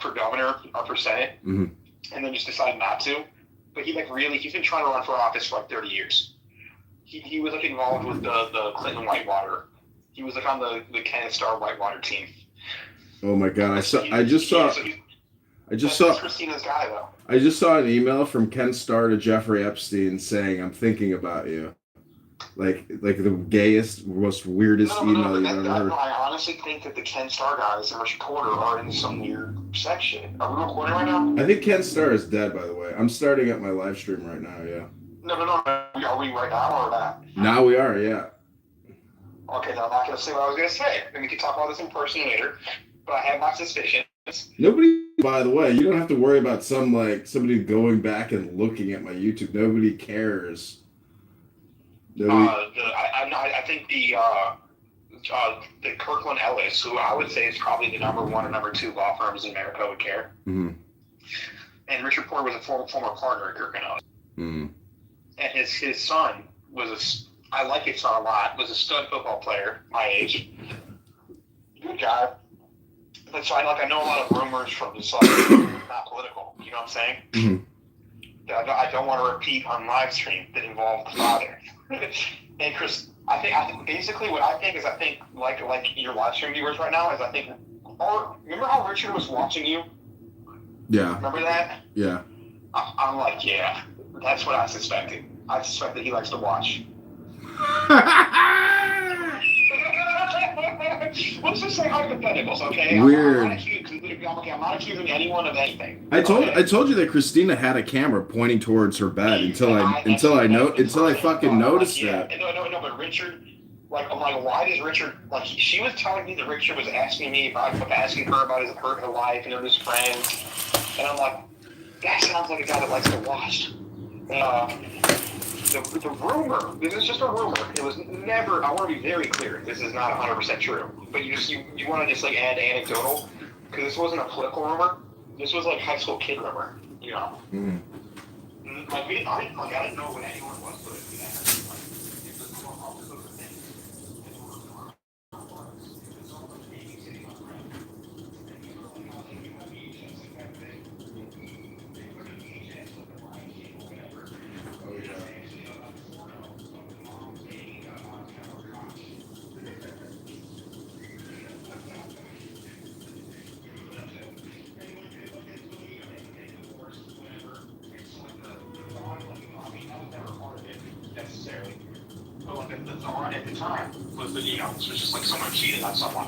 for governor or for Senate, mm-hmm. and then just decided not to. But he's been trying to run for office for 30 years. He was involved with the Clinton Whitewater. He was on the Kenneth Starr Whitewater team. Oh my God! I just saw Christina's guy though. I just saw an email from Ken Starr to Jeffrey Epstein saying, "I'm thinking about you." Like the gayest, most weirdest email you've ever heard. I honestly think that the Ken Starr guys and Richard Porter are in some weird section. Are we recording right now? I think Ken Starr is dead, by the way. I'm starting up my live stream right now, yeah. No. Are we right now or not? Now we are, yeah. Okay, now I'm not going to say what I was going to say. And we can talk about this in person later. But I have my suspicions. Nobody, by the way, you don't have to worry about somebody going back and looking at my YouTube. Nobody cares. I think the Kirkland Ellis, who I would say is probably the number one or number two law firms in America, would care. Mm-hmm. And Richard Porter was a former partner at Kirkland Ellis. Mm-hmm. And his son I like his son a lot, was a stud football player, my age. Good guy. But so I know a lot of rumors from this, not political, you know what I'm saying? Mm-hmm. I don't want to repeat on live stream that involved the father. And Chris, I think basically what I think is like your live stream viewers right now is remember how Richard was watching you? Yeah. Remember that? Yeah. I'm like, yeah, that's what I suspected. I suspect that he likes to watch. Let's just say hypotheticals, okay? Weird. I'm not accusing anyone of anything. I told you that Christina had a camera pointing towards her bed until I fucking noticed that. No, but Richard, why does Richard, she was telling me that Richard was asking her about her life and his friends, and I'm like, that sounds like a guy that likes to watch. The rumor, this is just a rumor. It was never, I want to be very clear, this is not 100% true. But you want to just add anecdotal, because this wasn't a political rumor. This was high school kid rumor, you know? Mm-hmm. I didn't know what anyone was, but at the time was that, it was just someone cheating on someone.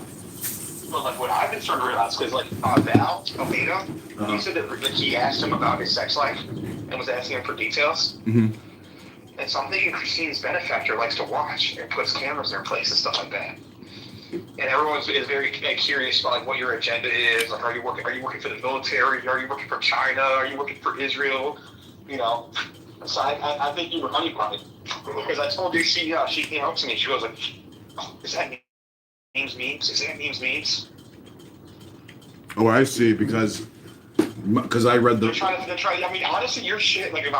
But what I've been starting to realize, because Val Almeida, he said that he asked him about his sex life and was asking him for details. Mm-hmm. And so I'm thinking Christine's benefactor likes to watch and puts cameras in their place and stuff like that. And everyone is very curious about what your agenda is. Are you working for the military? Are you working for China? Are you working for Israel? So I think you were honeypotted. Because I told you she came up to me. She goes is that memes? Is that memes? Oh, I see. Because I read the. They're trying. I mean, honestly, your shit. If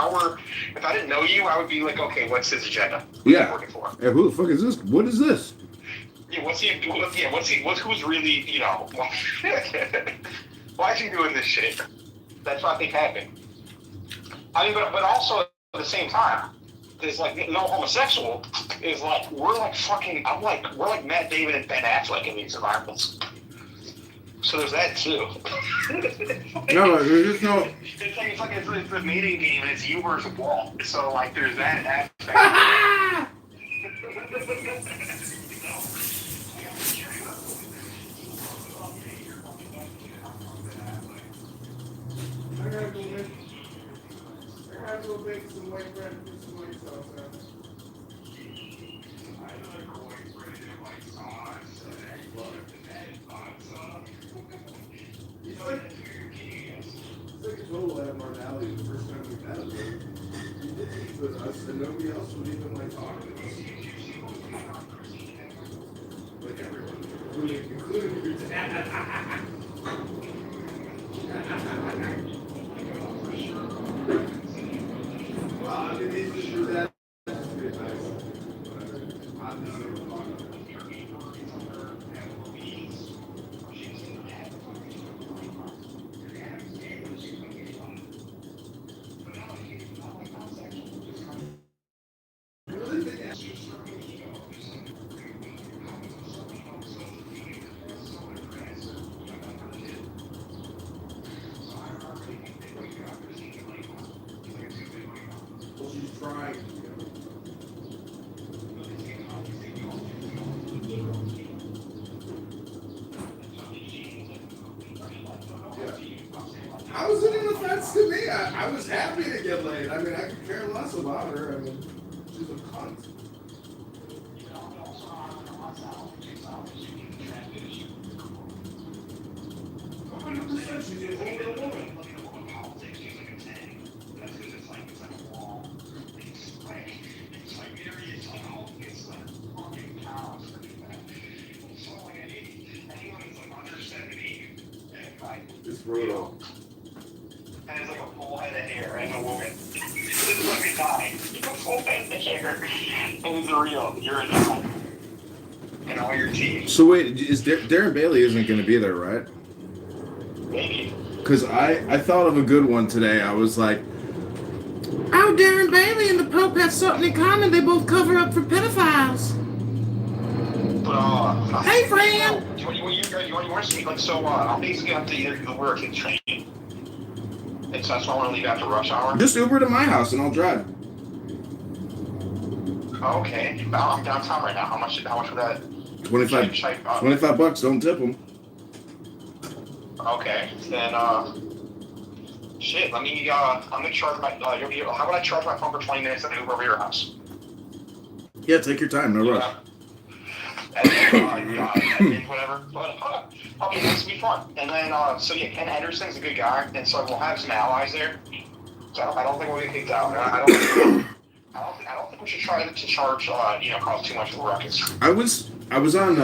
I didn't know you, I would be like, okay, what's his agenda? What's he working for? Yeah, who the fuck is this? What is this? Yeah, who's really, why is he doing this shit? That's what I think happened. I mean, but also at the same time, there's no homosexual is we're like Matt Damon and Ben Affleck in these environments. So there's that too. No, there's no. It's the mating game and it's you versus Walt. So there's that aspect. I gotta go make some white bread and put some white sauce on it. It's like a total abnormality the first time we met him. He did eat with us and nobody else would even talk to us. Like everyone, including your dad. sense to me. I was happy to get laid. I mean, I could care less about her. I mean, she's a cunt. 100%. She's an older woman. It's brutal. And it's like a full head of hair and a woman. This is like a guy. You have a full head of hair. And it's real. You're a guy. And all your teeth. So wait, is Darren Bailey isn't going to be there, right? Maybe. Because I thought of a good one today. I was like, oh, Darren Bailey and the Pope have something in common. They both cover up for pedophiles. But, hey, Fran! You want to speak? Like, so, I'll basically have to either work and train. And so that's why I want to leave after rush hour. Just Uber to my house and I'll drive. Okay. I'm downtown right now. How much for that? 25 bucks, don't tip them. Okay. Then, shit, let me, I'm going to charge my, how about I charge my phone for 20 minutes and Uber over your house? Yeah, take your time, no rush. And then, whatever. But, I mean, this will be fun. And then, so yeah, Ken Henderson's a good guy, and so we'll have some allies there. So I don't think we'll get kicked out. I don't think we should try to charge, cause too much of a ruckus. I was on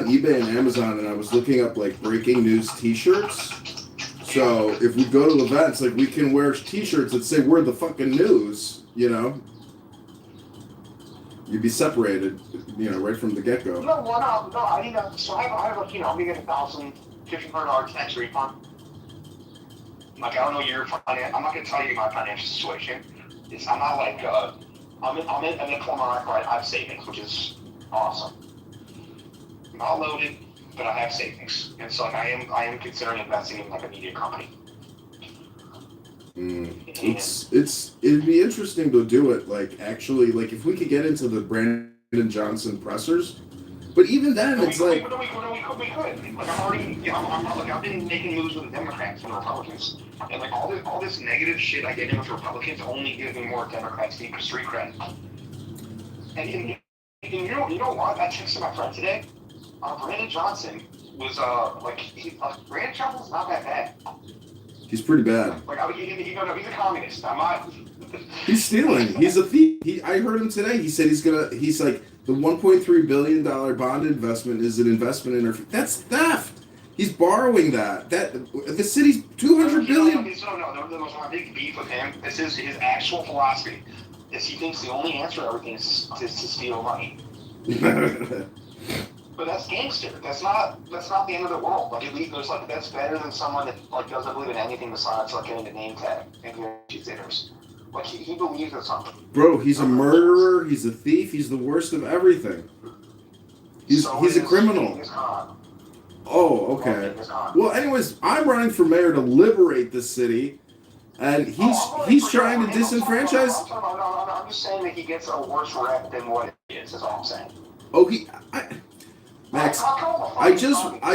eBay and Amazon, and I was looking up like breaking news T-shirts. So if we go to events, like we can wear T-shirts that say we're the fucking news, you know. You'd be separated, right from the get-go. No, I need so I have I'm gonna get $1,500 tax refund. Like, I don't know I'm not gonna tell you my financial situation. I'm not like, I'm in a corner where I have savings, which is awesome. I'm not loaded, but I have savings. And so like, I am considering investing in like a media company. It'd be interesting to do it, like, actually, like, if we could get into the Brandon Johnson pressers, but even then, it's like... We could. Like, I'm already, I've been making moves with the Democrats and the Republicans, and, like, all this negative shit I get in with Republicans only gives me more Democrats street cred. And you know what? I texted my friend today. Brandon Johnson was, Brandon Johnson's not that bad. He's pretty bad. Like, he's a communist. I'm not. He's stealing. He's a thief. I heard him today. He said he's like, the $1.3 billion bond investment is an investment in her. That's theft. He's borrowing that. The city's $200 billion. No, my big beef with him. This is his actual philosophy. Is he thinks the only answer to everything is to steal money. But that's gangster. That's not the end of the world. Like, at least there's like, that's better than someone that like doesn't believe in anything besides like getting a name tag and guaranteed dinners. Like, he believes in something. Bro, he's a murderer. He's a thief. He's the worst of everything. He's a criminal. Oh, okay. Well, anyways, I'm running for mayor to liberate the city, and he's trying to disenfranchise. I'm just saying that he gets a worse rep than what it is. That's all I'm saying. Oh, Max, I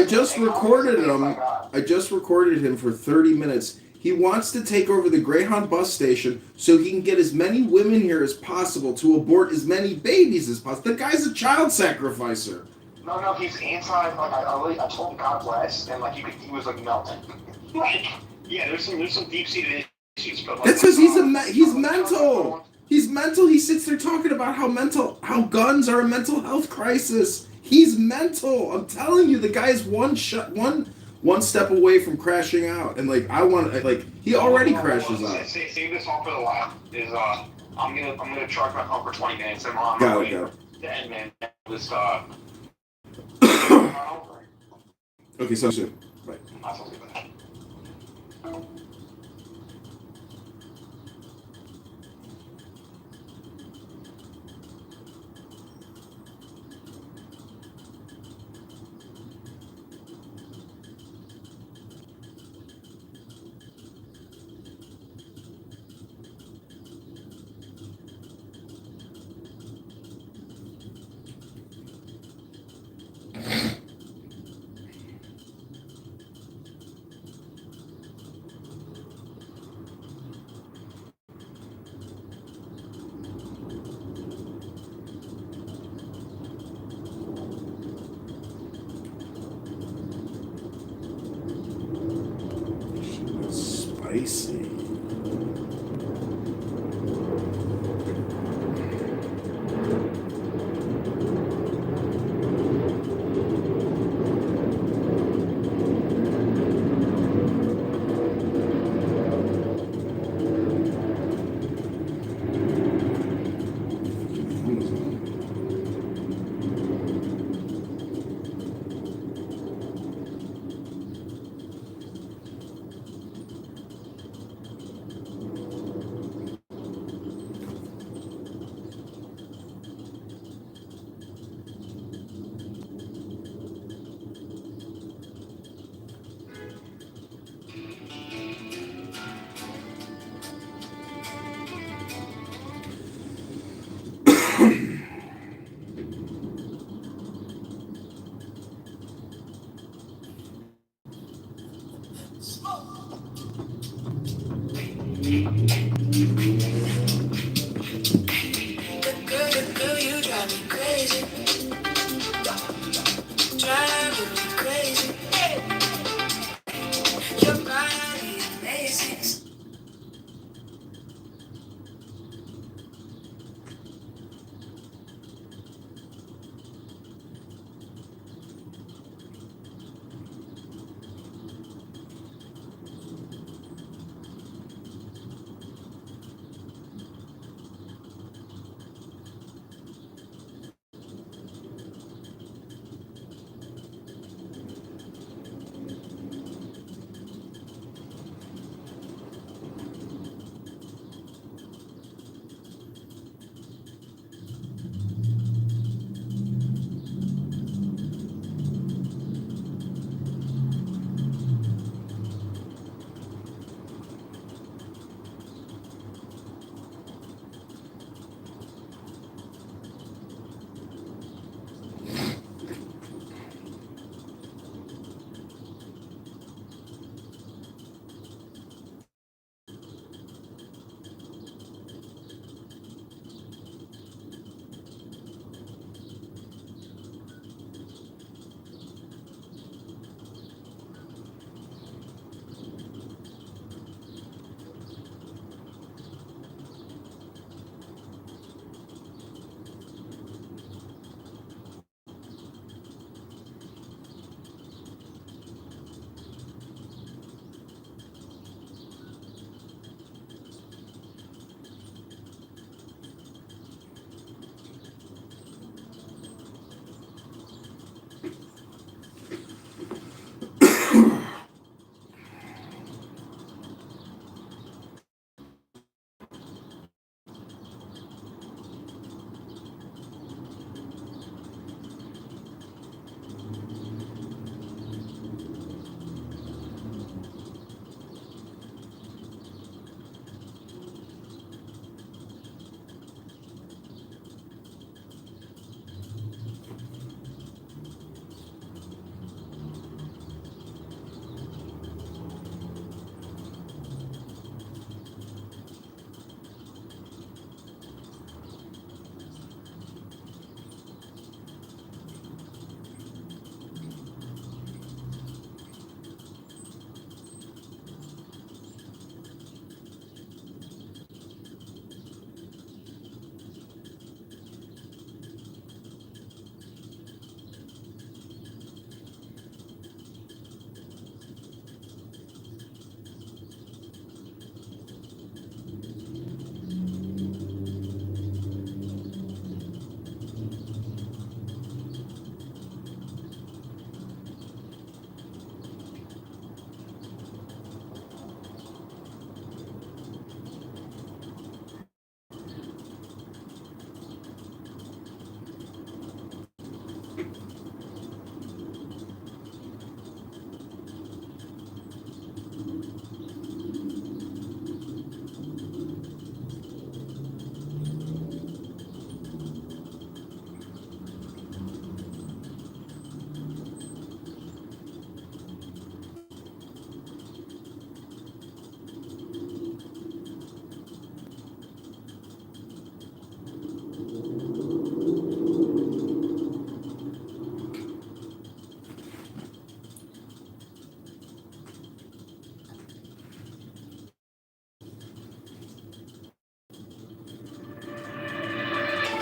just recorded him. I just recorded him for 30 minutes. He wants to take over the Greyhound bus station so he can get as many women here as possible to abort as many babies as possible. The guy's a child sacrificer. No, he's anti. Like, I told him God bless, and like he was like melting. Like, yeah, there's some deep-seated issues, but like, that's because he's mental. He's mental. He sits there talking about how guns are a mental health crisis. He's mental. I'm telling you, the guy is one step away from crashing out, and like he already crashes out. Save this all for the lab. I'm gonna charge my phone for 20 minutes, and I'm got it. The end man was Okay, so soon. Bye. Spicy. Girl, you drive me crazy. Driving me crazy. Your body amazing.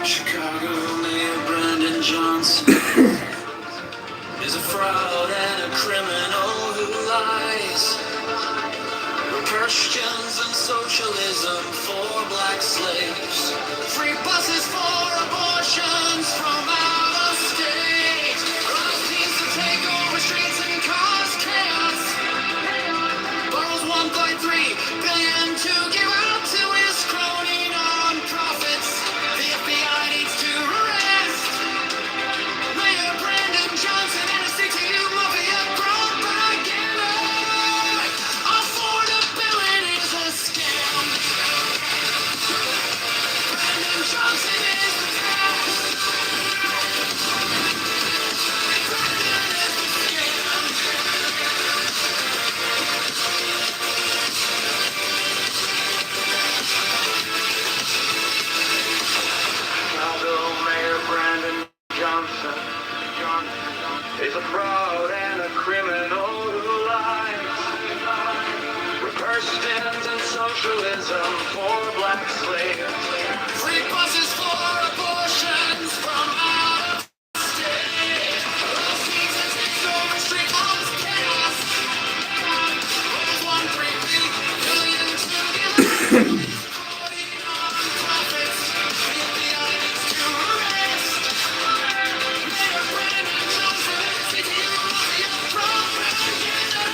Chicago Mayor Brandon Johnson is a fraud and a criminal who lies. Christians and socialism for black slaves. Free buses for abortions from out of state. Allows teens to take over streets and cause chaos. Borrows 1.3 billion to give out to his crony non-profits. The FBI needs to arrest Mayor Brandon Johnson and his CTU mafia propaganda. Affordability is a scam. Brandon Johnson is the tax. Brandon is the scam. Chicago Mayor Brandon Johnson is a fraud and a criminal who lies. Reverse stins and socialism for black slaves. Free buses for abortions from out of state. Allows teens to take over street cause chaos. Rolls 1.3 billion to give out. Profits. The FBI needs to arrest Mayor Brandon Johnson. CTU mafia propaganda.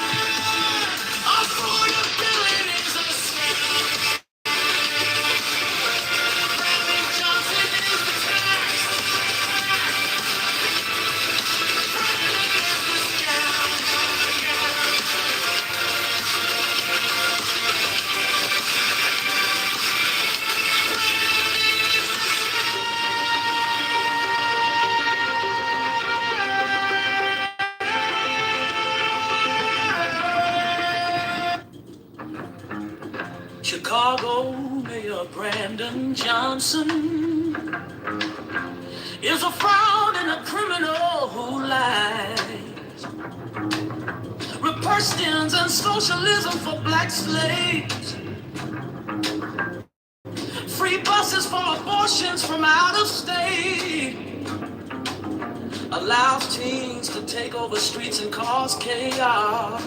Affordability is a scam. Brandon Johnson is the tax. Brandon is the scam. Chicago Mayor Brandon Johnson is a fraud and a criminal who lies. Republicans and socialism for black slaves. Free buses for abortions from out of state. Allows teens to take over streets and cause chaos.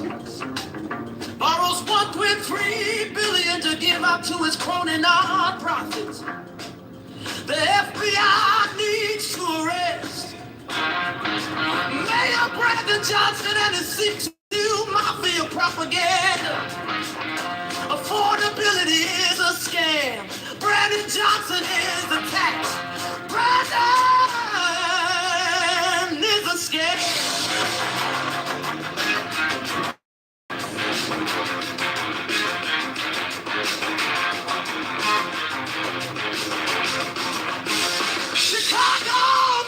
Borrows 1.3 billion to give out to his crony non-profits. The FBI needs to arrest Mayor Brandon Johnson and his CTU mafia propaganda. Affordability is a scam. Brandon Johnson is the tax. Brandon is a scam. Chicago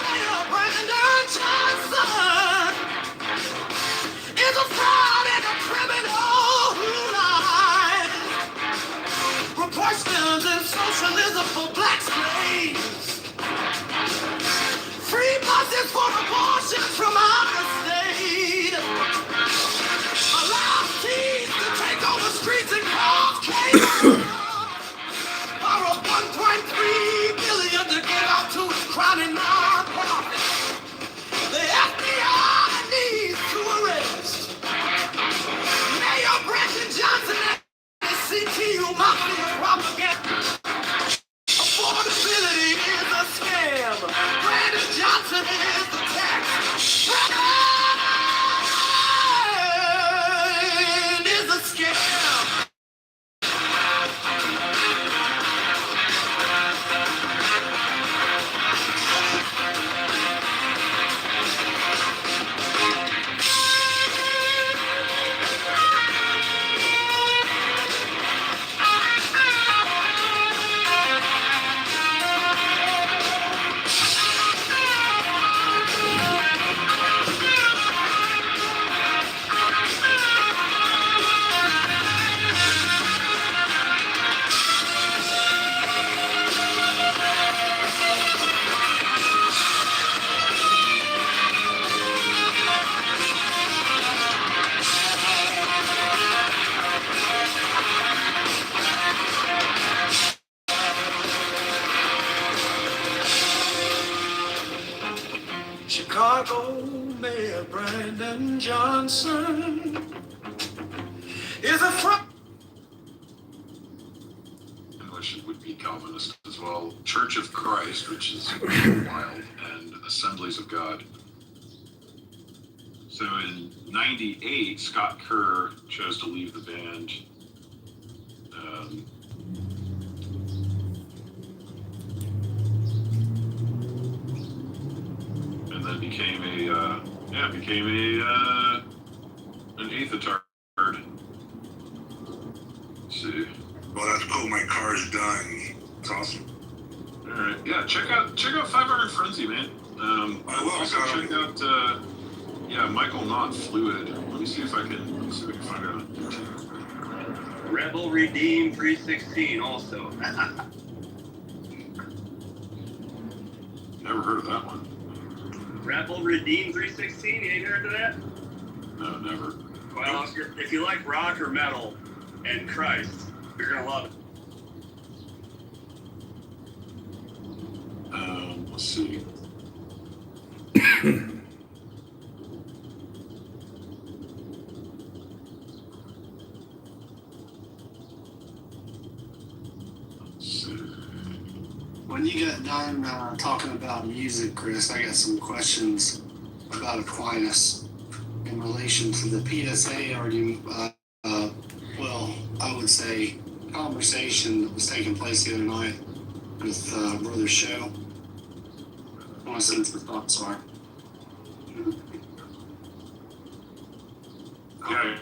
Mayor Brandon Johnson is a fraud and a criminal who lies. Republicans and socialism for black slaves. Free buses for abortions from out of state. Allows teens to take over streets and cause chaos. Borrow 1.3 billion to give out to his crowded non-profits. The FBI needs to arrest Mayor Brandon Johnson and his CTU mafia propaganda. Affordability is a scam. Brandon Johnson is the tax. is a fraud. Which would be Calvinist as well. Church of Christ, which is wild, and Assemblies of God. So in '98, Scott Kerr chose to leave the band. And then became an aethetard. Let's see. Well, that's cool. My car is done. It's awesome. All right, yeah. Check out 500 Frenzy, man. I will. Also check out Michael Not Fluid. Let me see if I can find out. Rebel Redeem 316 also. Never heard of that one. Rebel Redeem 316. You ain't heard of that? No, never. Well, if you like rock or metal and Christ, you're gonna love it. Let's see. When you get done talking about music, Chris, I got some questions about Aquinas in relation to the PSA argument. Well, I would say conversation that was taking place the other night with Brother Show. I want to see what the thoughts are. Yeah.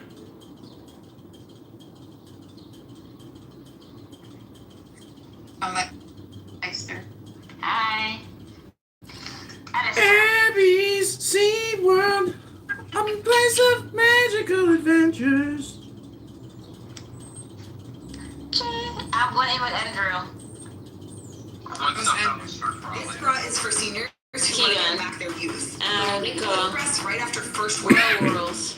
Alexa. Hi. Abby's Sea World, a place of magical adventures. I'm going in with Andrew. It's for seniors who want to get back their youth. Rico. Rest right after first Real world. worlds.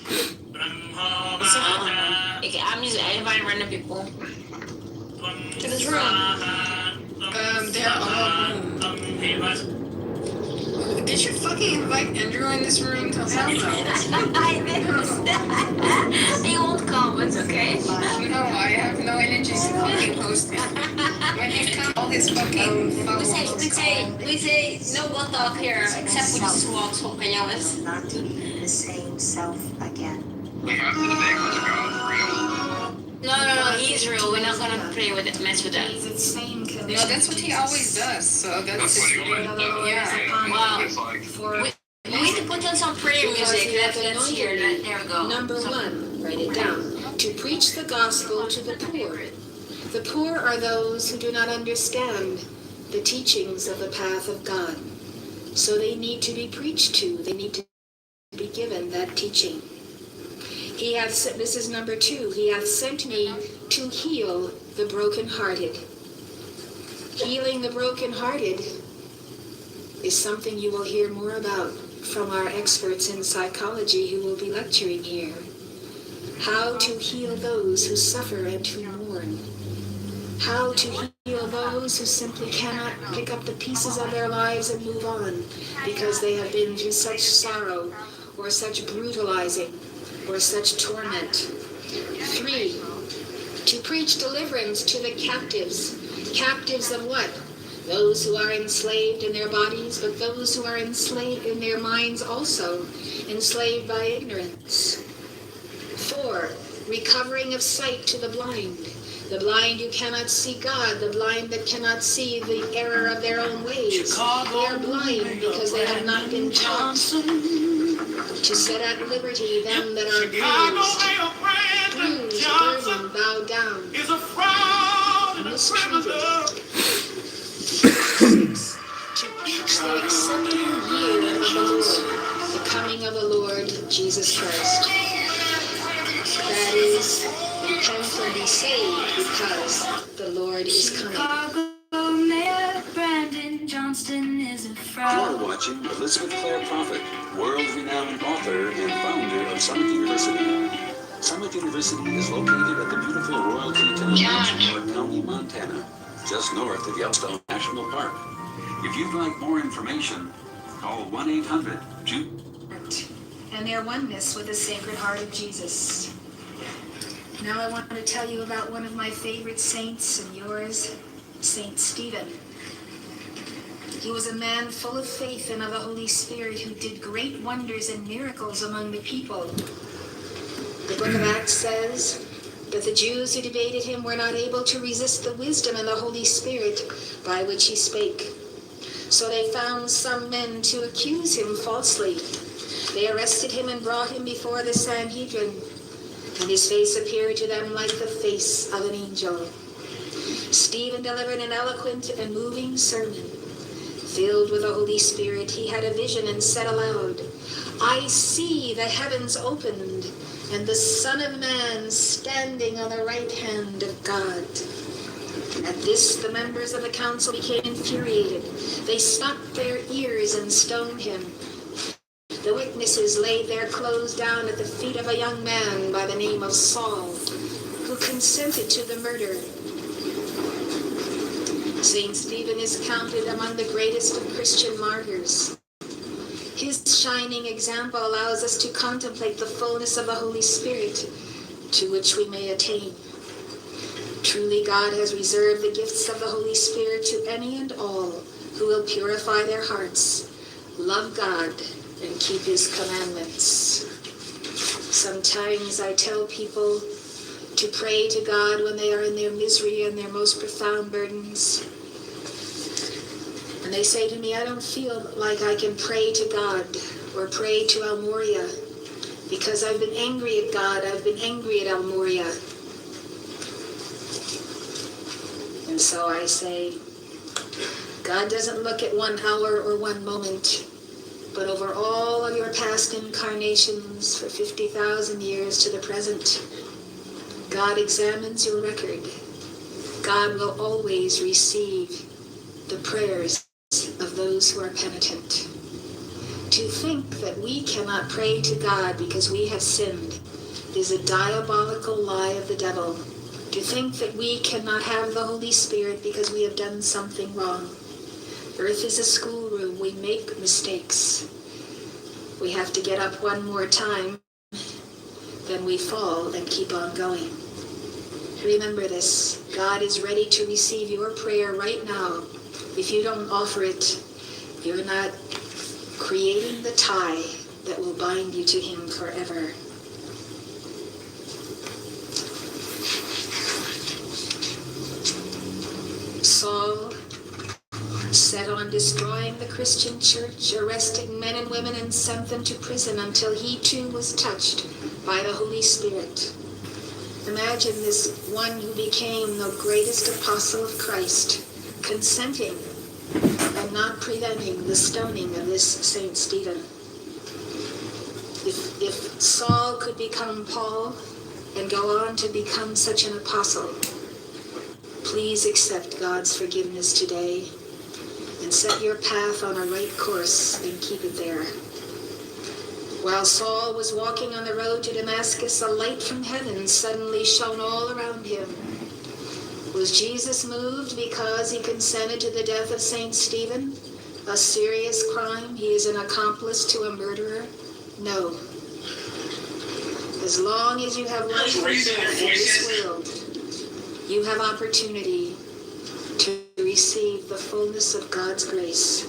Okay, I'm just inviting random people to this room. They're all. Did you fucking invite Andrew in this room? Tell him no. He won't come, it's okay. No, I have no energy to fucking host it. When you come, all his fucking We say no one talk here except we just walk talking us. Not to be the same self again. No, he's real. We're not gonna play with it, mess with that. He's the same condition. No, that's what he always does. So that's what he always does. Yeah. Wow. It's like, We need to put on some prayer music. Let's hear that. There we go. Number 1, write it down. To preach the gospel to the poor. The poor are those who do not understand the teachings of the path of God. So they need to be preached to. They need to be given that teaching. This is number 2. He hath sent me to heal the brokenhearted. Healing the brokenhearted is something you will hear more about from our experts in psychology who will be lecturing here. How to heal those who suffer and who mourn. How to heal those who simply cannot pick up the pieces of their lives and move on because they have been through such sorrow or such brutalizing or such torment. 3, to preach deliverance to the captives. Captives of what? Those who are enslaved in their bodies, but those who are enslaved in their minds also, enslaved by ignorance. 4, recovering of sight to the blind. The blind who cannot see God, the blind that cannot see the error of their own ways. They are blind because they have not been taught to set at liberty them that are bruised, burdened, bowed down, mistreated. 6, to preach the accepting year of the Lord, the coming of the Lord Jesus Christ. That is, repent and be saved because the Lord is coming. You are watching Elizabeth Clare Prophet, world-renowned author and founder of Summit University. Summit University is located at the beautiful Royal Teton in Ward County, Montana, just north of Yellowstone National Park. If you'd like more information, call 1-800-2... And their oneness with the Sacred Heart of Jesus. Now I want to tell you about one of my favorite saints and yours, Saint Stephen. He was a man full of faith and of the Holy Spirit who did great wonders and miracles among the people. The book of Acts says that the Jews who debated him were not able to resist the wisdom and the Holy Spirit by which he spake. So they found some men to accuse him falsely. They arrested him and brought him before the Sanhedrin, and his face appeared to them like the face of an angel. Stephen delivered an eloquent and moving sermon. Filled with the Holy Spirit, he had a vision and said aloud, I see the heavens opened, and the Son of Man standing on the right hand of God. At this, the members of the council became infuriated. They stopped their ears and stoned him. The witnesses laid their clothes down at the feet of a young man by the name of Saul, who consented to the murder. Saint Stephen is counted among the greatest of Christian martyrs. His shining example allows us to contemplate the fullness of the Holy Spirit, to which we may attain. Truly, God has reserved the gifts of the Holy Spirit to any and all who will purify their hearts, love God, and keep his commandments. Sometimes I tell people to pray to God when they are in their misery and their most profound burdens. And they say to me, I don't feel like I can pray to God or pray to El Moria because I've been angry at God, I've been angry at El Moria. And so I say, God doesn't look at 1 hour or 1 moment, but over all of your past incarnations for 50,000 years to the present. God examines your record. God will always receive the prayers of those who are penitent. To think that we cannot pray to God because we have sinned is a diabolical lie of the devil. To think that we cannot have the Holy Spirit because we have done something wrong. Earth is a schoolroom. We make mistakes. We have to get up one more time. Then we fall and keep on going. Remember this, God is ready to receive your prayer right now. If you don't offer it, you're not creating the tie that will bind you to him forever. Saul set on destroying the Christian church, arresting men and women and sent them to prison until he too was touched by the Holy Spirit. Imagine this one who became the greatest apostle of Christ, consenting and not preventing the stoning of this Saint Stephen. If Saul could become Paul and go on to become such an apostle, please accept God's forgiveness today and set your path on a right course and keep it there. While Saul was walking on the road to Damascus, a light from heaven suddenly shone all around him. Was Jesus moved because he consented to the death of Saint Stephen? A serious crime? He is an accomplice to a murderer? No. As long as you have life and breath in this world, you have opportunity to receive the fullness of God's grace.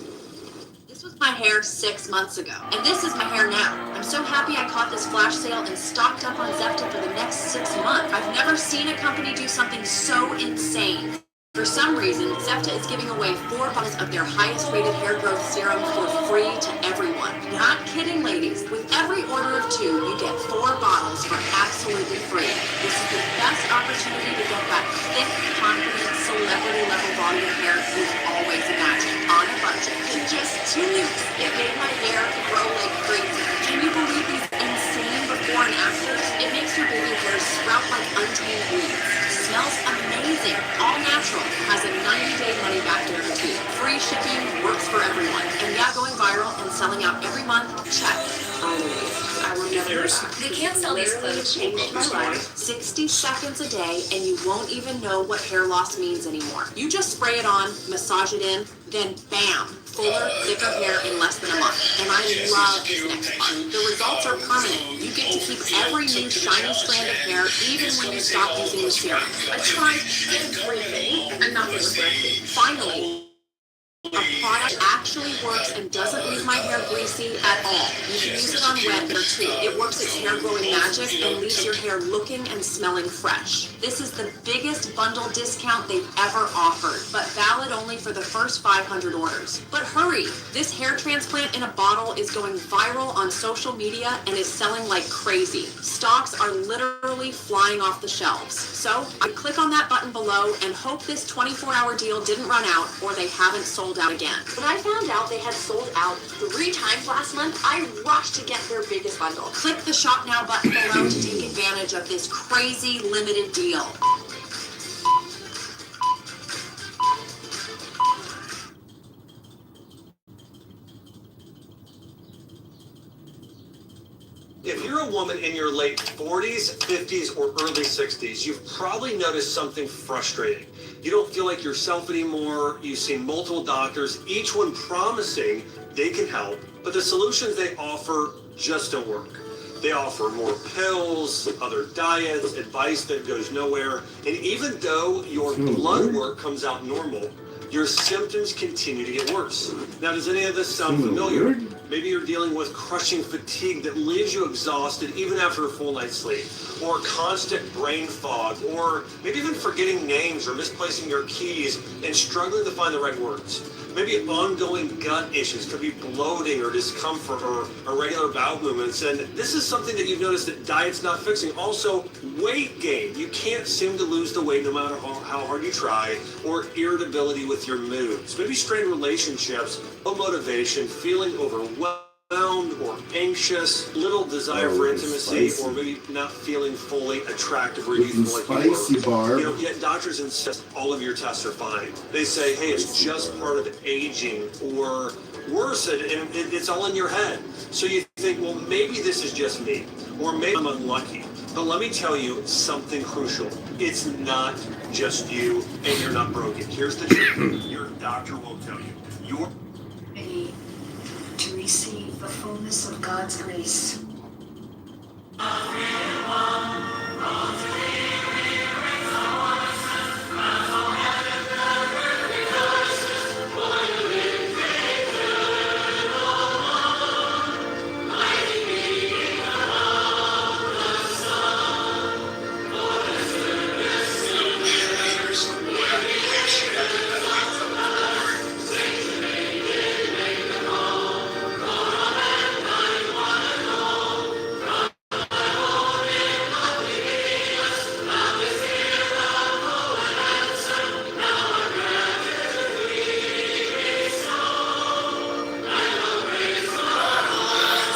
This was my hair 6 months ago, and this is my hair now. I'm so happy I caught this flash sale and stocked up on Zepta for the next 6 months. I've never seen a company do something so insane. For some reason, Zepta is giving away 4 bottles of their highest rated hair growth serum for free to everyone. Not kidding, ladies. With every order of 2, you get 4 bottles for absolutely free. This is the best opportunity to get that thick, confident, celebrity-level body of hair you've always imagined on a budget. In just 2 weeks, it made my hair grow like crazy. Can you believe these insane before and afters? It makes your baby hair sprout like untamed weeds. Smells amazing, all natural, has a 90-day money-back guarantee. Free shipping, works for everyone. And yeah, going viral and selling out every month, check. Finally, I They can't sell these clothes. Changed my life. 60 seconds a day, and you won't even know what hair loss means anymore. You just spray it on, massage it in, then bam, fuller, thicker hair in less than a month. And I love this next part. The results are permanent. You get to keep every new shiny strand of hair, even when you stop using the serum. I tried everything, and nothing was working. Finally, a product actually works and doesn't leave my hair greasy at all. You can use it on wet hair too. It works its hair growing magic and leaves your hair looking and smelling fresh. This is the biggest bundle discount they've ever offered, but valid only for the first 500 orders. But hurry! This hair transplant in a bottle is going viral on social media and is selling like crazy. Stocks are literally flying off the shelves. So I click on that button below and hope this 24-hour deal didn't run out or they haven't sold out again. When I found out they had sold out 3 times last month, I rushed to get their biggest bundle. Click the shop now button below to take advantage of this crazy limited deal. If you're a woman in your late 40s, 50s, or early 60s, you've probably noticed something frustrating. You don't feel like yourself anymore. You've seen multiple doctors, each one promising they can help, but the solutions they offer just don't work. They offer more pills, other diets, advice that goes nowhere, and even though your blood work comes out normal, your symptoms continue to get worse. Now, does any of this sound familiar? Maybe you're dealing with crushing fatigue that leaves you exhausted even after a full night's sleep, or constant brain fog, or maybe even forgetting names or misplacing your keys and struggling to find the right words. Maybe ongoing gut issues, could be bloating or discomfort or irregular bowel movements. And this is something that you've noticed that diet's not fixing. Also, weight gain. You can't seem to lose the weight no matter how hard you try, or irritability with your moods. Maybe strained relationships, low motivation, feeling overwhelmed or anxious, little desire for intimacy, spicy. or maybe not feeling fully attractive or youthful like you Spicy, were. Barb. You know, yet doctors insist all of your tests are fine. They say, hey, it's just part of aging, or worse, it's all in your head. So you think, well, maybe this is just me, or maybe I'm unlucky. But let me tell you something crucial. It's not just you, and you're not broken. Here's the truth. Your doctor will tell you. You're Ready to receive the fullness of God's grace.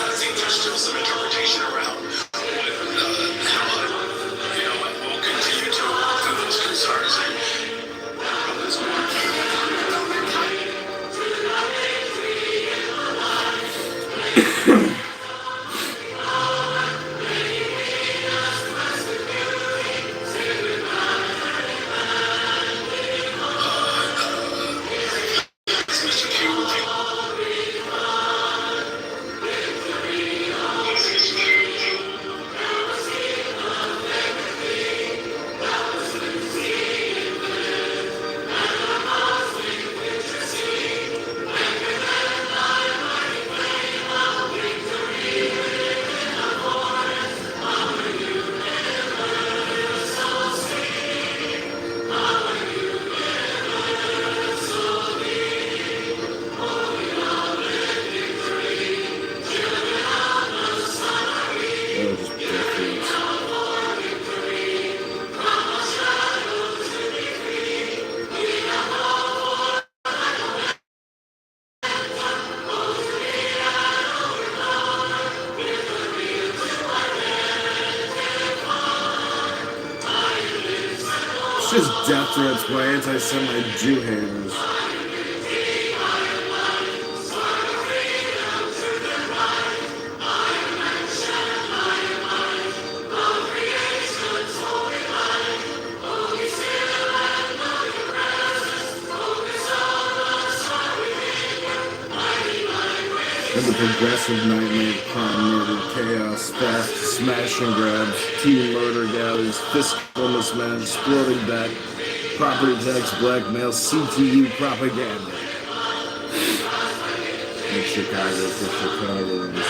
I think there's still some interpretation around we'll continue to those concerns. Mr. King, It's just death threats by anti-Semite Jew haters. And the progressive nightmare of crime, murder, chaos, theft, smash and grabs, teen murder galleries, fiscal mismanagement, exploding debt, property tax, blackmail, CTU propaganda. In Chicago for Chicagoans.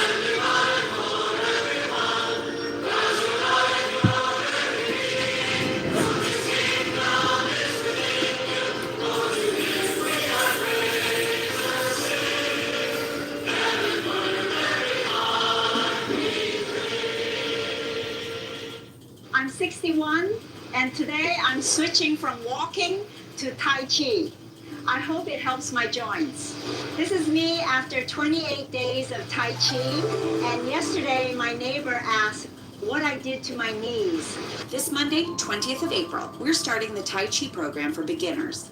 I'm 61, and today I'm switching from walking to Tai Chi. I hope it helps my joints. This is me after 28 days of Tai Chi, and yesterday my neighbor asked what I did to my knees. This Monday, 20th of April, we're starting the Tai Chi program for beginners.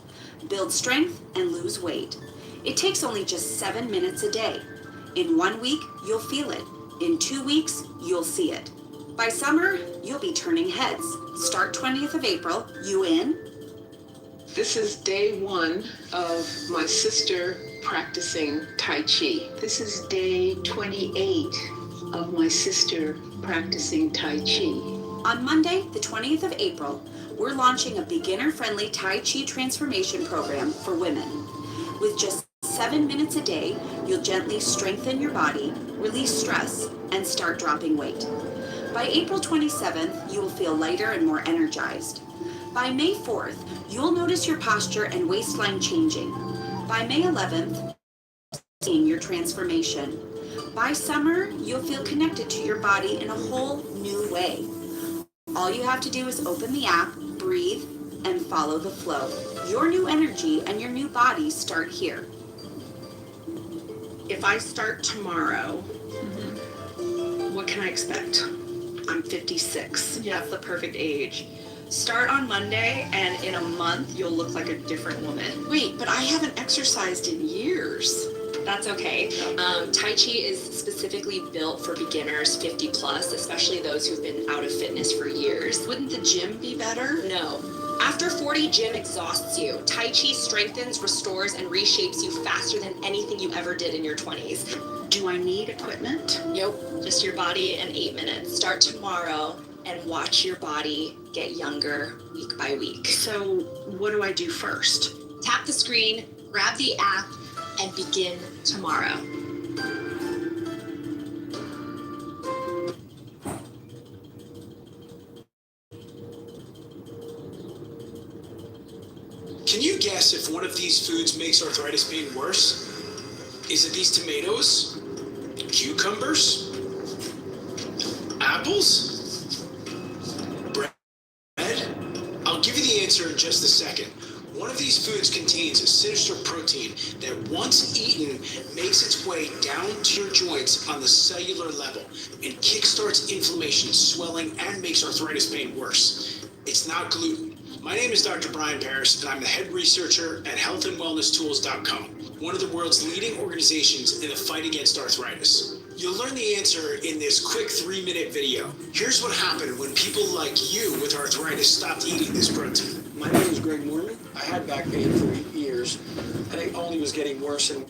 Build strength and lose weight. It takes only just 7 minutes a day. In 1 week, you'll feel it. In 2 weeks, you'll see it. By summer, you'll be turning heads. Start 20th of April. You in? This is day 1 of my sister practicing Tai Chi. This is day 28 of my sister practicing Tai Chi. On Monday, the 20th of April, we're launching a beginner-friendly Tai Chi transformation program for women. With just 7 minutes a day, you'll gently strengthen your body, release stress, and start dropping weight. By April 27th, you will feel lighter and more energized. By May 4th, you'll notice your posture and waistline changing. By May 11th, seeing your transformation. By summer, you'll feel connected to your body in a whole new way. All you have to do is open the app, breathe, and follow the flow. Your new energy and your new body start here. If I start tomorrow, what can I expect? I'm 56. Yeah, that's the perfect age. Start on Monday, and in a month, you'll look like a different woman. Wait, but I haven't exercised in years. That's okay. Tai Chi is specifically built for beginners 50 plus, especially those who've been out of fitness for years. Wouldn't the gym be better? No. After 40, gym exhausts you. Tai Chi strengthens, restores, and reshapes you faster than anything you ever did in your 20s. Do I need equipment? Nope, just your body in 8 minutes. Start tomorrow and watch your body get younger week by week. So what do I do first? Tap the screen, grab the app, and begin tomorrow. Can you guess if one of these foods makes arthritis pain worse? Is it these tomatoes? Cucumbers? Apples? Bread? I'll give you the answer in just a second. One of these foods contains a sinister protein that once eaten makes its way down to your joints on the cellular level and kickstarts inflammation, swelling, and makes arthritis pain worse. It's not gluten. My name is Dr. Brian Paris, and I'm the head researcher at healthandwellnesstools.com, one of the world's leading organizations in the fight against arthritis. You'll learn the answer in this quick 3-minute video. Here's what happened when people like you with arthritis stopped eating this protein. My name is Greg Mormon. I had back pain for years, and it only was getting worse and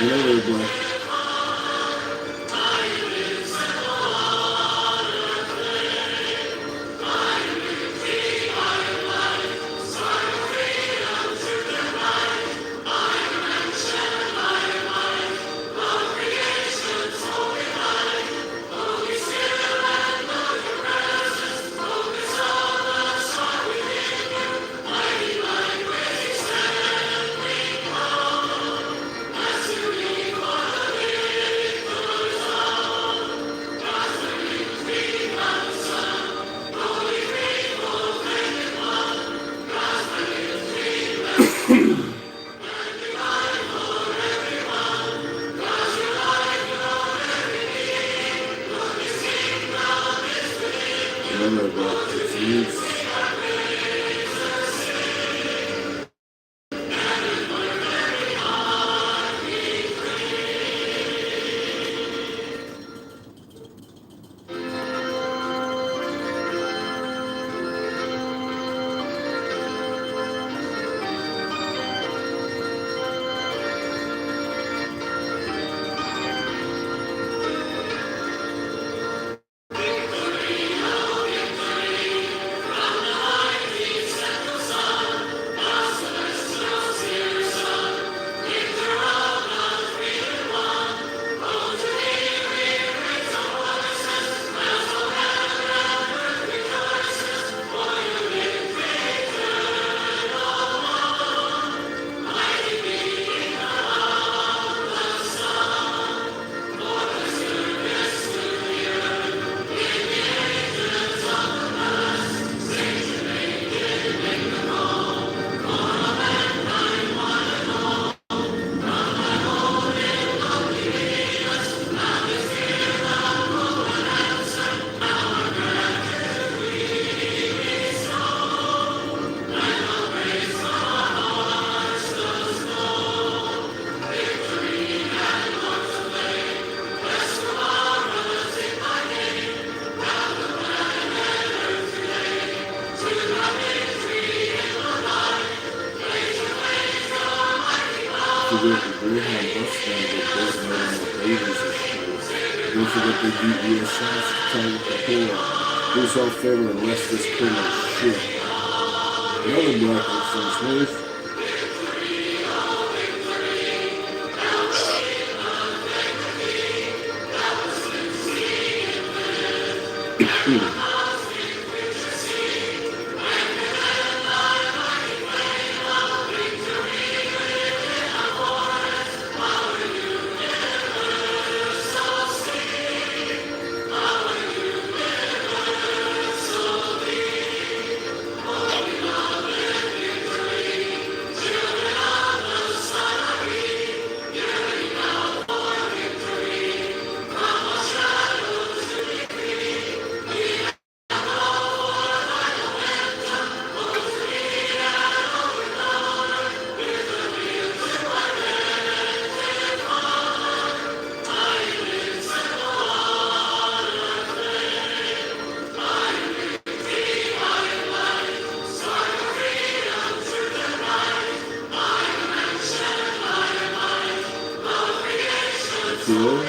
Another black. Another black disease. Forget the Greyhound bus stand that doesn't have enough babies and shit. Don't forget the DES shots to target the poor. Who's our favorite leftist criminal shit? Another black excellent smooth. Kitover.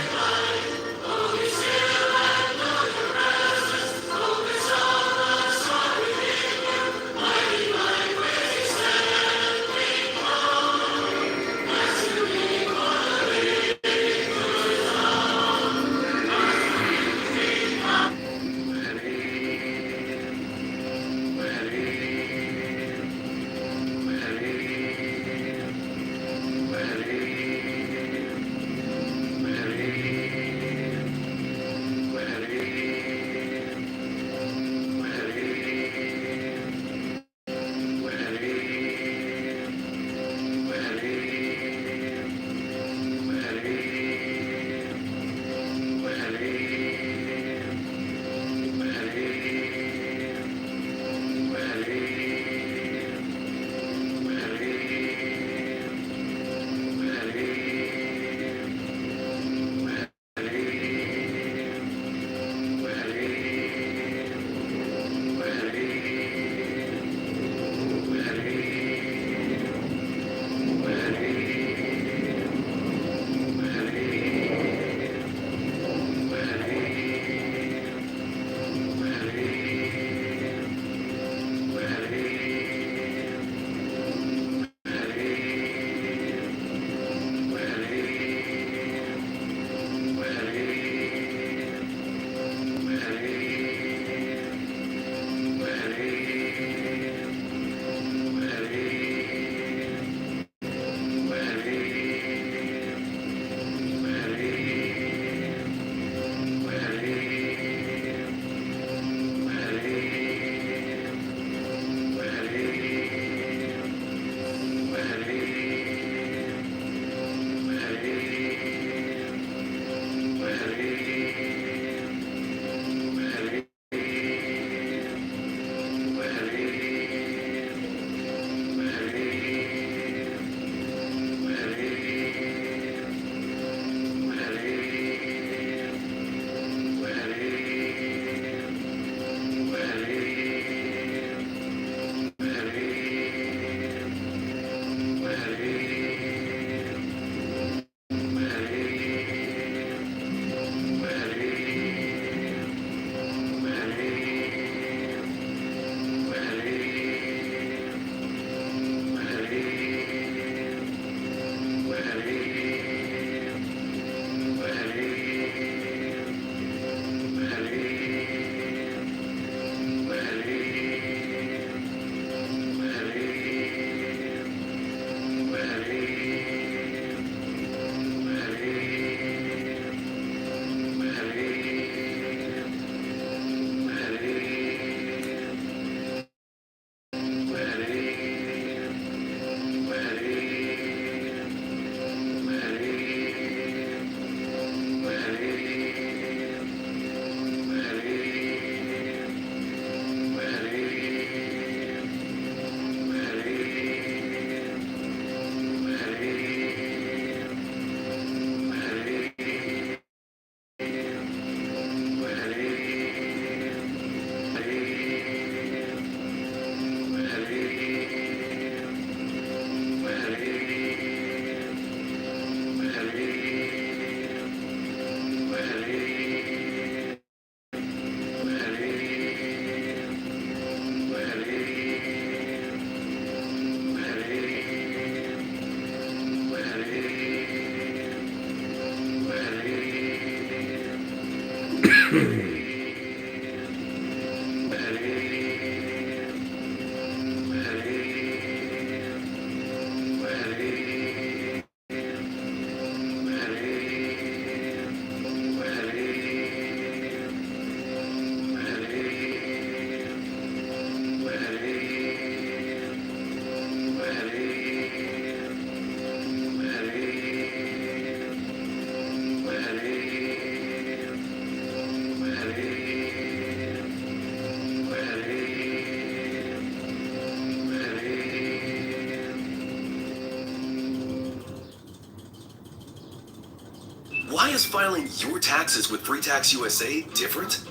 Why is filing your taxes with Free Tax USA different?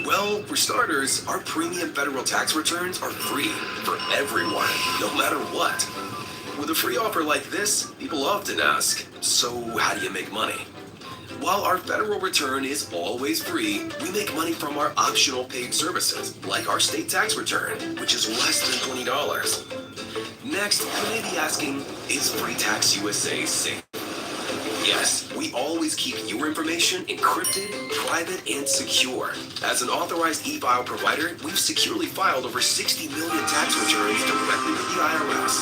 Well, for starters, our premium federal tax returns are free for everyone, no matter what. With a free offer like this, people often ask, so how do you make money? While our federal return is always free, we make money from our optional paid services, like our state tax return, which is less than $20. Next, you may be asking, is Free Tax USA safe? Yes, we always keep your information encrypted, private, and secure. As an authorized e-file provider, we've securely filed over 60 million tax returns directly with the IRS.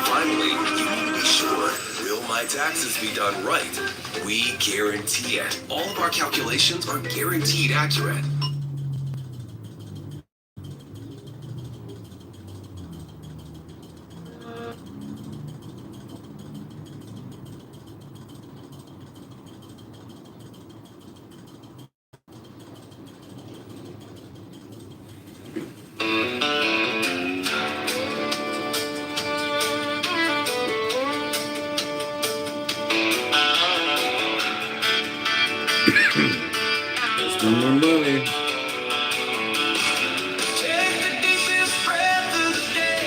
Finally, you need to be sure, will my taxes be done right? We guarantee it. All of our calculations are guaranteed accurate. Let's do more money. Take the deepest breath of the day.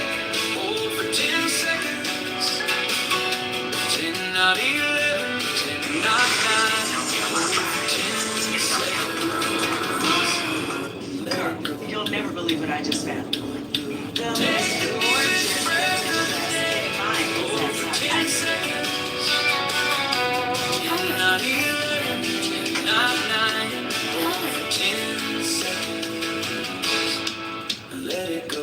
Hold for 10 seconds. 10, not 11, 10, not 9. Hold for 10 seconds. You'll never believe what I just found. Take the deepest breath of the day. Hold for 10 seconds. 10, not 11, 10, not 9. Hold for 10 seconds. Let it go.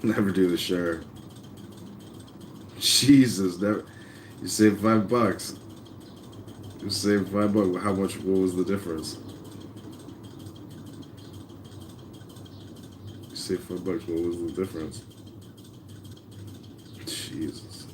Never do the share. Jesus, never. You saved $5. You saved $5. How much? What was the difference? You saved $5. What was the difference? Jesus.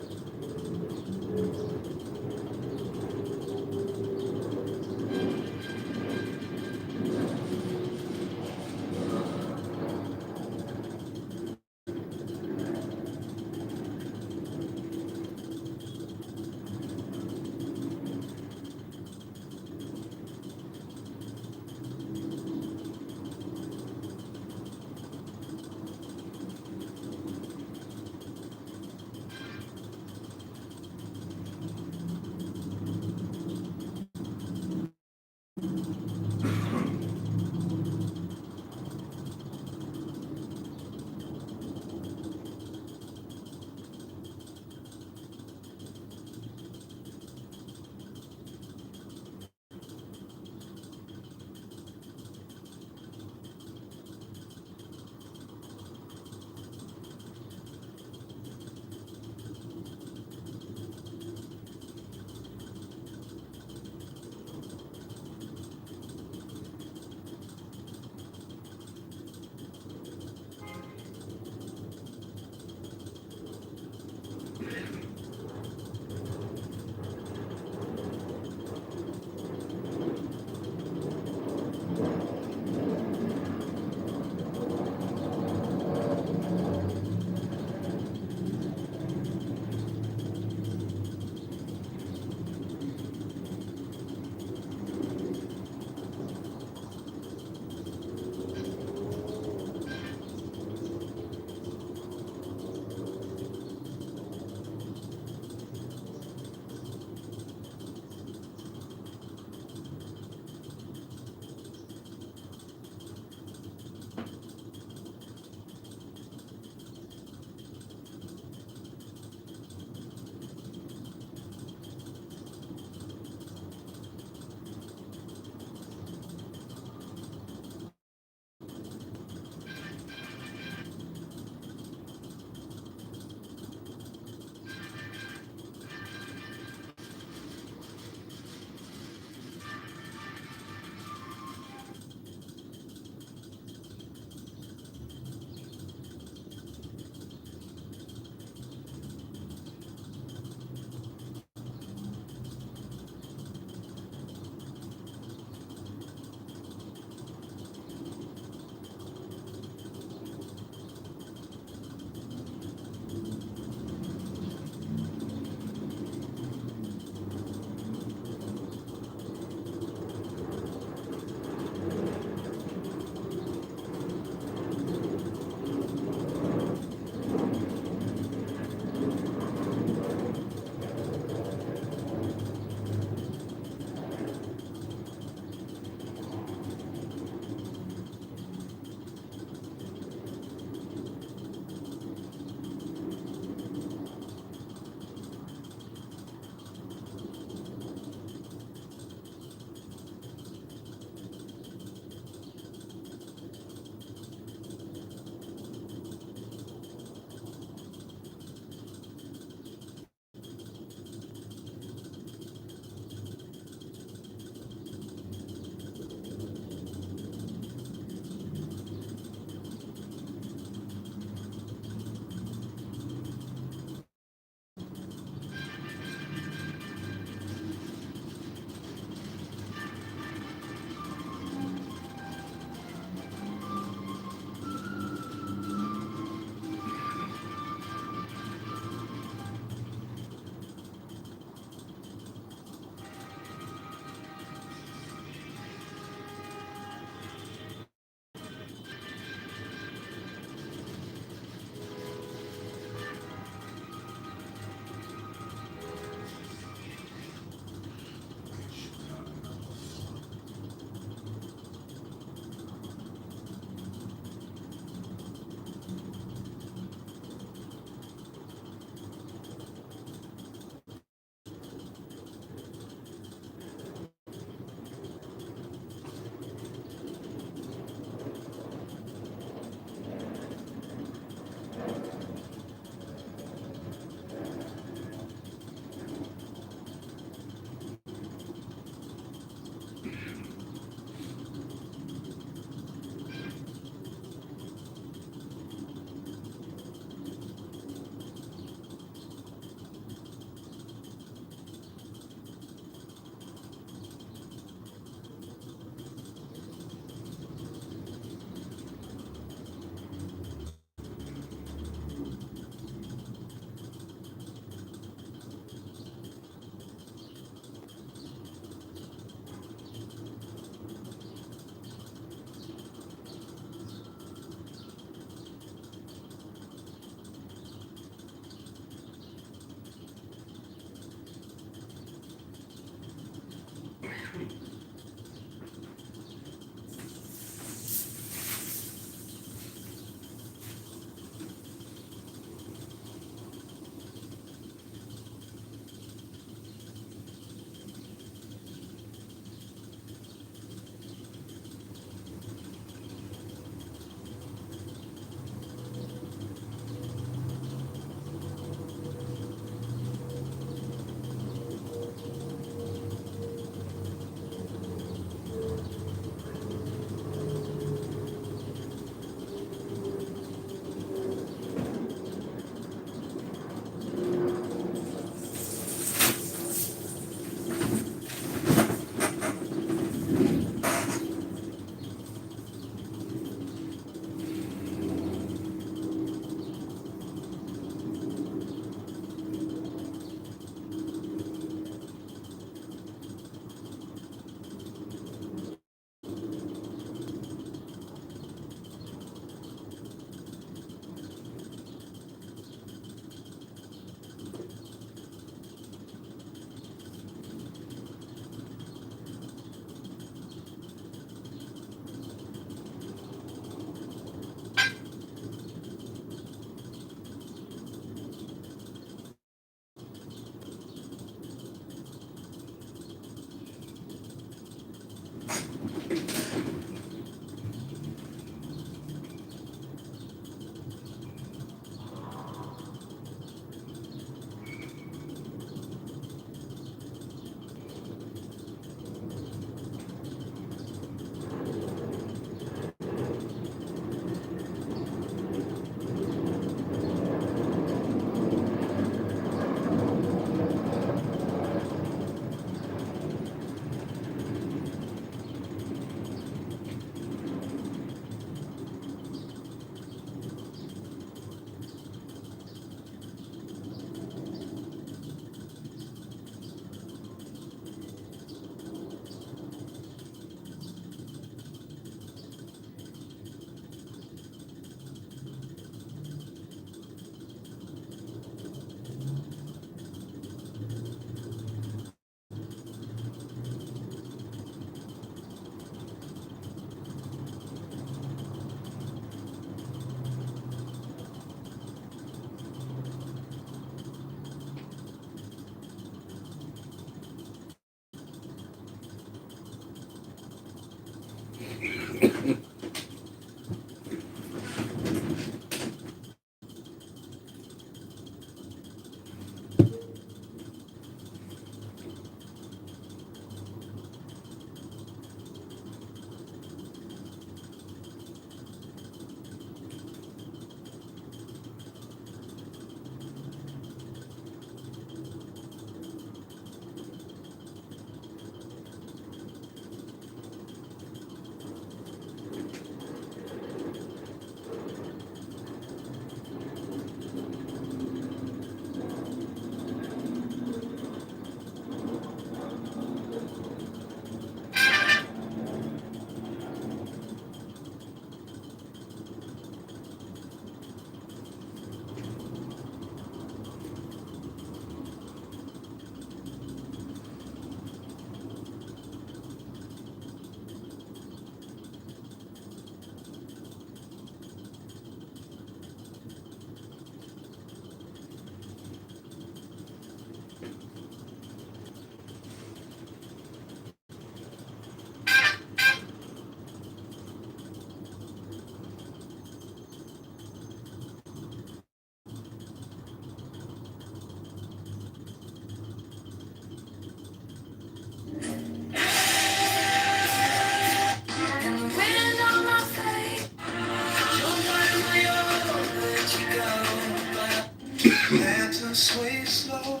Had to sway slow.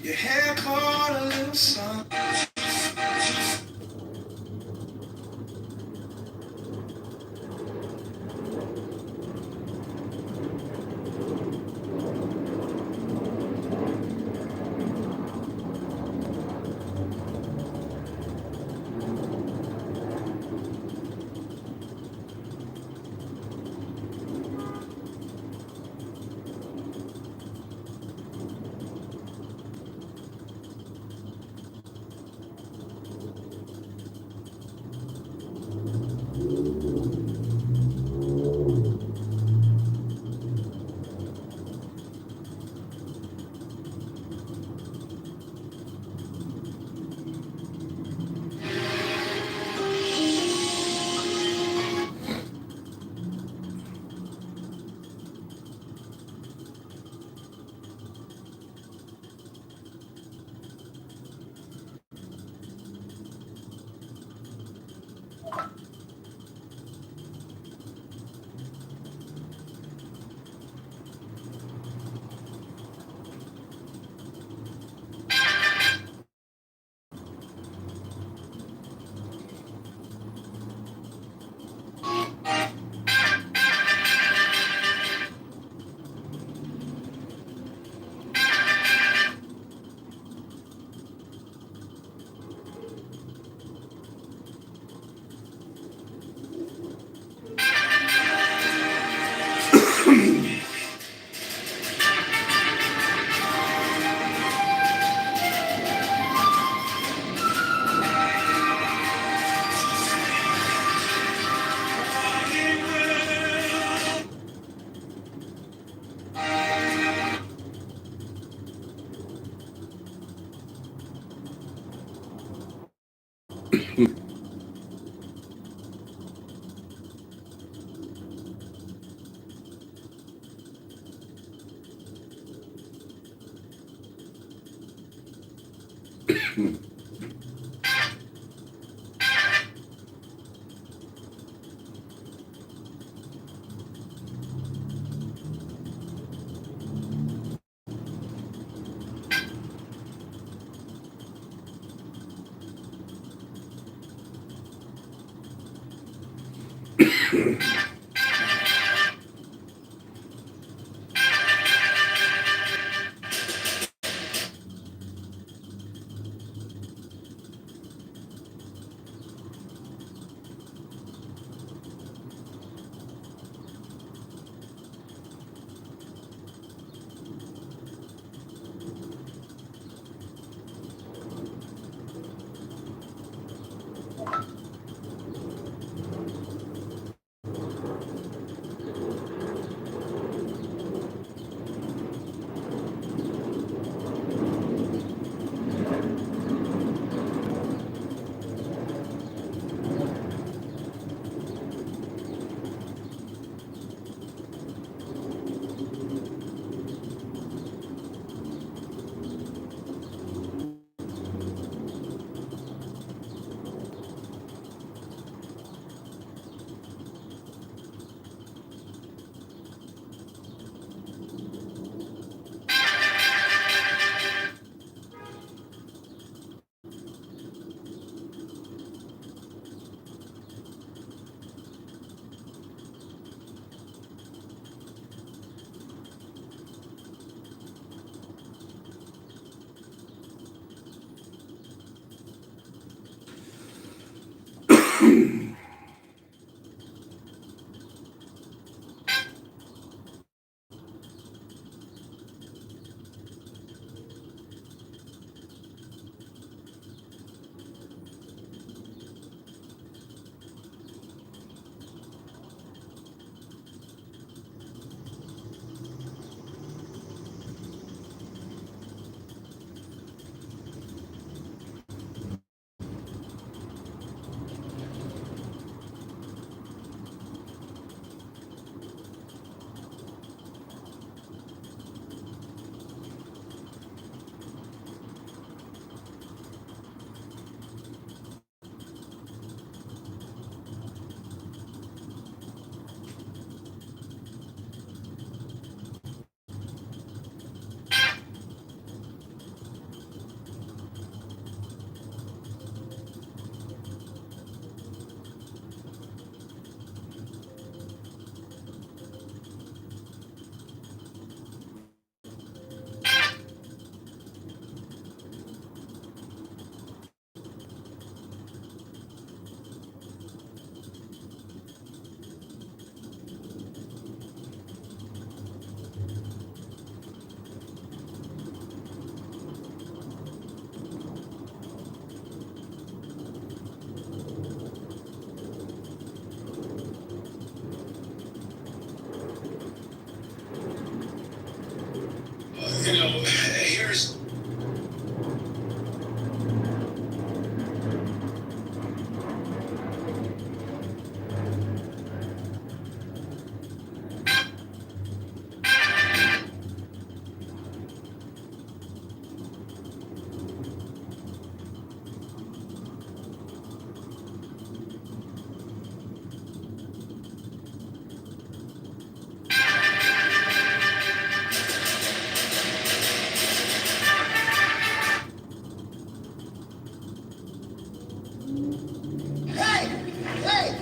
Your hair caught a little sun.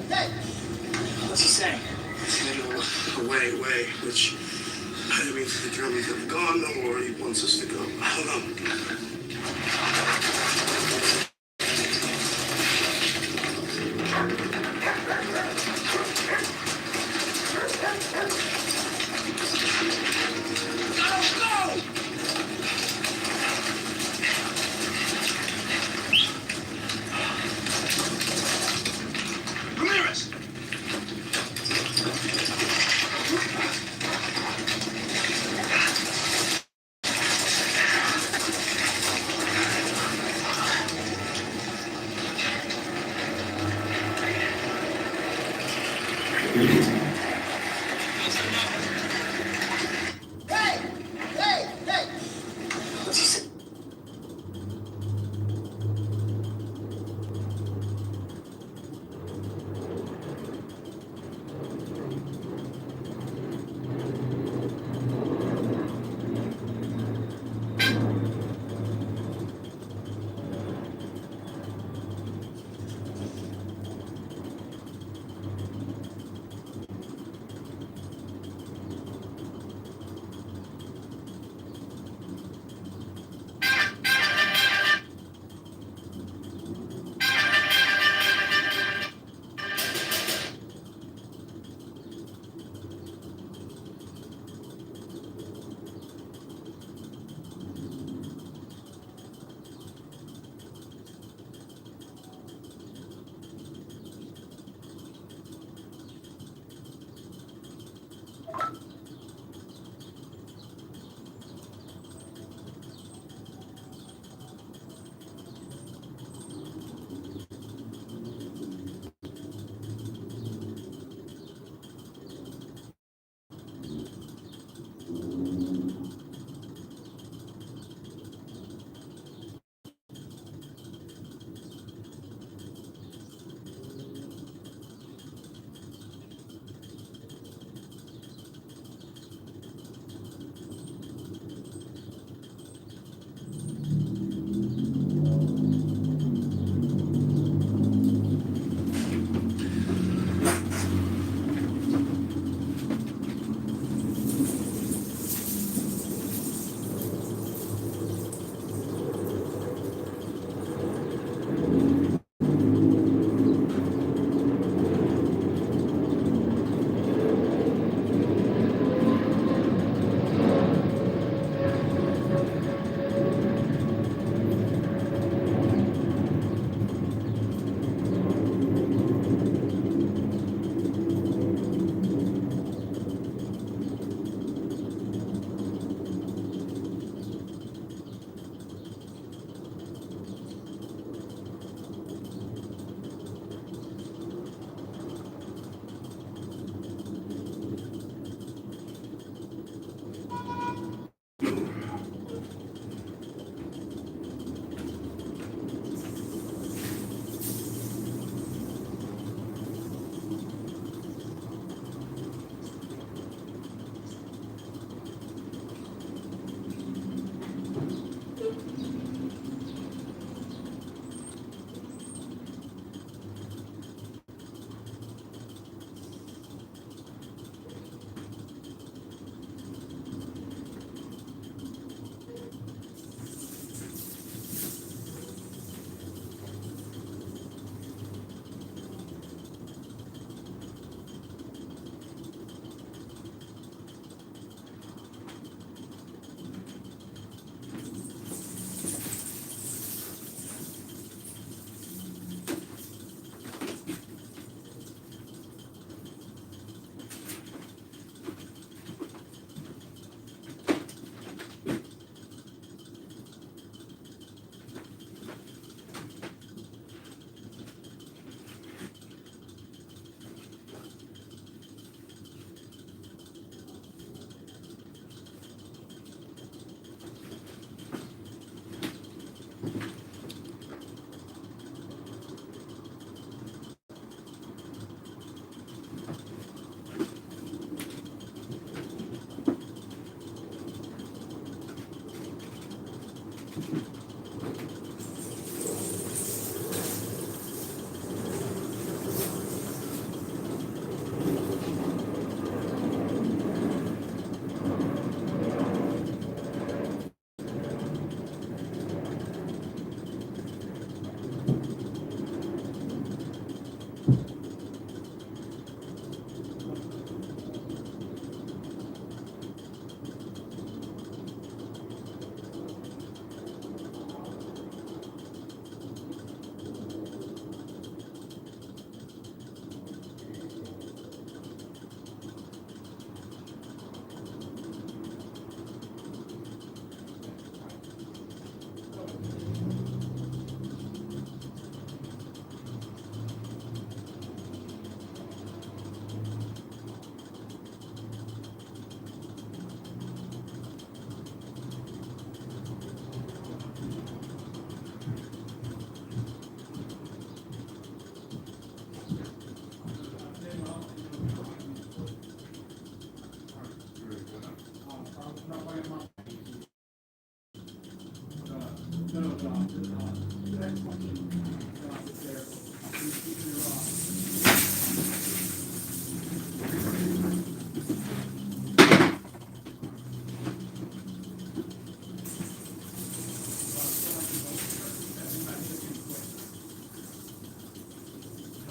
What's he saying? He's heading away, which either means the Germans have gone or he wants us to go. I don't know.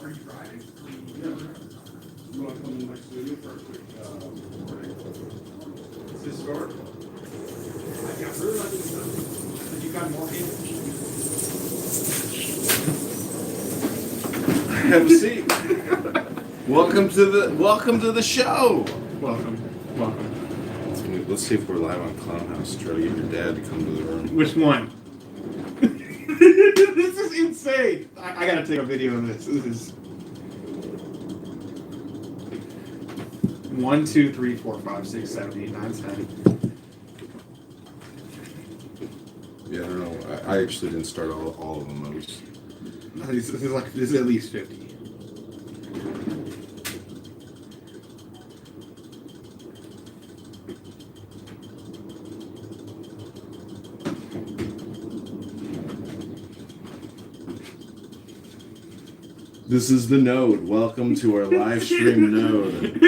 Are you driving? You want to come in my studio for a quick recording? Is this store? I got really lucky stuff. You got more people. Have a seat. Welcome to the show. Welcome. Let's see if we're live on Clownhouse. Try to get your dad to come to the room. Which one? This is insane. I gotta take a video of this. This is 1, 2, 3, 4, 5, 6, 7, 8, 9, 10. Yeah, I don't know. I actually didn't start all of them. This is at least 50. This is the Node. Welcome to our live stream Node.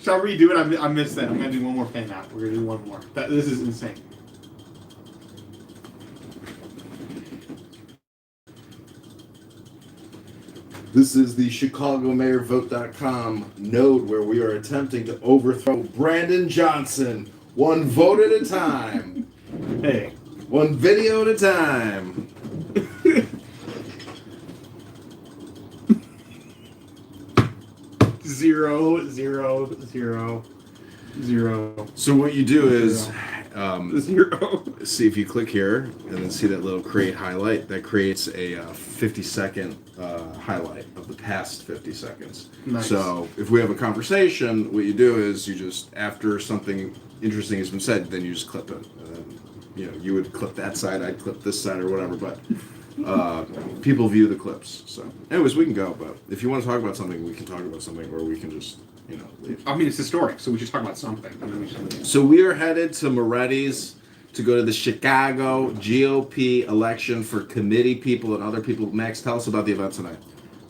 Shall we redo it? I missed that. I'm gonna do one more fan out. We're gonna do one more. This is insane. This is the ChicagoMayorVote.com Node where we are attempting to overthrow Brandon Johnson one vote at a time. Hey. One video at a time. Zero, zero, zero, zero. So what you do is zero. See if you click here and then see that little create highlight. That creates a 50-second highlight of the past 50 seconds. Nice. So if we have a conversation, what you do is you just, after something interesting has been said, then you just clip it. You would clip that side, I'd clip this side or whatever, but people view the clips. So anyways, we can go, but if you want to talk about something, we can talk about something, or we can just, leave. I mean, it's historic, so we should talk about something. So we are headed to Moretti's to go to the Chicago GOP election for committee people and other people. Max, tell us about the event tonight.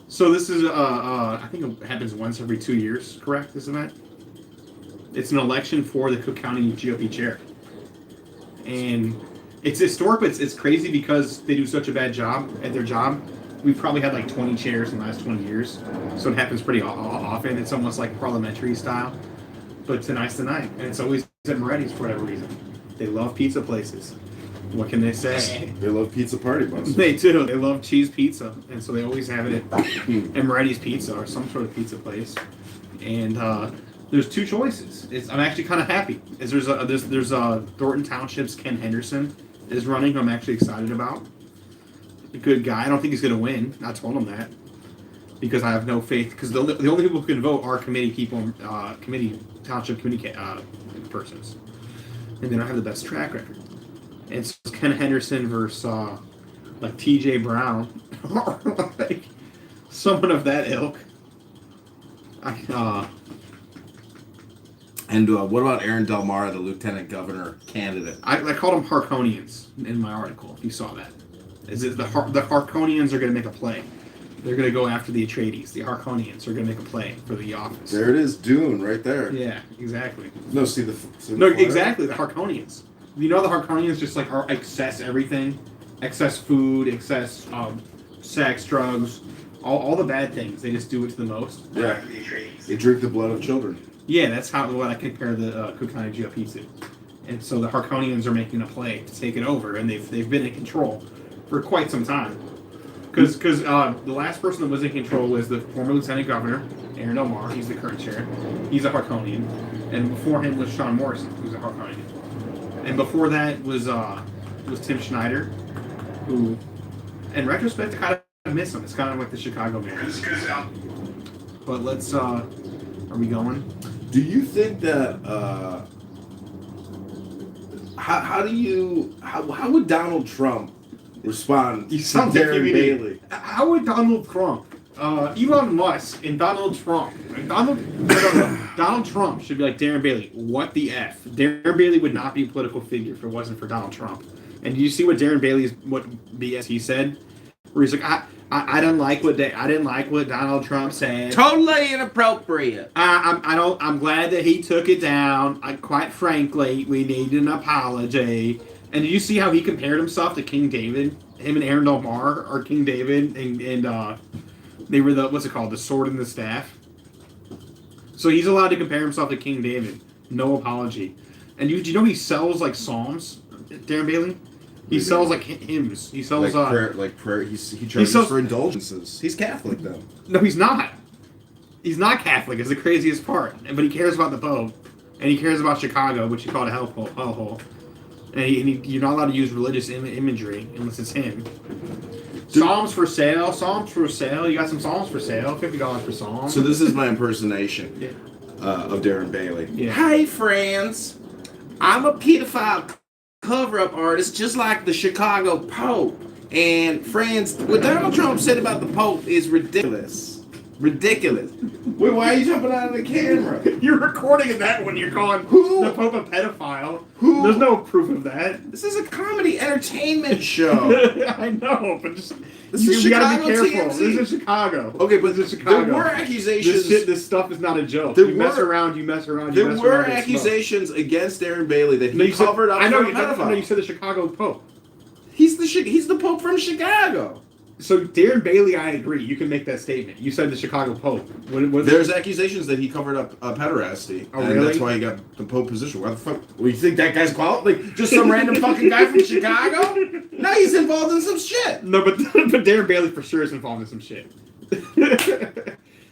So this is, I think it happens once every 2 years, correct, this event? It's an election for the Cook County GOP chair. And it's historic, but it's crazy because they do such a bad job at their job. We've probably had like 20 chairs in the last 20 years. So it happens pretty often. It's almost like parliamentary style. But tonight's the night. And it's always at Moretti's for whatever reason. They love pizza places. What can they say? They love pizza party buses. They do. They love cheese pizza. And so they always have it at Moretti's Pizza or some sort of pizza place. And there's two choices. I'm actually kind of happy. There's Thornton Township's Ken Henderson is running, who I'm actually excited about. A good guy. I don't think he's going to win. I told him that because I have no faith. Because the only people who can vote are township committee persons, and they don't have the best track record. And so it's Ken Henderson versus like T.J. Brown, or like someone of that ilk. And what about Aaron Del Mar, the lieutenant governor candidate? I called them Harconians in my article, if you saw that. Is it the Harconians are going to make a play. They're going to go after the Atreides. The Harconians are going to make a play for the office. There it is, Dune, right there. Yeah, exactly. No, see exactly, the Harconians. You know the Harconians just like are excess everything. Excess food, excess sex, drugs, all the bad things. They just do it to the most. Yeah. They drink the blood of children. Yeah, that's what I compare the Cook County GOP to. And so the Harconians are making a play to take it over, and they've been in control for quite some time. Because the last person that was in control was the former lieutenant governor, Aaron Del Mar. He's the current chair. He's a Harconian. And before him was Sean Morrison, who's a Harconian. And before that was Tim Schneider, who, in retrospect, I kind of miss him. It's kind of like the Chicago mayor. But let's, are we going? Do you think that, how would Donald Trump respond to Darren Bailey? How would Donald Trump, Elon Musk and Donald Trump, Donald Trump should be like Darren Bailey, what the F? Darren Bailey would not be a political figure if it wasn't for Donald Trump. And do you see what what BS he said? Where he's like, I didn't like what Donald Trump said. Totally inappropriate. I'm glad that he took it down. Quite frankly, we need an apology. And did you see how he compared himself to King David? Him and Aaron Del Mar are King David, and They were the what's it called? The sword and the staff. So he's allowed to compare himself to King David. No apology. And do you know he sells like psalms, Darren Bailey? He sells like hymns. He sells like prayer. He charges for indulgences. He's Catholic though. No, he's not. He's not Catholic. Is the craziest part. But he cares about the Pope, and he cares about Chicago, which he called a hellhole. And you're not allowed to use religious imagery unless it's him. Psalms for sale. Psalms for sale. You got some psalms for sale. $50 per psalm. So this is my impersonation of Darren Bailey. Yeah. Hey, friends. I'm a pedophile cover-up artist, just like the Chicago Pope. And friends, what Donald Trump said about the Pope is ridiculous. Ridiculous. Wait, why are you jumping out of the camera? You're recording that when you're calling the Pope a pedophile. Who? There's no proof of that. This is a comedy entertainment show. I know, but just this is you Chicago gotta be careful. TMZ. This is Chicago. Okay, but this is Chicago. There were accusations. This stuff is not a joke. You mess around. There were accusations against Darren Bailey that he covered up. I know. For a pedophile. No, you said the Chicago Pope. He's the Pope from Chicago. So Darren Bailey, I agree. You can make that statement. You said the Chicago Pope. There's accusations that he covered up pederasty, and really? that's why he got the Pope position. Why the fuck? Well, you think that guy's qualified? Like just some random fucking guy from Chicago? No, he's involved in some shit. No, but Darren Bailey for sure is involved in some shit.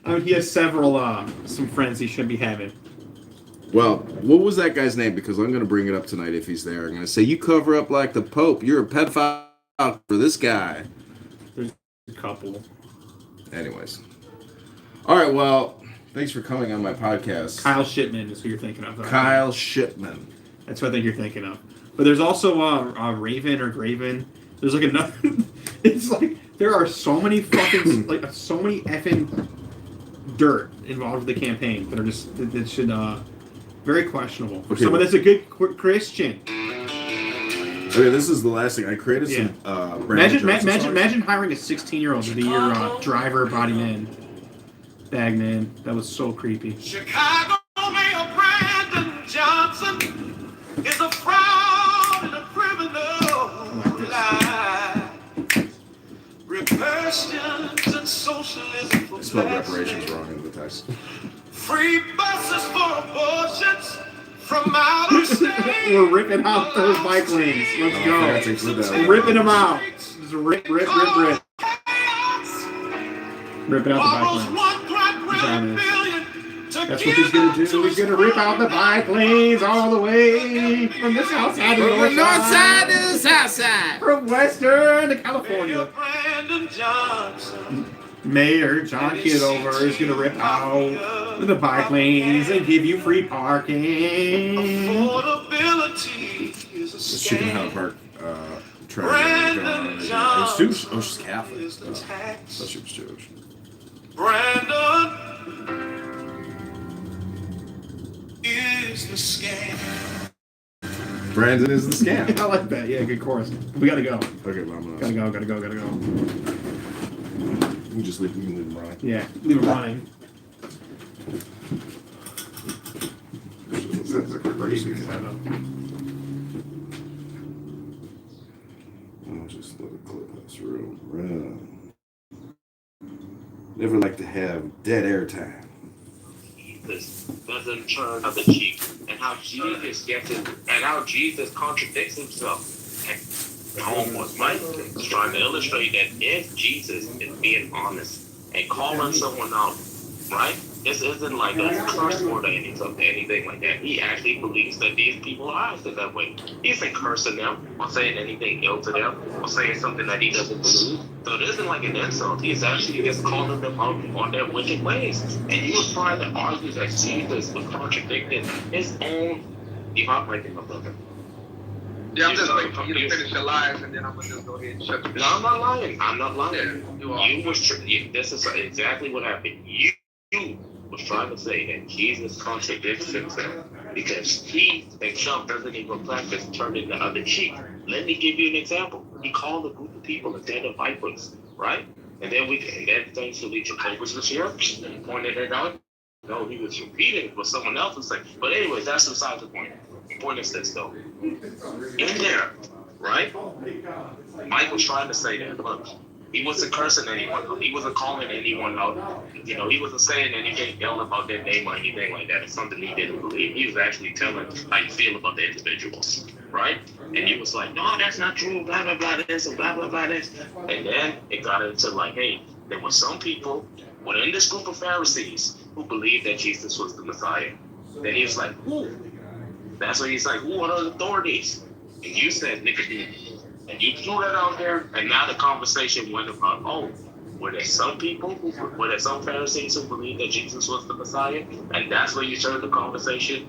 I mean, he has several some friends he should be having. Well, what was that guy's name? Because I'm going to bring it up tonight if he's there. I'm going to say, you cover up like the Pope. You're a pedophile for this guy. There's a couple. Anyways. All right, well, thanks for coming on my podcast. Kyle Shipman is who you're thinking of. Kyle Shipman. That's what I think you're thinking of. But there's also Raven or Graven. There's like another... It's like, there are so many fucking... like, so many effing dirt involved with the campaign that are just... that should... very questionable. For someone that's a good Christian. Okay, this is the last thing. I created some imagine hiring a 16-year-old to be your driver, body man, bag man. That was so creepy. Chicago Mayor Brandon Johnson is a fraud and a criminal lie. Reparations and socialism. I spelled reparations wrong in the text. Free buses for abortions from out of state. We're ripping out those bike lanes. Let's go. We're ripping them out. Just rip. Ripping out the bike lanes. That's what he's going to do. He's going to rip out the bike lanes all the way from the south side to the north side. To the south side. From western to California. Mayor John Kitover is going to rip out the bike lanes and give you free parking. Affordability is a Chicken Hut Park. She's Catholic. I thought she was Jewish. Brandon is the scam. Brandon is the scam. I like that. Yeah, good chorus. We got to go. Okay, well, I'm Gotta go. You can just leave him running. Yeah, leave him running. That's a crazy setup. I'll just let it clip this real run. Never like to have dead air time. Jesus doesn't turn of the cheek, and how Jesus gets it, and how Jesus contradicts himself. And Home was right, trying to illustrate that if Jesus is being honest and calling someone out, right? This isn't like a curse word or anything like that. He actually believes that these people are acting that way. He isn't cursing them or saying anything ill to them or saying something that he doesn't believe. So it isn't like an insult. He's actually just calling them out on their wicked ways. And he was trying to argue that Jesus was contradicting his own. You're not breaking my brother. Yeah, I'm just waiting for you to finish your lies, and then I'm gonna just go ahead and shut you down. No, I'm not lying. Yeah, you are. This is exactly what happened. You was trying to say that Jesus contradicts himself because he himself doesn't even practice turning the other cheek. Let me give you an example. He called a group of people a den of vipers, right? And then thanks to Jehovah's was here. He pointed it out. No, he was repeating what someone else was saying. But anyways, that's beside the point. The point is this, though. In there, right? Mike was trying to say that, look, He wasn't cursing anyone out. He wasn't calling anyone out. You know, he wasn't saying anything ill about their name or anything like that. It's something he didn't believe. He was actually telling how you feel about the individual, right? And he was like, no, that's not true, blah, blah, blah, this, and blah, blah, blah, this. And then it got into like, hey, there were some people within this group of Pharisees who believed that Jesus was the Messiah. Then he was like, who? That's when he's like, who are the authorities? And you said Nicodemus. And you threw that out there, and now the conversation went about, oh, were there some Pharisees who believed that Jesus was the Messiah? And that's where you turned the conversation?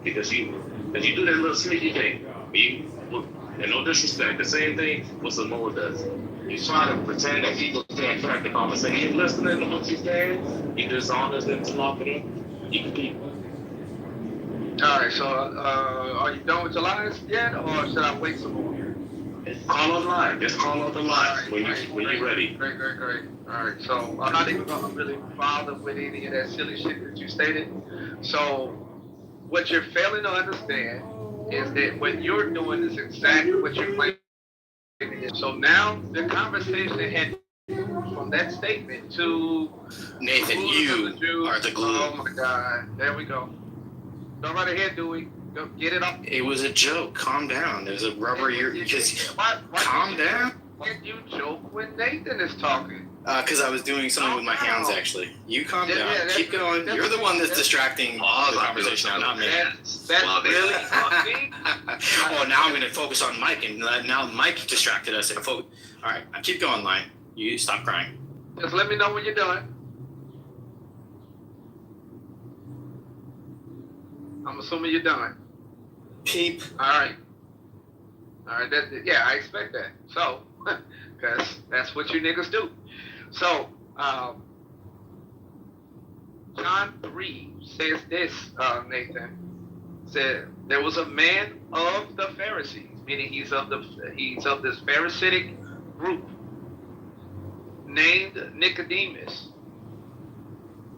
Because you do that little sneaky thing. And no disrespect, the same thing what Samoa does. You try to pretend that people can't track the conversation. You're listening to what you're saying, you dishonest and talking, you can keep. All right, so are you done with your lines yet, or should I wait some more? Call on live. Just call on the live when you're ready. Great. All right, so I'm not even going to really bother with any of that silly shit that you stated. So what you're failing to understand is that what you're doing is exactly what you're claiming. So now the conversation had from that statement to Nathan, you are the glue. Oh my God, there we go. Go right ahead, Dewey. Go get it up. It was a joke. Calm down. There's a rubber ear. Calm down. Why you joke when Nathan is talking? Because I was doing something with my hands, actually. You calm down. Keep going. You're the one that's distracting the conversation now, not me. That's really funny. Oh, now I'm going to focus on Mike, and now Mike distracted us. All right, keep going, Lion. You stop crying. Just let me know when you're done. I'm assuming you're done. Peep. All right. I expect that. So, because that's what you niggas do. So, John 3 says this, Nathan. Said there was a man of the Pharisees, meaning he's of this Pharisaic group, named Nicodemus,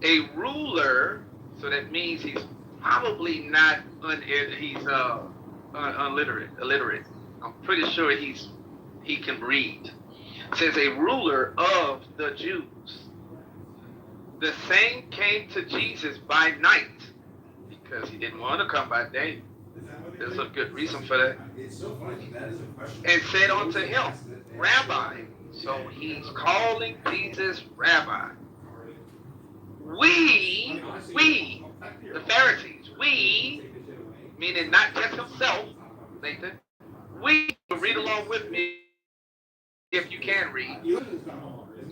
a ruler. So that means he's probably not illiterate. I'm pretty sure he can read. It says a ruler of the Jews. The same came to Jesus by night because he didn't want to come by day. There's a good reason for that. And said unto him, Rabbi. So he's calling Jesus Rabbi. We, the Pharisees, meaning not just himself, Nathan, we, read along with me if you can read.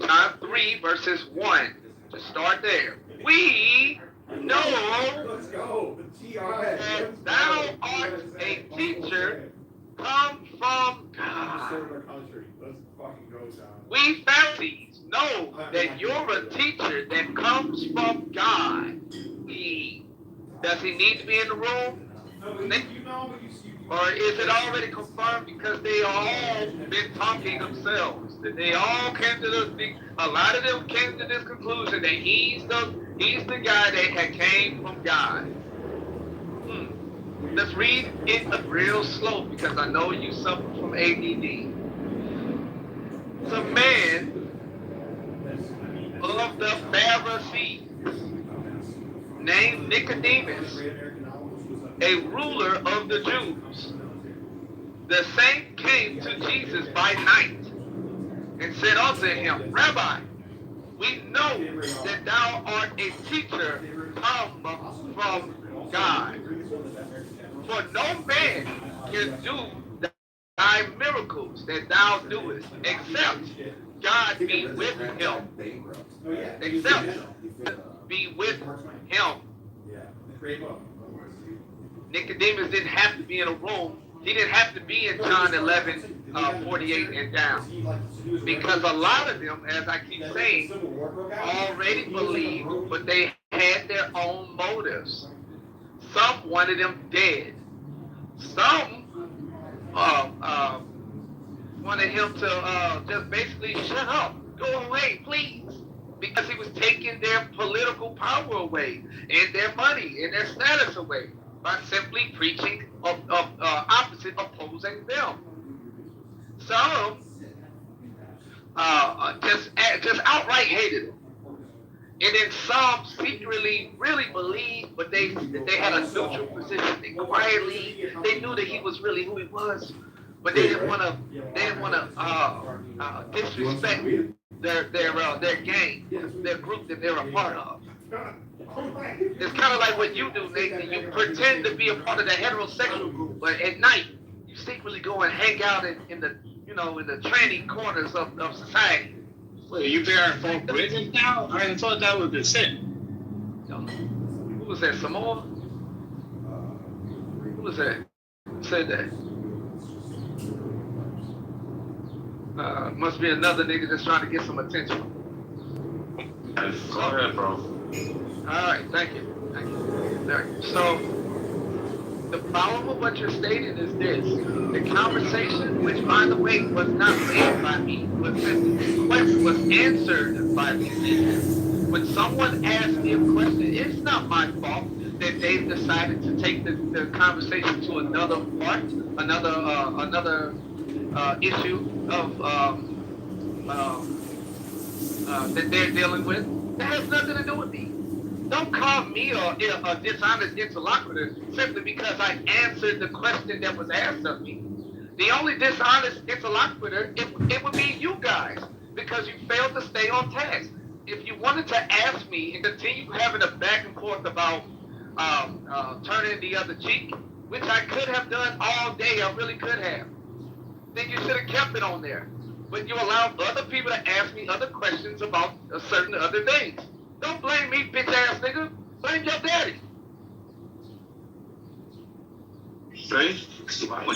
John 3 verses 1, to start there. We know that thou art a teacher come from God. We Pharisees know that you're a teacher that comes from God. Does he need to be in the room? Or is it already confirmed because they all been talking themselves? That they all came to this, a lot of them came to this conclusion that he's the guy that had came from God. Let's read it real slow because I know you suffer from ADD. It's a man of the Pharisees named Nicodemus, a ruler of the Jews. The same came to Jesus by night and said unto him, Rabbi, we know that thou art a teacher come from God. For no man can do thy miracles that thou doest, except God be with him. Except be with him. Nicodemus didn't have to be in a room. He didn't have to be in John 11, 48 and down. Because a lot of them, as I keep saying, already believed, but they had their own motives. Some wanted him dead. Some wanted him to just basically shut up, go away, please. Because he was taking their political power away, and their money, and their status away, by simply preaching opposite, opposing them. Some just outright hated him. And then some secretly really believed, but they had a neutral position. They quietly, they knew that he was really who he was, but they didn't want to disrespect their gang, their group that they're a part of. It's kind of like what you do, Nathan. You pretend to be a part of the heterosexual group, but at night you secretly go and hang out in the in the tranny corners of society. Wait, you bearing false witness now? I thought that was the sin. Who was that? Samoa? Who was that? Who said that? Must be another nigga that's trying to get some attention. Go ahead, bro. All right, thank you. So, the problem with what you're stating is this. The conversation, which by the way was not made by me, was answered by me. When someone asks me a question, it's not my fault that they've decided to take the conversation to another part, another issue of that they're dealing with. That has nothing to do with me. Don't call me a dishonest interlocutor simply because I answered the question that was asked of me. The only dishonest interlocutor, it would be you guys, because you failed to stay on task. If you wanted to ask me and continue having a back and forth about turning the other cheek, which I could have done all day, I really could have, then you should have kept it on there. But you allowed other people to ask me other questions about certain other things. Don't blame me, bitch ass nigga. Blame your daddy. See? Let me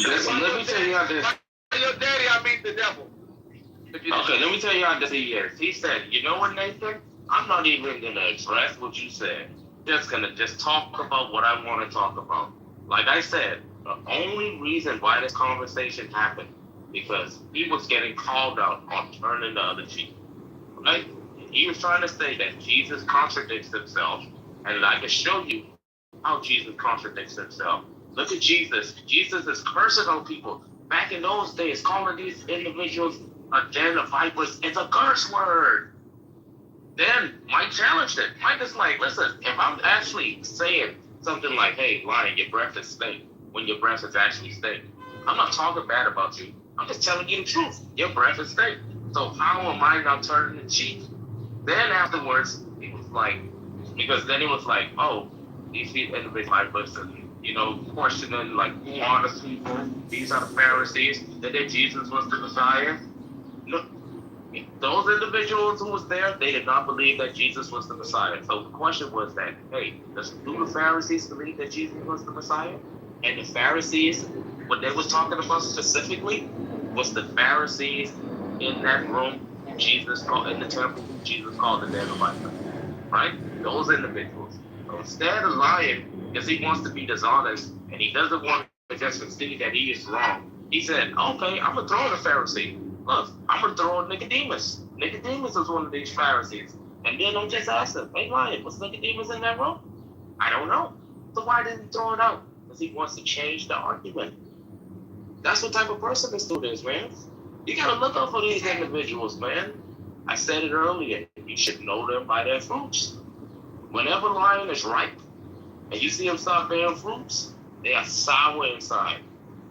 tell you how this. By your daddy, I mean the devil. Okay, let me tell you how this he is. He said, you know what, Nathan? I'm not even gonna address what you said. Just gonna talk about what I want to talk about. Like I said, the only reason why this conversation happened because he was getting called out on turning the other cheek. Right? He was trying to say that Jesus contradicts himself, and I can show you how Jesus contradicts himself. Look at Jesus. Jesus is cursing on people. Back in those days, calling these individuals a den of vipers, it's a curse word. Then Mike challenged it. Mike is like, listen, if I'm actually saying something like, hey, lion, your breath is stink, when your breath is actually stink, I'm not talking bad about you. I'm just telling you the truth. Your breath is stink. So how am I not turning the cheek? Then afterwards, he was like, because then he was like, oh, these individuals vipers and questioning like who are the people? These are the Pharisees. That Jesus was the Messiah. Look, those individuals who was there, they did not believe that Jesus was the Messiah. So the question was that, hey, do the Pharisees believe that Jesus was the Messiah? And the Pharisees, what they was talking about specifically was the Pharisees in that room who Jesus called, in the temple who Jesus called the den of vipers. Right? Those individuals. So instead of lying, because he wants to be dishonest and he doesn't want to just concede that he is wrong, he said, okay, I'm going to throw in a Pharisee. Look, I'm going to throw in Nicodemus. Nicodemus is one of these Pharisees. And then I just asked him, hey, Ryan, was Nicodemus in that room? I don't know. So why didn't he throw it out? Because he wants to change the argument. That's what type of person this dude is, man. You got to look out for these individuals, man. I said it earlier. You should know them by their fruits. Whenever lion is ripe, and you see them start bearing fruits, they are sour inside.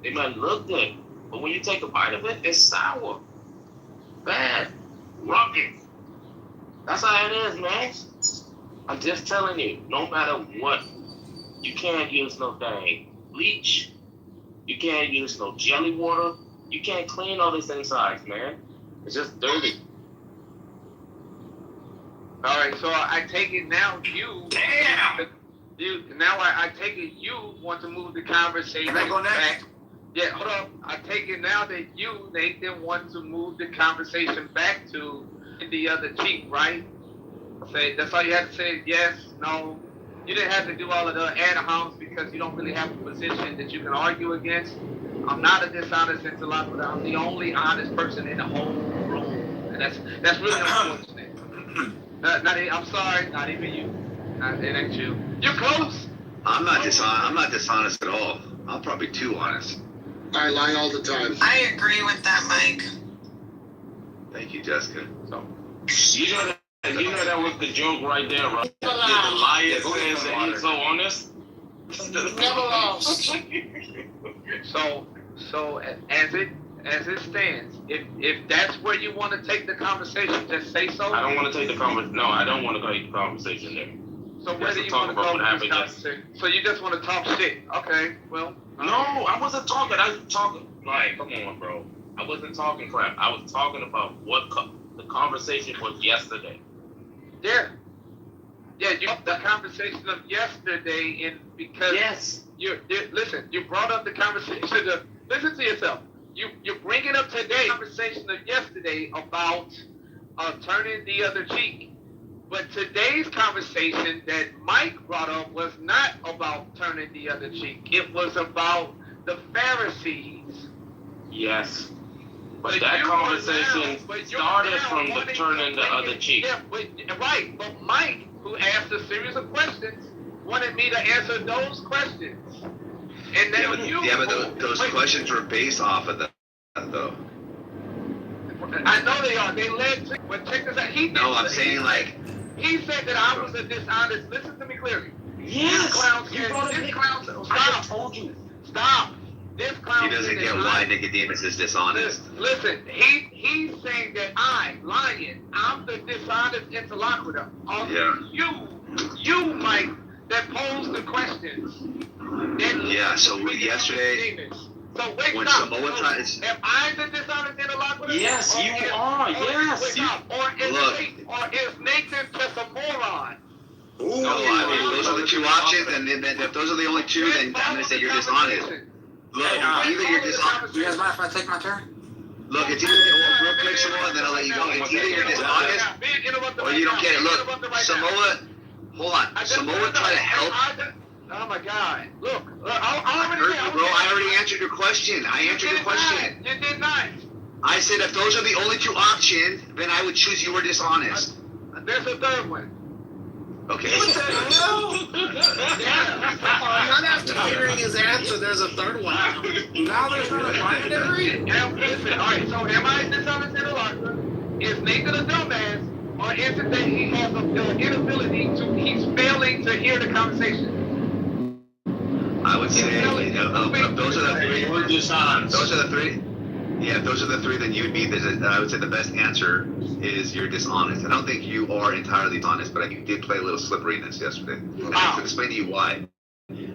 They might look good, but when you take a bite of it, it's sour. Bad. Rugged. That's how it is, man. I'm just telling you, no matter what, you can't use no dang bleach. You can't use no jelly water. You can't clean all this inside, man. It's just dirty. All right, so I take it now I take it you want to move the conversation back. Yeah, hold on. I take it now that you, Nathan, want to move the conversation back to the other cheek, right? Say that's all you have to say. Yes, no. You didn't have to do all of the ad homs because you don't really have a position that you can argue against. I'm not a dishonest interlocutor. I'm the only honest person in the whole room, and that's really unfortunate. I'm sorry, not even you. It ain't you. You're close. I'm not dishonest at all. I'm probably too honest. I lie all the time. I agree with that, Mike. Thank you, Jessica. So, you know that was the joke right there, right? Did the liar says that he's so honest? Never lost. So as it stands, if that's where you want to take the conversation, just say so. I don't want to take the conversation. No, I don't want to take the conversation there. So where do you want to go with this conversation? So you just want to talk shit? Okay, well. No, I wasn't talking. I was talking like, come on, bro. I wasn't talking crap. I was talking about what the conversation was yesterday. Yeah, you the conversation of yesterday, because listen, you brought up the conversation of, listen to yourself. You're bringing up today conversation of yesterday about turning the other cheek. But today's conversation that Mike brought up was not about turning the other cheek. It was about the Pharisees. Yes. But that conversation started from the turning the other cheek. Yeah, right. But Mike, who asked a series of questions, wanted me to answer those questions. And then those questions were based off of that, though. I know they are. They led to. But check this out. I'm saying like. He said that I was a dishonest. Listen to me clearly. Yes. This clown. Stop. I told you. Stop. This clown. He doesn't get why Nicodemus is dishonest. Listen, he's saying that I'm the dishonest interlocutor. You, Mike, that posed the questions. So yesterday, so wait, when stop. Samoa tried, am I the dishonest interlocutor? Yes, you are. Yes. Or is Nathan just a moron? No, I mean those are the two options, and then if those are the only two, then I'm gonna say you're dishonest. Look, either you're dishonest. Do you guys mind if I take my turn? Look, it's either real quick, Samoa, and then I'll let you go. It's either you're dishonest or you don't get it. Look, Samoa, hold on. Samoa tried to help. Oh my God! Look, I already answered your question. I answered your question. You did not. I said if those are the only two options, then I would choose you were dishonest. There's a third one. Okay. What the hell? Not after hearing his answer, there's a third one. Now there's not a binary? Listen, all right, so am I dishonest interlocutor? Is Nathan a dumbass? Or is it that he has an inability he's failing to hear the conversation? I would say those are the three. Those are the three. Yeah, if those are the three, then you would be. I would say the best answer is you're dishonest. I don't think you are entirely dishonest, but you did play a little slipperiness yesterday. I'll explain to you why.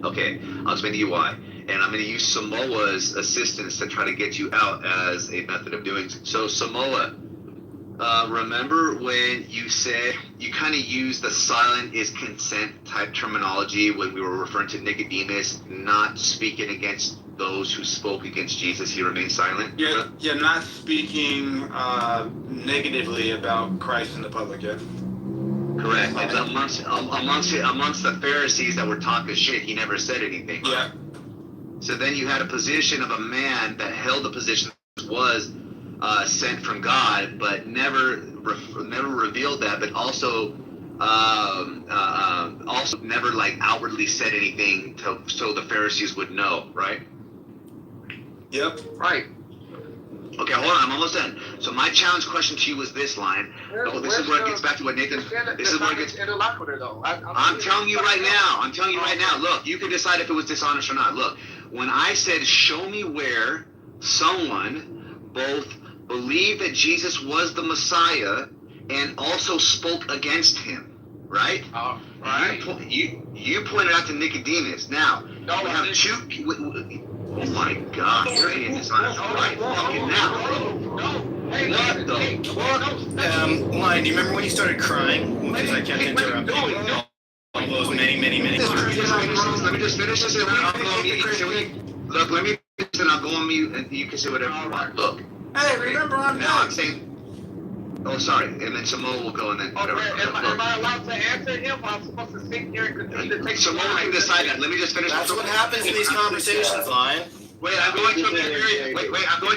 Okay, I'll explain to you why. And I'm going to use Samoa's assistance to try to get you out as a method of doing so. Samoa, remember when you said you kind of used the silent is consent type terminology when we were referring to Nicodemus not speaking against those who spoke against Jesus, he remained silent? Yeah, not speaking negatively about Christ in the public, yeah. Correct. And amongst the Pharisees that were talking shit, he never said anything. Yeah. So then you had a position of a man that held the position was sent from God, but never revealed that, but also never like outwardly said anything so the Pharisees would know, right? Yep. Right. Okay, hold on. I'm almost done. So my challenge question to you was this line. This is where it gets back to what Nathan. This is where it gets. Interlocutor, though. I'm telling you right now. I'm telling you right now. Look, you can decide if it was dishonest or not. Look, when I said, "Show me where someone both believed that Jesus was the Messiah and also spoke against him," right? Right. You pointed out to Nicodemus. Now we have two. Oh my God, you're being dishonest right fucking now. What the fuck? Lion, do you remember when you started crying? Because I kept interrupting you. All those many. Let me just finish this and then I'll go on mute. Look, let me finish and I'll go on mute and you can say whatever you want. Look. Hey, remember I'm now I'm saying. Oh, sorry. And then Samoa will go and then whatever. Am I allowed to answer him? I'm supposed to sit here and continue to take Samoa can decide that. Let me just finish. That's what happens in these conversations, Lion. Wait, I'm going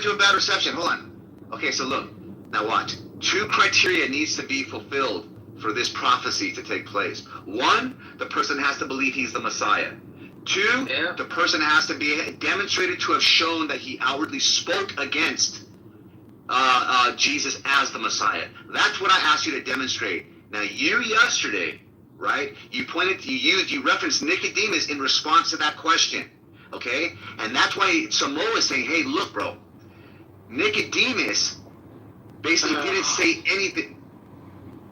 to a bad reception. Hold on. Okay, so look. Now watch. Two criteria needs to be fulfilled for this prophecy to take place. One, the person has to believe he's the Messiah. Two, the person has to be demonstrated to have shown that he outwardly spoke against Jesus as the Messiah. That's what I asked you to demonstrate. Now, you yesterday, right? You referenced Nicodemus in response to that question, okay? And that's why Samoa is saying, hey, look, bro, Nicodemus basically didn't say anything.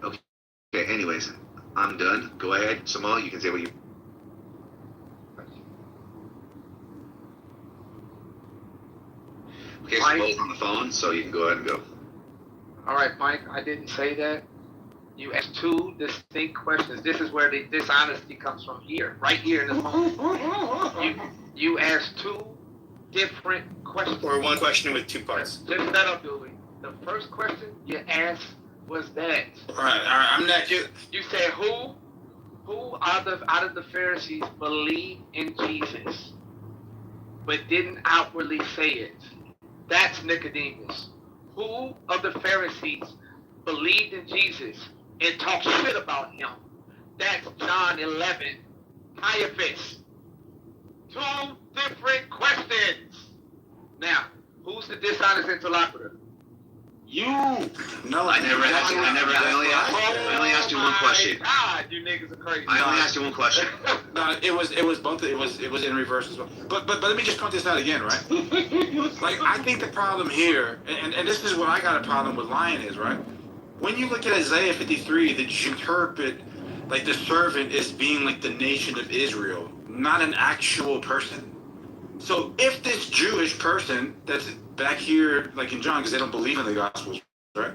Okay, anyways, I'm done. Go ahead, Samoa, you can say what you... Okay, Samoa's on the phone, so you can go ahead and go. All right, Mike, I didn't say that. You asked two distinct questions. This is where the dishonesty comes from here, right here in this moment. You asked two different questions. Or one question with two parts. Just set up, Dewey. The first question you asked was that. All right, I'm not you. You said who out of the Pharisees believed in Jesus, but didn't outwardly say it? That's Nicodemus. Who of the Pharisees believed in Jesus and talked shit about him? That's John 11. Caiaphas. Two different questions. Now, who's the dishonest interlocutor? You. No, I only asked you one question. God, you niggas are crazy. I only asked you one question. No, it was both. It was in reverse as well. But let me just point this out again, right? Like, I think the problem here, and this is what I got a problem with lying is, right? When you look at Isaiah 53, that you interpret like the servant as being like the nation of Israel, not an actual person. So if this Jewish person that's back here, like in John, because they don't believe in the Gospels, right?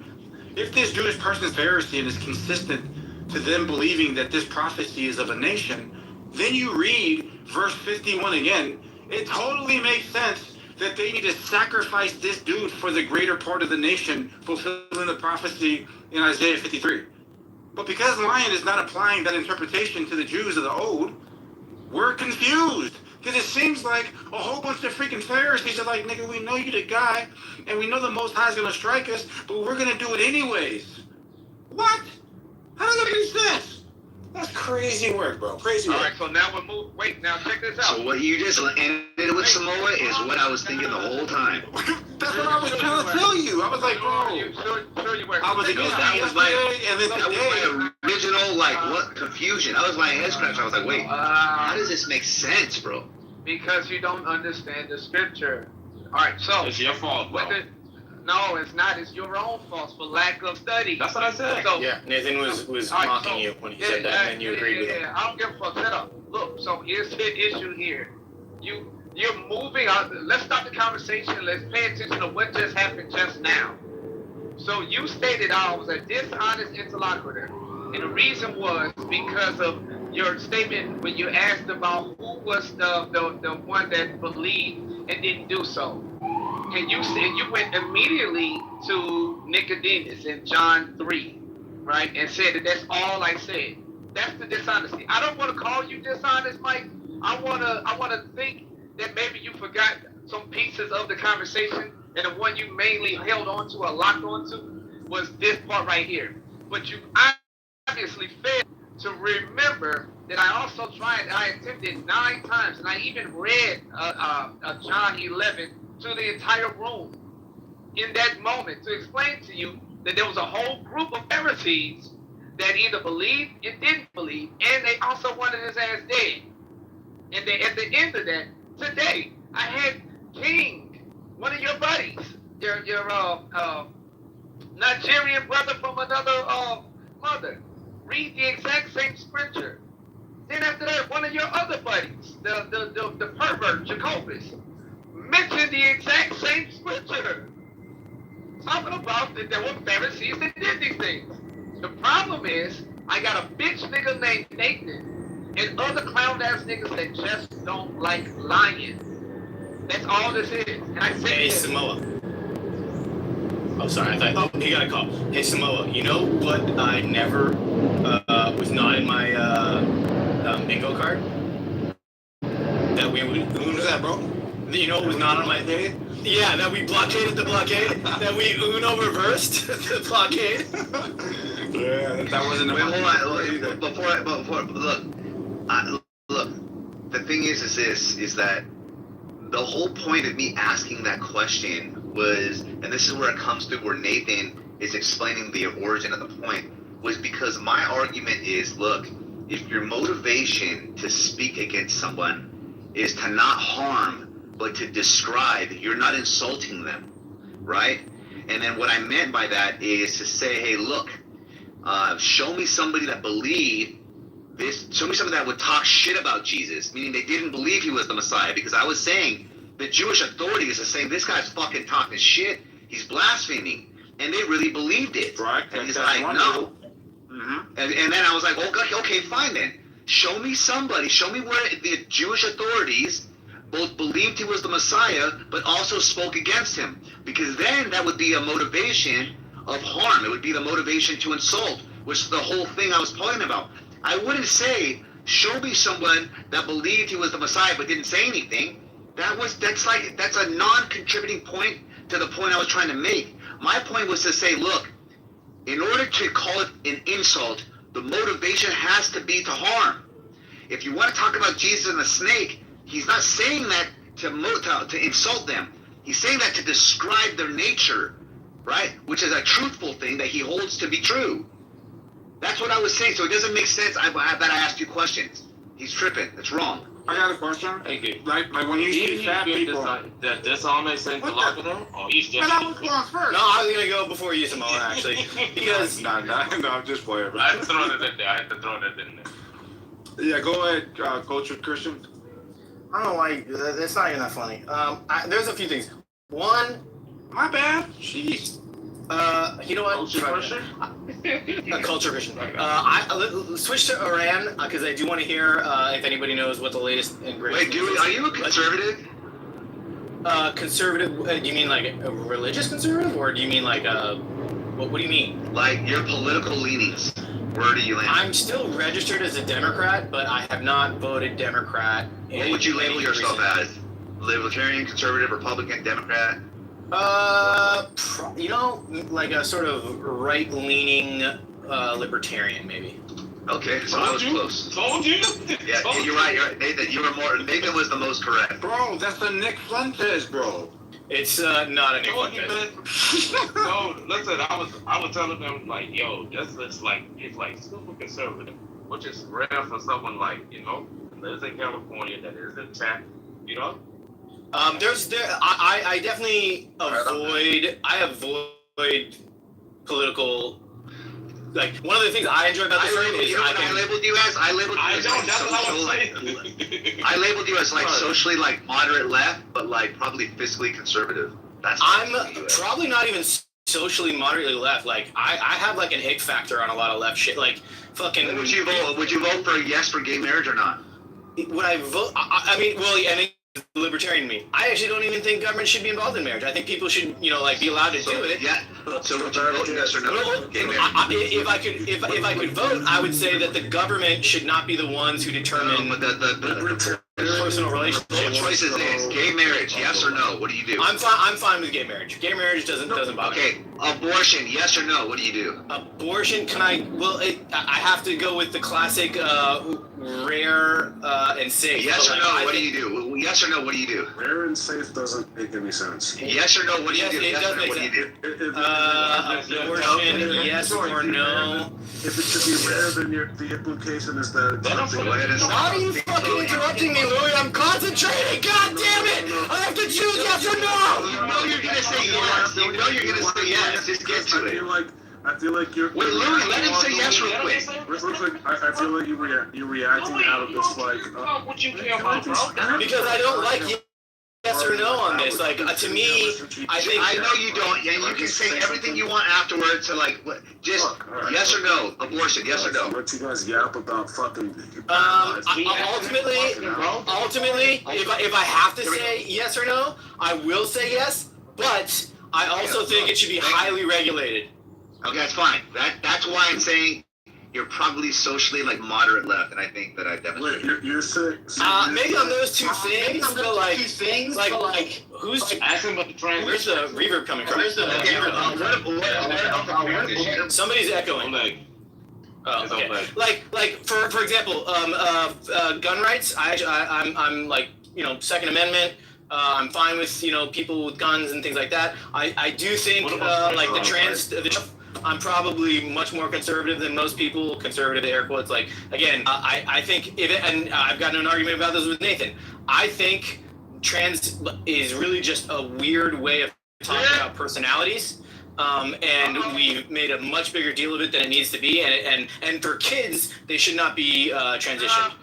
If this Jewish person is Pharisee and is consistent to them believing that this prophecy is of a nation, then you read verse 51 again, it totally makes sense that they need to sacrifice this dude for the greater part of the nation, fulfilling the prophecy in Isaiah 53. But because Lion is not applying that interpretation to the Jews of the old, we're confused. Because it seems like a whole bunch of freaking Pharisees are like, nigga, we know you the guy, and we know the Most High is going to strike us, but we're going to do it anyways. What? How does that make sense? That's crazy work, bro. Crazy work. All right, so now we'll move. Wait, now check this out. So what you just ended with Samoa is what I was thinking the whole time. That's what I was trying to tell you. I was like, bro. Sure you were. I was against that was my today. original, like, what confusion. That was my head scratch. I was like, wait, how does this make sense, bro? Because you don't understand the scripture. All right, so It's your fault, bro. No, it's not. It's your own fault for lack of study. That's what I said. So, Yeah, Nathan was mocking you when he said that, and then you agreed with him. Yeah, I don't give a fuck. Shut up. Look, so here's the issue here. You're moving on. Let's stop the conversation. Let's pay attention to what just happened just now. So you stated I was a dishonest interlocutor, and the reason was because of your statement when you asked about who was the one that believed and didn't do so. And you went immediately to Nicodemus in John 3, right? And said that that's all I said. That's the dishonesty. I don't want to call you dishonest, Mike. I wanna think that maybe you forgot some pieces of the conversation, and the one you mainly held on to or locked on to was this part right here. But you obviously failed to remember that I also I attempted 9 times, and I even read John 11 to the entire room in that moment to explain to you that there was a whole group of Pharisees that either believed and didn't believe, and they also wanted his ass dead. And at the end of that, today, I had King, one of your buddies, your Nigerian brother from another mother, read the exact same scripture. Then after that, one of your other buddies, the pervert, Jacobus, mentioned the exact same scripture. Talking about that there were Pharisees that did these things. The problem is, I got a bitch nigga named Nathan and other clown ass niggas that just don't like lying. That's all this is. And I said, hey, Samoa. Oh, sorry. I thought, he got a call. Hey, Samoa, you know what I never was not in my bingo card? That we would. Who was that, bro? You know, it was not on my thing. Yeah, that we blockaded the blockade. That we Uno reversed the blockade. Yeah, that wasn't. Wait, hold on. Look. The thing is that the whole point of me asking that question was, and this is where it comes through where Nathan is explaining the origin of the point, was because my argument is, look, if your motivation to speak against someone is to not harm, but to describe, you're not insulting them, right? And then what I meant by that is to say, hey, look, show me somebody that believed this, show me somebody that would talk shit about Jesus, meaning they didn't believe he was the Messiah, because I was saying the Jewish authorities are saying this guy's fucking talking shit, he's blaspheming, and they really believed it. Right. And he's like, no. And then I was like, okay, fine then. Show me where the Jewish authorities both believed he was the Messiah, but also spoke against him. Because then that would be a motivation of harm. It would be the motivation to insult, which is the whole thing I was talking about. I wouldn't say, show me someone that believed he was the Messiah but didn't say anything. That's a non-contributing point to the point I was trying to make. My point was to say, look, in order to call it an insult, the motivation has to be to harm. If you want to talk about Jesus and the snake, he's not saying that to insult them. He's saying that to describe their nature, right? Which is a truthful thing that he holds to be true. That's what I was saying. So it doesn't make sense that I asked you questions. He's tripping. It's wrong. I got a question. Thank you. Like when you see fat people. That dishonest and Galactica? Or he's just. I was going first. No, I was gonna go before you, Simone, actually, because no, I'm just playing. I had to throw that in there. Yeah, go ahead, Coach Christian. I don't like. It's not even that funny. There's a few things. One, my bad. Jeez. You know what? Culture Christian. Culture Christian. I switch to Iran because I do want to hear if anybody knows what the latest and greatest. Wait, are you a conservative? Conservative? Do you mean like a religious conservative, or do you mean like what do you mean? Like your political leanings. Where do you land? I'm still registered as a Democrat, but I have not voted Democrat. What would you label yourself as? Libertarian, conservative, Republican, Democrat? Like a sort of right-leaning libertarian, maybe. Okay, so I was close. Told you. Yeah, you're right. Nathan, Nathan was the most correct. Bro, that's the Nick Fuentes, bro. It's not a Nick Fuentes. No, listen, I was telling them like, yo, it's like super conservative, which is rare for someone like, lives in California that is in tech, I definitely avoid political. Like, one of the things I enjoy about this is I labeled you as I labeled you as like socially like moderate left, but like probably fiscally conservative. I'm probably not even socially moderately left. Like I have like an ick factor on a lot of left shit. Like fucking. Would you vote for yes for gay marriage or not? Would I vote? I mean, well, yeah, I think libertarian me. I actually don't even think government should be involved in marriage. I think people should, be allowed to do it. Yeah. So would you vote yes or no? Gay marriage? If I could vote, I would say that the government should not be the ones who determine the personal relationship. The choice is gay marriage, yes or no? What do you do? I'm fine with gay marriage. Gay marriage doesn't bother me. Okay, abortion, yes or no? What do you do? Abortion, can I? Well, I have to go with the classic rare and safe. Yes or no? What do you do? Yes or no? What do you do? Rare and safe doesn't make any sense. Yes or no? What do you do? Yes or no? What do you do? Abortion, yes or no? If it should be rare, then the implication is that it's something. Why are you fucking interrupting me, Louis? I'm concentrating. God damn it! I have to choose yes or no. You know you're gonna say yes. You know you're gonna say yes. Just get to it. I feel like you're. Wait, Louis, let him say yes real quick. I feel like you're reacting out of this like. What you care about, bro? Because I don't like yes or no on this. Like to me, I know you don't, and you can say everything you want afterwards. To like, just yes or no, abortion, yes or no. Let you guys yap about fucking. Ultimately, if I have to say yes or no, I will say yes. But I also think it should be highly regulated. Okay, that's fine. That's why I'm saying you're probably socially like moderate left, and I think that I definitely. Wait, you're saying. Maybe on those two things, but like who's asking about the transition? Where's the reverb coming from? Somebody's echoing. Oh, okay. Like for example, gun rights. I'm like Second Amendment. I'm fine with people with guns and things like that. I do think like the trans. I'm probably much more conservative than most people. Conservative, air quotes. Like again, I think and I've gotten an argument about this with Nathan. I think trans is really just a weird way of talking about personalities. And we've made a much bigger deal of it than it needs to be. And for kids, they should not be transitioned.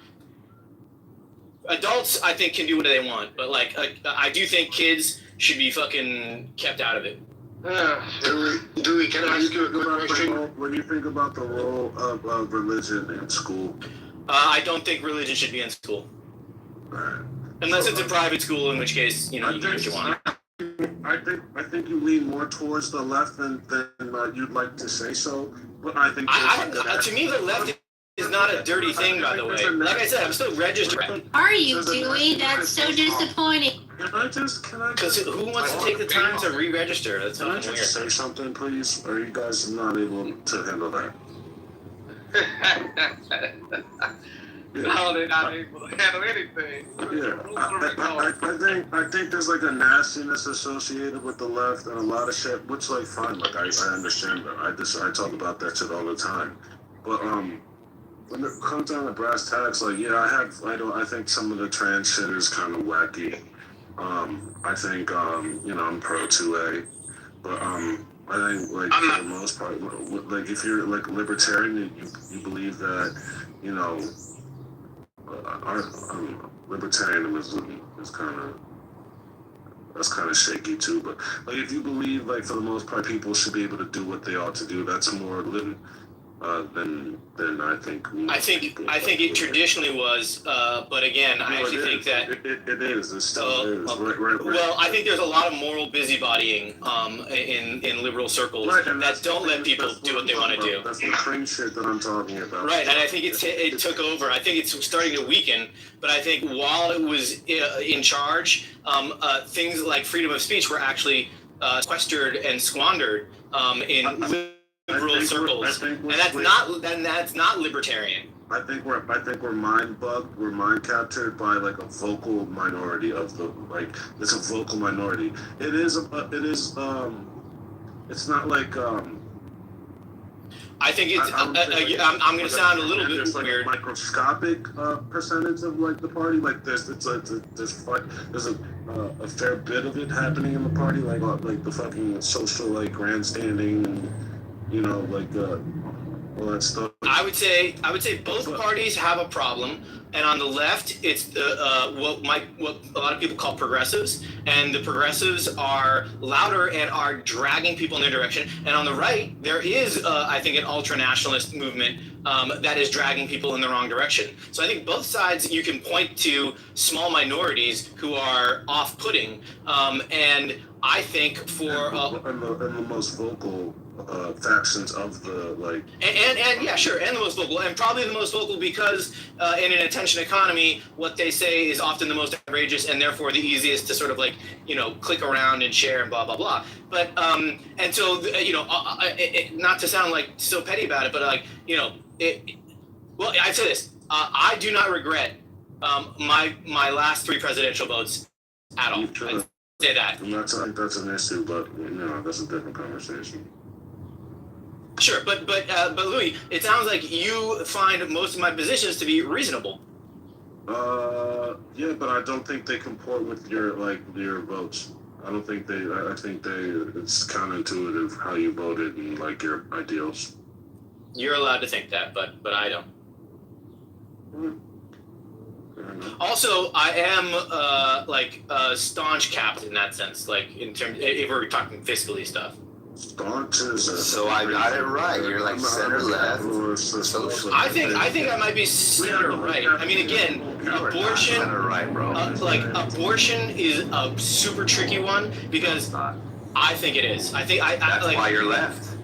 Adults, I think, can do what they want, but like I do think kids should be fucking kept out of it. Dewey, can I ask you a good question? What do you think about the role of religion in school? I don't think religion should be in school. Right. Unless it's a private school, in which case, you do what you want. I think you lean more towards the left than you'd like to say so. But I think to me, the left is not a dirty thing, by the way. Like I said, I'm still registered. Are you, Dewey? That's so disappointing. Because who wants to take the time to re-register? That's Can I fucking weird. just say something, please? Are you guys not able to handle that? No, they're not able to handle anything. Yeah, I think there's like a nastiness associated with the left and a lot of shit, which like fine, like I understand that. I talk about that shit all the time. But when it comes down to brass tacks, like I think some of the trans shit is kind of wacky. I think I'm pro 2A, but I think like for the most part, like if you're like libertarian, you believe that our libertarianism is that's kind of shaky too. But like if you believe like for the most part people should be able to do what they ought to do, that's more than I think. I think it traditionally was, but again, I actually think that it is. It still is. Right. Well, I think there's a lot of moral busybodying in liberal circles that don't let people do what they want to do. That's the fringe shit that I'm talking about. Right, and I think it took over. I think it's starting to weaken, but I think while it was in charge, things like freedom of speech were actually sequestered and squandered in liberal circles, and that's not libertarian. I think we're mind bugged. We're mind captured by like a vocal minority of the it's a vocal minority. It's not like I think it's. I'm going to sound a little bit there's like weird. A microscopic percentage of like the party. Like there's a fair bit of it happening in the party. Like the fucking social like grandstanding and all that stuff. I would say both parties have a problem, and on the left, it's what a lot of people call progressives, and the progressives are louder and are dragging people in their direction. And on the right, there is, I think, an ultra-nationalist movement that is dragging people in the wrong direction. So I think both sides, you can point to small minorities who are off-putting, and I think for and the most vocal factions of the and yeah, sure, and the most vocal, and probably the most vocal because in an attention economy, what they say is often the most outrageous and therefore the easiest to sort of click around and share and blah blah blah. But and so not to sound like so petty about it, but well, I'd say this: I do not regret my last 3 presidential votes at all. I'd say that. I'm not saying that's an issue, but that's a different conversation. Sure, but Louis, it sounds like you find most of my positions to be reasonable. Yeah, but I don't think they comport with your votes. I don't think they. I think it's counterintuitive how you voted and your ideals. You're allowed to think that, but I don't. Also, I am a staunch captain in that sense, in terms if we're talking fiscally stuff. Staunch is so I got it right. You're like center left. I think I might be center right. I mean, again, abortion. Center right, bro. Abortion is a super tricky one because I think it is. I think That's why you're left.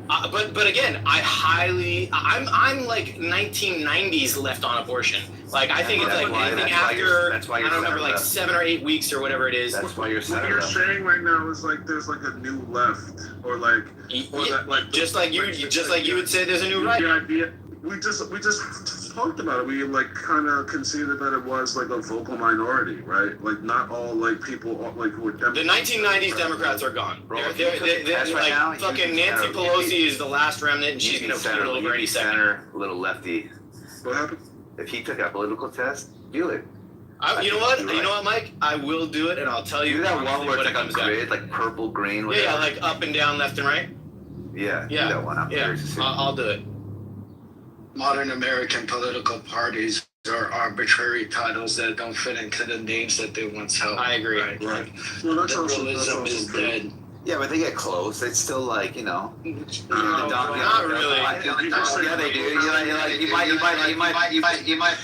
But again, I'm like 1990s left on abortion. I think it's anything after I don't remember 7 or 8 weeks or whatever it is. That's why you're What you're saying right now is there's a new left or just like you would say there's a new right. The idea we just talked about it. We like kind of conceded that it was like a vocal minority, right? Like not all like people like who were Democrats. The 1990s Democrats are gone. They're like fucking Nancy Pelosi is the last remnant, and she's gonna pull over any second. Little lefty. What happened? If he took a political test, do it. You know what? You know what, Mike? I will do it, and I'll tell you Do that one honestly where what it's it like a comes down. grid, like purple, green, whatever. Yeah, like up and down, left and right. Yeah, Yeah, do that one. I'm curious to see. I'll do it. Modern American political parties are arbitrary titles that don't fit into the names that they once held. I agree. Right. Well, that's Liberalism is dead. Yeah, but they get close. It's still like, you know. Not really. Yeah, they do. You might.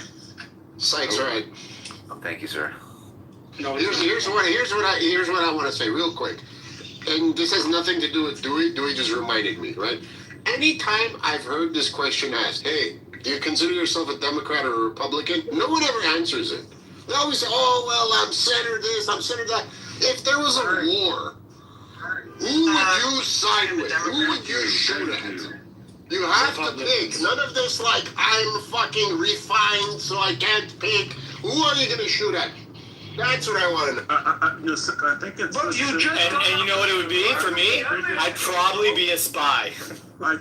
Sykes, right. Oh, thank you, sir. No, Here's what I want to say real quick, and this has nothing to do with Dewey. Dewey just reminded me, right? Anytime I've heard this question asked, "Hey, do you consider yourself a Democrat or a Republican?" No one ever answers it. They always say, "Oh, well, I'm center this, I'm center that." If there was a war, who would you side with? Who would you shoot at? You have to pick. None of this like I'm fucking refined, so I can't pick. Who are you gonna shoot at? That's what I want to know. I think it's. And you know what it would be for me? I'd probably be a spy. I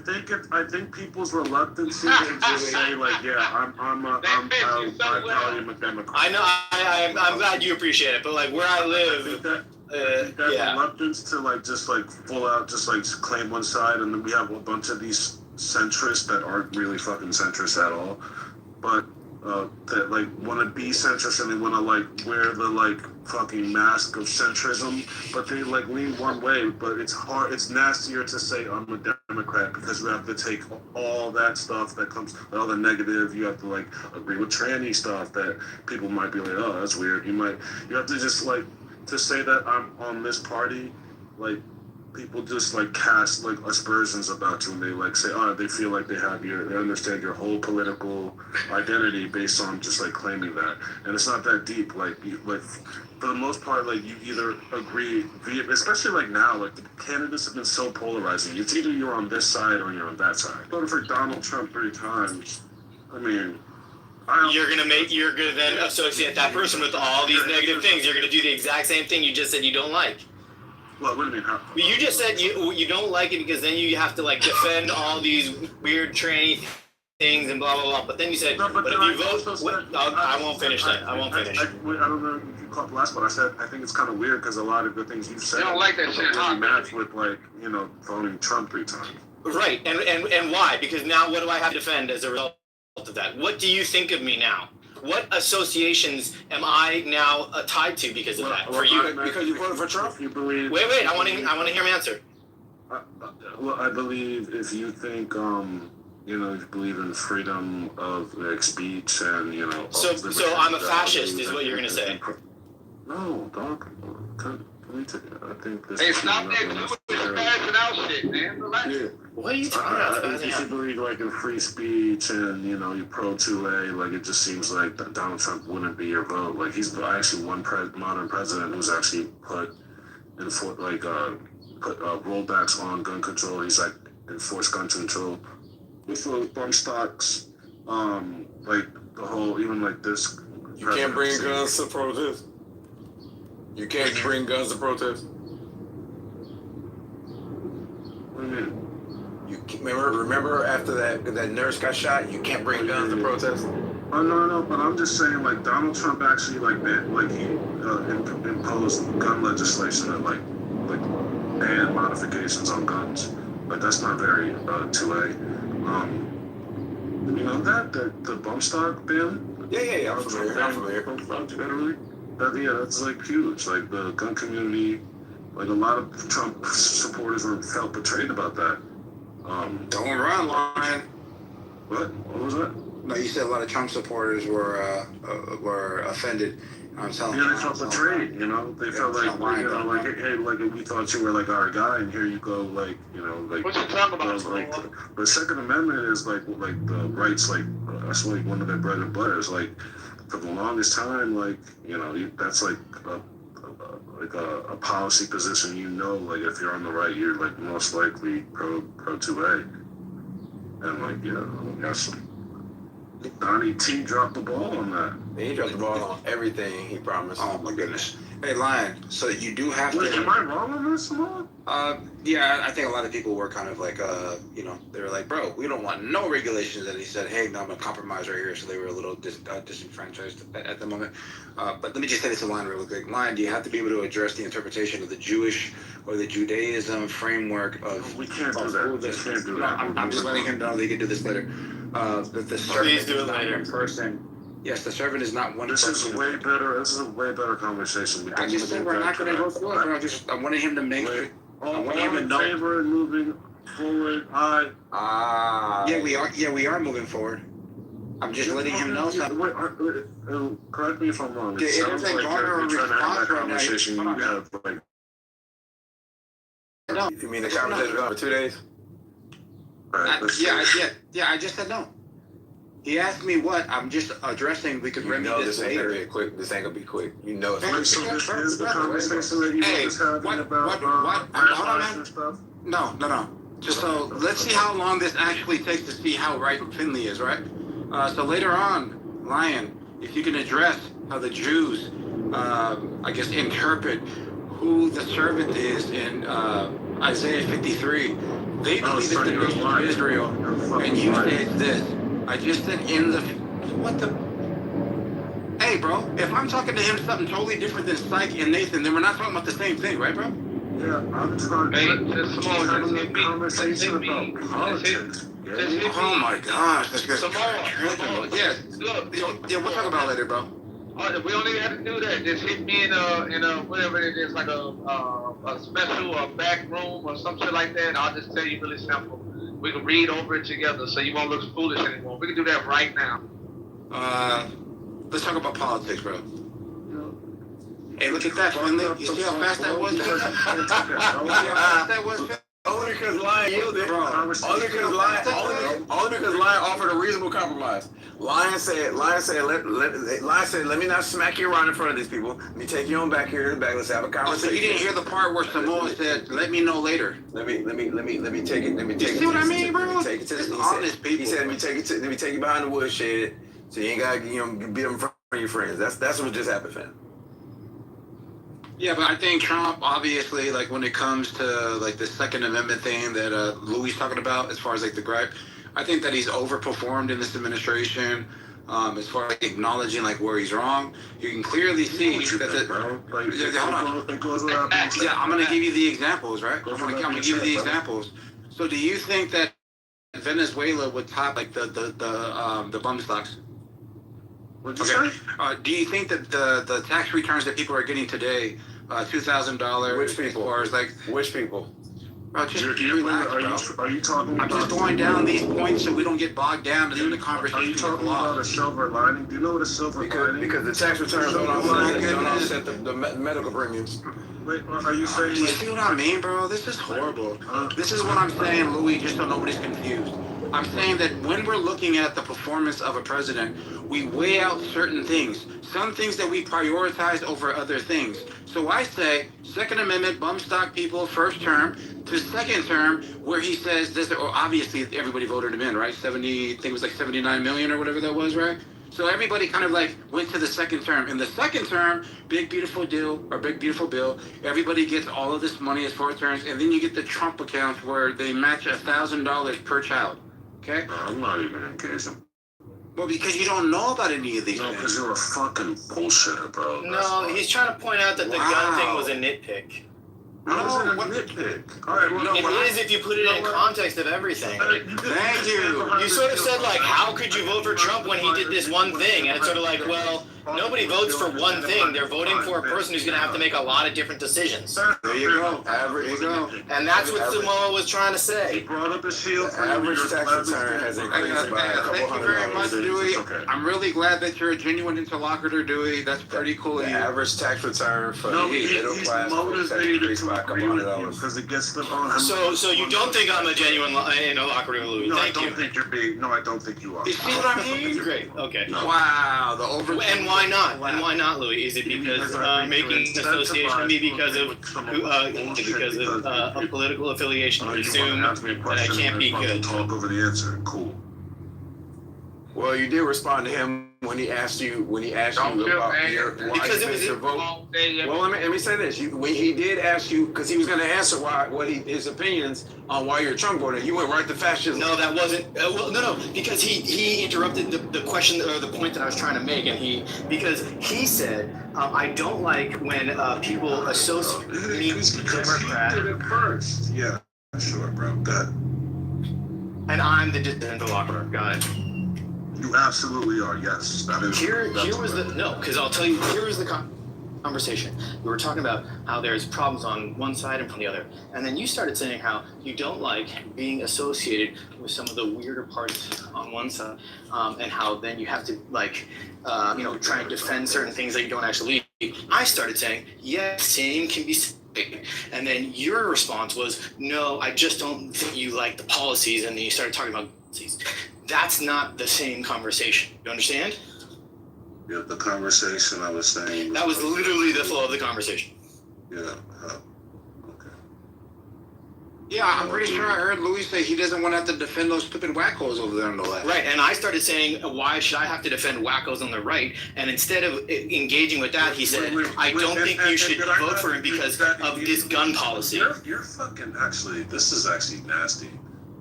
think people's reluctance to just say like, yeah, I'm probably a Democrat. I know. I'm glad you appreciate it, but like where I live. That reluctance to like just like full out just like claim one side, and then we have a bunch of these centrists that aren't really fucking centrists at all, but that like want to be centrist and they want to like wear the like fucking mask of centrism, but they like lean one way. But it's hard. It's nastier to say I'm a Democrat because you have to take all that stuff that comes, all the negative. You have to like agree with tranny stuff that people might be like, oh, that's weird. You have to just like. To say that I'm on this party, like people just like cast like aspersions about you, and they like say, oh, they feel like they understand your whole political identity based on just like claiming that, and it's not that deep. Like for the most part, like you either agree, especially like now, like the candidates have been so polarizing. It's either you're on this side or you're on that side. Voted for Donald Trump 3 times. I mean. You're gonna then associate that person with all these negative things. You're gonna do the exact same thing you just said you don't like. What do you mean? How? You just said you don't like it because then you have to like defend all these weird tranny things and blah blah blah. But then you said, but if you vote, I won't finish that. I won't finish. I don't know if you caught the last one. I said I think it's kind of weird because a lot of the things you've said You don't like that shit, huh? really match with like voting Trump 3 times. Right, and why? Because now what do I have to defend as a result of that? What do you think of me now? What associations am I now tied to because of that? For you, because you voted for Trump. If you believe. Wait. I want to hear him answer. Well, I believe if you think if you believe in freedom of like speech and So I'm a fascist, is what you're gonna say? No, dog. I think this. Hey, stop that spazzing out shit, man. Relax. Yeah. What are you talking about? If you believe like in free speech and you're pro 2A, like it just seems like Donald Trump wouldn't be your vote. Like he's actually one modern president who's actually put rollbacks on gun control. He's like enforced gun control with those bump stocks. Like the whole even like this. You can't bring guns to protest. You can't bring guns to protest. What do you mean? Remember after that nurse got shot, you can't bring guns to protest. Oh no, but I'm just saying like Donald Trump actually he imposed gun legislation that like ban modifications on guns. Like that's not very 2A. You know that the bump stock ban? Yeah. I'm familiar. That's like huge. Like the gun community, like a lot of Trump supporters felt betrayed about that. Don't run, Lion. What was that? No, you said a lot of Trump supporters were offended. I'm telling you. Yeah, they felt betrayed. They felt like, hey, like we thought you were like our guy, and here you go, like What you talking about? Like the Second Amendment is like the rights, like that's like one of their bread and butter. Is like for the longest time, like that's like a policy position. Like if you're on the right, you're like most likely pro 2A, and like that's. Donnie T dropped the ball on that. He dropped the ball on everything he promised. Oh my goodness. Hey, Lion. So you do have Wait, to. am I wrong on this, Simone? Yeah, I think a lot of people were kind of like, they were like, bro, we don't want no regulations. And he said, hey, no, I'm gonna compromise right here. So they were a little disenfranchised at the moment. But let me just say this to Lion real quick. Lion, do you have to be able to address the interpretation of the Jewish or the Judaism framework of? We can't do that. We can't do that. I'm just letting him know they can do this later. The Please do it later. Person. Yes, the servant is not one This person. is way better. This is a way better conversation. I just said we're not going to go through it, bro. I wanted him to make it. I wanted him to know. Favor and moving forward. Yeah, we are. Yeah, we are moving forward. I'm just letting him know something. Wait, correct me if I'm wrong. It It sounds doesn't like garner you're a trying to have response that right now. conversation you have like. No. You mean the conversation was for 2 days? Yeah. I just said no. He asked me what. I'm just addressing. We could remedy this this ain't later. gonna be quick. This ain't gonna be quick. You know it's Wait, so this is the conversation that you Hey, were just having about hold on, man. and stuff? No. Just so let's see how long this actually takes to see how right Finley is, right? So later on, Lion, if you can address how the Jews, I guess, interpret who the servant is in Isaiah 53. They believe it's the nation of Israel, and you say it's this. I just said in the what the. Hey, bro, if I'm talking to him something totally different than Psych and Nathan, then we're not talking about the same thing, right, bro? Yeah, I'm trying Hey, Simone, having just a conversation about politics. Oh my gosh, that's good. Simone, Yeah, look, yeah, we'll talk about it later, bro. we don't even have to do that. Just hit me in a whatever it is, like a special or back room or some shit like that. I'll just tell you really simple. We can read over it together, so you won't look foolish anymore. We can do that right now. Let's talk about politics, bro. Hey, look at that, Finley. You see how fast that was? You see how fast that was? Only because Lion yielded. Only because Lion offered a reasonable compromise. Lion said, let me not smack you around in front of these people. Let me take you on back here in the back. Let's have a Oh, conversation. so you didn't hear the part where Samoa said, "Let me know later." Let me take it. Let me take You it. see what I mean, bro? Let me take it to It's the. honest people. He said, let me take you behind the woodshed, so you ain't gotta beat them in front of your friends. That's what just happened, fam. Yeah, but I think Trump, obviously, like when it comes to like the Second Amendment thing that Louis talking about, as far as like the gripe, I think that he's overperformed in this administration. As far as acknowledging like where he's wrong, you can clearly see that Yeah, I'm gonna give you the examples, right? I'm gonna give you the examples. So, do you think that Venezuela would top like the bum stocks? What'd you say? Do you think that the tax returns that people are getting today, $2,000? Which people? As far as like which people? Bro, just relax, bro. Are you talking I'm about? just going down these points so we don't get bogged down in the conversation. Are you talking about a silver lining? Do you know what a silver lining? Because the tax returns don't offset the medical premiums. Wait, are you saying? Do you see what I mean, bro? This is horrible. This is what I'm saying, Louis, just so nobody's confused. I'm saying that when we're looking at the performance of a president, we weigh out certain things. Some things that we prioritize over other things. So I say, Second Amendment, bum stock people, first term, to second term, where he says this, or obviously everybody voted him in, right? I think it was like 79 million or whatever that was, right? So everybody kind of like went to the second term. In the second term, big beautiful deal or big beautiful bill, everybody gets all of this money as 4 terms, and then you get the Trump accounts where they match $1,000 per child. Okay? I'm not even engaged. Well, because you don't know about any of these things. Because you're a fucking bullshitter, bro. No, he's trying to point out that the gun thing was a nitpick. How is it a nitpick? All right, well, It is if you put it in context of everything. Thank you. You sort of said, like, how could you vote for Trump when he did this one thing? And it's sort of like, well, nobody votes for one thing. They're voting for a person who's going to have to make a lot of different decisions. There you go. There you go. And that's what Samoa was trying to say. He brought up his shield. Average tax return has increased by a couple Thank you very much, $100. Dewey. I'm really glad that you're a genuine interlocutor, Dewey. That's pretty cool of The you. average tax return for the middle He's class has motivated increased to by a couple agree with $100. you because it gets them on him. So you don't think I'm a genuine interlocutor, Louis? No, Thank I you. don't think you're being. No, I don't think you are. You see what I mean? Great. Okay. Wow, the over. And why not? And why not, Louis? Is it because making association be because of a political affiliation? You assume that I can't be good. Talk over the answer. Cool. Well, you did respond to him when he asked you about your why because you made your vote. Well, let me say this: when he did ask you, because he was going to answer his opinions on why you're a Trump voter, you went right to fascism. No, that wasn't. No, because he interrupted the question or the point that I was trying to make, and because he said I don't like when people associate me with Democrat. He did it first. Yeah, sure, bro. Go ahead. And I'm the interlocutor. Got it. You absolutely are. Yes, that is. Here was because I'll tell you. Here was the conversation. We were talking about how there's problems on one side and from the other, and then you started saying how you don't like being associated with some of the weirder parts on one side, and how then you have to try and defend certain things that you don't actually. I started saying, yes, same can be. And then your response was, no, I just don't think you like the policies. And then you started talking about policies. That's not the same conversation. You understand? Yeah, the conversation I was saying. That was literally the flow of the conversation. Yeah. Yeah, I'm pretty sure I heard Louis say he doesn't want to have to defend those stupid wackos over there on the left. Right, and I started saying, why should I have to defend wackos on the right? And instead of engaging with that, he said, I don't think you should vote for him because of this gun policy. You're fucking, actually, this is actually nasty.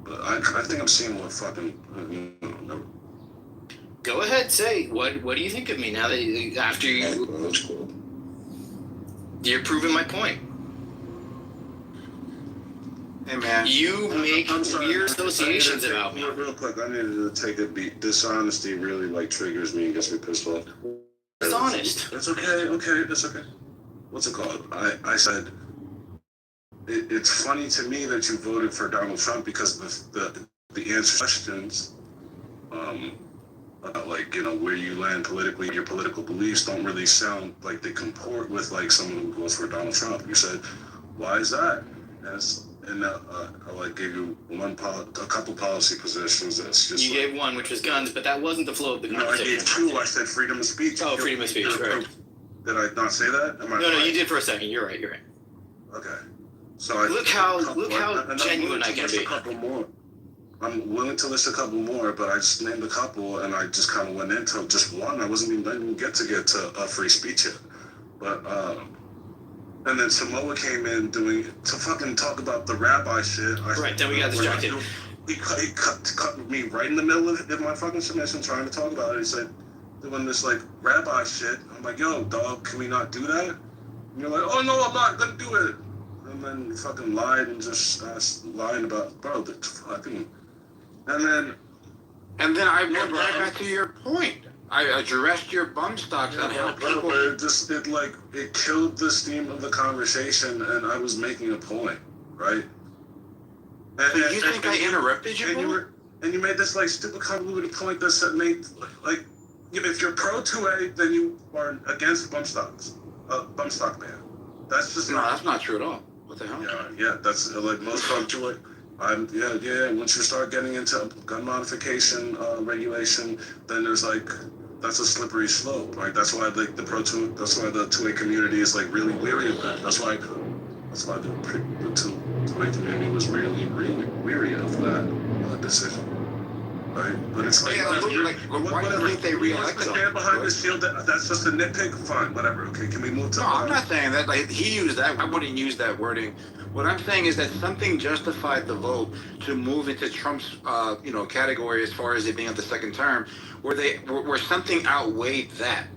But I think I'm seeing what fucking, no. Go ahead, say, what do you think of me now that after you... That's cool. You're proving my point. Hey man, you make weird associations about me. Real quick, I needed to take a beat. Dishonesty really triggers me and gets me pissed off. Dishonest. It's okay. It's okay. What's it called? I said it's funny to me that you voted for Donald Trump because the answer questions, about where you land politically, your political beliefs don't really sound like they comport with someone who votes for Donald Trump. You said, why is that? And I gave you a couple policy positions. That's just you gave one, which was guns, but that wasn't the flow of the conversation. No, I gave two. I said freedom of speech. Oh, freedom of speech. Right. Did I not say that? No, you did for a second. You're right. Okay. So look how genuine I can be. A couple more. I'm willing to list a couple more, but I just named a couple, and I just kind of went into just one. I didn't even get to free speech yet, but. And then Samoa came in to fucking talk about the rabbi shit. Right, then we got distracted. He cut me right in the middle of my fucking submission trying to talk about it. He said, doing this rabbi shit. I'm like, yo, dog, can we not do that? And you're like, oh no, I'm not gonna do it. And then you fucking lied and just lying about, bro, the fucking. And then I went right back to your point. I addressed your bum stocks on how people. It killed the steam of the conversation, and I was making a point, right? And you think I interrupted you? And you made this stupid convoluted point that made if you're pro 2A, then you are against bump stocks, bump stock ban. That's just that's not true at all. What the hell? Yeah, that's most bump 2A. Once you start getting into gun modification regulation, then there's that's a slippery slope, right? That's why the 2A community is really weary of that. That's why the 2A community was really weary of that decision, right? But it's why do you think they reelected him? Stand behind this shield. That's just a nitpick. Fine, whatever. Okay, can we move to? No, I'm not saying that. He used that. I wouldn't use that wording. What I'm saying is that something justified the vote to move into Trump's, category as far as it being of the second term, where something outweighed that,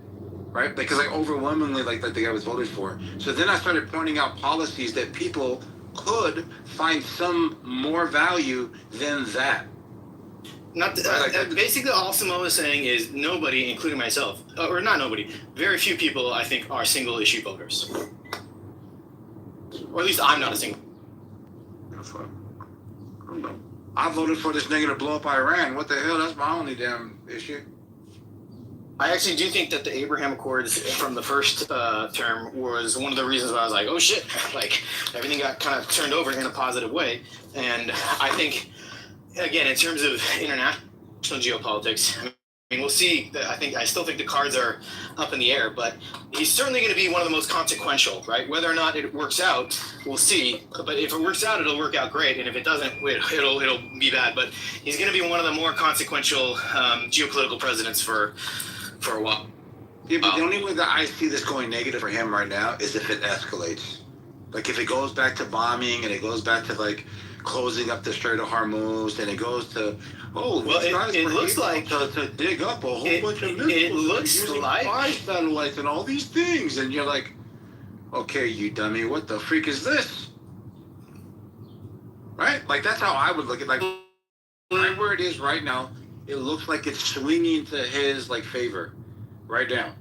right? Because overwhelmingly, the guy was voted for. So then I started pointing out policies that people could find some more value than that. Basically, all Samoa is saying is nobody, including myself, or not nobody, very few people, I think, are single issue voters. Or at least I'm not a single. That's fine. I don't know. I voted for this nigga to blow up Iran. What the hell? That's my only damn issue. I actually do think that the Abraham Accords from the first term was one of the reasons why I was like, oh shit, everything got kind of turned over in a positive way. And I think, again, in terms of international geopolitics, mean, we'll see. I still think the cards are up in the air, but he's certainly going to be one of the most consequential, right? Whether or not it works out, we'll see. But if it works out, it'll work out great, and if it doesn't, it'll be bad. But he's going to be one of the more consequential geopolitical presidents for a while. Yeah, but the only way that I see this going negative for him right now is if it escalates. Like if it goes back to bombing and it goes back to like closing up the Strait of Hormuz and it goes to it looks like to dig up a whole bunch of missiles. It looks like spy satellites and all these things, and you're like, okay, you dummy, what the freak is this? Right? Like that's how I would look at like right where it is right now. It looks like it's swinging to his like favor, right now.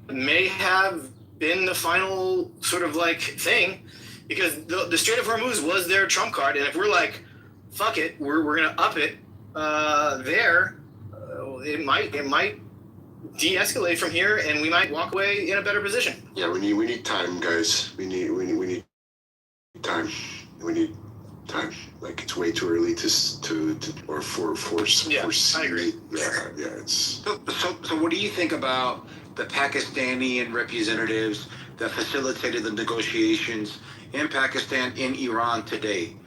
May have been the final sort of like thing, because the Strait of Hormuz was their trump card, and if we're like, fuck it, we're gonna up it, it might de-escalate from here, and we might walk away in a better position. Yeah, we need time, guys. We need time. We need time. Like it's way too early to force. Yeah, I agree. Yeah, it's. So what do you think about the Pakistani representatives that facilitated the negotiations in Pakistan, in Iran today?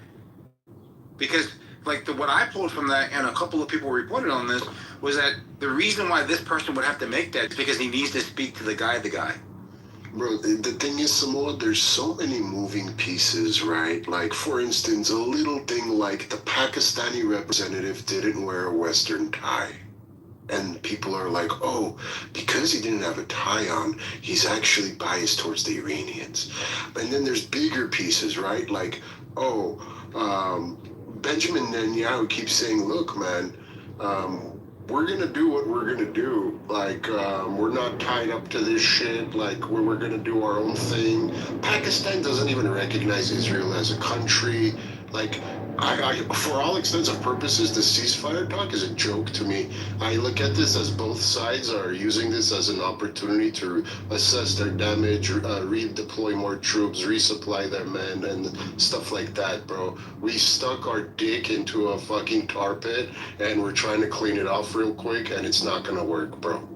Because like what I pulled from that, and a couple of people reported on this, was that the reason why this person would have to make that is because he needs to speak to the guy. Bro, the thing is, Samoa, there's so many moving pieces, right? Like, for instance, a little thing like the Pakistani representative didn't wear a Western tie. And people are like, oh, because he didn't have a tie on, he's actually biased towards the Iranians. And then there's bigger pieces, right? Like, Benjamin Netanyahu keeps saying, look, man, we're going to do what we're going to do. Like, we're not tied up to this shit. Like, we're going to do our own thing. Pakistan doesn't even recognize Israel as a country. Like, I for all extensive purposes, the ceasefire talk is a joke to me. I look at this as both sides are using this as an opportunity to assess their damage, redeploy more troops, resupply their men, and stuff like that, bro. We stuck our dick into a fucking tar pit, and we're trying to clean it off real quick, and it's not gonna work, bro.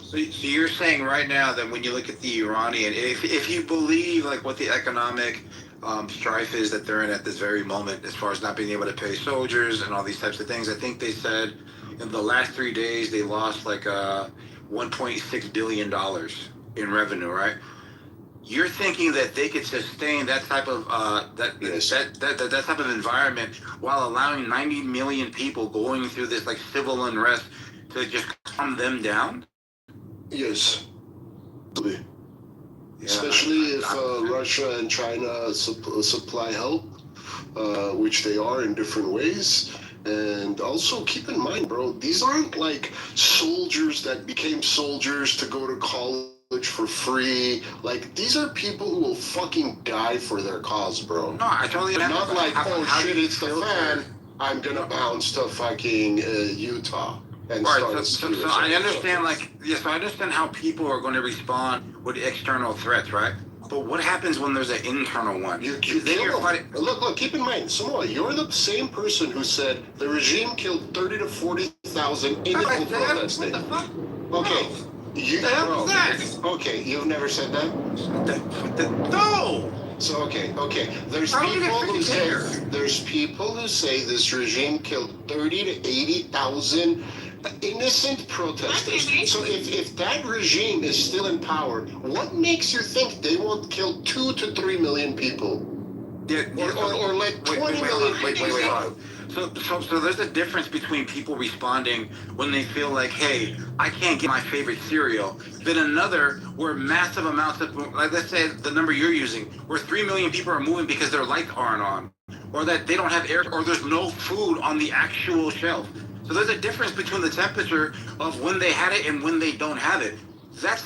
So you're saying right now that when you look at the Iranian, if you believe like what the economic strife is that they're in at this very moment, as far as not being able to pay soldiers and all these types of things, I think they said in the last 3 days they lost like $1.6 billion in revenue, right? You're thinking that they could sustain that type of that type of environment while allowing 90 million people going through this like civil unrest to just calm them down? Yes. Especially if Russia and China supply help, which they are in different ways. And also keep in mind, bro, these aren't like soldiers that became soldiers to go to college for free. Like, these are people who will fucking die for their cause, bro. No, I totally not like, oh shit, it's the fan, I'm gonna bounce to fucking Utah. And right, so I understand, so I understand how people are going to respond with external threats, right? But what happens when there's an internal one? Look, keep in mind, Samoa, you're the same person who said the regime killed 30 to 40,000 illegal protesting. Okay, okay, you've never said that? No! So okay. There's people who say this regime killed 30 to 80,000 innocent protesters. So if that regime is still in power, what makes you think they won't kill 2 to 3 million people? Or like 20 million people? So there's a difference between people responding when they feel like, hey, I can't get my favorite cereal, than another where massive amounts of, like let's say the number you're using, where 3 million people are moving because their lights aren't on, or that they don't have air, or there's no food on the actual shelf. So there's a difference between the temperature of when they had it and when they don't have it. That's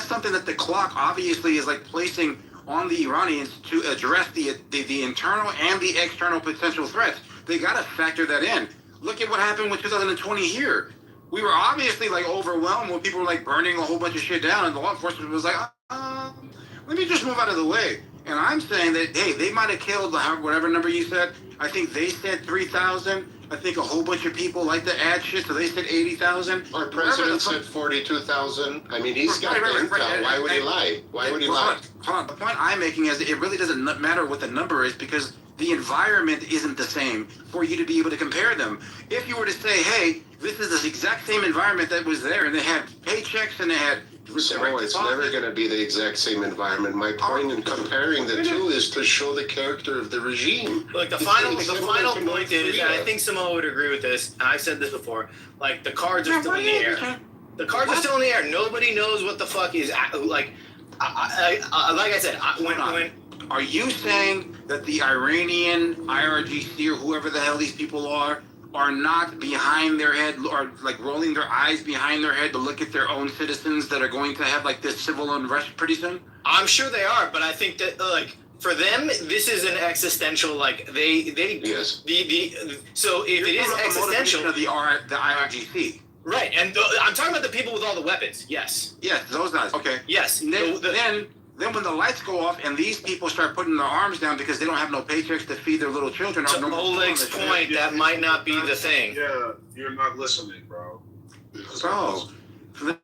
something that the clock obviously is like placing on the Iranians to address the internal and the external potential threats. They got to factor that in. Look at what happened with 2020 here. We were obviously like overwhelmed when people were like burning a whole bunch of shit down, and the law enforcement was like, let me just move out of the way. And I'm saying that, hey, they might have killed whatever number you said. I think they said 3,000. I think a whole bunch of people like to add shit, so they said 80,000. Our president said 42,000. I mean, he's got the intel. Why would he lie? Why would he lie? Hold on. The point I'm making is it really doesn't matter what the number is because the environment isn't the same for you to be able to compare them. If you were to say, hey, this is the exact same environment that was there, and they had paychecks and they had... So it's never going to be the exact same environment. My point in comparing the two is to show the character of the regime. Look, the final point is, and I think Samoa would agree with this, and I've said this before, like, the cards are still in the air. The cards are still in the air. Nobody knows what the fuck is, like I said, when are you saying that the Iranian IRGC or whoever the hell these people are not behind their head or like rolling their eyes behind their head to look at their own citizens that are going to have like this civil unrest pretty soon? I'm sure they are, but I think that like for them this is an existential like yes. So if it is existential of the IRGC. Right, and I'm talking about the people with all the weapons. Yes. Yes, those guys. Okay. Yes. Then when the lights go off and these people start putting their arms down because they don't have no paychecks to feed their little children. To Oleg's point, that might not be the thing. Yeah, you're not listening, bro. Bro. The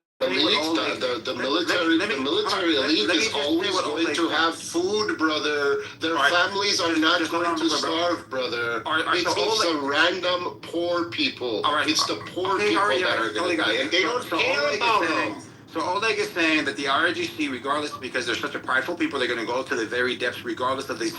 military elite is always going to have food, brother. Their families are not going to starve, brother. It's the random poor people. It's the poor people that are going to die, and they don't care about them. So Oleg is saying that the RGC, regardless, because they're such a prideful people, they're going to go to the very depths regardless of the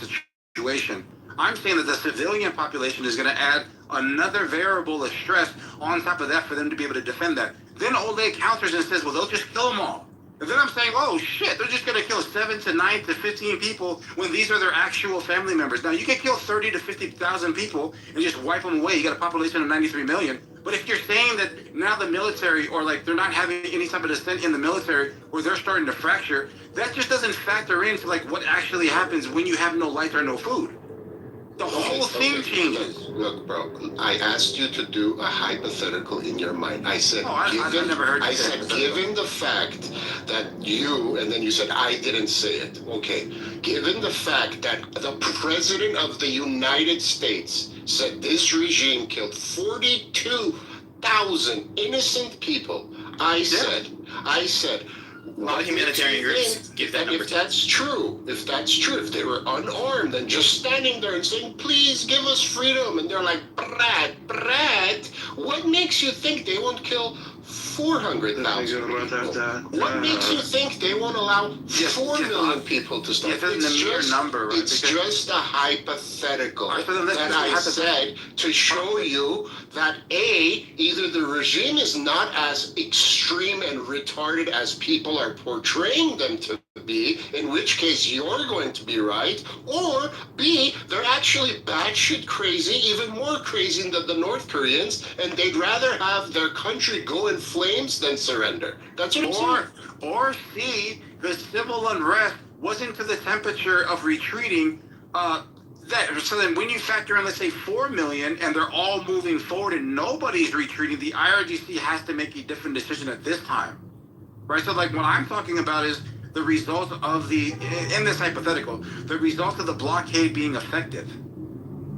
situation. I'm saying that the civilian population is going to add another variable of stress on top of that for them to be able to defend that. Then Oleg counters and says, well, they'll just kill them all. And then I'm saying, oh, shit, they're just going to kill 7 to 9 to 15 people when these are their actual family members. Now, you can kill 30 to 50,000 people and just wipe them away. You got a population of 93 million. But if you're saying that now the military, or like they're not having any type of dissent in the military, or they're starting to fracture, that just doesn't factor into like what actually happens when you have no light or no food. The whole thing changes. Look, bro, I asked you to do a hypothetical in your mind. I said, given the fact that you, and then you said, I didn't say it. Okay, given the fact that the President of the United States said this regime killed 42,000 innocent people, I said, a lot of humanitarian groups give that number. If that's true, if they were unarmed and just standing there and saying, please give us freedom, and they're like, Brad, what makes you think they won't kill 400,000 people? What makes you think they won't allow 4 million people to start? It's just a hypothetical that I said to show you that either the regime is not as extreme and retarded as people are portraying them to be, in which case you're going to be right, or B, they're actually batshit crazy, even more crazy than the North Koreans, and they'd rather have their country go in flames than surrender. That's what I'm saying. Or C, the civil unrest wasn't to the temperature of retreating. So then when you factor in, let's say, 4 million, and they're all moving forward and nobody's retreating, the IRGC has to make a different decision at this time. Right? So like what I'm talking about is the result of in this hypothetical, the result of the blockade being effective.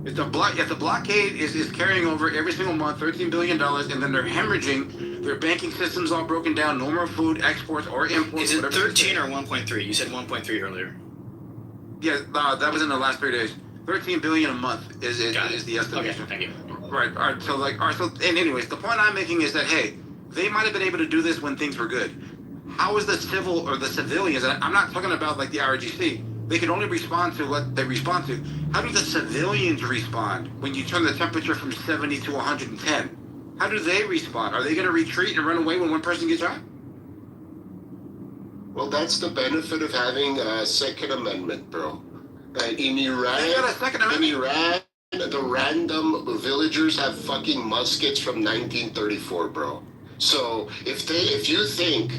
If the blockade is carrying over every single month $13 billion, and then they're hemorrhaging, their banking system's all broken down, no more food exports or imports. Is it 13 or 1.3? You said 1.3 earlier. Yeah, that was in the last 3 days. 13 billion a month is the estimation. Okay, thank you. Right. All right. So and anyways, the point I'm making is that hey, they might have been able to do this when things were good. How is the civil or the civilians? And I'm not talking about like the IRGC. They can only respond to what they respond to. How do the civilians respond when you turn the temperature from 70 to 110? How do they respond? Are they going to retreat and run away when one person gets shot? Well, that's the benefit of having a Second Amendment, bro. In Iran, the random villagers have fucking muskets from 1934, bro. So if you think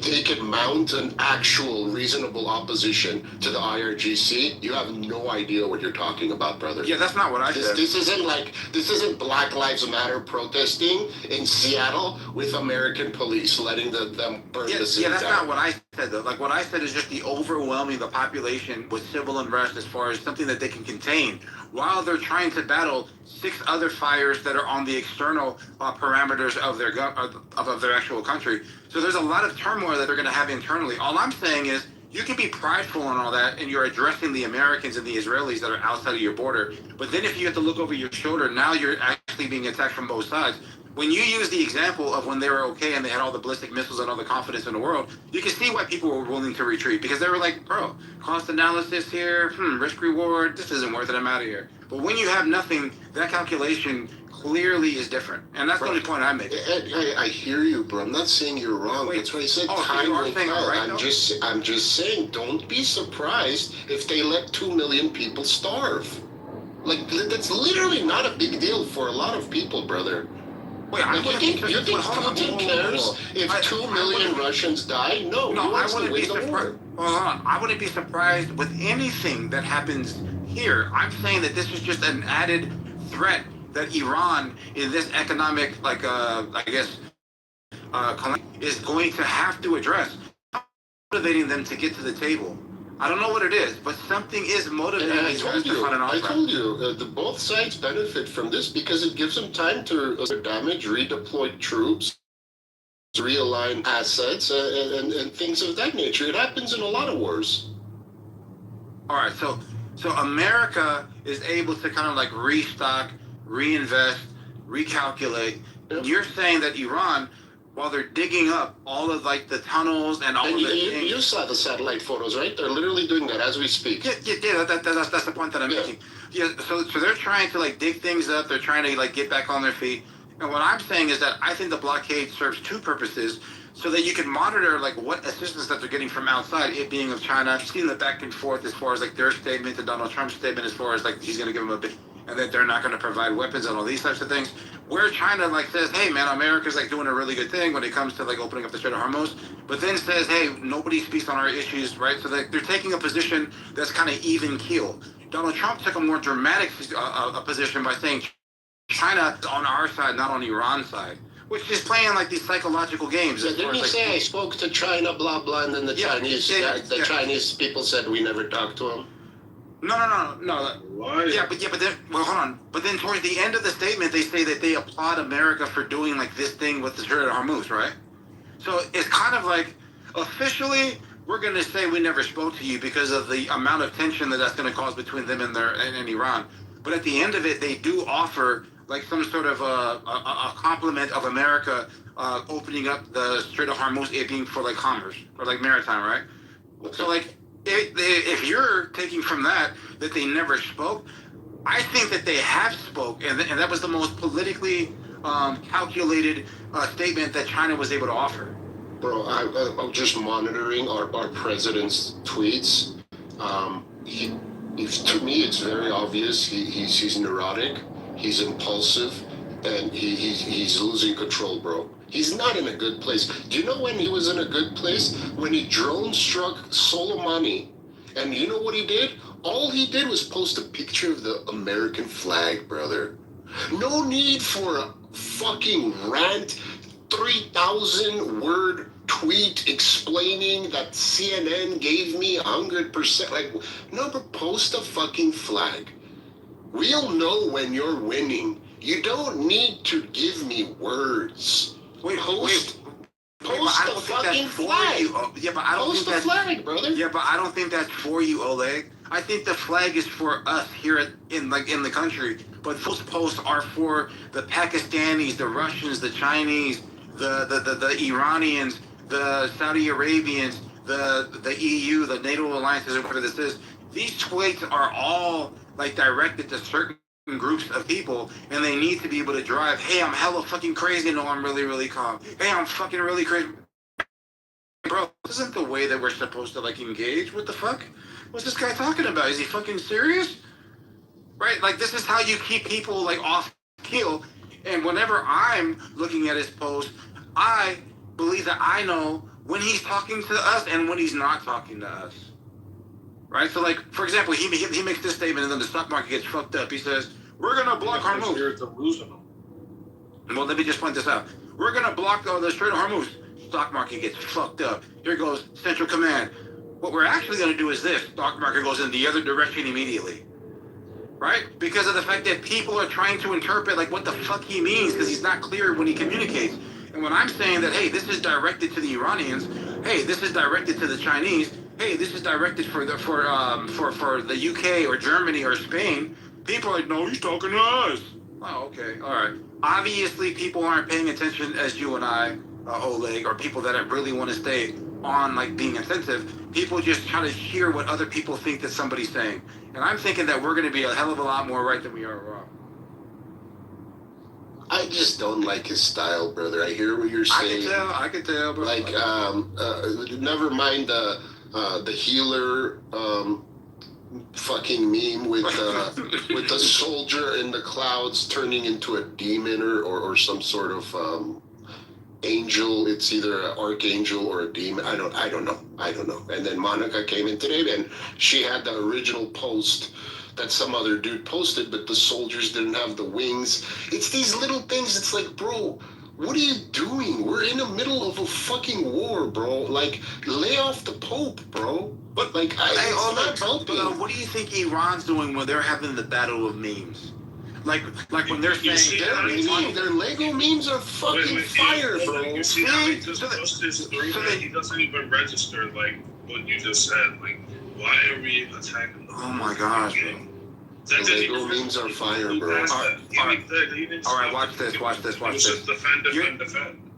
they could mount an actual reasonable opposition to the IRGC, you have no idea what you're talking about, brother. Yeah, that's not what I said. This isn't Black Lives Matter protesting in Seattle with American police letting them burn the city that's down. not what I said, though. Like, what I said is just the overwhelming the population with civil unrest as far as something that they can contain, while they're trying to battle 6 other fires that are on the external parameters of their actual country. So there's a lot of turmoil that they're going to have internally. All I'm saying is you can be prideful and all that, and you're addressing the Americans and the Israelis that are outside of your border. But then if you have to look over your shoulder, now you're actually being attacked from both sides. When you use the example of when they were okay and they had all the ballistic missiles and all the confidence in the world, you can see why people were willing to retreat, because they were like, bro, cost analysis here, risk reward, this isn't worth it, I'm out of here. But when you have nothing, that calculation clearly is different. And that's the only point I'm making. I hear you, bro. I'm not saying you're wrong. That's why I said time will tell. I'm just saying, don't be surprised if they let 2 million people starve. Like, that's literally not a big deal for a lot of people, brother. Wait, like, you think Putin cares if 2 million Russians die? No, he wants to win the war. Hold on. I wouldn't be surprised with anything that happens here. I'm saying that this is just an added threat that Iran, in this economic, is going to have to address, motivating them to get to the table. I don't know what it is, but something is motivating I told you, both sides benefit from this because it gives them time to damage, redeploy troops, realign assets, and things of that nature. It happens in a lot of wars. All right, so America is able to kind of like restock, reinvest, recalculate. Yep. You're saying that Iran, while they're digging up all of like the tunnels and all of the things, you saw the satellite photos, right? They're literally doing that as we speak. Yeah. That's the point that I'm making. Yeah. So they're trying to like dig things up. They're trying to like get back on their feet. And what I'm saying is that I think the blockade serves 2 purposes, so that you can monitor like what assistance that they're getting from outside, it being of China. I've seen the back and forth as far as like their statement to Donald Trump's statement as far as like he's going to give them a bit, and that they're not going to provide weapons and all these types of things. Where China like says, hey man, America's like doing a really good thing when it comes to like opening up the Strait of Hormuz, but then says, hey, nobody speaks on our issues, right? So they're taking a position that's kind of even keel. Donald Trump took a more dramatic position by saying China's on our side, not on Iran's side, which is playing like these psychological games. Yeah, didn't you say I spoke to China, blah blah, and then the Chinese people said we never talked to them? No. Yeah, but then, well, hold on. But then towards the end of the statement, they say that they applaud America for doing like this thing with the Strait of Hormuz, right? So it's kind of like, officially, we're going to say we never spoke to you because of the amount of tension that's going to cause between them and Iran. But at the end of it, they do offer like some sort of a compliment of America opening up the Strait of Hormuz, it being for like commerce or like maritime, right? So like, if you're taking from that they never spoke, I think that they have spoke, and that was the most politically calculated statement that China was able to offer. Bro, I'm just monitoring our president's tweets. To me, it's very obvious he's neurotic, he's impulsive, and he's losing control, bro. He's not in a good place. Do you know when he was in a good place? When he drone struck Soleimani, and you know what he did? All he did was post a picture of the American flag, brother. No need for a fucking rant, 3,000 word tweet explaining that CNN gave me 100%. Like, no, but post a fucking flag. We'll know when you're winning. You don't need to give me words. Post the fucking flag. Yeah, but I don't post think the flag, brother. Yeah, but I don't think that's for you, Oleg. I think the flag is for us here in the country. But those posts are for the Pakistanis, the Russians, the Chinese, the Iranians, the Saudi Arabians, the EU, the NATO alliances, or whatever this is. These tweets are all like directed to certain groups of people, and they need to be able to drive, hey, I'm hella fucking crazy. No, I'm really, really calm. Hey, I'm fucking really crazy. Bro, this isn't the way that we're supposed to like engage. What the fuck? What's this guy talking about? Is he fucking serious? Right? Like, this is how you keep people like off keel. And whenever I'm looking at his post, I believe that I know when he's talking to us and when he's not talking to us. Right? So, like, for example, he makes this statement and then the stock market gets fucked up. He says, we're going to block Hormuz. Well, let me just point this out. We're going to block the Strait of Hormuz. Stock market gets fucked up. Here goes Central Command. What we're actually going to do is this. Stock market goes in the other direction immediately. Right? Because of the fact that people are trying to interpret, like, what the fuck he means because he's not clear when he communicates. And when I'm saying that, hey, this is directed to the Iranians, hey, this is directed to the Chinese, hey, this is directed for the UK or Germany or Spain, people are like, no, he's talking to us. Oh, okay, all right. Obviously, people aren't paying attention as you and I, Oleg, or people that really want to stay on, like, being attentive. People just try to hear what other people think that somebody's saying. And I'm thinking that we're going to be a hell of a lot more right than we are wrong. I just don't like his style, brother. I hear what you're saying. I can tell, bro. Like, never mind the healer fucking meme with the soldier in the clouds turning into a demon or some sort of angel. It's either an archangel or a demon. I don't know. And then Monica came in today and she had the original post that some other dude posted, but the soldiers didn't have the wings. It's these little things. It's like, bro, what are you doing? We're in the middle of a fucking war, bro. Like, lay off the Pope, bro. But like, What do you think Iran's doing when they're having the battle of memes? Like when they're saying their Lego memes are fucking fire, bro. You see how he just posted his three, man? He doesn't even register like what you just said. Like, why are we attacking the my gosh, bro. The Lego memes are fire, bro. All right, watch this. Just defend.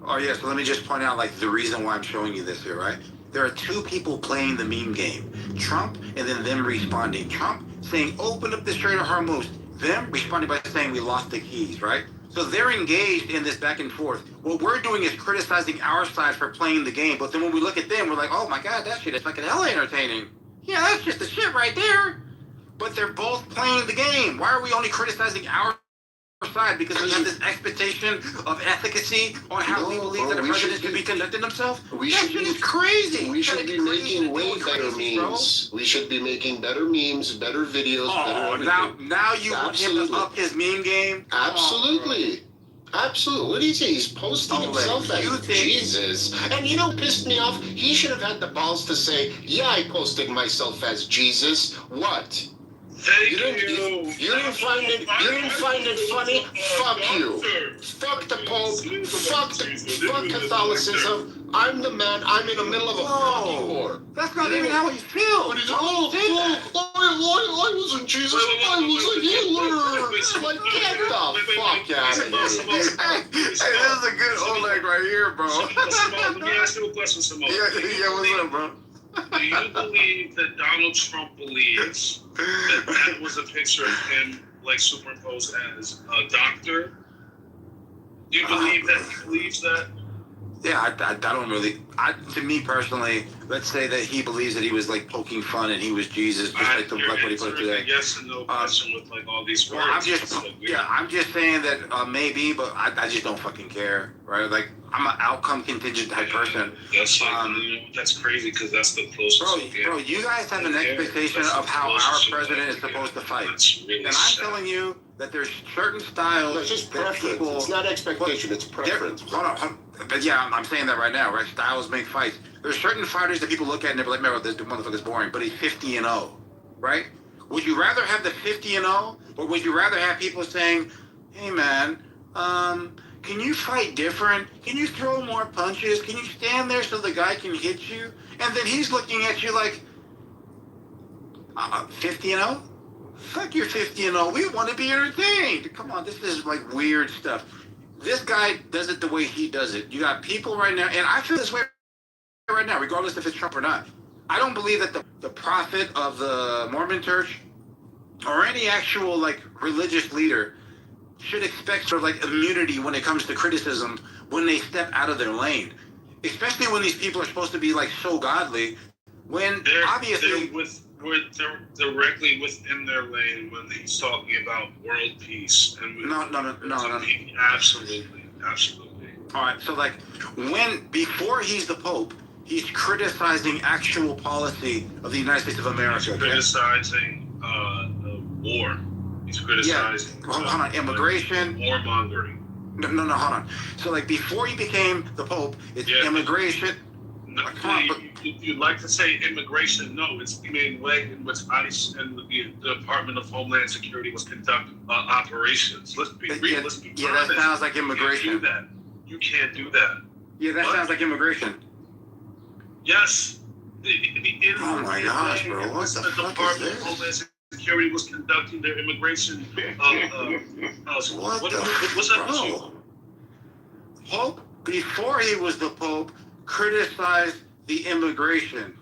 Oh yeah, so let me just point out, like, the reason why I'm showing you this here, right? There are two people playing the meme game. Trump and then them responding. Trump saying, open up the Strait of Hormuz. Them responding by saying we lost the keys, right? So they're engaged in this back and forth. What we're doing is criticizing our side for playing the game, but then when we look at them, we're like, oh my God, that shit is fucking hella entertaining. Yeah, that's just the shit right there. But they're both playing the game. Why are we only criticizing our side? Because we have this expectation of efficacy on how we believe that a president should be conducting himself? That shit is crazy. We should be making way better memes. We should be making better memes, better videos, better everything. Now you want him to up his meme game? Absolutely. Absolutely. What do you say? He's posting himself as Jesus. And you know what pissed me off? He should have had the balls to say, yeah, I posted myself as Jesus. What? You didn't find it funny? Fuck you. Fuck the Pope. Fuck Catholicism. I'm the man. I'm in the middle of a fucking war. That's not even how he feels. But he's I wasn't Jesus. I was a Hitler. Like, get the fuck out of here. Hey, this is a good Oleg right here, bro. Let me ask you a question, Simone. Yeah, what's up, bro? Do you believe that Donald Trump believes that was a picture of him, like, superimposed as a doctor? Do you believe that he believes that? Yeah, I don't really. To me personally, let's say that he believes that he was, like, poking fun and he was Jesus, just like what he put today. Yes and no question with, like, all these words. I'm just saying that maybe, but I just don't fucking care, right? Like, I'm an outcome contingent type person. That's that's crazy because that's the closest. Bro, you guys have an expectation of how our president is supposed to fight, and I'm telling you that there's certain styles. It's just preference. It's not expectation. It's preference. Hold on. But yeah, I'm saying that right now, right? Styles make fights. There's certain fighters that people look at and they're like, man, this motherfucker's boring, but he's 50-0, right? Would you rather have the 50-0, or would you rather have people saying, hey man, can you fight different? Can you throw more punches? Can you stand there so the guy can hit you? And then he's looking at you like, 50-0? Fuck your 50-0. We want to be entertained. Come on, this is like weird stuff. This guy does it the way he does it. You got people right now, and I feel this way right now, regardless if it's Trump or not. I don't believe that the prophet of the Mormon church or any actual, like, religious leader should expect sort of, like, immunity when it comes to criticism when they step out of their lane. Especially when these people are supposed to be, like, so godly, when obviously... They're directly within their lane when he's talking about world peace. And No. Absolutely. All right, so, like, before he's the Pope, He's criticizing actual policy of the United States of America. He's criticizing the war. He's criticizing hold on, immigration, warmongering. No, hold on. So, like, before he became the Pope, it's immigration. No, you'd like to say immigration. No, it's the main way in which ICE and the Department of Homeland Security was conducting operations. Let's be real. Let's be honest. That sounds like immigration. You can't do that. You can't do that. Yeah, that sounds like immigration. Yes. Oh my gosh, bro. What the fuck is this? Department of Homeland Security was conducting their immigration. What's up with you? Pope, before he was the Pope, criticized the immigration.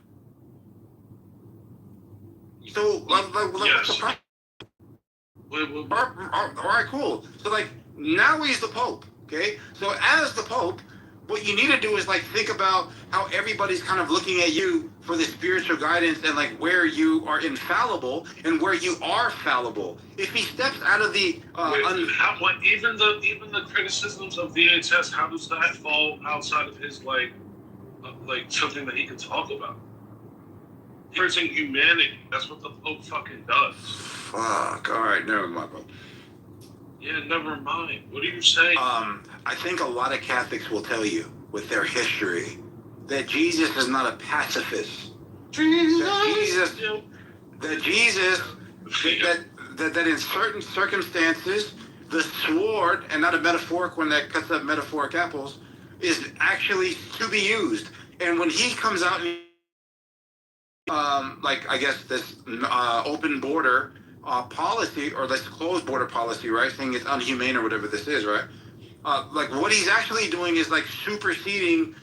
So, what's the problem? All right, cool. So, like, now he's the Pope, okay? So, as the Pope, what you need to do is, like, think about how everybody's kind of looking at you for the spiritual guidance and, like, where you are infallible and where you are fallible. If he steps out of the... even the criticisms of VHS, how does that fall outside of his, like something that he can talk about? Hurting humanity. That's what the Pope fucking does. Fuck. All right, never mind, bro. Yeah, never mind. What are you saying? I think a lot of Catholics will tell you, with their history, that Jesus is not a pacifist. That in certain circumstances, the sword, and not a metaphoric one that cuts up metaphoric apples, is actually to be used. And when he comes out and like, I guess this open border policy, or this closed border policy, right, saying it's unhumane or whatever this is, right? Like, what he's actually doing is, like, superseding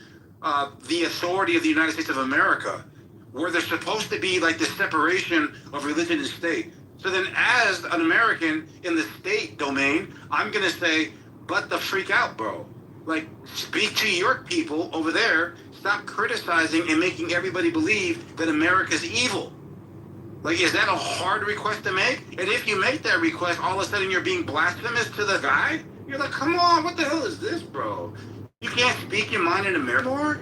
the authority of the United States of America, where there's supposed to be, like, this separation of religion and state. So then, as an American in the state domain, I'm going to say, but the freak out, bro. Like, speak to your people over there. Stop criticizing and making everybody believe that America's evil. Like, is that a hard request to make? And if you make that request, all of a sudden you're being blasphemous to the guy? You're like, come on, what the hell is this, bro? You can't speak your mind in America more?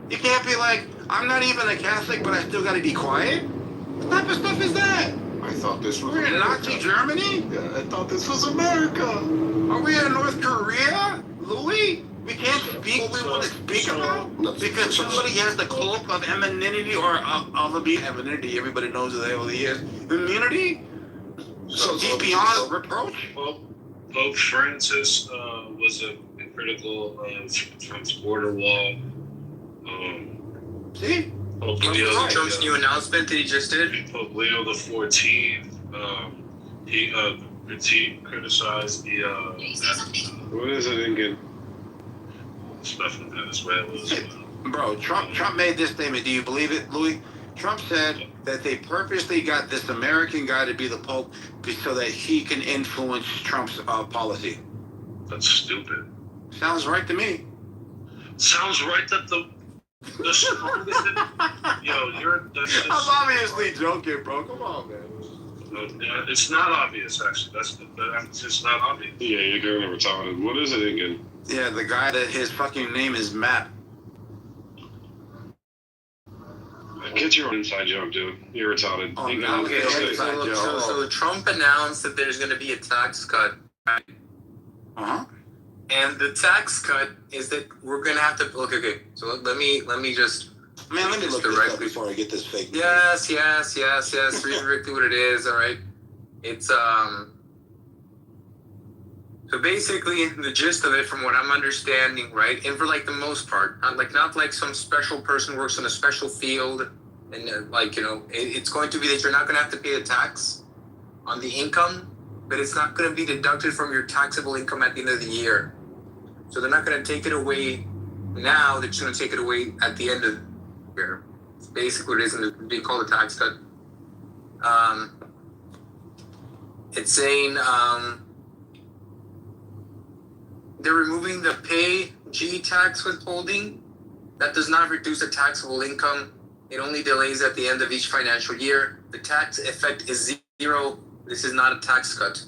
You can't be like, I'm not even a Catholic, but I still gotta be quiet? What type of stuff is that? I thought this was We're in Nazi Germany? Yeah, I thought this was America. Are we in North Korea? Louis? We can't speak what we want to speak about? Because somebody has the cloak of emininity, or emininity, everybody knows who the hell he is. Immunity? So he's beyond reproach? Pope Francis was critical of Trump's border wall. See? Trump's new announcement that he just did. Pope Leo the 14th, he criticized the what is it again? Stuff in Venezuela. Bro, Trump made this statement. Do you believe it, Louis? Trump said that they purposely got this American guy to be the Pope so that he can influence Trump's policy. That's stupid. Sounds right to me. Sounds right that the strongest... I'm obviously joking, bro. Come on, man. It's not obvious, actually. It's just not obvious. Yeah, you're kind of retarded. What is it again? Yeah, the guy that his fucking name is Matt. Get your own inside joke, dude. You're retarded. So Trump announced that there's going to be a tax cut. Right? Uh-huh. And the tax cut is that we're going to have to... Okay. So let me just... Man, let me look this up before I get this fake news. Yes. Read directly what it is, all right? It's, So basically, the gist of it, from what I'm understanding, right, and for, like, the most part, not like some special person works in a special field, and, it's going to be that you're not going to have to pay the tax on the income, but it's not going to be deducted from your taxable income at the end of the year. So they're not going to take it away now, they're just going to take it away at the end of the year. It's basically what it is, and it's being called a tax cut. It's saying, they're removing the pay-G tax withholding. That does not reduce the taxable income. It only delays at the end of each financial year. The tax effect is 0. This is not a tax cut.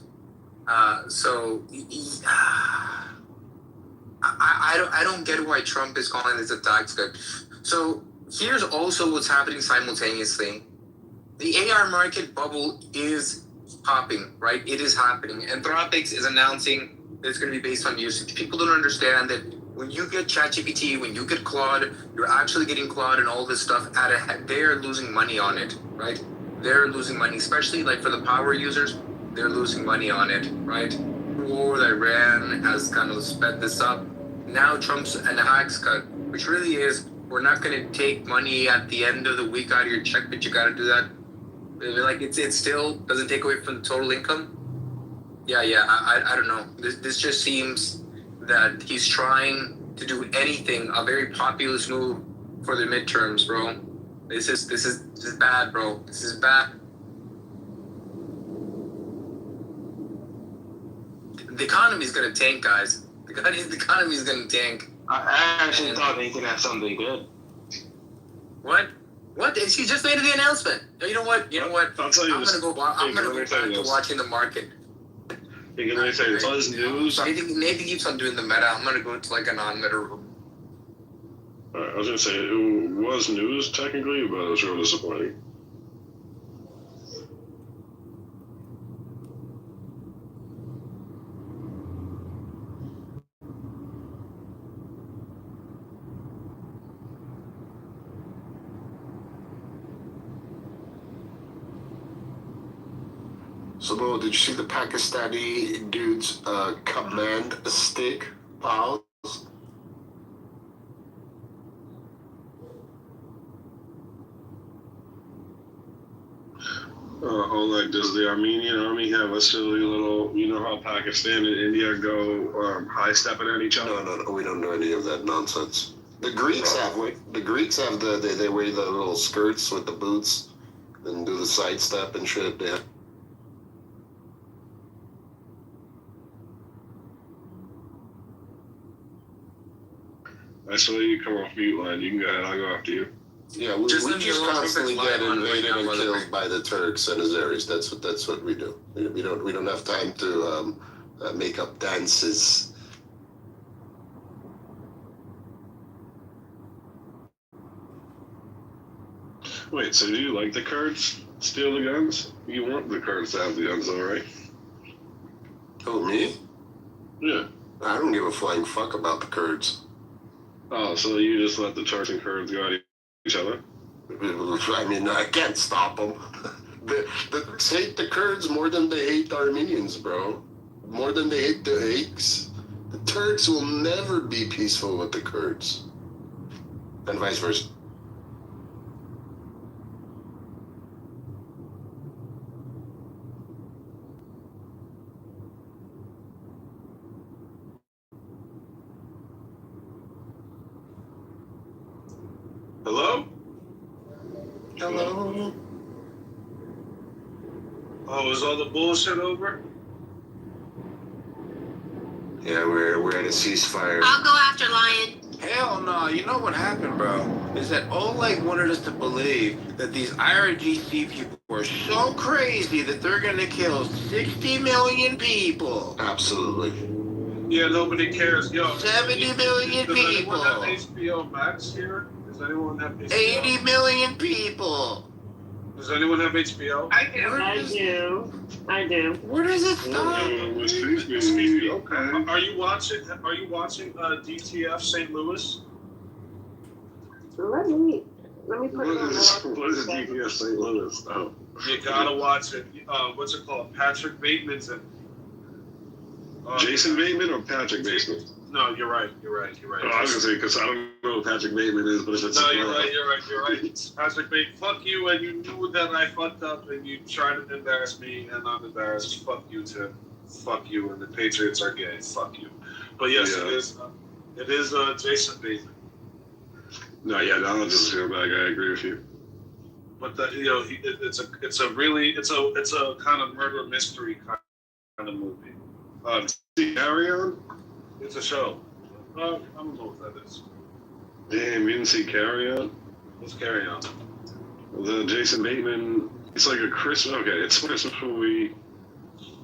I don't get why Trump is calling this a tax cut. So here's also what's happening simultaneously. The AR market bubble is popping, right? It is happening. Anthropics is announcing that it's going to be based on usage. People don't understand that when you get ChatGPT, when you get Claude, you're actually getting Claude and all this stuff they're losing money on it, right? They're losing money, especially like for the power users, they're losing money on it, right? The war with Iran has kind of sped this up. Now Trump's an tax cut, which really is, we're not going to take money at the end of the week out of your check, but you got to do that. Like it still doesn't take away from the total income. Yeah, I don't know. This just seems that he's trying to do anything, a very populist move for the midterms, bro. This is bad, bro. This is bad. The economy's gonna tank, guys. The economy's gonna tank. I actually thought they could have something good. What? What? She just made the announcement. You know what? I'll tell you I'm this. gonna go back to watching the market. You can only say this. All this news. Nathan keeps on doing the meta. I'm gonna go to like a non-meta room. I was gonna say it was news technically, but it was real disappointing. So, bro, did you see the Pakistani dude's command stick pause? Like, does the Armenian army have a silly little, you know how Pakistan and India go high stepping at each other? No, we don't do any of that nonsense. The Greeks have they wear the little skirts with the boots and do the sidestep and shit. Yeah. I saw you come off mute line. You can go ahead. I'll go after you. Yeah, we just constantly get invaded and killed by the Turks and Azeris. That's what we do. We don't have time to make up dances. Wait, so do you like the Kurds steal the guns? You want the Kurds to have the guns, though, right? Oh, me? Yeah. I don't give a flying fuck about the Kurds. Oh, so you just let the Turks and Kurds go at each other? I mean, I can't stop them. The Turks hate the Kurds more than they hate the Armenians, bro. More than they hate the Aiks. The Turks will never be peaceful with the Kurds. And vice versa. Hello? Hello? Oh, is all the bullshit over? Yeah, we're at a ceasefire. I'll go after Lion. Hell no. You know what happened, bro? Is that Oleg wanted us to believe that these IRGC people were so crazy that they're going to kill 60 million people. Absolutely. Yeah, nobody cares. Yo, 70 million does people. anyone have HBO Max here? Does anyone have HBO? 80 million people. Does anyone have HBO? I do. Where does it stop? Okay. Are you watching DTF St. Louis? Let me put it on. What is DTF St. Louis? Oh. You gotta watch it. What's it called? Patrick Bateman's in. Jason Bateman or Patrick Bateman? No, you're right. Oh, I was gonna say because I don't know who Patrick Bateman is, but if it's you're right. Patrick Bateman, fuck you, and you knew that I fucked up, and you tried to embarrass me, and I'm embarrassed. Fuck you, Tim. Fuck you, and the Patriots are gay. Fuck you. But yes, it is. It is Jason Bateman. No, yeah, Donald just feel bad. I agree with you. But it's a kind of murder mystery kind of movie. Carry On? It's a show. I don't know what that is. Damn, you didn't see Carry On? What's Carry On? The Jason Bateman. It's like a Christmas. Okay, it's a Christmas movie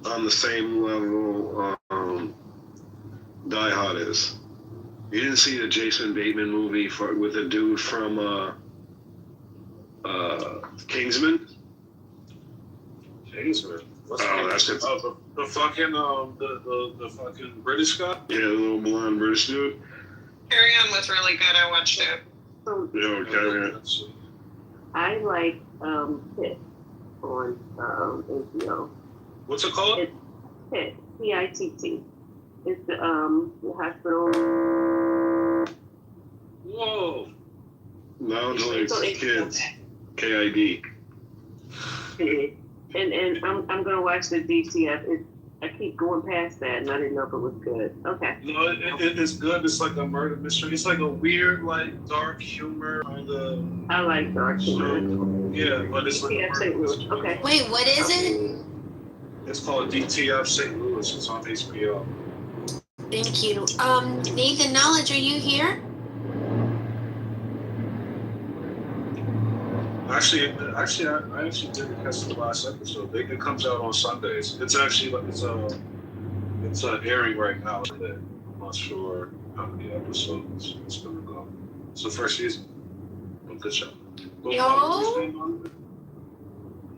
on the same level Die Hard is. You didn't see the Jason Bateman movie with the dude from Kingsman? Kingsman. What's that's it. Oh, the fucking the fucking British guy. Yeah, the little blonde British dude. Carry On was really good. I watched it. Yeah, Carry On. I like Pitt on HBO. What's it called? It's Pitt. P-I-T-T. It's the hospital. Whoa. No, it's kids. KID. And I'm gonna watch the DTF. I keep going past that, and I didn't know if it was good. Okay. No, it's good. It's like a murder mystery. It's like a weird, like dark humor kind of. I like dark humor. Yeah, but it's like a murder mystery. Okay. Wait, what is it? It's called DTF St. Louis. It's on HBO. Thank you. Nathan Knowledge, are you here? Actually, I actually didn't catch the last episode. It comes out on Sundays. It's actually it's airing right now. I'm not sure how many episodes it's gonna go. It's the first season. Good show. Yo.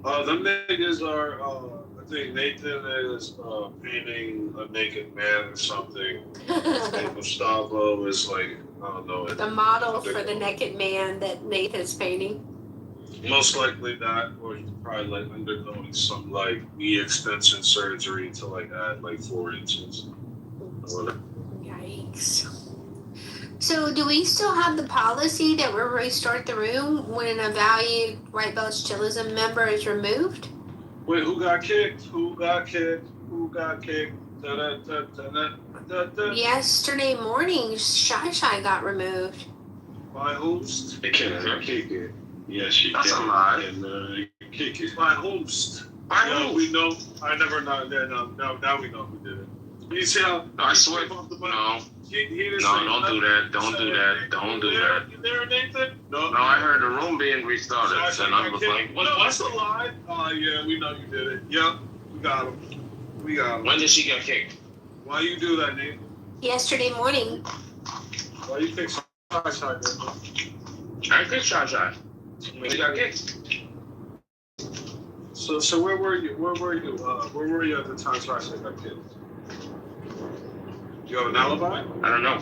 Them niggas are. I think Nathan is painting a naked man or something. And Gustavo is like, I don't know. The model for the naked man that Nathan's painting. Most likely that, or he's probably like undergoing some like knee extension surgery to like add like 4 inches. Yikes. So do we still have the policy that we restart the room when a valued White Belts Chillism member is removed? Wait, who got kicked? Who got kicked? Who got kicked? Da, da, da, da, da, da. Yesterday morning, Shy got removed. By host? They can't kick it. Yes, she That's can. a lie. And kick it. By host. Yeah, we know. I never know. Now we know who did it. You see how? I swear. No. Don't do that. Don't do that. Don't do that. You there, Nathan? No, I heard the room being restarted, and I was like, what's the lie? Oh, yeah, we know you did it. Yep, we got him. When did she get kicked? Why you do that, Nate? Yesterday morning. Why you think Shy did that? I kicked Shy. When she got kicked. So where were you? Where were you at the time Shy got kicked? Do you have an alibi? I don't know.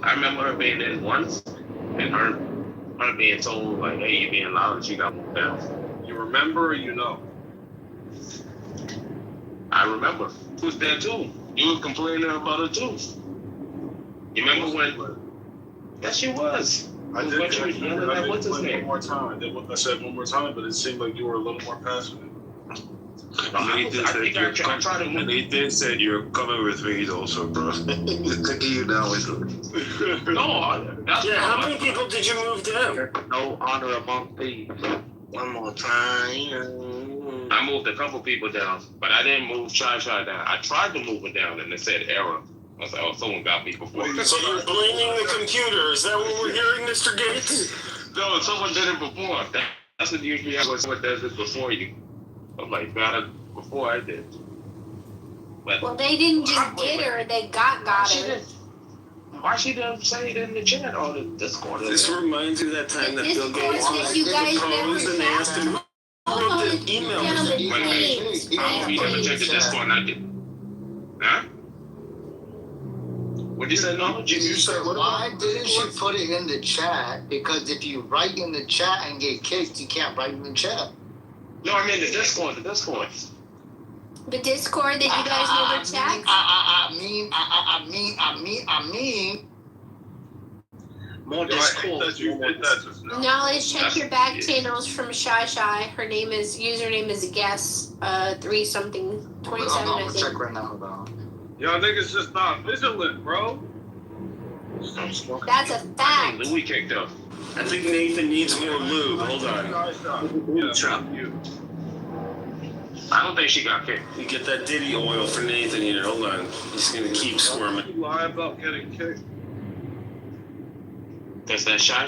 I remember her being in once, and her being told like, "Hey, you being loud," and she got moved down. You remember or you know? I remember. Who was there too? You was complaining about her too. You remember when? Yes, she was. I did. What's his name? One more time. I said one more time, but it seemed like you were a little more passionate. Nathan said you're coming with me also, bro. Look at you now. No, that's how many people did you move down? No honor among thieves. One more time. I moved a couple people down, but I didn't move Shy down. I tried to move it down, and it said error. I was like, oh, someone got me before. So you're blaming the computer? Is that what we're hearing, Mr. Gates? No, someone did it before. That's what usually happens. Someone does it before you. I'm like, got it before I did. But well, they didn't just get her; they got her. Why she didn't say it in the chat or the Discord? This reminds me of that time that Bill Gates was you guys proposed and asked him who wrote the email. You never checked the Discord, and I did. Huh? What did you say, no? You said, why didn't you put it in the chat? Because if you write in the chat and get kicked, you can't write in the chat. No, I mean the Discord. The Discord that you guys never checked? I mean. More Discord. Knowledge, check your back channels from Shy. Her username is guess 3 something 27. I'm gonna check right now, though. Y'all niggas just not vigilant, bro. That's a fact. We kicked up. I think Nathan needs more lube. Hold on. Chop you. I don't think she got kicked. You get that Diddy oil for Nathan here. Hold on. He's gonna keep squirming. You lie about getting kicked. That's that Shy.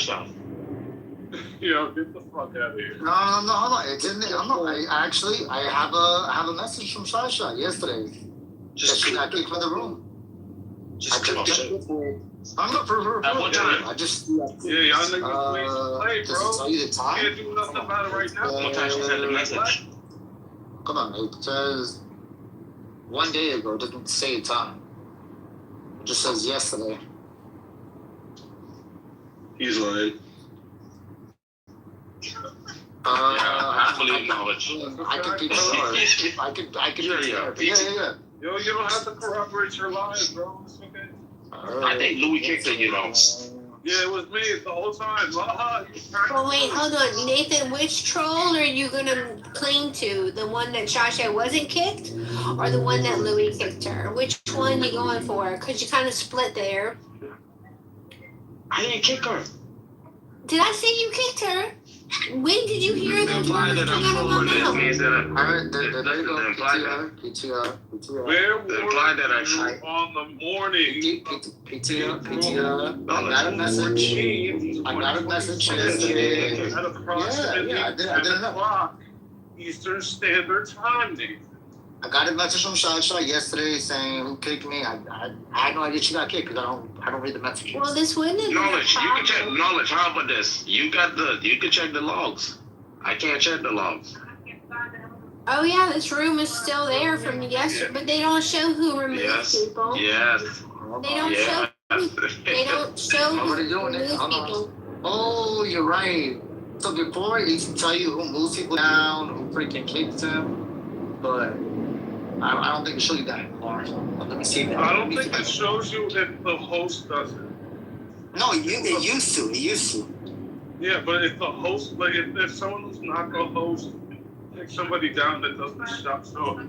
Yo, get the fuck out of here. No, hold on. It didn't. I have a message from Sasha yesterday. She got kicked from the room. I'm not for At what time? I just Yeah, y'all niggas waste play, does it bro. tell you the time? Can't do nothing about it right now. What time she sent the message? Come on, it says 1 day ago. It doesn't say a time. It just says yesterday. He's lying. I believe knowledge. I could be sorry. I could yeah. Yo, you don't have to corroborate your lies, bro. It's okay. I think Louis kicked her, you know. Yeah, it was me the whole time. Oh wait, hold on, Nathan. Which troll are you gonna cling to? The one that Shasha wasn't kicked, or the one that Louis kicked her? Which one you going for? Cause you kind of split there. I didn't kick her. Did I say you kicked her? When did you hear those words come out of my mouth? Alright, there you go. PTR. Where were you on the morning? PTR. I got a message yesterday. At approximately 10 o'clock Eastern Standard Time, Nathan. I got a message from Shasha yesterday saying who kicked me. I had no idea she got kicked because I don't read the messages. Well, this wouldn't. Knowledge. You can check knowledge. How about this? You can check the logs. I can't check the logs. Oh yeah, this room is still there from yesterday, but they don't show who removed people. Yes. They don't show. They don't show who removed people. Oh, you're right. So before it used to tell you who moves people down, who freaking kicks them, but I don't think it shows you that anymore. Let me see that. I don't think it shows you if the host does it. No, it used to. It used to. Yeah, but if the host, like if someone who's not the host takes somebody down that doesn't shop, so.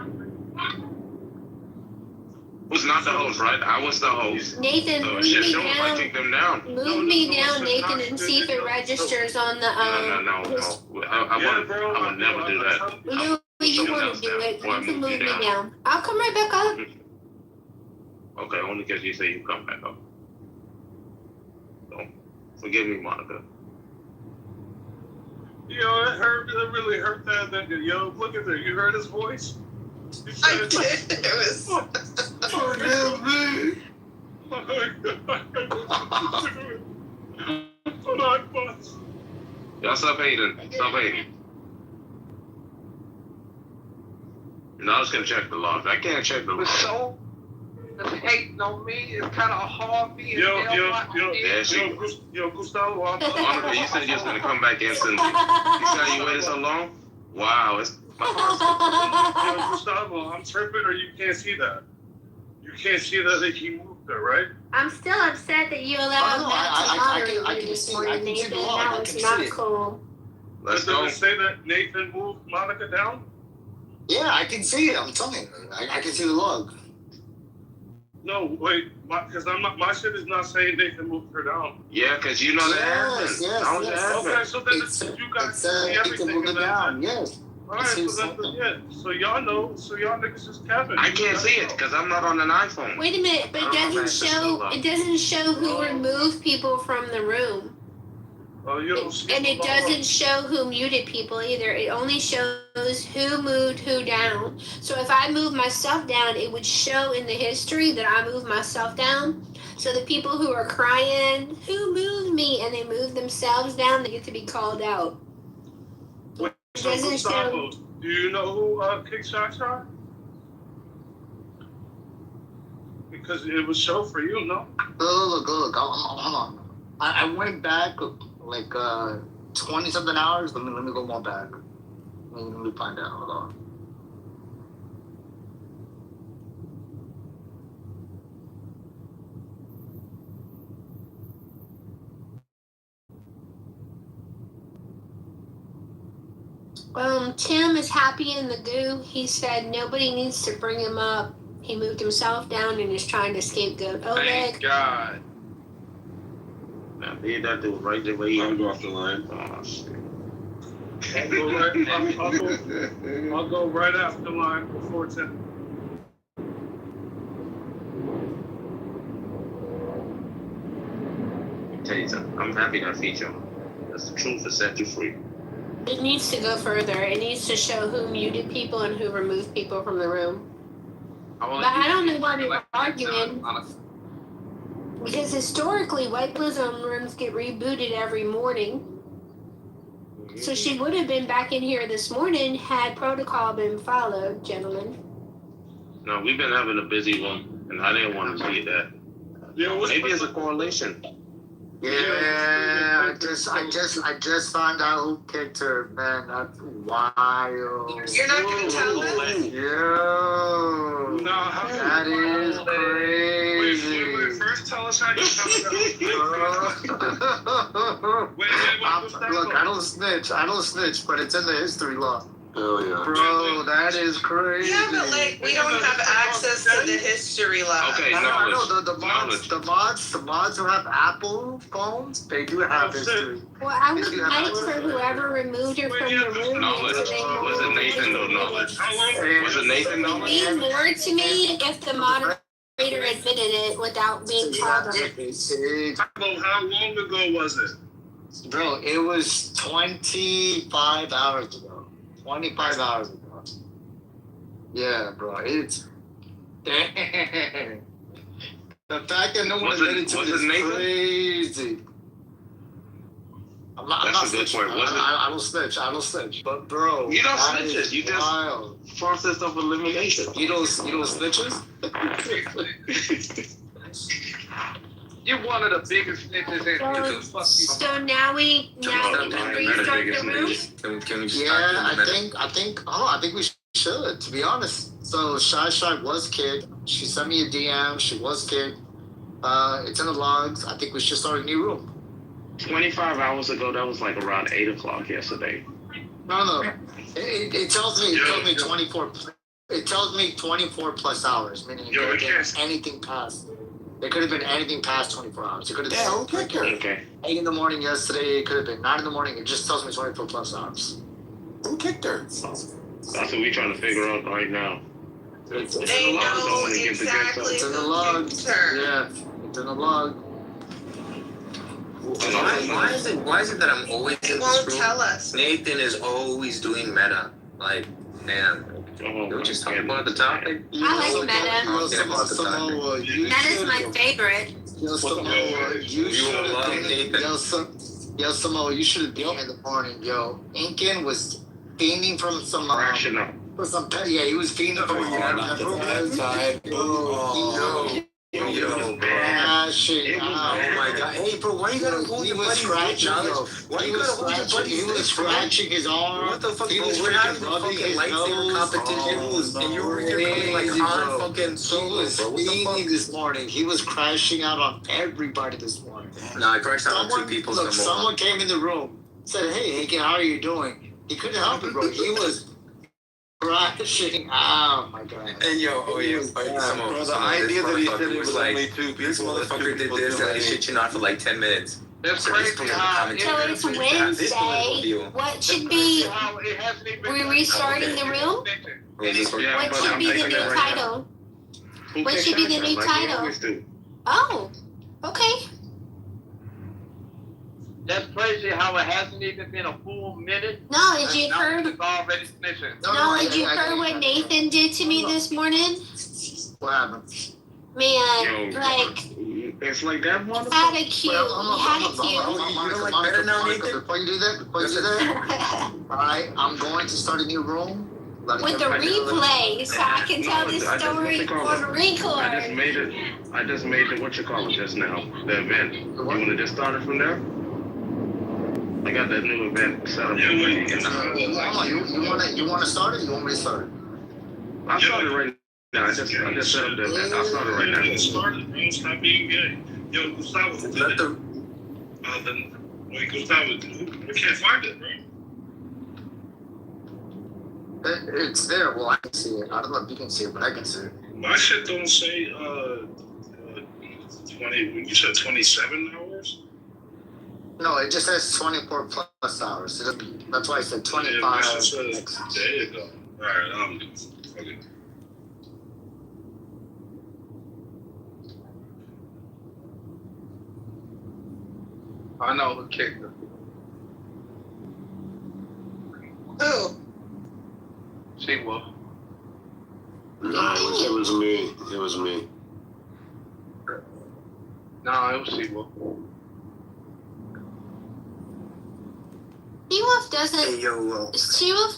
Who's not the host, right? I was the host. Nathan, so move me show if I kick them down. Move me down, Nathan, and see if it registers on the No. I would never do that. Louis, you want to do it? You can move me down. I'll come right back up. Okay, only because you say you come back up. So, forgive me, Monica. Yo, it really hurt that nigga. Yo, look at that. You heard his voice? I did. It was. Forgive me. Y'all stop hating. Stop hating. Now I was gonna check the logs. I can't check the logs. So, the hating on me is kind of hard being Yo, Gustavo. Monica, you said you was gonna come back instantly. You said you waited so long? Wow, it's Yo, Gustavo, I'm tripping or you can't see that? You can't see that he moved there, right? I'm still upset that you allowed Matt to moderate you this morning, Nathan. That was not cool. Does it say that Nathan moved Monica down? Yeah, I can see it. I'm telling you. I can see the log. No, wait, because my shit is not saying Nathan moved her down. Yeah, because you know that happened. Yes. Okay, so then you guys see everything move it down. Yes. Alright, so y'all know, so y'all niggas just capping. I can't see it because I'm not on an iPhone. Wait a minute, but it doesn't show who removed people from the room. And it doesn't show who muted people either. It only shows who moved who down. So if I move myself down, it would show in the history that I moved myself down. So the people who are crying, who moved me, and they move themselves down, they get to be called out. So Gustavo, do you know who kicked Shasha? Because it was show for you, no? Look. Hold on. I went back like 20-something hours. Let me go more back. Let me find out. Hold on. Tim is happy in the goo. He said nobody needs to bring him up. He moved himself down and is trying to scapegoat Oleg. Thank God. Now, leave that dude right there where you go off the line. Oh, shit. I'll go right after the line before 10. I'll tell you something. I'm happy that feature. That's the truth that set you free. It needs to go further. It needs to show who muted people and who removed people from the room. But I don't know why they're arguing. Because historically, White Blizzard rooms get rebooted every morning. So she would have been back in here this morning had protocol been followed, gentlemen. No, we've been having a busy one, and I didn't want to see that. Maybe it's a correlation. Yeah, I just found out who kicked her, man. That's wild. You're not gonna tell us? Yo, that is crazy. Wait, first tell us how you found out. Look, I don't snitch, but it's in the history law. Hell yeah. Bro, that is crazy. Yeah, but like we don't have access to the history lab. Okay, I know the mods who have Apple phones, they do have history. Well, I would like for whoever removed her from the room. Knowledge. Was it Nathan though? Knowledge. Was it Nathan knowledge? Mean more to me if the moderator admitted it without being called on. How long ago was it? Bro, it was 25 hours ago. 25 hours ago. Yeah, bro, it's... Dang. The fact that no one admitted to it is crazy. I'm not snitching. I don't snitch. But bro, You don't snitches. You just process of elimination. You don't snitches? You're one of the biggest snitches in So now we restart the room? Can we just I think we should, to be honest. So Shy was kicked. She sent me a DM. She was kicked. It's in the logs. I think we should start a new room. 25 hours ago, that was like around 8 o'clock yesterday. No. It tells me 24. It tells me 24 plus hours, meaning it could have been anything past. It could have been anything past 24 hours. It could have been 8 in the morning yesterday. It could have been 9 in the morning. It just tells me 24 plus hours. Who kicked her? That's what we're trying to figure out right now. It's They know exactly in the who log. kicked her. Yeah, it's in the log. Why is it that I'm always They in won't this room? tell us. Nathan is always doing meta. Like, man. Can we just talk about the topic? I like meta. About the topic. Meta's my favorite. Yo, Samoa, you should have been in the morning, yo. Incan was fiending from some he was fiending from crashing out. Oh my god. Hey bro, why you gotta hold your buddy's knowledge? Why you gotta hold your buddy's He was scratching his arm. What the fuck? He was We're having a rubbing fucking his lightsaber nose. competition, and you were coming like on fucking solo, He was bro. What the fiending fuck? this morning. He was crashing out on everybody this morning. No, I crashed out on 2 people. Look, someone came in the room, said, "Hey, Incan, how are you doing?" He couldn't help it, bro. He was crashing. Oh my god. Hey yo, bro, the idea that he said it was like, only 2 people. this motherfucker did this and I shit you not for like 10 minutes. That's crazy how So it's Wednesday. What should be? We're restarting the room. What should be the new title? What should be the new title? Oh, okay. That's crazy how it hasn't even been a full minute. Knowledge, you heard? It's already snitching. Knowledge, you heard what Nathan did to me this morning? What happened? Man, like, it's like that one. had a cue. He had a cue. Before you do that, alright, I'm going to start a new room. With the replay, so I can tell this story on record. I just made it, what you call it just now, the event. You want to just start it from there? I got that new event set up. You want to start it? You want me to start it? I'll start it right now. I just set up the event. I'll start it right now. Get started, bro. Stop being gay. Yo, Gustavo, who did it? Wait, Gustavo, we can't find it, bro. It's there. Well, I can see it. I don't know if you can see it, but I can see it. My shit don't say 20. When you said 27 hours. No, it just says 24 plus hours. That's why I said 25. Yeah, there you go. All right, okay. I know who kicked her. Who? She was. Nah, it was me. It was me. No, it was Seawolf. She-Wolf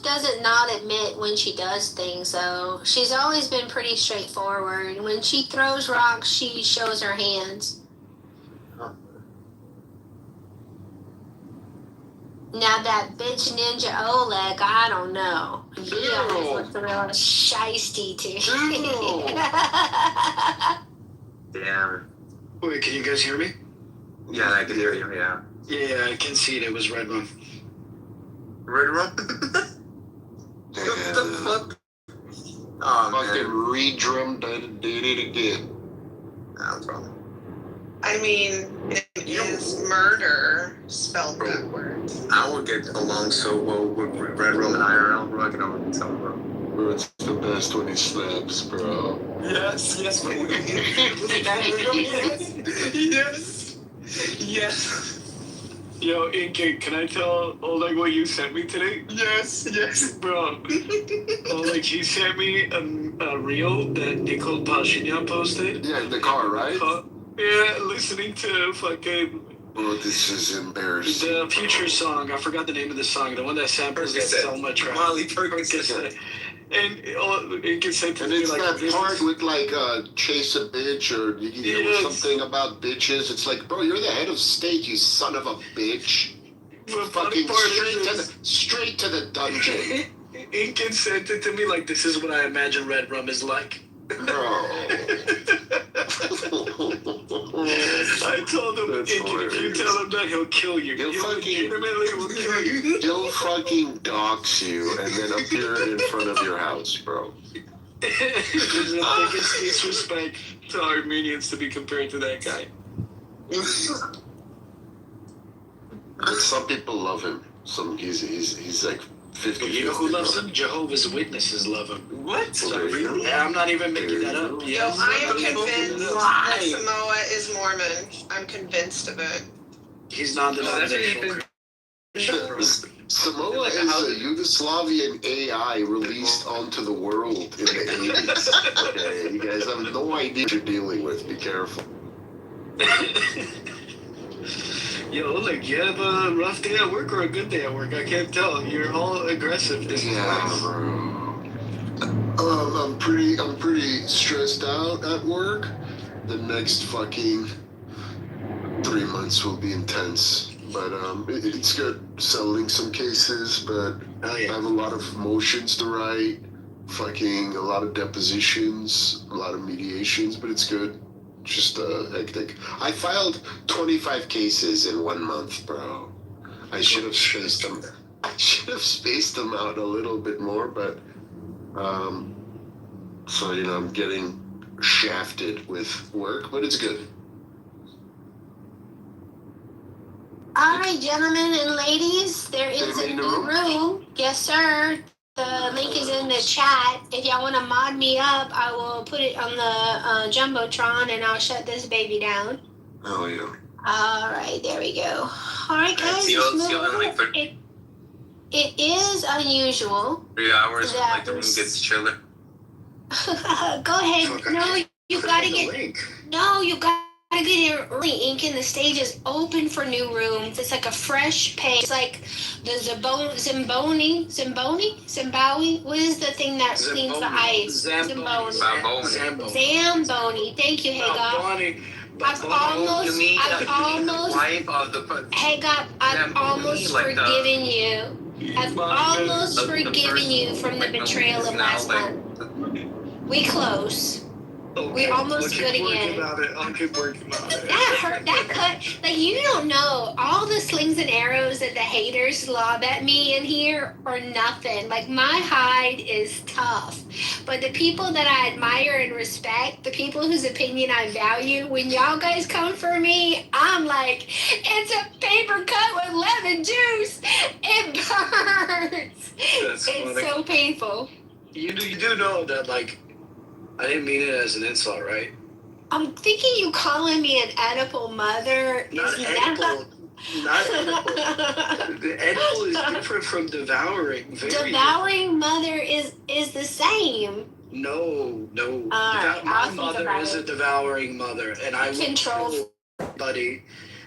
doesn't not admit when she does things, though. She's always been pretty straightforward. When she throws rocks, she shows her hands. Now that bitch Ninja Oleg, I don't know. He always looks a real shiesty too. Damn. Wait, can you guys hear me? Yeah, I can hear you. Yeah. Yeah, I can see it was Red Rum. Red Rum? What the fuck? Oh, fucking redrum did it again. No problem. I mean, it is murder spelled backwards. I would get along so well with Red Rum and IRL, bro. I can already tell, bro. Bro, it's the best when he slaps, bro. Yes, yes, yes, yes. Yo, Inky, can I tell Oleg what you sent me today? Yes, yes, bro. Oleg, he sent me a reel that Nicole Pashinyan posted. Yeah, in the car, right? Yeah, listening to fucking... Oh, this is embarrassing. The Future song, I forgot the name of the song, the one that samples that Selma track. Molly Perkins. And it gets said to and me it's like that part with like chase a bitch or something about bitches. It's like, bro, you're the head of state, you son of a bitch. Fucking straight to the dungeon. Inkin sent it to me like, this is what I imagine Red Rum is like. Bro. I told him, Inkin, if you tell him that, he'll kill you. He'll kill you. He'll fucking dox you and then appear in front of your house, bro. It's the biggest disrespect to Armenians to be compared to that guy. Some people love him. He's like 50. You know who loves him? Jehovah's Witnesses love him. What? Yeah, I'm not even making that up. Yo, I am convinced that Samoa is Mormon. I'm convinced of it. He's non-denominational. Samoa is a Yugoslavian AI released onto the world in the 80s. Okay, you guys have no idea what you're dealing with. Be careful. Yo, like, you have a rough day at work or a good day at work? I can't tell. You're all aggressive this bro. I'm pretty stressed out at work. The next fucking 3 months will be intense. But it's good settling some cases, but I have a lot of motions to write, fucking a lot of depositions, a lot of mediations, but it's good. Just hectic. I filed 25 cases in 1 month, bro. I should have spaced them. I should have spaced them out a little bit more, but so I'm getting shafted with work, but it's good. All right, gentlemen and ladies, there is a new room. Yes, sir. The link is in the chat. If y'all want to mod me up, I will put it on the Jumbotron and I'll shut this baby down. Oh, yeah. All right, there we go. All right, guys. It is unusual. 3 hours when like the room gets chiller. Go ahead. No, you gotta get. No, you gotta get here early. Inkin, the stage is open for new rooms. It's like a fresh pace. It's like the Zimbabwe. What is the thing that cleans the ice? Zamboni. Thank you, Hagar. I've almost forgiven you. I've almost forgiven you from the betrayal of last month. We close. We're almost good again. I'll keep working on it. That hurt. That cut. Like, you don't know. All the slings and arrows that the haters lob at me in here are nothing. Like, my hide is tough. But the people that I admire and respect, the people whose opinion I value, when y'all guys come for me, I'm like, it's a paper cut with lemon juice. It burns. It's so painful. You do know that, like, I didn't mean it as an insult, right? I'm thinking you calling me an edible mother. Not edible. Edible is different from devouring. Devouring mother is the same. No. All right, My mother is a devouring mother, and I control buddy,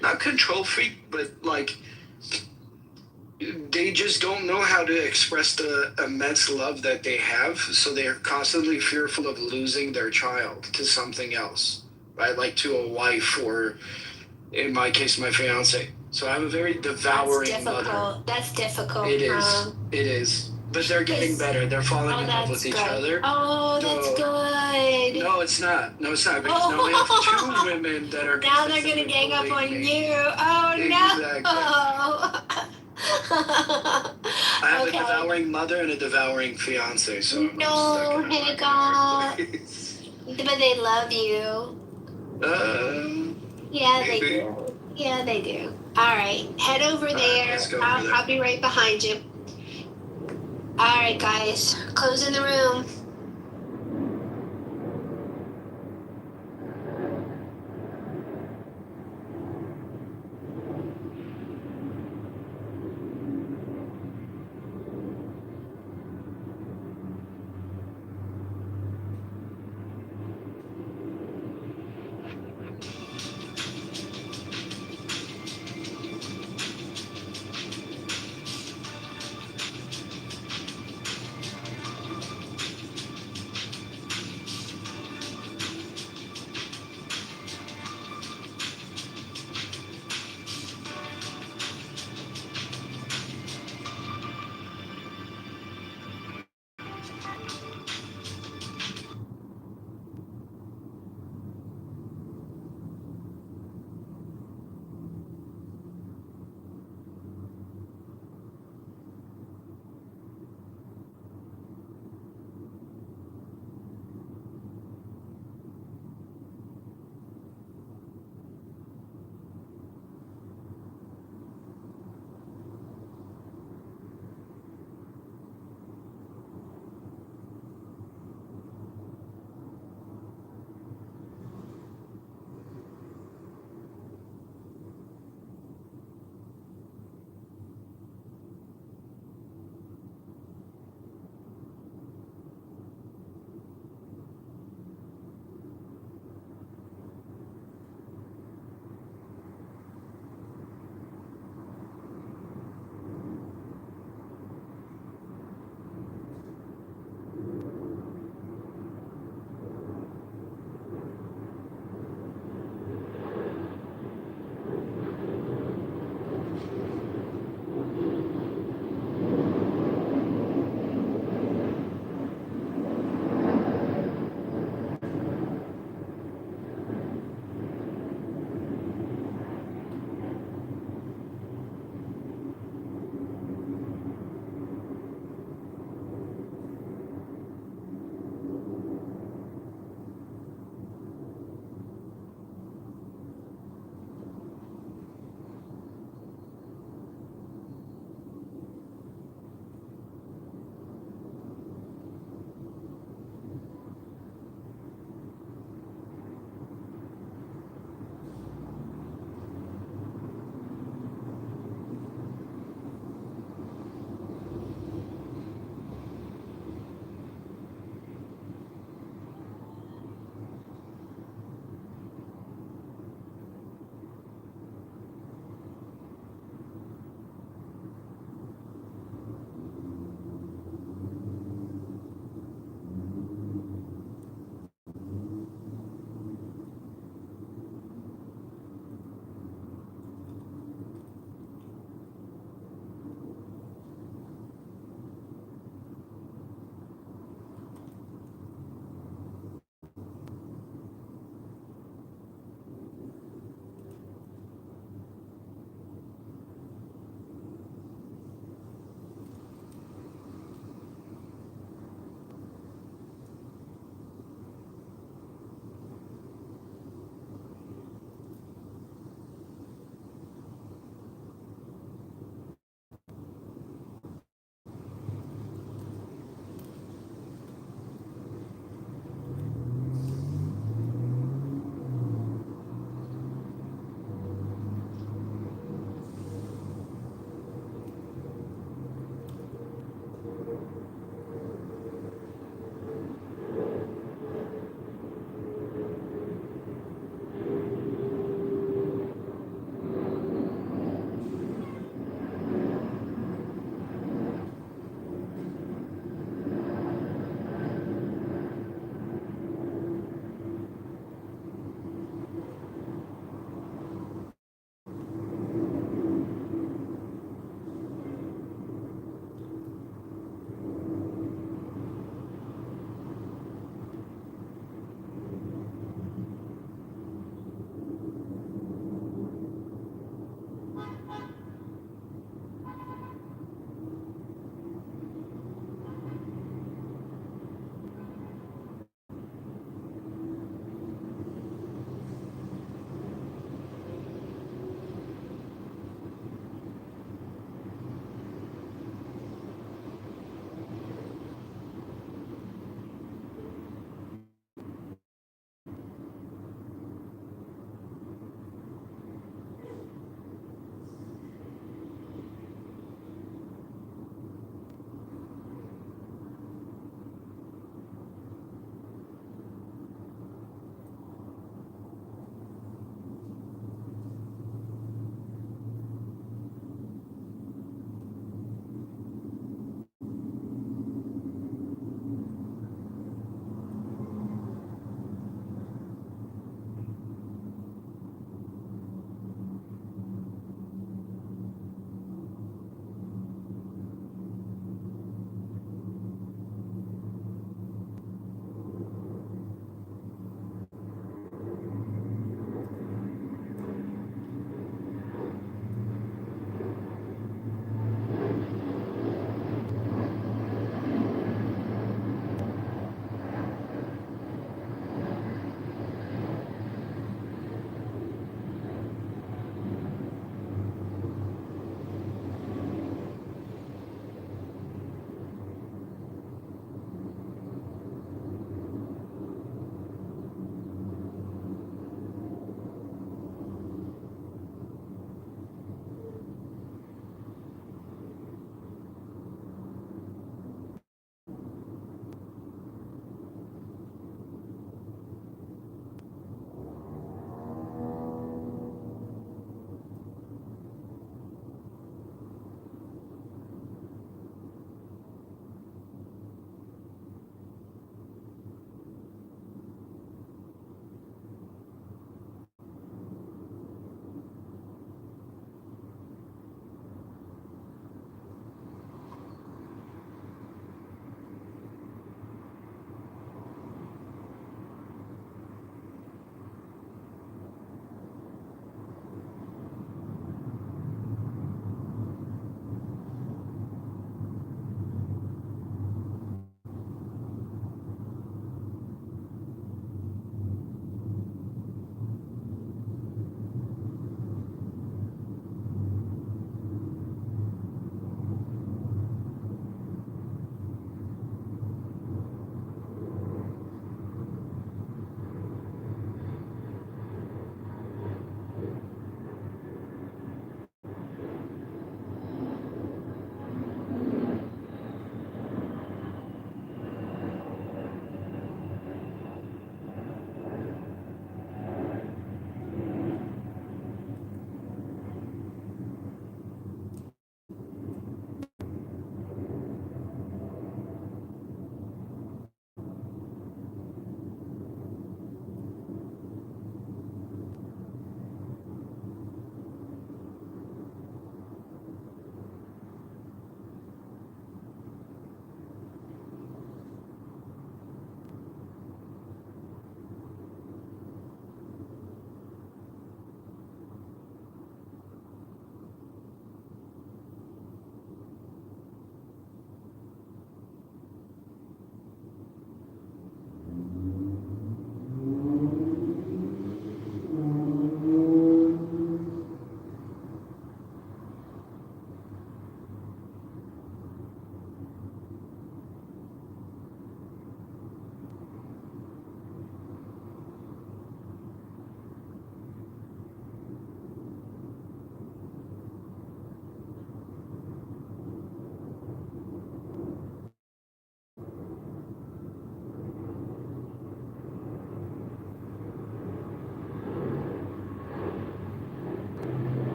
not control freak, but like they just don't know how to express the immense love that they have, so they're constantly fearful of losing their child to something else, right? Like to a wife, or in my case, my fiance. So I have a very devouring mother. That's difficult. It is. It is. But they're getting better. They're falling in love with each other. Oh, that's good. No, it's not. No, it's not. Because now we have 2 women that are. Now they're gonna gang up on you. Oh Exactly. no. I have a devouring mother and a devouring fiance. So no, hey God. But they love you. Yeah, they do. Yeah, they do. All right, head over there. Let's go over there. I'll be right behind you. All right, guys, closing the room.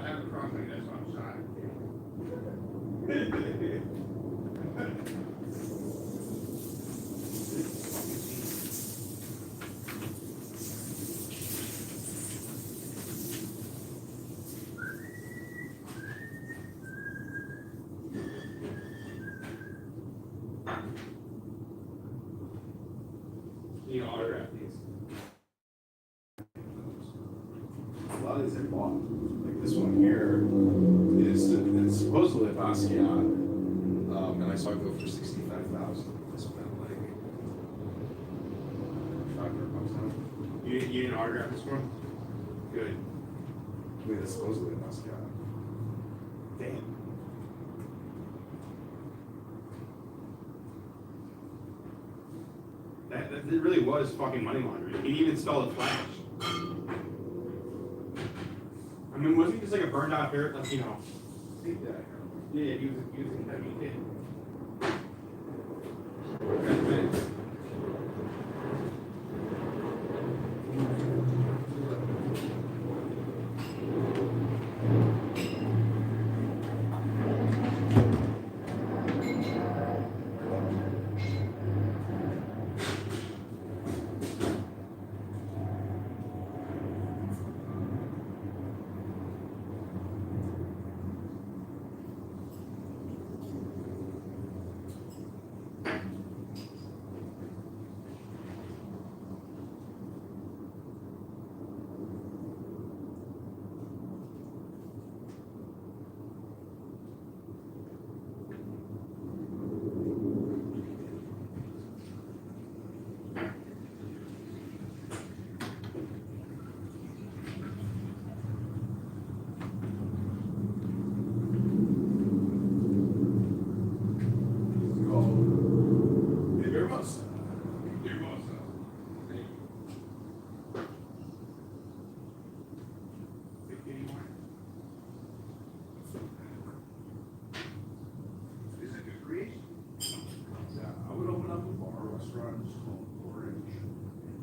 have the cross like that's what I'm shot. You autograph these. A lot of these I bought. Like this one here is it's supposedly a Basquiat, and I saw it go for $65,000. This one at like $500 now. You didn't autograph this one? Good. I mean, it's supposedly a Basquiat. Damn. That it really was fucking money laundering. He even spelled it Flash. I mean, wasn't he just like a burned out hair, like, you know? Yeah, he was a heavy kid.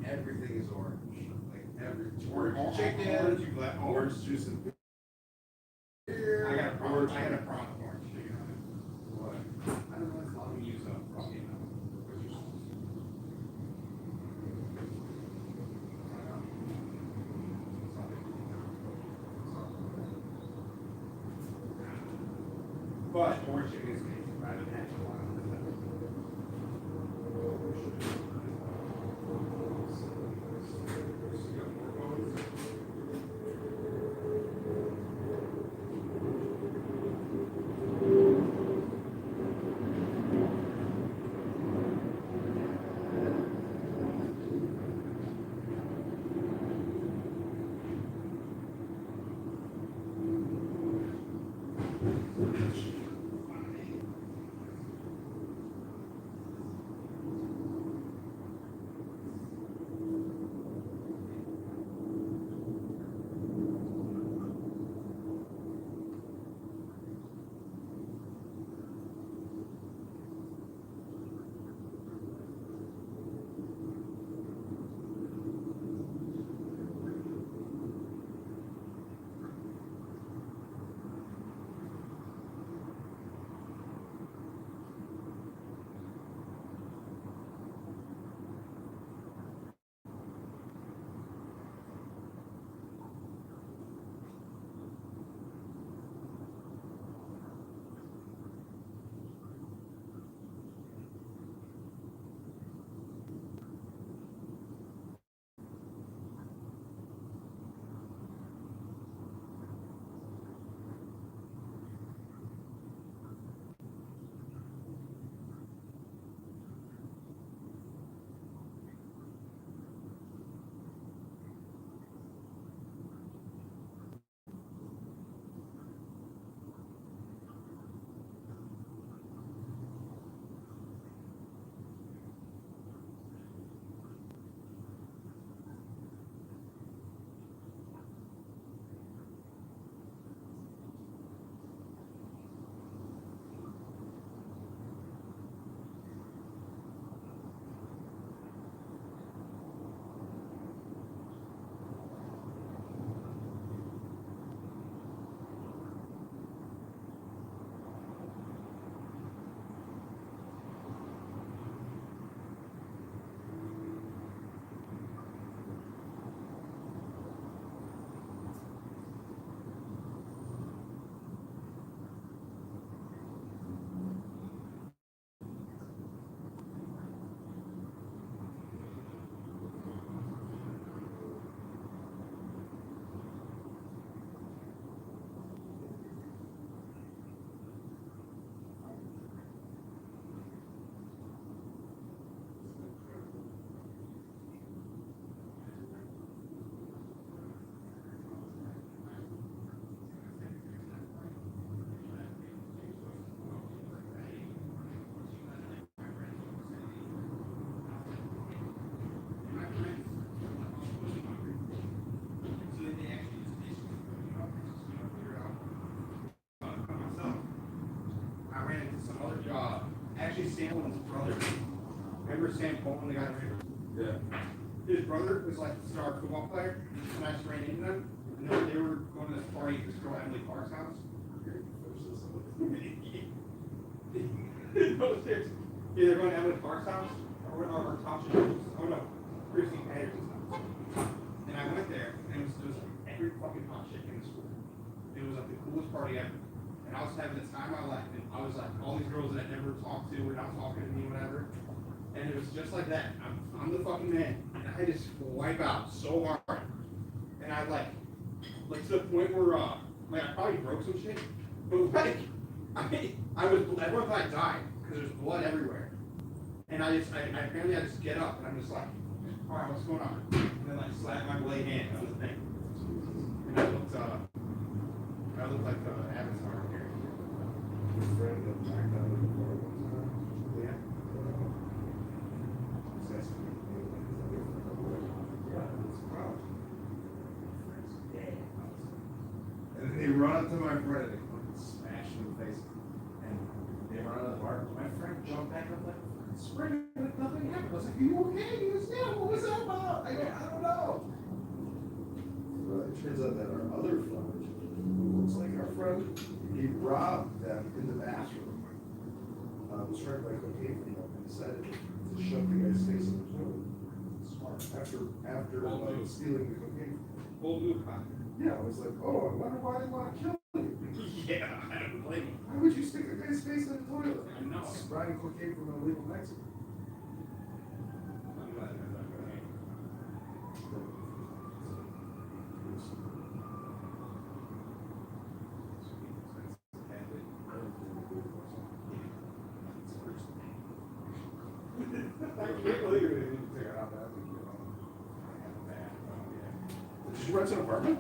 Everything is orange. Like orange chicken, orange juice and beer. I got a problem with orange chicken on it. What? I don't know, it's not use a broccoli now. But orange chicken is good rather than natural. Sam Cohen's brother. Remember Sam Cohen, the guy that ran? Yeah. His brother was like a star football player, and I just ran into them. And they were going to this party at this girl Emily Clark's house. No, seriously. Yeah, they're going to Emily Clark's house, or Tasha Jones. Oh no, Christy Patterson's house. And I went there, and it was like every fucking hot chick in the school. It was like the coolest party ever. And I was having the time of my life, and I was like, all these girls that I never talked to were not talking to me, whatever. And it was just like that. I'm the fucking man. And I just wipe out so hard. And I like to the point where like I probably broke some shit. But like everyone thought I died because there's blood everywhere. And I apparently I just get up and I'm just like, all right, what's going on? And then like slap my blade hand on the thing. And I looked like Avatar here. His friend got knocked out of the car one time. Yeah. And then they run up to my friend and they fucking smash him in the face. And they run out of the bar. My friend jumped back up like, spring, like nothing happened. I was like, are you okay? He goes, yeah, what was that about? I don't know. Well, it turns out that our other friend, who looks like our friend, he robbed them in the bathroom. Was trying to buy cocaine from them and decided to shove the guy's face in the toilet. Smart. After stealing the cocaine. Old move, huh? Yeah, I was like, oh, I wonder why they want to kill you. Yeah, I don't blame you. Why would you stick the guy's face in the toilet? I know. Buying cocaine from an illegal Mexican. I'm glad they're not going to. I can't believe it didn't figure out that we get on. Did you rent an apartment?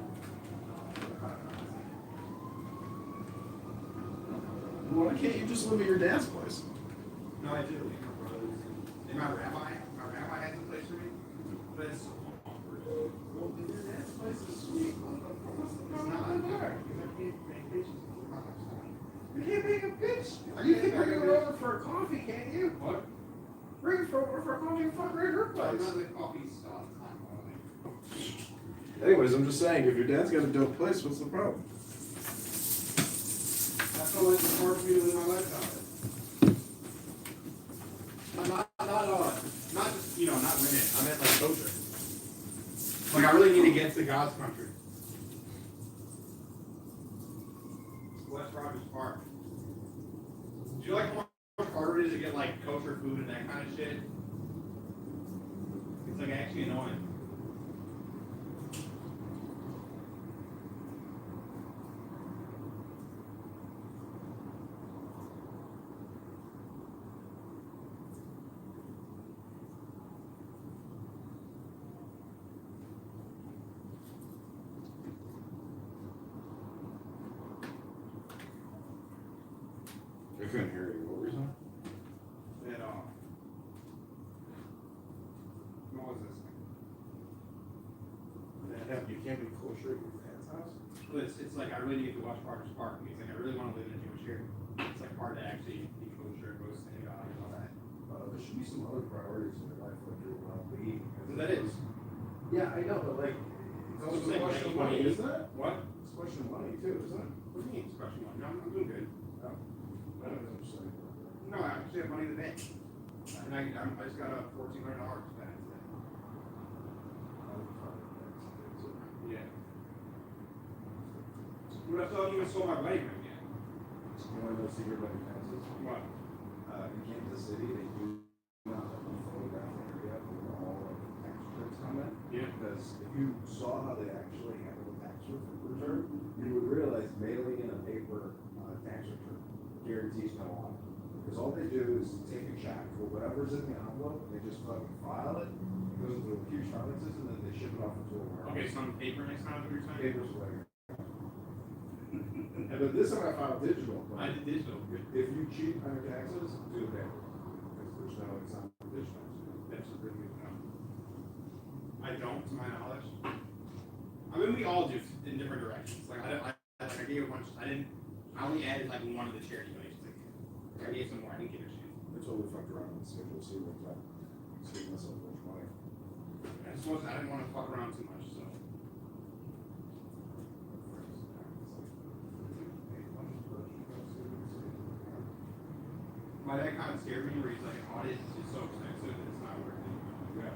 Why can't you just live at your dad's place? No, I do. And my rabbi has a place for me, but it's so awkward. Well, your dad's place is sweet. It's not there. You can't make bitches. You can't make a bitch. You can bring her over for a coffee, can't you? What? Bring her over for a coffee and fuck her at her I'm place. not the coffee stall. Anyways, I'm just saying, if your dad's got a dope place, what's the problem? That's all it's important for me to live my life out there. I'm not just, not women. I meant like kosher. Like, I really need to get to God's country. West Rogers Park. Do you like how much harder it is to get like kosher food and that kind of shit? It's like actually annoying. I couldn't hear you. What were you saying? What was this? You can't be kosher at your dad's house? Well, it's like I really need to watch Rogers Park because like I really want to live in a Jewish area. It's like hard to actually be kosher and go to synagogue and all that. There should be some other priorities in your life, like your well-being. Because that is. Yeah, I know, but like, it's also a question of money, isn't it? What? It's a question of money too, isn't it? What do you mean? It's a question of money. No, I'm doing good. No. I don't know what I'm saying. No, I actually have money in the bank. And I just got a $1,400 back today. Yeah. But I still haven't even sold my wedding ring yet. You want to know secret wedding taxes? What? In Kansas City, they do not let you photograph the area with all like tax returns on it. Yeah. Because if you saw how they actually handle the tax return, you would realize mailing in a paper tax return guarantees no honor. Because all they do is take a check for whatever's in the envelope, they just fucking file it, it goes into a huge filing system, and then they ship it off into a warehouse. Okay, so on paper next time, what you're saying? Paper's way. But this time I filed digital. I did digital. If you cheat on your taxes, do the paper. Because there's no, it's not digital. That's a pretty good to know. I don't, to my knowledge. I mean, we all do in different directions. Like, I gave a bunch, I only added like one of the charity donations. I gave some more, I didn't give a shit. totally fucked around on the schedule. See what time. Saving myself a bunch of money. I didn't want to fuck around too much, so. Why that kind of scared me, where he's like, an audit is so expensive that it's not worth it. Yeah.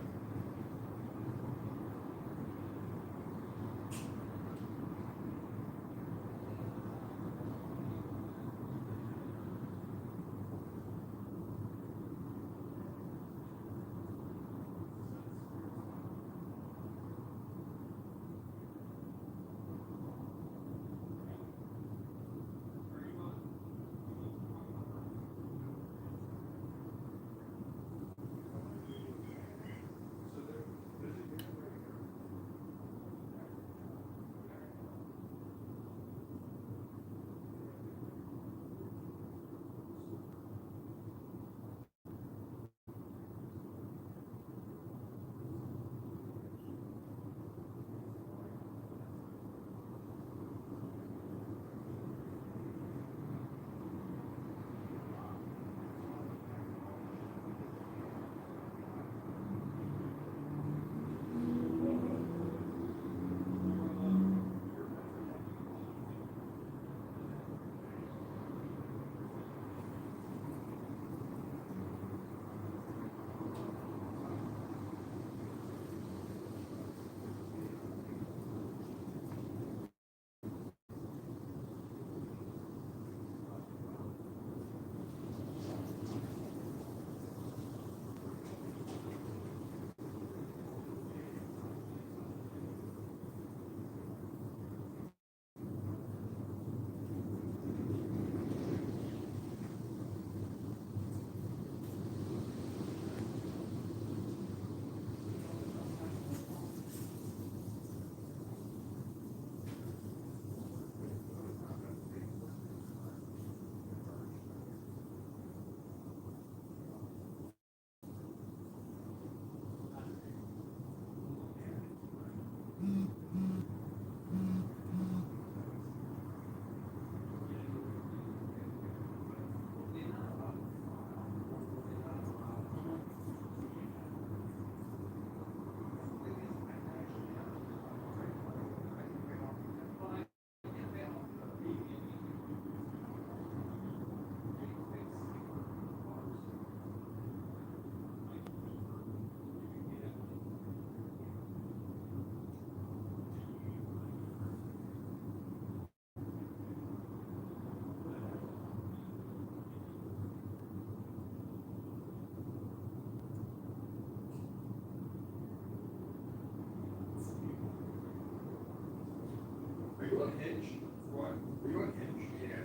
Are you on Hinge? What? Are you on Hinge? Yeah.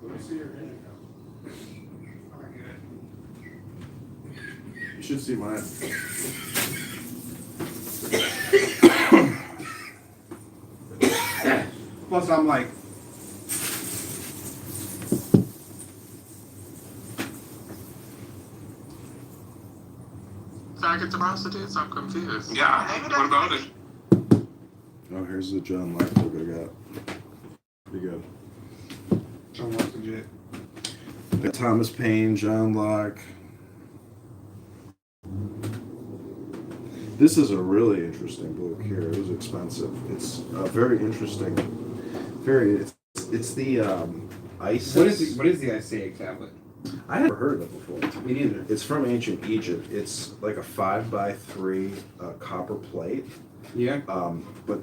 Let me see your Hinge account. Alright, good. You should see mine. Plus, I'm like, Target to prostitutes? I'm confused. Yeah, what about it? Oh, here's the John Locke book I got. Pretty good. John Locke's legit. Got Thomas Paine, John Locke. This is a really interesting book here. It was expensive. It's very interesting. It's the ISIS. What is the Isaiah tablet? I had never heard of it before. Me neither. It's from ancient Egypt. It's like a 5x3 copper plate. Yeah. But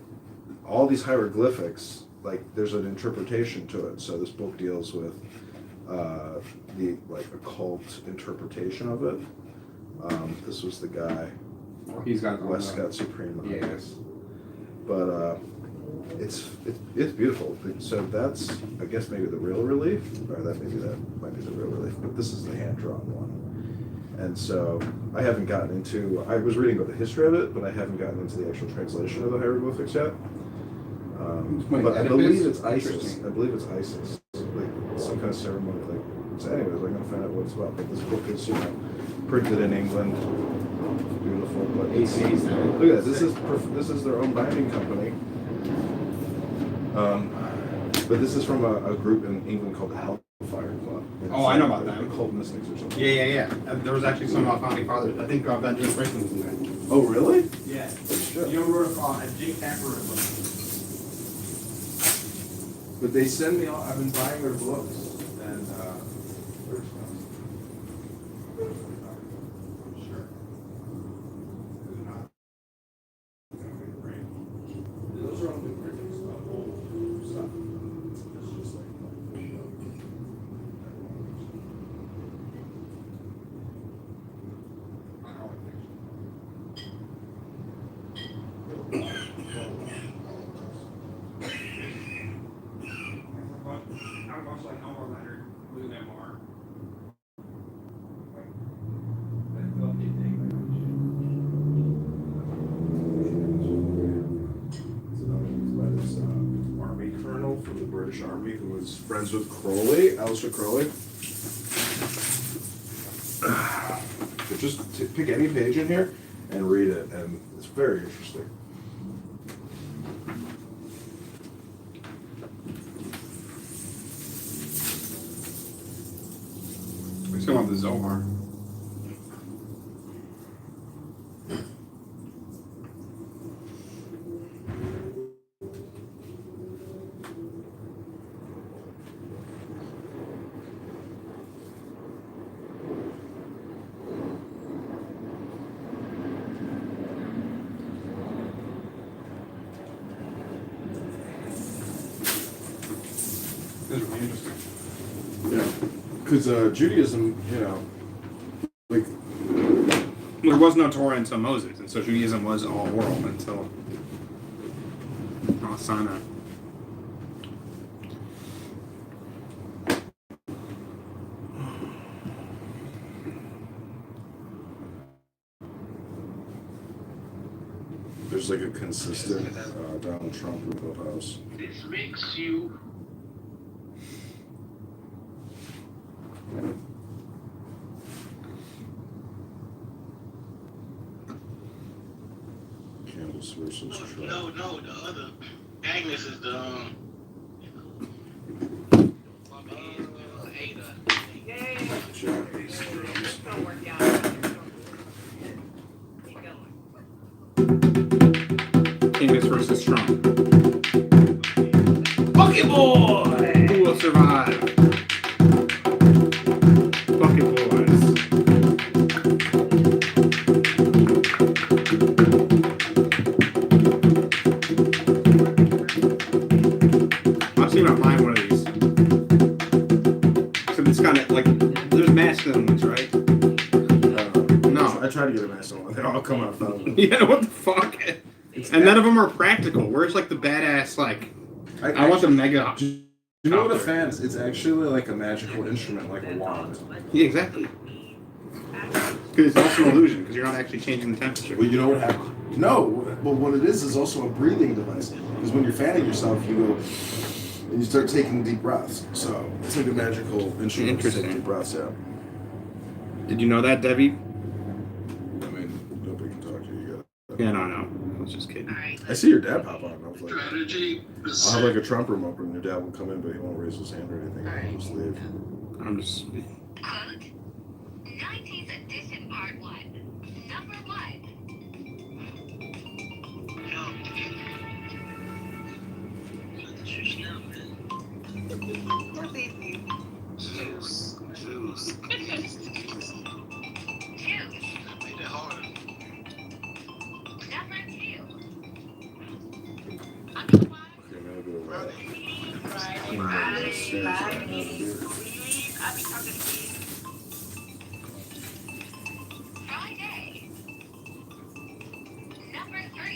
all these hieroglyphics, like there's an interpretation to it. So this book deals with the like occult interpretation of it. This was the guy. He's got Westcott Supreme. Yes. But it's beautiful. So that's, I guess, maybe the real relief, or that might be the real relief. But this is the hand drawn one. And so I haven't gotten into. I was reading about the history of it, but I haven't gotten into the actual translation of the hieroglyphics yet. But I believe it's ISIS. I believe it's ISIS. Like some kind of ceremony. Like so. Anyways, I'm gonna find out what it's about. But this book is, printed in England. Beautiful. But AC's look at this. This is their own binding company. But this is from a group in England called the Hellfire Club. Oh, I know about that. Cult Mystics or something. Yeah. There was actually some founding fathers. I think Benjamin Franklin was in there. Oh, really? Yeah. Shit. You know, wrote a Jake Tapper book. But they send me all. I've been buying their books, and they're expensive. Sure. Those are all new printings of old stuff. It's just like. I would watch like Elmore Leonard, Blue Memoir. Army colonel from the British Army who was friends with Crowley, Aleister Crowley. So just pick any page in here and read it, and it's very interesting. We still want the Zohar. This is really interesting. Yeah, because Judaism, you know, like There was no Torah until Moses, and so Judaism was all world until Sinai. there's like a consistent Donald Trump in the House. This makes you. Campbell's versus Trump. No, the other. Agnes is the. Japanese drums. Agnes versus Trump. Bucket Boy! Who will survive? Bucket Boys. I've seen about buying one of these. So it's kind of like, there's masculine ones, right? No. I tried to get a masculine one. They all come out feminine. Yeah, what the fuck? And none of them are practical. Where's like the badass, like, I want the mega. You know what a fan is? It's actually like a magical instrument, like a wand. Yeah, exactly. Because it's also an illusion, because you're not actually changing the temperature. Well, you know what happens? No, but what it is also a breathing device. Because when you're fanning yourself, you go and you start taking deep breaths. So it's like a magical instrument to take deep breaths out. Did you know that, Debbie? I mean, nobody can talk to you yet. Yeah, no. I was just kidding. I see your dad pop on. I was like, I'll have like a Trump remote, and your dad will come in, but he won't raise his hand or anything. He'll just leave. I'm just. Quote, 90s edition part 1. Number 1. Juice. Made it harder. Number 2. Okay, now go Friday. Number 3.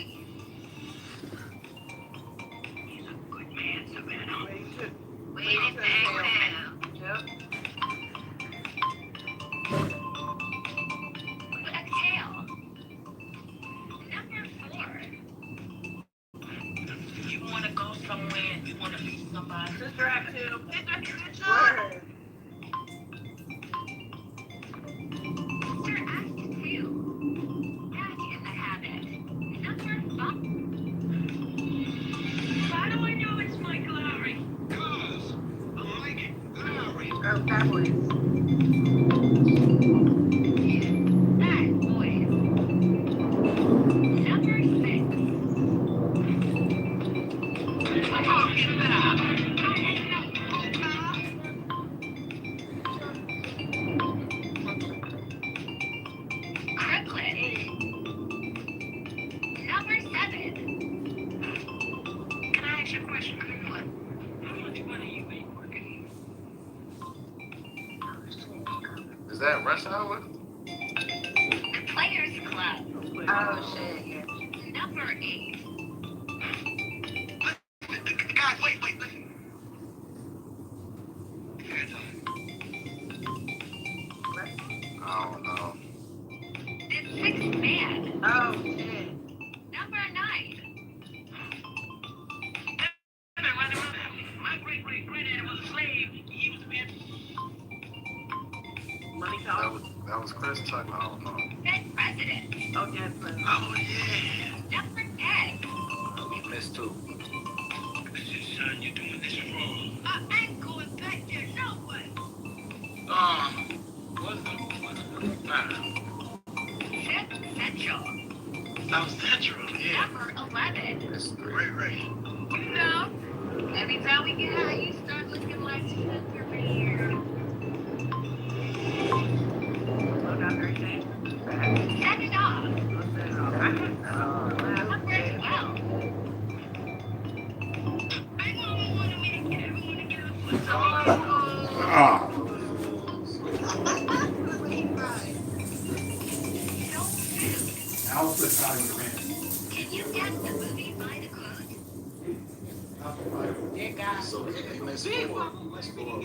He's a good man, Savannah. Waiting back now. With a tail. Number 4. You want to go somewhere, you want to meet somebody. Sister Act 2. Sister Act 2. Back in the habit. Number 5. How do I know it's my glory? Good. Oh, Bad Boys. Bad Boys. Number 6. Crooklyn. Number 7. Can I ask you a question? How much money you make working? Is that rush hour? The Players Club. Oh, shit, yeah. Number 8. Guys, wait, listen. I don't know. The Sixth Man. Oh, shit. Number 9. My great-great-granddaddy was a slave. He was a man. Money That talk. was Chris talking. I don't know. Dead President. Oh, Dead President. Oh, yeah. Number 10. You missed two. Son, you're doing this wrong. I ain't going back there, no way. What's the matter? Fifth Central. South Central, yeah. Number 11. Right. No. Every time we get high, you start looking like sugar bear. Oh, not very safe. Set it off. Number 12. Ah. Alice out of the man. Can you guess the movie by the quote? Dear God. So he missed four. Missed four.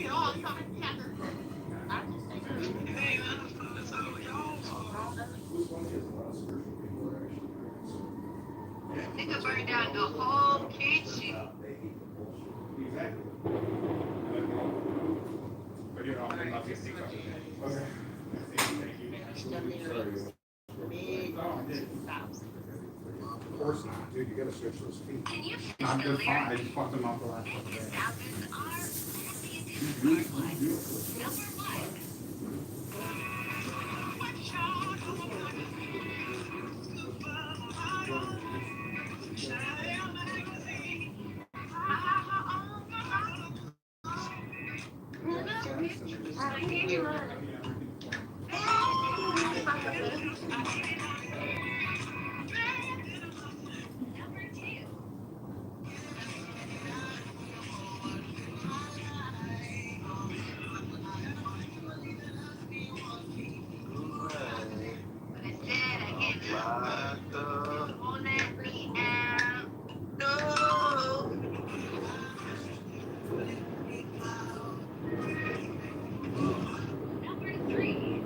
Nigga burned down the whole kitchen. Exactly. But you know, I'm not going to think of it. Okay. Thank you. Sorry. Oh, I did. Of course not, dude. You gotta switch those feet. Can you finish Not the good fun. I lyrics? just fucked them up the last couple These days. albums are the edition card one. Number 1. Number 2. But instead I get won't let me out. No. Number 3.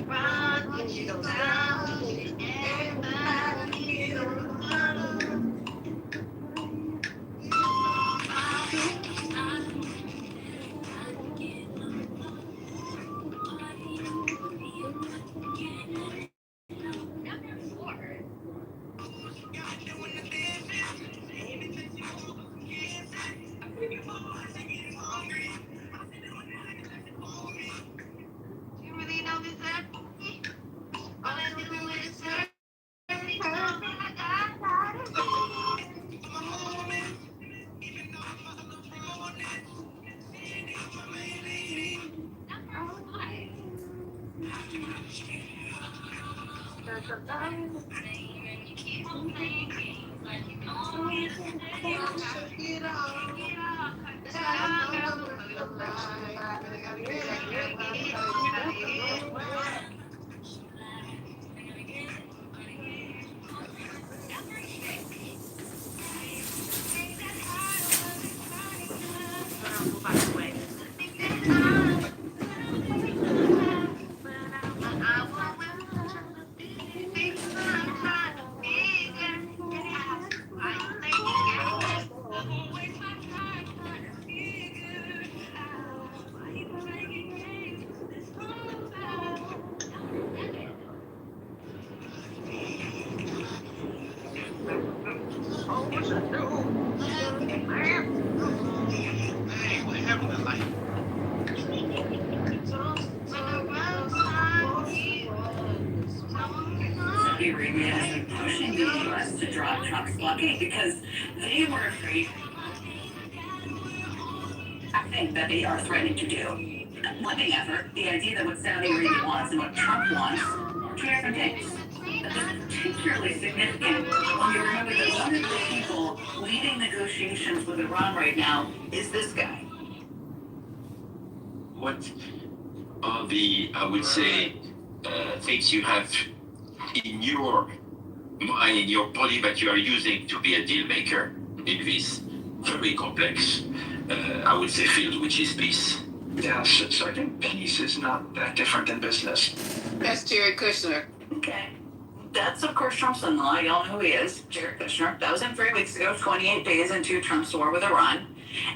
Run, what you found, everybody get on the Number 4. You really know this sir? All I do is serve. Saudi Arabia has been pushing the U.S. to drop Trump's blockade because they were afraid. I think that they are threatening to do. One thing ever, the idea that what Saudi Arabia wants and what Trump wants are two different things. That is particularly significant when you remember that one of the people leading negotiations with Iran right now is this guy. What are the, I would say, things you have in your mind, in your body that you are using to be a deal maker in this very complex, I would say, field, which is peace? Yeah, so I think peace is not that different than business. That's Jared Kushner. Okay. That's, of course, Trump's son-in-law. Y'all know who he is, Jared Kushner. That was in 3 weeks ago, 28 days into Trump's war with Iran.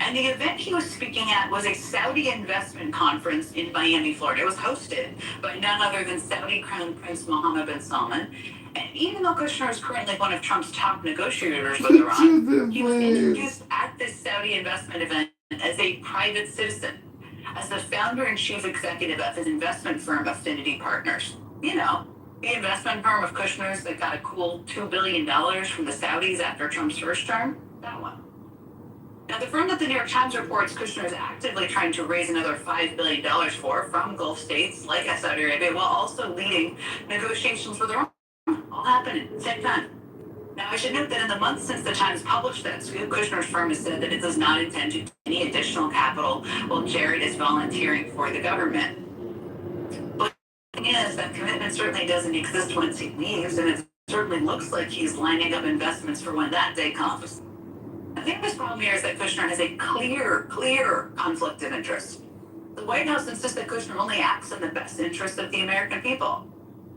And the event he was speaking at was a Saudi investment conference in Miami, Florida. It was hosted by none other than Saudi Crown Prince Mohammed bin Salman. And even though Kushner is currently one of Trump's top negotiators with Iran, he was introduced at this Saudi investment event as a private citizen, as the founder and chief executive of his investment firm, Affinity Partners. You know, the investment firm of Kushner's that got a cool $2 billion from the Saudis after Trump's first term. That one. Now, the firm that the New York Times reports Kushner is actively trying to raise another $5 billion for from Gulf states like Saudi Arabia, while also leading negotiations with Iran. All happening at the same time. Now, I should note that in the months since the Times published that scoop, Kushner's firm has said that it does not intend to take any additional capital while Jared is volunteering for the government. But the thing is, that commitment certainly doesn't exist once he leaves, and it certainly looks like he's lining up investments for when that day comes. I think this problem here is that Kushner has a clear conflict of interest. The White House insists that Kushner only acts in the best interest of the American people.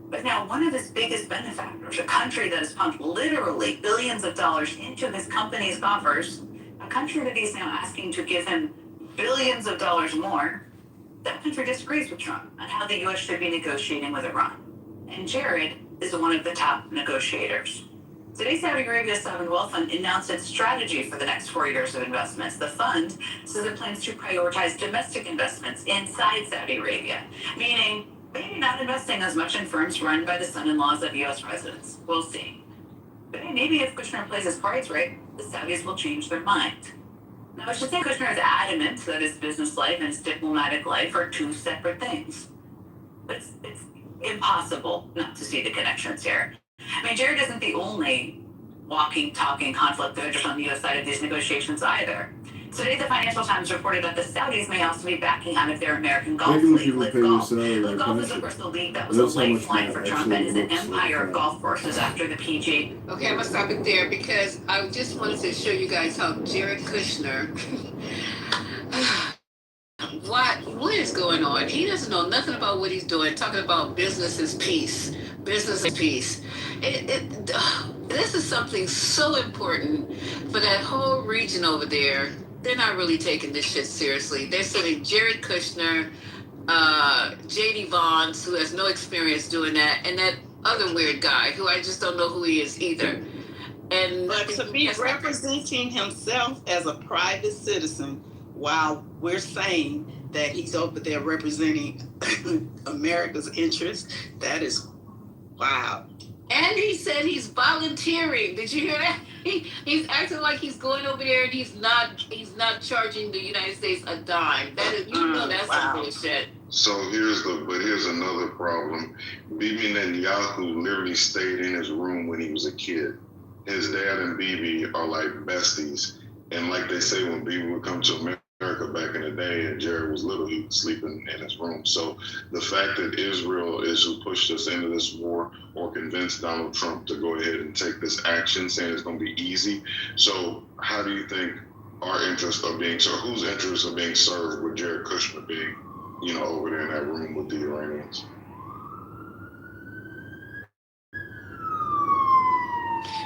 But now one of his biggest benefactors, a country that has pumped literally billions of dollars into his company's coffers, a country that he's now asking to give him billions of dollars more, that country disagrees with Trump on how the U.S. should be negotiating with Iran. And Jared is one of the top negotiators. Today, Saudi Arabia's sovereign wealth fund announced its strategy for the next 4 years of investments. The fund says it plans to prioritize domestic investments inside Saudi Arabia, meaning maybe not investing as much in firms run by the son-in-laws of U.S. presidents. We'll see. But hey, maybe if Kushner plays his cards right, the Saudis will change their mind. Now, I should say Kushner is adamant that his business life and his diplomatic life are two separate things. But it's impossible not to see the connections here. I mean, Jared isn't the only walking, talking conflict of interest on the U.S. side of these negotiations either. Today, the Financial Times reported that the Saudis may also be backing out of their American golf league, Live Golf. Live Golf is, of course, the league that was a lifeline for Trump and is an empire of golf courses after the PG. Okay, I'm gonna stop it there because I just wanted to show you guys how Jared Kushner. What is going on? He doesn't know nothing about what he's doing. Talking about business is peace. Business is peace. This is something so important for that whole region over there. They're not really taking this shit seriously. They're sending Jared Kushner, J.D. Vance, who has no experience doing that, and that other weird guy who I just don't know who he is either. And but to be representing himself as a private citizen while we're saying that he's over there representing America's interests, that is wow. And he said he's volunteering. Did you hear that? He's acting like he's going over there and he's not charging the United States a dime. That is, you know, that's some bullshit. So here's another problem. Bibi Netanyahu literally stayed in his room when he was a kid. His dad and Bibi are like besties. And like they say, when Bibi would come to America back in the day and Jared was little, he was sleeping in his room. So the fact that Israel is who pushed us into this war or convinced Donald Trump to go ahead and take this action, saying it's going to be easy. So how do you think our interests are being served? Whose interests are being served with Jared Kushner being, over there in that room with the Iranians?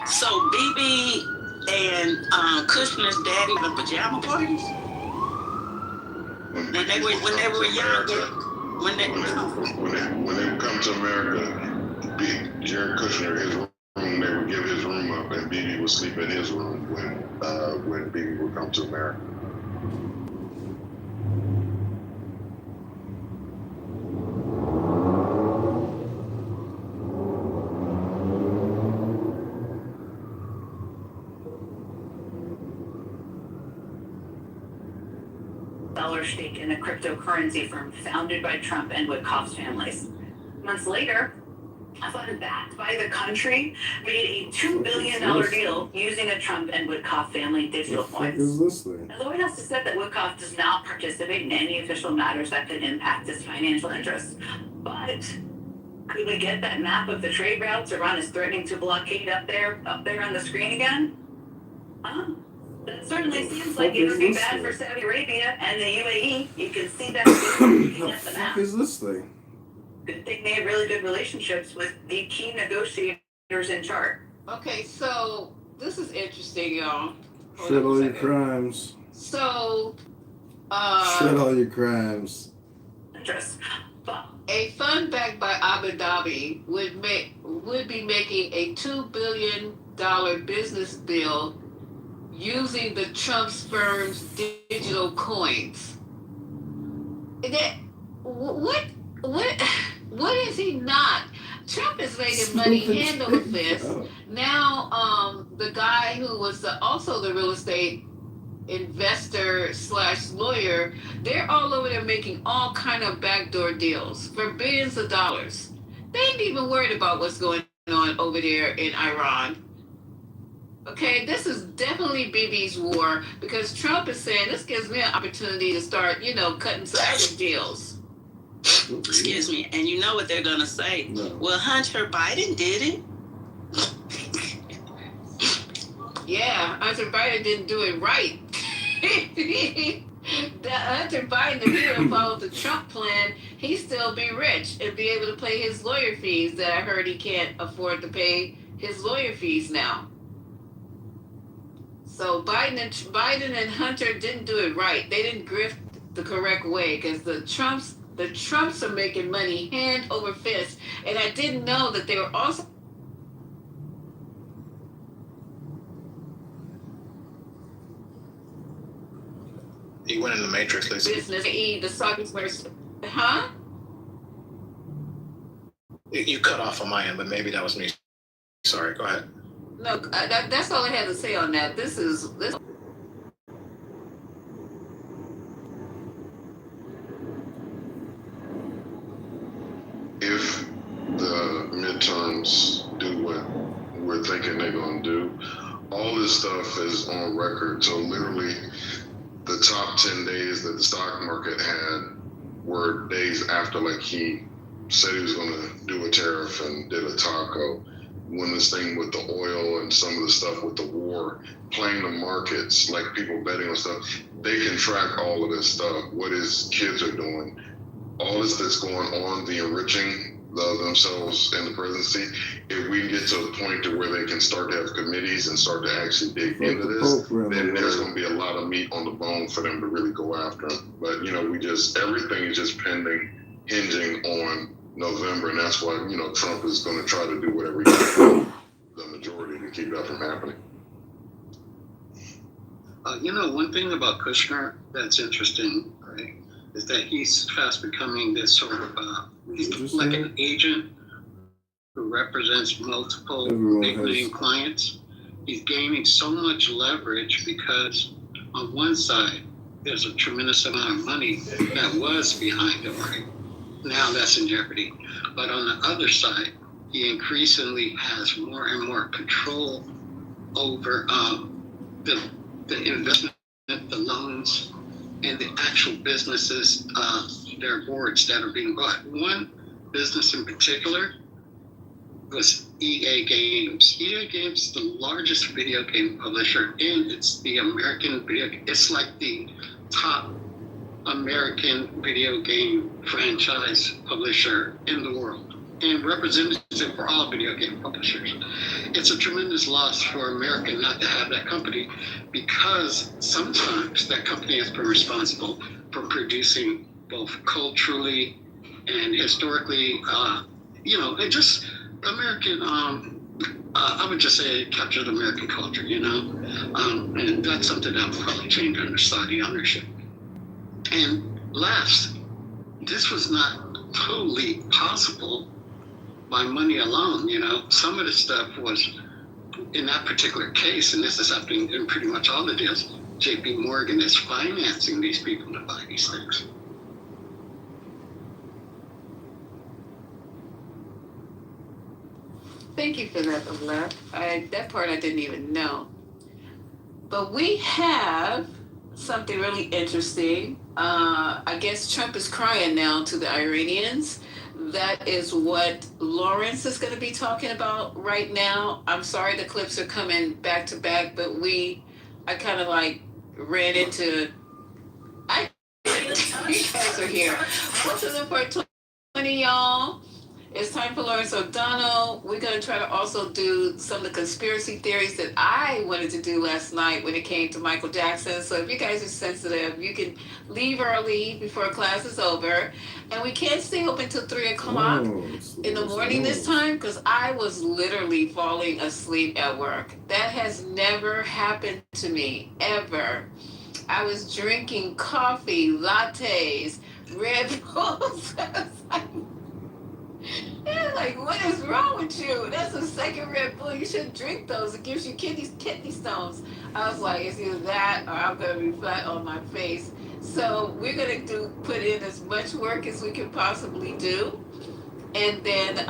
So Bibi and Kushner's daddy were pajama parties? When they were younger, when they would come to America, Jared Kushner, his room, they would give his room up, and Bibi would sleep in his room when Bibi would come to America. stake in a cryptocurrency firm founded by Trump and Witkoff's families. Months later, a fund backed by the country made a $2 billion deal using a Trump and Witkoff family digital coins. Now, the White House has said that Witkoff does not participate in any official matters that could impact his financial interests. But could we get that map of the trade routes Iran is threatening to blockade up there on the screen again? That certainly seems like it would be bad for Saudi Arabia and the UAE. You can see that looking at the map. What is this thing? Good thing they have really good relationships with the key negotiators in charge. Okay, so this is interesting, y'all. Shred all your crimes. So, Shred all your crimes. Interest. A fund backed by Abu Dhabi would be making a $2 billion business deal using the Trump's firm's digital coins. What is he not? Trump is making money hand over fist. Now, the guy who was also the real estate investor / lawyer, they're all over there making all kind of backdoor deals for billions of dollars. They ain't even worried about what's going on over there in Iran. Okay, this is definitely Bibi's war because Trump is saying this gives me an opportunity to start, cutting some other deals. Excuse me, and you know what they're gonna say? No. Well, Hunter Biden did it. Yeah, Hunter Biden didn't do it right. Hunter Biden, if he would follow the Trump plan, he'd still be rich and be able to pay his lawyer fees that I heard he can't afford to pay his lawyer fees now. So Biden and Hunter didn't do it right. They didn't grift the correct way because the Trumps are making money hand over fist. And I didn't know that they were also He went in the Matrix, Lisa. business, the Saudis were, huh? You cut off on my end, but maybe that was me. Sorry, go ahead. No, that's all I had to say on that. This. If the midterms do what we're thinking they're going to do, all this stuff is on record. So literally, the top 10 days that the stock market had were days after, like, he said he was going to do a tariff and did a taco. When this thing with the oil and some of the stuff with the war, playing the markets, like people betting on stuff, they can track all of this stuff, what his kids are doing. All this that's going on, the enriching themselves in the presidency, if we get to a point to where they can start to have committees and start to actually dig into this, then there's going to be a lot of meat on the bone for them to really go after him. But, everything is just hinging on November, and that's why, Trump is going to try to do whatever he can, the majority, to keep that from happening. One thing about Kushner that's interesting, right, is that he's fast becoming this sort of, he's like an agent who represents multiple big-name clients. He's gaining so much leverage because on one side, there's a tremendous amount of money that was behind him, right? Now that's in jeopardy. But on the other side, he increasingly has more and more control over the investment, the loans, and the actual businesses, their boards that are being bought. One business in particular was EA Games. EA Games is the largest video game publisher, and it's the American video game. It's like the top American video game franchise publisher in the world and representative for all video game publishers. It's a tremendous loss for America not to have that company because sometimes that company has been responsible for producing both culturally and historically, and just American, I would just say it captured American culture, and that's something that will probably change under Saudi ownership. And last, this was not totally possible by money alone. Some of the stuff was, in that particular case, and this is happening in pretty much all the deals, J.P. Morgan is financing these people to buy these things. Thank you for that, Ola. That part I didn't even know. But we have something really interesting. I guess Trump is crying now to the Iranians. That is what Lawrence is going to be talking about right now. I'm sorry the clips are coming back to back, but I kind of like ran into, you guys are here. What's in the 420, y'all? It's time for Lawrence O'Donnell. We're going to try to also do some of the conspiracy theories that I wanted to do last night when it came to Michael Jackson. So if you guys are sensitive, you can leave early before class is over. And we can't stay open till 3 o'clock in the morning this time because I was literally falling asleep at work. That has never happened to me, ever. I was drinking coffee, lattes, Red Bulls. Yeah, like, what is wrong with you? That's the second Red Bull. You shouldn't drink those. It gives you kidney stones. I was like, it's either that or I'm gonna be flat on my face. So we're gonna put in as much work as we can possibly do, and then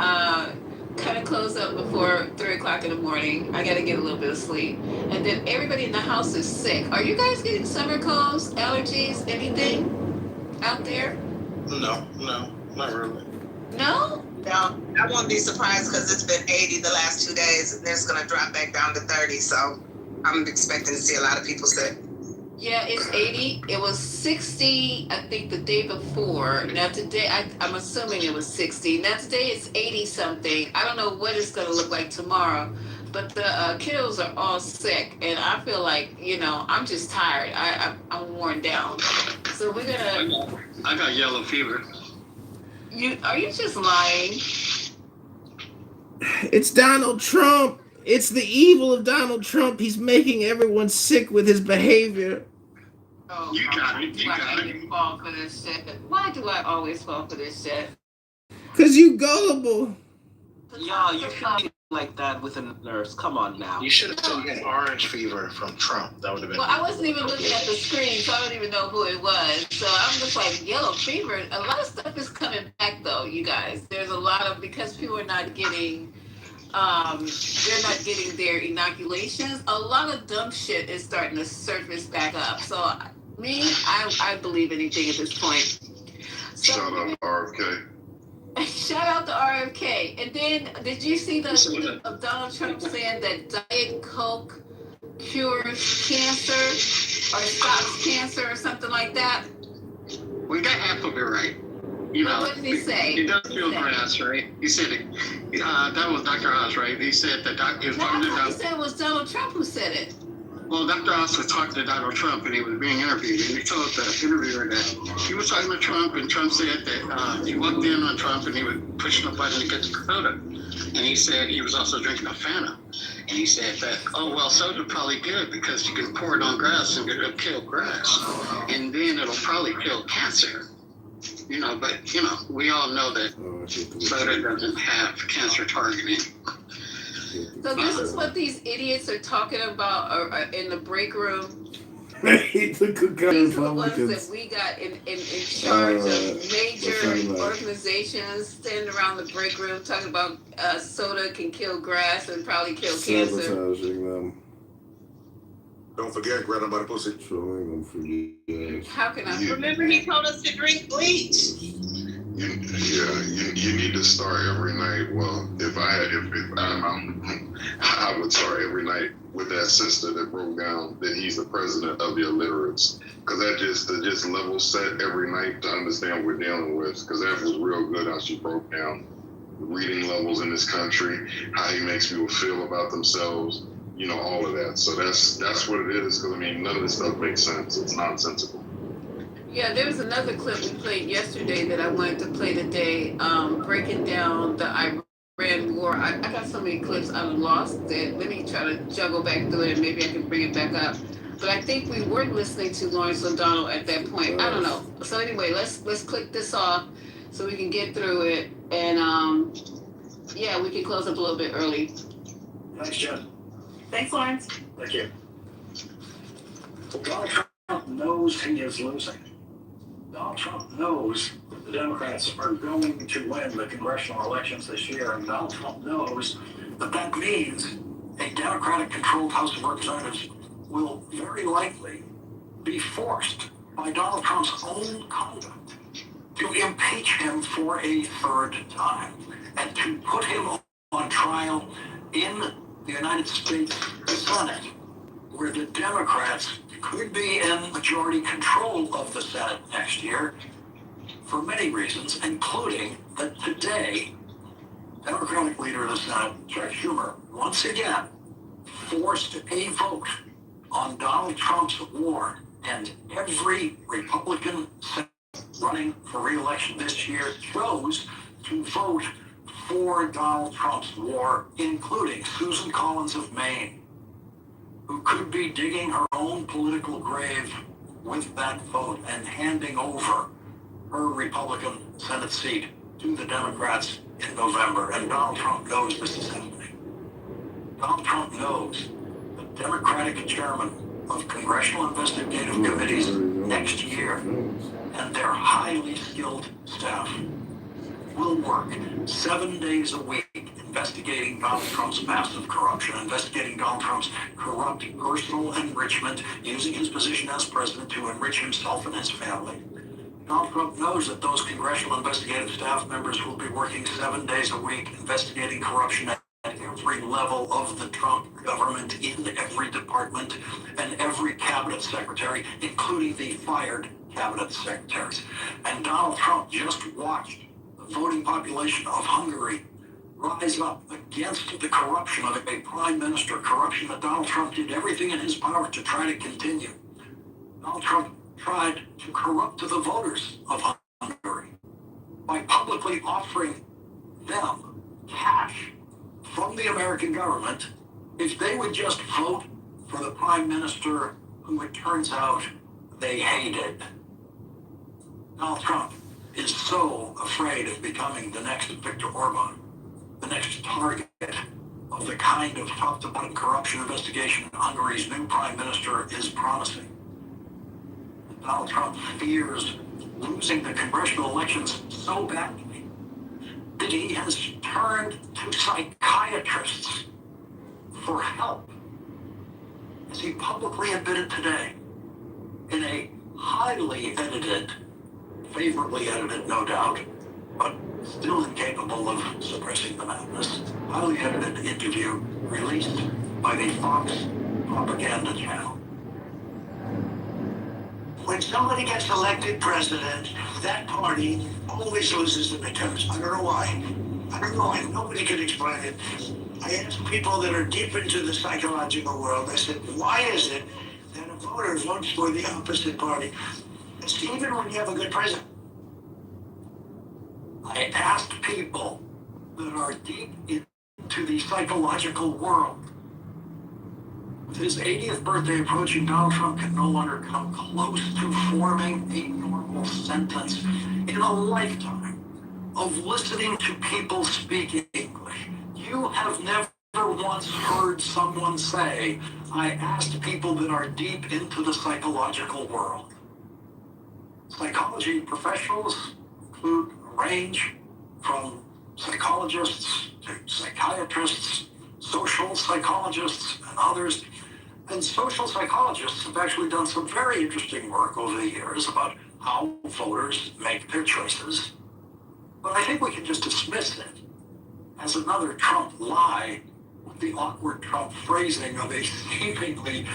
kind of close up before 3 o'clock in the morning. I gotta get a little bit of sleep, and then everybody in the house is sick. Are you guys getting summer colds, allergies, anything out there? No, not really. No? No, I won't be surprised because it's been 80 the last 2 days and it's going to drop back down to 30. So I'm expecting to see a lot of people sick. Yeah, it's 80. It was 60, I think, the day before. Now today, I'm assuming it was 60. Now today it's 80 something. I don't know what it's going to look like tomorrow. But the kiddos are all sick. And I feel like, I'm just tired. I'm worn down. So we're going to... I got yellow fever. Are you just lying? It's Donald Trump. It's the evil of Donald Trump. He's making everyone sick with his behavior. Oh, you got it. You got it. Fall for this shit. Why do I always fall for this shit? Because you gullible. Y'all, you shouldn't be like that with a nurse. Come on now. You should have taken orange fever from Trump. That would have been. Well, I wasn't even looking at the screen, so I don't even know who it was. So I'm just like, yellow fever. A lot of stuff is coming back, though, you guys. There's a lot of, because people are not getting, they're not getting their inoculations. A lot of dumb shit is starting to surface back up. So I believe anything at this point. So, shout out to RFK. Shout out to RFK. And then, did you see the clip of Donald Trump saying that Diet Coke cures cancer or stops cancer or something like that? We got half of it right. What did he say? He does kill grass, right? He said it. That was Dr. Oz, right? He said that he was talking he said it was Donald Trump who said it. Well, Dr. Oz was talking to Donald Trump, and he was being interviewed, and he told the interviewer that he was talking to Trump, and Trump said that he walked in on Trump, and he was pushing a button to get the soda. And he said he was also drinking a Fanta. And he said that, soda's probably good because you can pour it on grass and it'll kill grass. And then it'll probably kill cancer. But we all know that soda doesn't have cancer targeting. So this is what these idiots are talking about in the break room. These are the ones that we got in charge of major organizations standing around the break room talking about soda can kill grass and probably kill cancer. Sabotaging them. Don't forget, grab them by the pussy. Trolling them for years. How can I? Remember, he told us to drink bleach. You need to start every night. Well, I would start every night with that sister that broke down that he's the president of the illiterates, because that just level set every night to understand what we're dealing with. Because that was real good how she broke down the reading levels in this country, how he makes people feel about themselves, all of that. So that's what it is. Because none of this stuff makes sense. It's nonsensical. Yeah, there was another clip we played yesterday that I wanted to play today, breaking down the Iran war. I got so many clips I'm lost that let me try to juggle back through it and maybe I can bring it back up. But I think we were listening to Lawrence O'Donnell at that point. I don't know. So anyway, let's click this off so we can get through it. And we can close up a little bit early. Thanks, Jen. Thanks, Lawrence. Thank you. Donald Trump knows he is losing. Donald Trump knows that the Democrats are going to win the congressional elections this year, and Donald Trump knows that that means a Democratic-controlled House of Representatives will very likely be forced by Donald Trump's own conduct to impeach him for a third time and to put him on trial in the United States Senate, where the Democrats could be in majority control of the Senate next year for many reasons, including that today, Democratic leader of the Senate, Chuck Schumer, once again forced a vote on Donald Trump's war, and every Republican running for re-election this year chose to vote for Donald Trump's war, including Susan Collins of Maine, who could be digging her own political grave with that vote and handing over her Republican Senate seat to the Democrats in November. And Donald Trump knows this is happening. Donald Trump knows the Democratic chairman of congressional investigative committees next year and their highly skilled staff will work 7 days a week investigating Donald Trump's massive corruption, investigating Donald Trump's corrupt personal enrichment, using his position as president to enrich himself and his family. Donald Trump knows that those congressional investigative staff members will be working 7 days a week investigating corruption at every level of the Trump government, in every department and every cabinet secretary, including the fired cabinet secretaries. And Donald Trump just watched the voting population of Hungary rise up against the corruption of a prime minister, corruption that Donald Trump did everything in his power to try to continue. Donald Trump tried to corrupt the voters of Hungary by publicly offering them cash from the American government if they would just vote for the prime minister who it turns out they hated. Donald Trump is so afraid of becoming the next Viktor Orban, the next target of the kind of top-to-bottom corruption investigation Hungary's new prime minister is promising. Donald Trump fears losing the congressional elections so badly that he has turned to psychiatrists for help, as he publicly admitted today in a highly edited, favorably edited, no doubt, but still incapable of suppressing the madness, highly edited interview released by the Fox propaganda channel. When somebody gets elected president, that party always loses the midterms. I don't know why. I don't know, and nobody can explain it. I asked people that are deep into the psychological world, I said, why is it that a voter votes for the opposite party? It's even when you have a good president. I asked people that are deep into the psychological world. With his 80th birthday approaching, Donald Trump can no longer come close to forming a normal sentence in a lifetime of listening to people speak English. You have never once heard someone say, I asked people that are deep into the psychological world. Psychology professionals include a range from psychologists to psychiatrists, social psychologists, and others. And social psychologists have actually done some very interesting work over the years about how voters make their choices. But I think we can just dismiss it as another Trump lie with the awkward Trump phrasing of a seemingly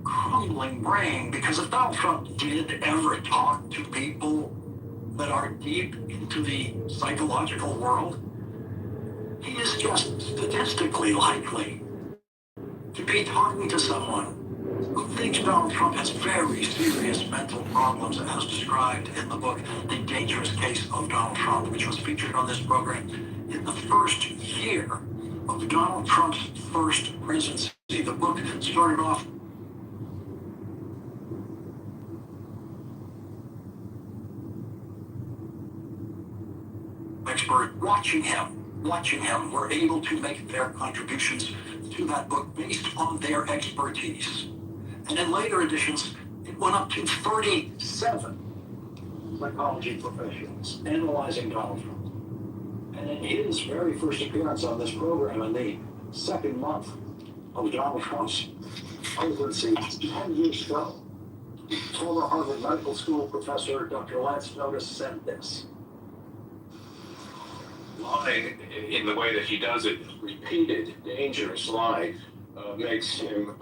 crumbling brain. Because if Donald Trump did ever talk to people that are deep into the psychological world, he is just statistically likely to be talking to someone who thinks Donald Trump has very serious mental problems, as described in the book, The Dangerous Case of Donald Trump, which was featured on this program. In the first year of Donald Trump's first presidency, the book started off expert watching him were able to make their contributions to that book based on their expertise. And in later editions, It went up to 37 psychology professionals analyzing Donald Trump. And in his very first appearance on this program, in the second month of Donald Trump's presidency 10 years ago, former Harvard Medical School professor Dr. Lance Notice said this. Lying in the way that he does it, repeated, dangerous lying, makes him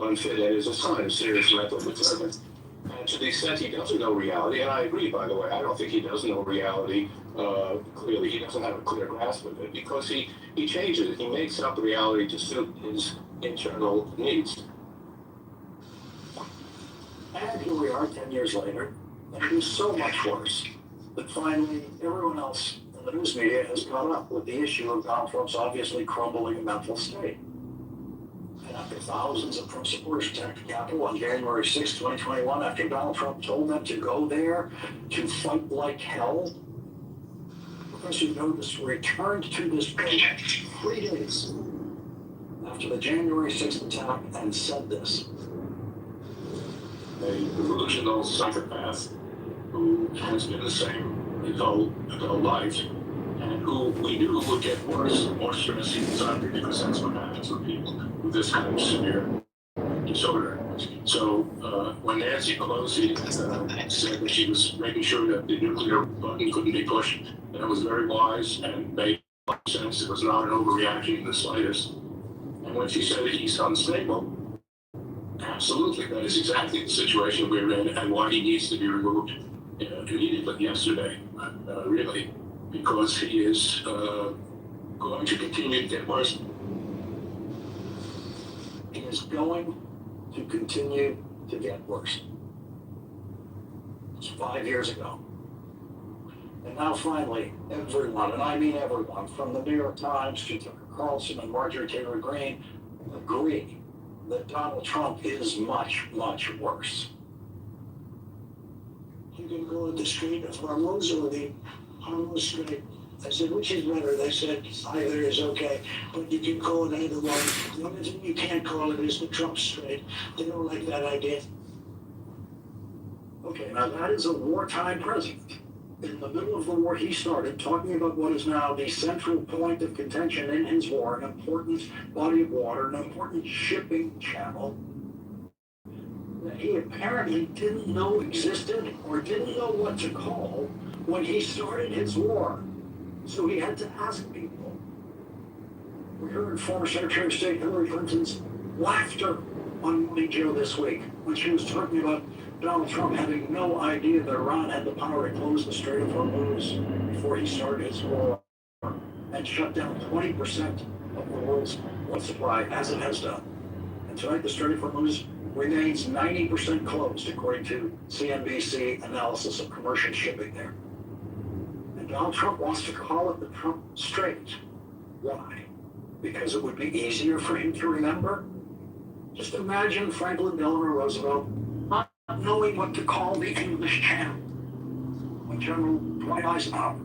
unfit and is a sign of serious mental impairment. And to the extent he doesn't know reality, and I agree, by the way, I don't think he does know reality clearly. He doesn't have a clear grasp of it because he changes it. He makes up reality to suit his internal needs. And here we are 10 years later, and it is so much worse that finally everyone else in the news media has caught up with the issue of Donald Trump's obviously crumbling mental state. And after thousands of Trump supporters attacked the Capitol on January 6, 2021, after Donald Trump told them to go there to fight like hell, Professor Notice returned to this program 3 days after the January 6th attack and said this. A delusional psychopath who has been the same his whole life and who we knew would get worse, more stress he was under because that's what happens with people with this kind of severe disorder. So when Nancy Pelosi said that she was making sure that the nuclear button couldn't be pushed, that was very wise and made sense. It was not an overreaction in the slightest. And when she said that he's unstable, absolutely, that is exactly the situation we're in and why he needs to be removed immediately yesterday, really, because he is going to continue to get worse. He is going to continue to get worse. It's 5 years ago. And now finally, everyone, and I mean everyone, from the New York Times to Tucker Carlson and Marjorie Taylor Greene, agree that Donald Trump is much, much worse. You can go on the street of Hormuz or the Hormuz Street. I said, which is better? They said, either is okay, but you can call it either one. The only thing you can't call it is the Trump Street. They don't like that idea. Okay, now that is a wartime president. In the middle of the war he started, talking about what is now the central point of contention in his war, an important body of water, an important shipping channel, that he apparently didn't know existed or didn't know what to call when he started his war. So he had to ask people. We heard former Secretary of State Hillary Clinton's laughter on Morning Joe this week when she was talking about Donald Trump having no idea that Iran had the power to close the Strait of Hormuz before he started his war and shut down 20% of the world's oil supply as it has done. And tonight the Strait of Hormuz remains 90% closed according to CNBC analysis of commercial shipping there. And Donald Trump wants to call it the Trump Strait. Why? Because it would be easier for him to remember? Just imagine Franklin Delano Roosevelt not knowing what to call the English Channel when General Dwight Eisenhower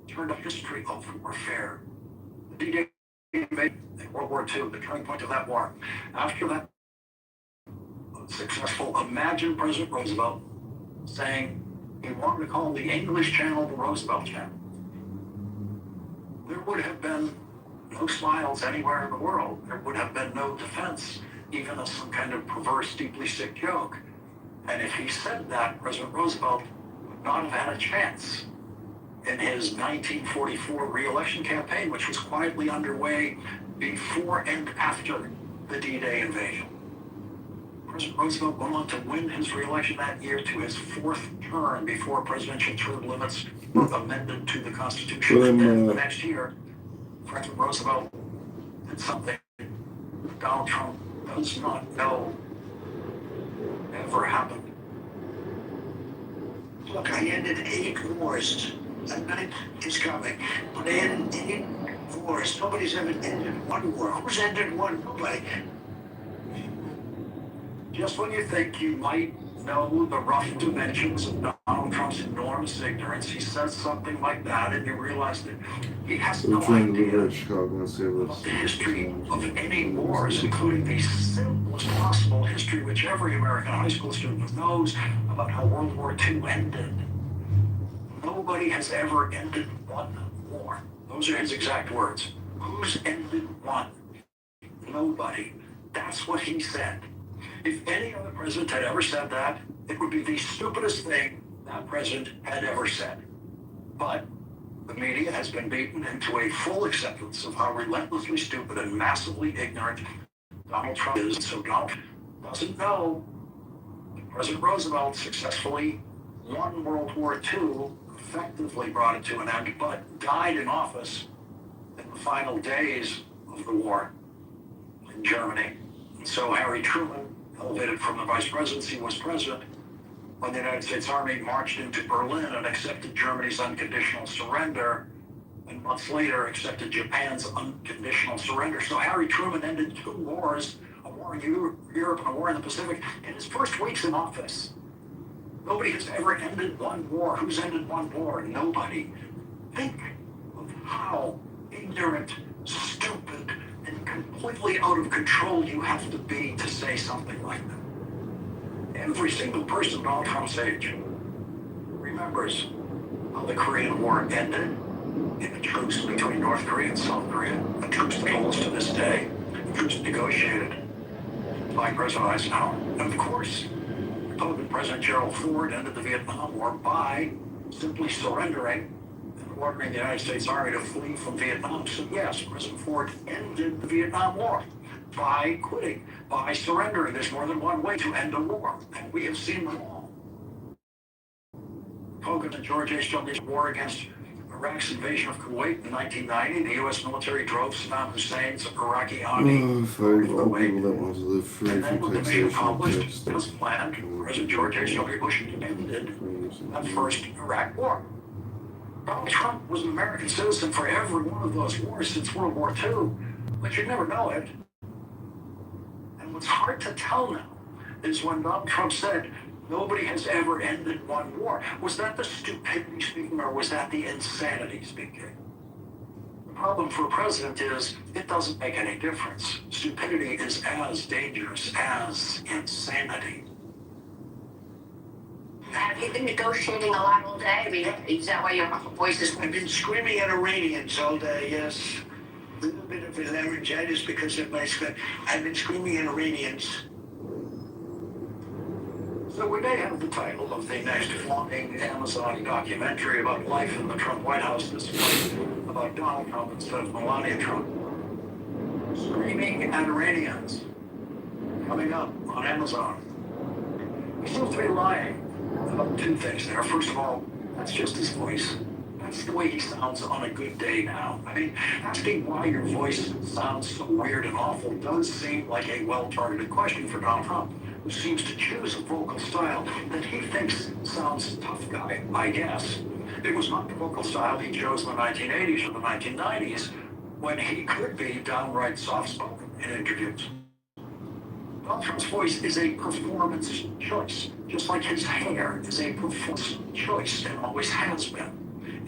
turned a history of warfare. The D-Day invasion in World War II, the turning point of that war. After that successful, imagine President Roosevelt saying he wanted to call the English Channel the Roosevelt Channel. There would have been no smiles anywhere in the world. There would have been no defense, even of some kind of perverse, deeply sick joke. And if he said that, President Roosevelt would not have had a chance in his 1944 re-election campaign, which was quietly underway before and after the D-Day invasion. President Roosevelt went on to win his re-election that year to his fourth term before presidential term limits were amended to the Constitution. And then the next year, Franklin Roosevelt did something Donald Trump does not know ever happened. Look, I ended 8 wars. A night is coming. But I ended 8 wars. Nobody's ever ended 1 war. Who's ended 1? Nobody. Just when you think you might know the rough dimensions of Donald Trump's enormous ignorance. He says something like that, and you realize that he has no idea about the history of any wars, including the simplest possible history, which every American high school student knows about how World War II ended. Nobody has ever ended one war. Those are his exact words. Who's ended one? Nobody. That's what he said. If any other president had ever said that, it would be the stupidest thing that president had ever said. But the media has been beaten into a full acceptance of how relentlessly stupid and massively ignorant Donald Trump is. So Donald doesn't know that President Roosevelt successfully won World War II, effectively brought it to an end, but died in office in the final days of the war in Germany. And so Harry Truman, elevated from the vice presidency, was president when the United States Army marched into Berlin and accepted Germany's unconditional surrender, and months later accepted Japan's unconditional surrender. So Harry Truman ended 2 wars, a war in Europe and a war in the Pacific, in his first weeks in office. Nobody has ever ended one war. Who's ended one war? Nobody. Think of how ignorant, stupid, and completely out of control you have to be to say something like that. Every single person Donald Trump's age remembers how the Korean War ended in a truce between North Korea and South Korea, a truce that holds to this day, a truce negotiated by President Eisenhower. And of course, Republican President Gerald Ford ended the Vietnam War by simply surrendering and ordering the United States Army to flee from Vietnam. So yes, President Ford ended the Vietnam War by quitting, by surrendering. There's more than one way to end a war, and we have seen them all. Hogan and George H.W. war against Iraq's invasion of Kuwait in 1990. The U.S. military drove Saddam Hussein's Iraqi army out of Kuwait. And then when the mission accomplished was planned, President George H.W. Bush ended that first Iraq war. Donald Trump was an American citizen for every one of those wars since World War II, but you'd never know it. And what's hard to tell now is when Donald Trump said, nobody has ever ended one war. Was that the stupidity speaking, or was that the insanity speaking? The problem for a president is it doesn't make any difference. Stupidity is as dangerous as insanity. Have you been negotiating a lot all day? I mean, is that why your voice is... I've been screaming at Iranians all day, yes. A little bit of laryngitis because of my skin. I've been screaming at Iranians. So we may have the title of the next flaunting Amazon documentary about life in the Trump White House this month, about Donald Trump instead of Melania Trump. Screaming at Iranians, coming up on Amazon. He seems to be lying about 2 things there. First of all, that's just his voice. That's the way he sounds on a good day now. I mean, asking why your voice sounds so weird and awful does seem like a well-targeted question for Donald Trump, who seems to choose a vocal style that he thinks sounds tough guy, I guess. It was not the vocal style he chose in the 1980s or the 1990s, when he could be downright soft-spoken in interviews. Donald Trump's voice is a performance choice, just like his hair is a performance choice and always has been.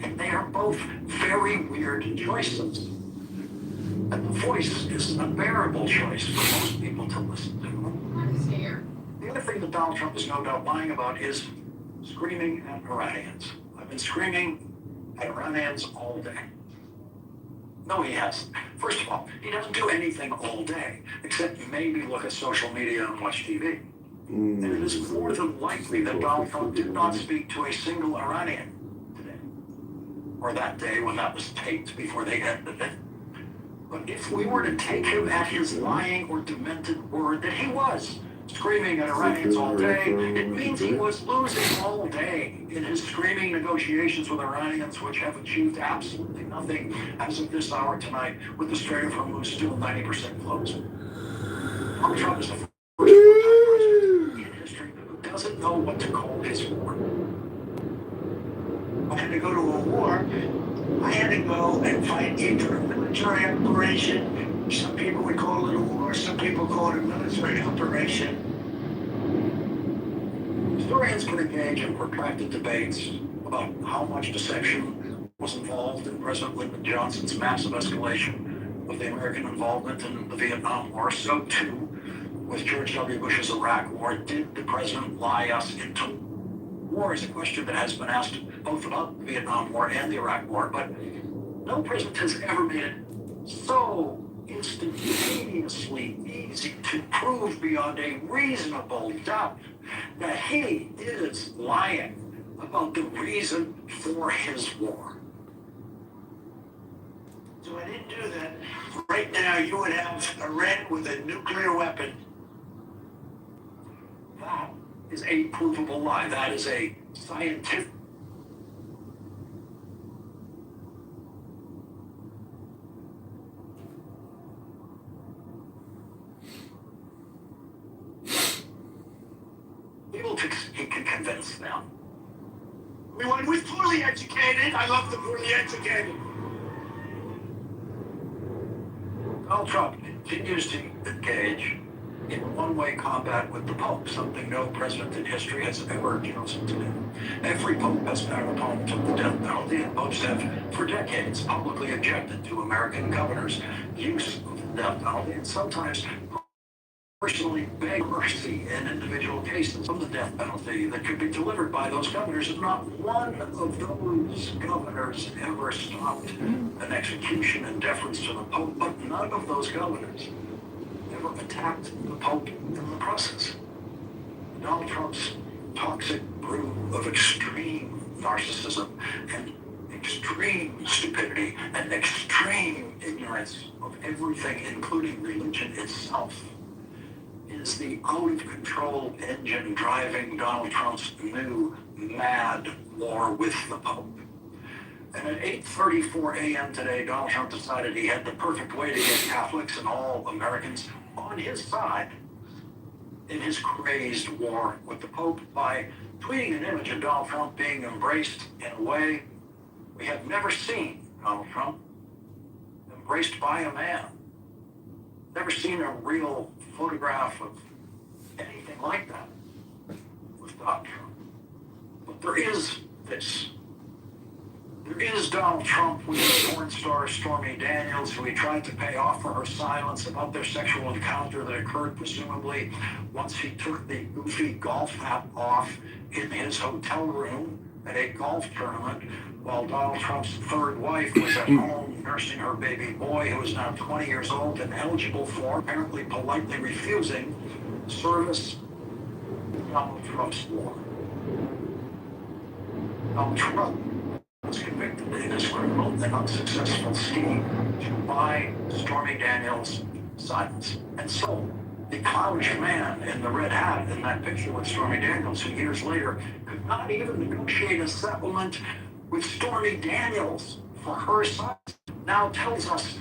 And they are both very weird choices. And the voice is an unbearable choice for most people to listen to. The other thing that Donald Trump is no doubt lying about is screaming at Iranians. I've been screaming at Iranians all day. No, he hasn't. First of all, he doesn't do anything all day, except maybe look at social media and watch TV. And it is more than likely that Donald Trump did not speak to a single Iranian today, or that day when that was taped before they ended it. But if we were to take him at his lying or demented word that he was screaming at Iranians all day, it means he was losing all day in his screaming negotiations with Iranians, which have achieved absolutely nothing as of this hour tonight, with the Strait of Hormuz still 90% closed. Donald Trump is the first wartime president in history who doesn't know what to call his war. I had to go to a war. I had to go and fight into a military operation. Some people would call it a war, some people call it a military operation. Historians could engage in protracted debates about how much deception was involved in President Lyndon Johnson's massive escalation of the American involvement in the Vietnam War. So too, with George W. Bush's Iraq War, did the president lie us into war? Is a question that has been asked both about the Vietnam War and the Iraq War, but no president has ever made it so instantaneously easy to prove beyond a reasonable doubt that he is lying about the reason for his war. So I didn't do that. Right now, you would have Iran with a nuclear weapon. That is a provable lie. That is a scientific. He can convince them. We want with poorly educated. I love the poorly educated. Donald Trump continues to engage in one-way combat with the Pope, something no president in history has ever chosen to do. Every Pope has been an opponent of the death penalty, and popes have, for decades, publicly objected to American governors' use of the death penalty, and sometimes personally beg mercy in individual cases from the death penalty that could be delivered by those governors. And not one of those governors ever stopped an execution in deference to the Pope, but none of those governors ever attacked the Pope in the process. Donald Trump's toxic brew of extreme narcissism and extreme stupidity and extreme ignorance of everything, including religion itself, is the out-of-control engine driving Donald Trump's new mad war with the Pope. And at 8:34 a.m. today, Donald Trump decided he had the perfect way to get Catholics and all Americans on his side in his crazed war with the Pope by tweeting an image of Donald Trump being embraced in a way we have never seen Donald Trump embraced by a man. Never seen a real photograph of anything like that with Donald Trump. But there is this. There is Donald Trump with his porn star Stormy Daniels, who he tried to pay off for her silence about their sexual encounter that occurred presumably once he took the goofy golf hat off in his hotel room at a golf tournament while Donald Trump's third wife was at home nursing her baby boy, who is now 20 years old and eligible for, apparently politely refusing, service in Donald Trump's war. Donald Trump was convicted in his criminal and unsuccessful scheme to buy Stormy Daniels' silence. And so, the clownish man in the red hat in that picture with Stormy Daniels, who years later could not even negotiate a settlement with Stormy Daniels for her silence, now tells us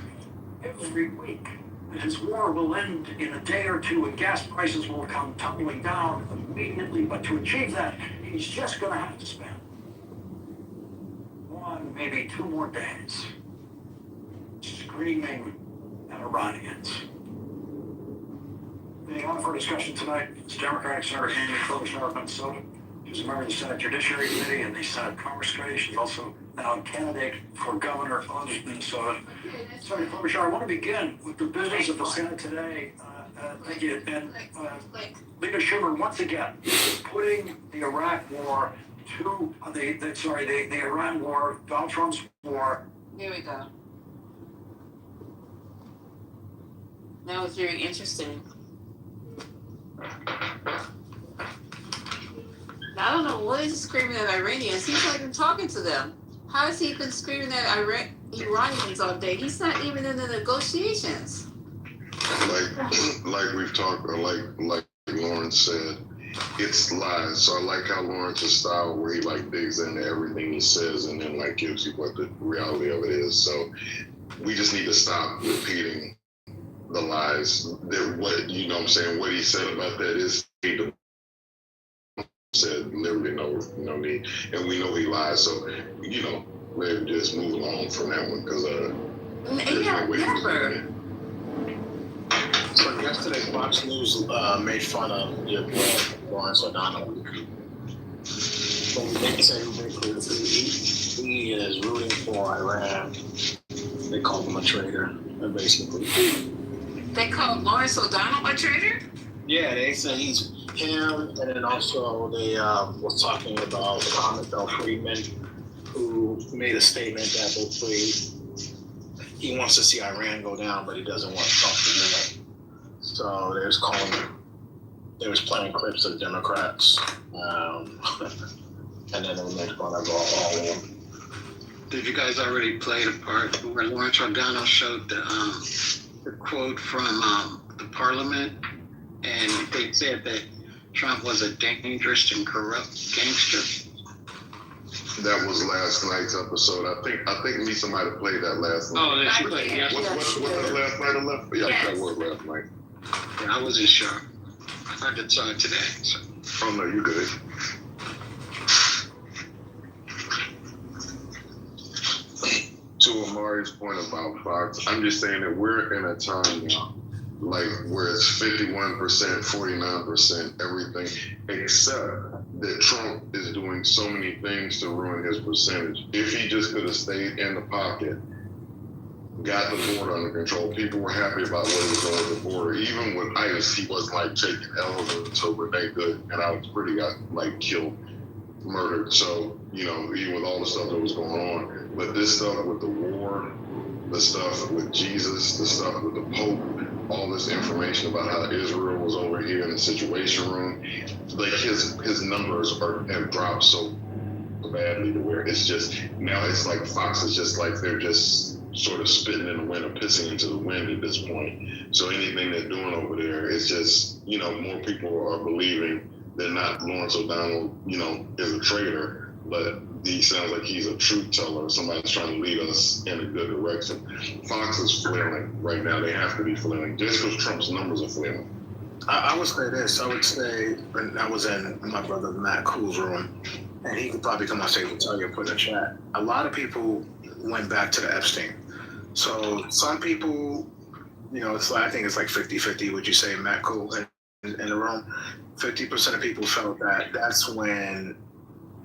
every week that his war will end in a day or two and gas prices will come tumbling down immediately. But to achieve that, he's just going to have to spend one, maybe 2 more days screaming at Iranians. Being on for discussion tonight is Democratic Senator Amy Klobuchar of Minnesota. She's a member of the Senate Judiciary Committee and the Senate Commerce Committee. She's also now a candidate for governor of Minnesota. Senator Klobuchar, I want to begin with the business of the Senate today. Thank you. And Leader Schumer, once again, putting the Iraq war to the Iran war, Donald Trump's war. Here we go. Now it's very interesting. I don't know what is screaming at Iranians. He's not even talking to them. How has he been screaming at Iranians all day? He's not even in the negotiations. Like we've talked, or like Lawrence said, it's lies. So I like how Lawrence's style, where he digs into everything he says and then gives you what the reality of it is. So we just need to stop repeating the lies. That what what he said about that is he said literally no need, and we know he lies. So we're just moving on from that one because there's no way he was doing it. So yesterday, Fox News made fun of your boy Lawrence O'Donnell So they say he is rooting for Iran. They call him a traitor, basically. They call Lawrence O'Donnell a traitor? Yeah, they say he's him, and then also they was talking about Thomas L. Friedman, who made a statement that basically he wants to see Iran go down, but he doesn't want Trump to do it. So they was playing clips of Democrats, and then they were making fun of all of them. Did you guys already play the part where Lawrence O'Donnell showed the quote from the Parliament, and they said that Trump was a dangerous and corrupt gangster? That was last night's episode. I think Lisa might have played that last night. Oh, she played it. What's that last night or left? Yeah, that was last night. Yeah, I wasn't sure. I just saw it today. So. Oh no, you good. To Amari's point about Fox, I'm just saying that we're in a time now, like where it's 51%, 49%, everything, except that Trump is doing so many things to ruin his percentage. If he just could have stayed in the pocket, got the border under control, people were happy about what he was doing with the border. Even with ICE, he was like taking L's until Renee Good and Alex Pretty got like killed, murdered. So, even with all the stuff that was going on. But this stuff with the war, the stuff with Jesus, the stuff with the Pope, all this information about how Israel was over here in the Situation Room, like his numbers have dropped so badly to where it's just, now it's like Fox is just like, they're just sort of spitting in the wind or pissing into the wind at this point. So anything they're doing over there is just, more people are believing that not Lawrence O'Donnell, is a traitor, but he sounds like he's a truth teller. Somebody's trying to lead us in a good direction. Fox is flailing right now. They have to be flailing just because Trump's numbers are flailing. I would say this. I would say, and I was in my brother Matt Cool's room, and he could probably come on stage and tell you, put in the chat. A lot of people went back to the Epstein. So some people, it's like, I think it's like 50-50, would you say, Matt Cool in the room? 50% of people felt that that's when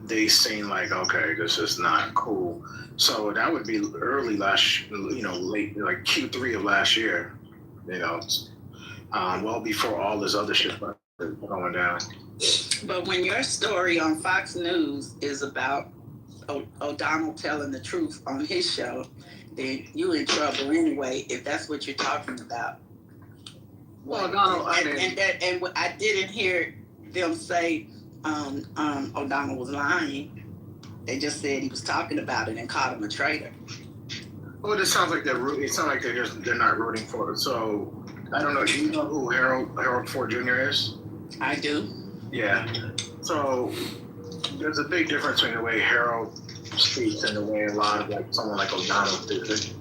they seem like, okay, this is not cool. So that would be early late, like Q3 of last year, well before all this other shit going down. But when your story on Fox News is about O'Donnell telling the truth on his show, then you in trouble anyway, if that's what you're talking about. Well, O'Donnell, and I didn't hear them say O'Donnell was lying. They just said he was talking about it and called him a traitor. Well, it sounds like they're not rooting for it. So I don't know. Do you know who Harold Ford Jr. is? I do. Yeah. So there's a big difference between the way Harold speaks and the way a lot of like someone like O'Donnell does.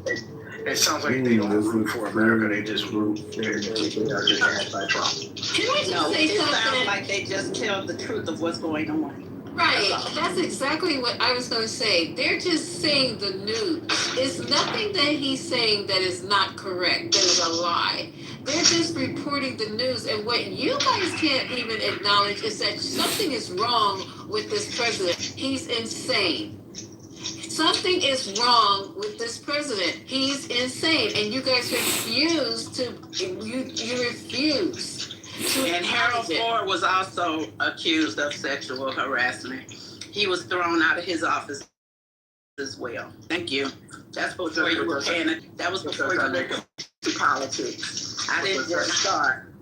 It sounds like they don't root for America. They just root. They're just anti-Trump. Can I just say it something? Sounds like they just tell the truth of what's going on. Right, that's exactly what I was going to say. They're just saying the news. It's nothing that he's saying that is not correct, that is a lie. They're just reporting the news. And what you guys can't even acknowledge is that something is wrong with this president. He's insane. Something is wrong with this president. He's insane. And you guys refuse to, you refuse. And Harold Ford was also accused of sexual harassment. He was thrown out of his office as well. Thank you. That's before you were paying. That was before you went to politics. I didn't just start.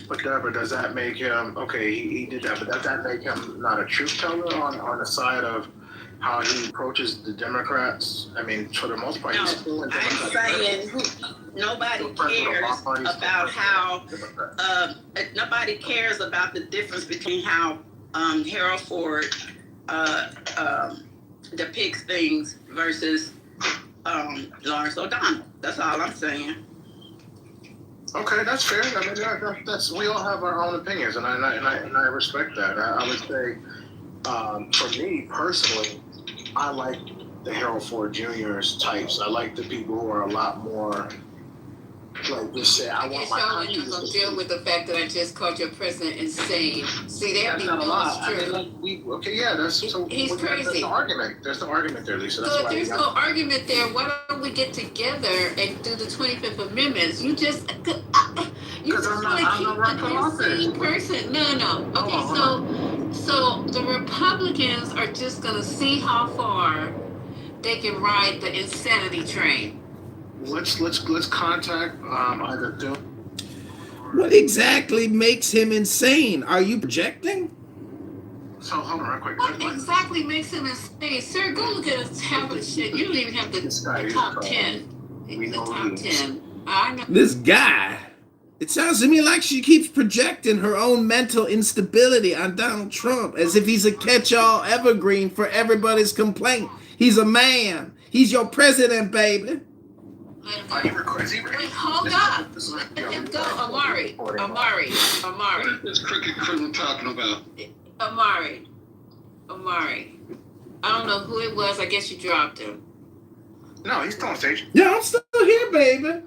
But Deborah, does that make him, okay, he did that, but does that make him not a truth teller on the side of how he approaches the Democrats? I mean, for the most part, he's still a Democrat. I'm saying nobody cares about how, nobody cares about the difference between how Harold Ford depicts things versus Lawrence O'Donnell. That's all I'm saying. Okay, that's fair. I mean, that's we all have our own opinions, and I respect that. I would say, for me personally, I like the Harold Ford Jr.'s types. I like the people who are a lot more Like just say, I want my Showing country you to gonna succeed. deal with the fact that I just called your president insane. See, that That's not a knows lot. I true. mean, like okay, yeah, that's so. He's There's crazy. no argument. There's no argument there, Lisa. That's So if why there's no argument there, why don't we get together and do the 25th Amendment? You just want to keep the insane person. No. Okay, so the Republicans are just gonna see how far they can ride the insanity train. Let's contact either Bill. What exactly makes him insane? Are you projecting? So hold on real quick. What exactly makes him insane? Sir, go look at his tablet shit. You don't even have the top 10. The top 10. I know. This guy. It sounds to me like she keeps projecting her own mental instability on Donald Trump as if he's a catch-all evergreen for everybody's complaint. He's a man. He's your president, baby. Wait, hold up. Let him go, Amari. What is this crooked criminal talking about? Amari. I don't know who it was. I guess you dropped him. No, he's still on stage. Yeah, I'm still here, baby.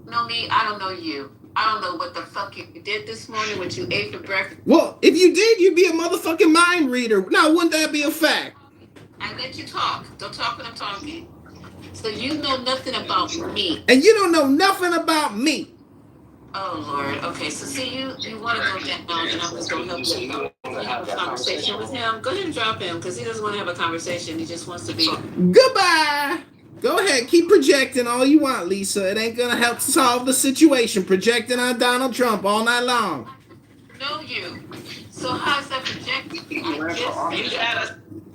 Know me? I don't know you. I don't know what the fuck you did this morning, what you ate for breakfast. Well, if you did, you'd be a motherfucking mind reader. Now, wouldn't that be a fact? I let you talk. Don't talk when I'm talking. So you know nothing about me. And you don't know nothing about me. Oh, Lord. Okay, so see, you want to go down, and I'm just going to help you have a conversation with him. Go ahead and drop him, because he doesn't want to have a conversation. He just wants to be... Goodbye. Go ahead, keep projecting all you want, Lisa. It ain't going to help solve the situation. Projecting on Donald Trump all night long. Know you. So how's that projecting?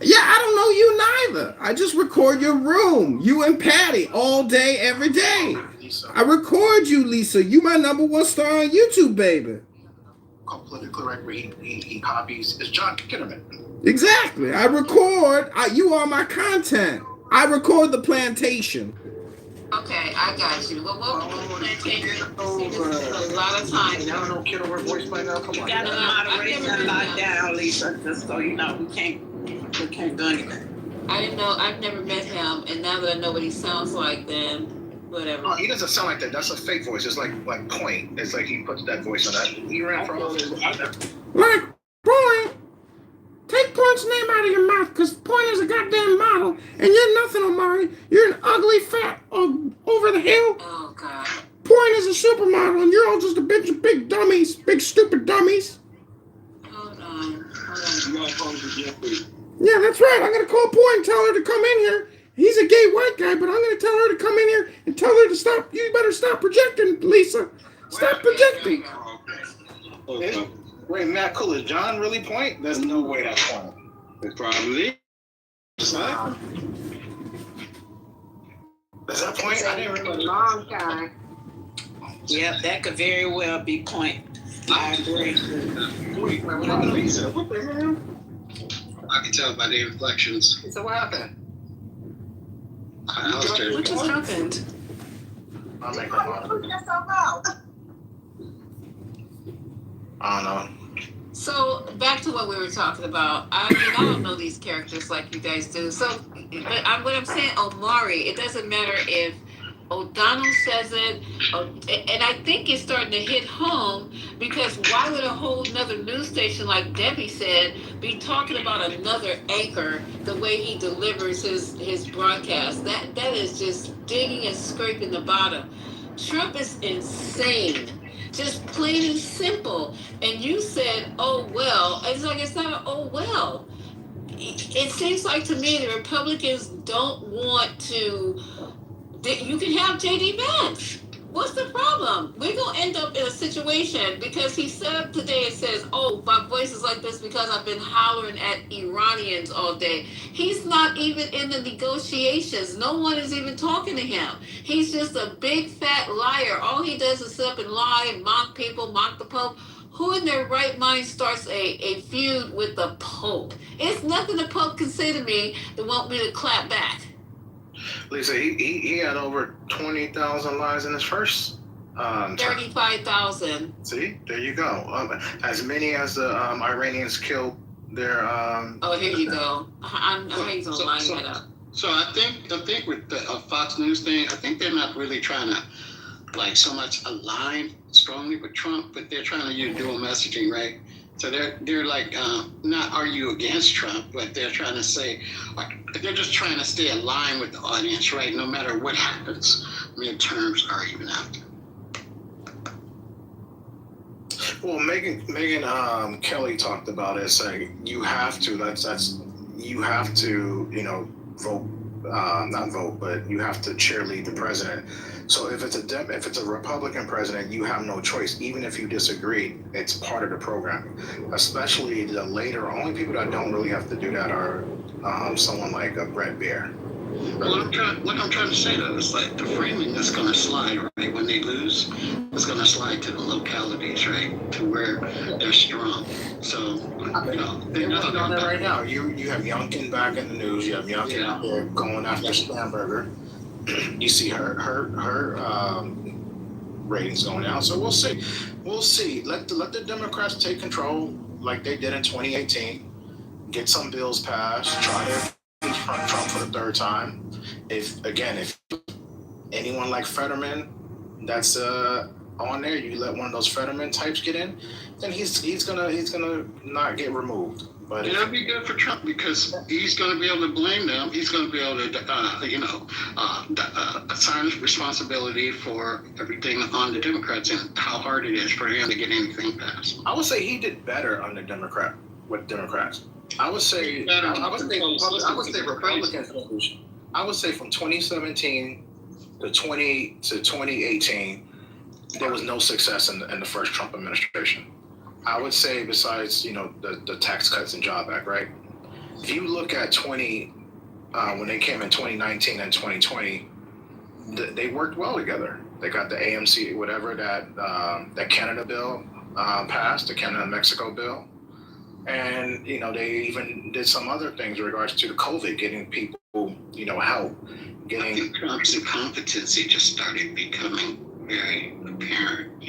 Yeah, I don't know you neither. I just record your room. You and Patty all day, every day. I record you, Lisa. You my #1 star on YouTube, baby. Politically correct where he copies. It's John Kinnaman. Exactly. I record. You are my content. I record the plantation. Okay, I got you. Well, what was the plantation? See, this is a lot of time. Y'all know Kitover voice by now? Come on. You got the moderation locked down, Lisa, just so you know. We can't do anything. I didn't know. I've never met him, and now that I know what he sounds like, then whatever. Oh, he doesn't sound like that. That's a fake voice. It's like Point. It's like he puts that voice on that. He ran for office. Like, boy, take Point's name out of your mouth, because Point is a goddamn model, and you're nothing, Omari. You're an ugly fat over the hill. Oh, God. Point is a supermodel, and you're all just a bunch of big dummies, big stupid dummies. Hold on. Yeah, that's right. I'm going to call Point and tell her to come in here. He's a gay white guy, but I'm going to tell her to come in here and tell her to stop. You better stop projecting, Lisa. Stop projecting. Wait, Matt Cool, is John really Point? There's no way that's Point. It probably is. Is that Point? I didn't remember. Long time. Yep, that could very well be Point. I agree. Wait, what happened to Lisa? What the hell? I can tell by the inflections. So what happened? What just happened? I'll make her I don't know. So back to what we were talking about. I mean, I don't know these characters like you guys do. So, but what I'm saying, Omari, it doesn't matter if O'Donnell says it, and I think it's starting to hit home, because why would a whole nother news station, like Debbie said, be talking about another anchor the way he delivers his broadcast? That is just digging and scraping the bottom. Trump is insane. Just plain and simple. And you said, oh, well. It's like, it's not an oh, well. It seems like to me the Republicans don't want to. You can have J.D. Vance. What's the problem? We're going to end up in a situation, because he set up today and says, oh, my voice is like this because I've been hollering at Iranians all day. He's not even in the negotiations. No one is even talking to him. He's just a big fat liar. All he does is sit up and lie and mock people, mock the Pope. Who in their right mind starts a feud with the Pope? It's nothing the Pope can say to me that want me to clap back. Lisa, he had over 20,000 lives in his first 35,000. See, there you go. As many as the Iranians killed their. Oh, here you go. I'm going to line that up. So I think with the Fox News thing, I think they're not really trying to like so much align strongly with Trump, but they're trying to use dual messaging, right? So they're like not argue against Trump, but they're trying to say they're just trying to stay aligned with the audience, right? No matter what happens, midterms or even after. Well, Megan Kelly talked about it, saying you have to. You have to, vote, not vote, but you have to cheerlead the president. So if it's a Republican president, you have no choice. Even if you disagree, it's part of the program. Especially the later, only people that don't really have to do that are someone like Brett Baer. What I'm trying to say though is like the framing is going to slide, right? When they lose, it's going to slide to the localities, right? To where they're strong. So, they're working on that right now. You have Youngkin back in the news. You have Youngkin out there going after Stamberger. You see her ratings going down. So we'll see. We'll see. Let the Democrats take control like they did in 2018. Get some bills passed. Try to impeach Trump for the third time. If anyone like Fetterman that's on there, you let one of those Fetterman types get in, then he's gonna not get removed. But it'll be good for Trump because he's going to be able to blame them. He's going to be able to, assign responsibility for everything on the Democrats and how hard it is for him to get anything passed. I would say he did better on the Democrats. I would say Republicans. I would say from 2017 to 2018, there was no success in the first Trump administration. I would say besides, the Tax Cuts and Job Act, right? If you look at when they came in 2019 and 2020, they worked well together. They got the AMC, whatever that Canada bill passed, the Canada-Mexico bill. And, they even did some other things in regards to the COVID, getting people, help. I think Trump's incompetency just started becoming very apparent,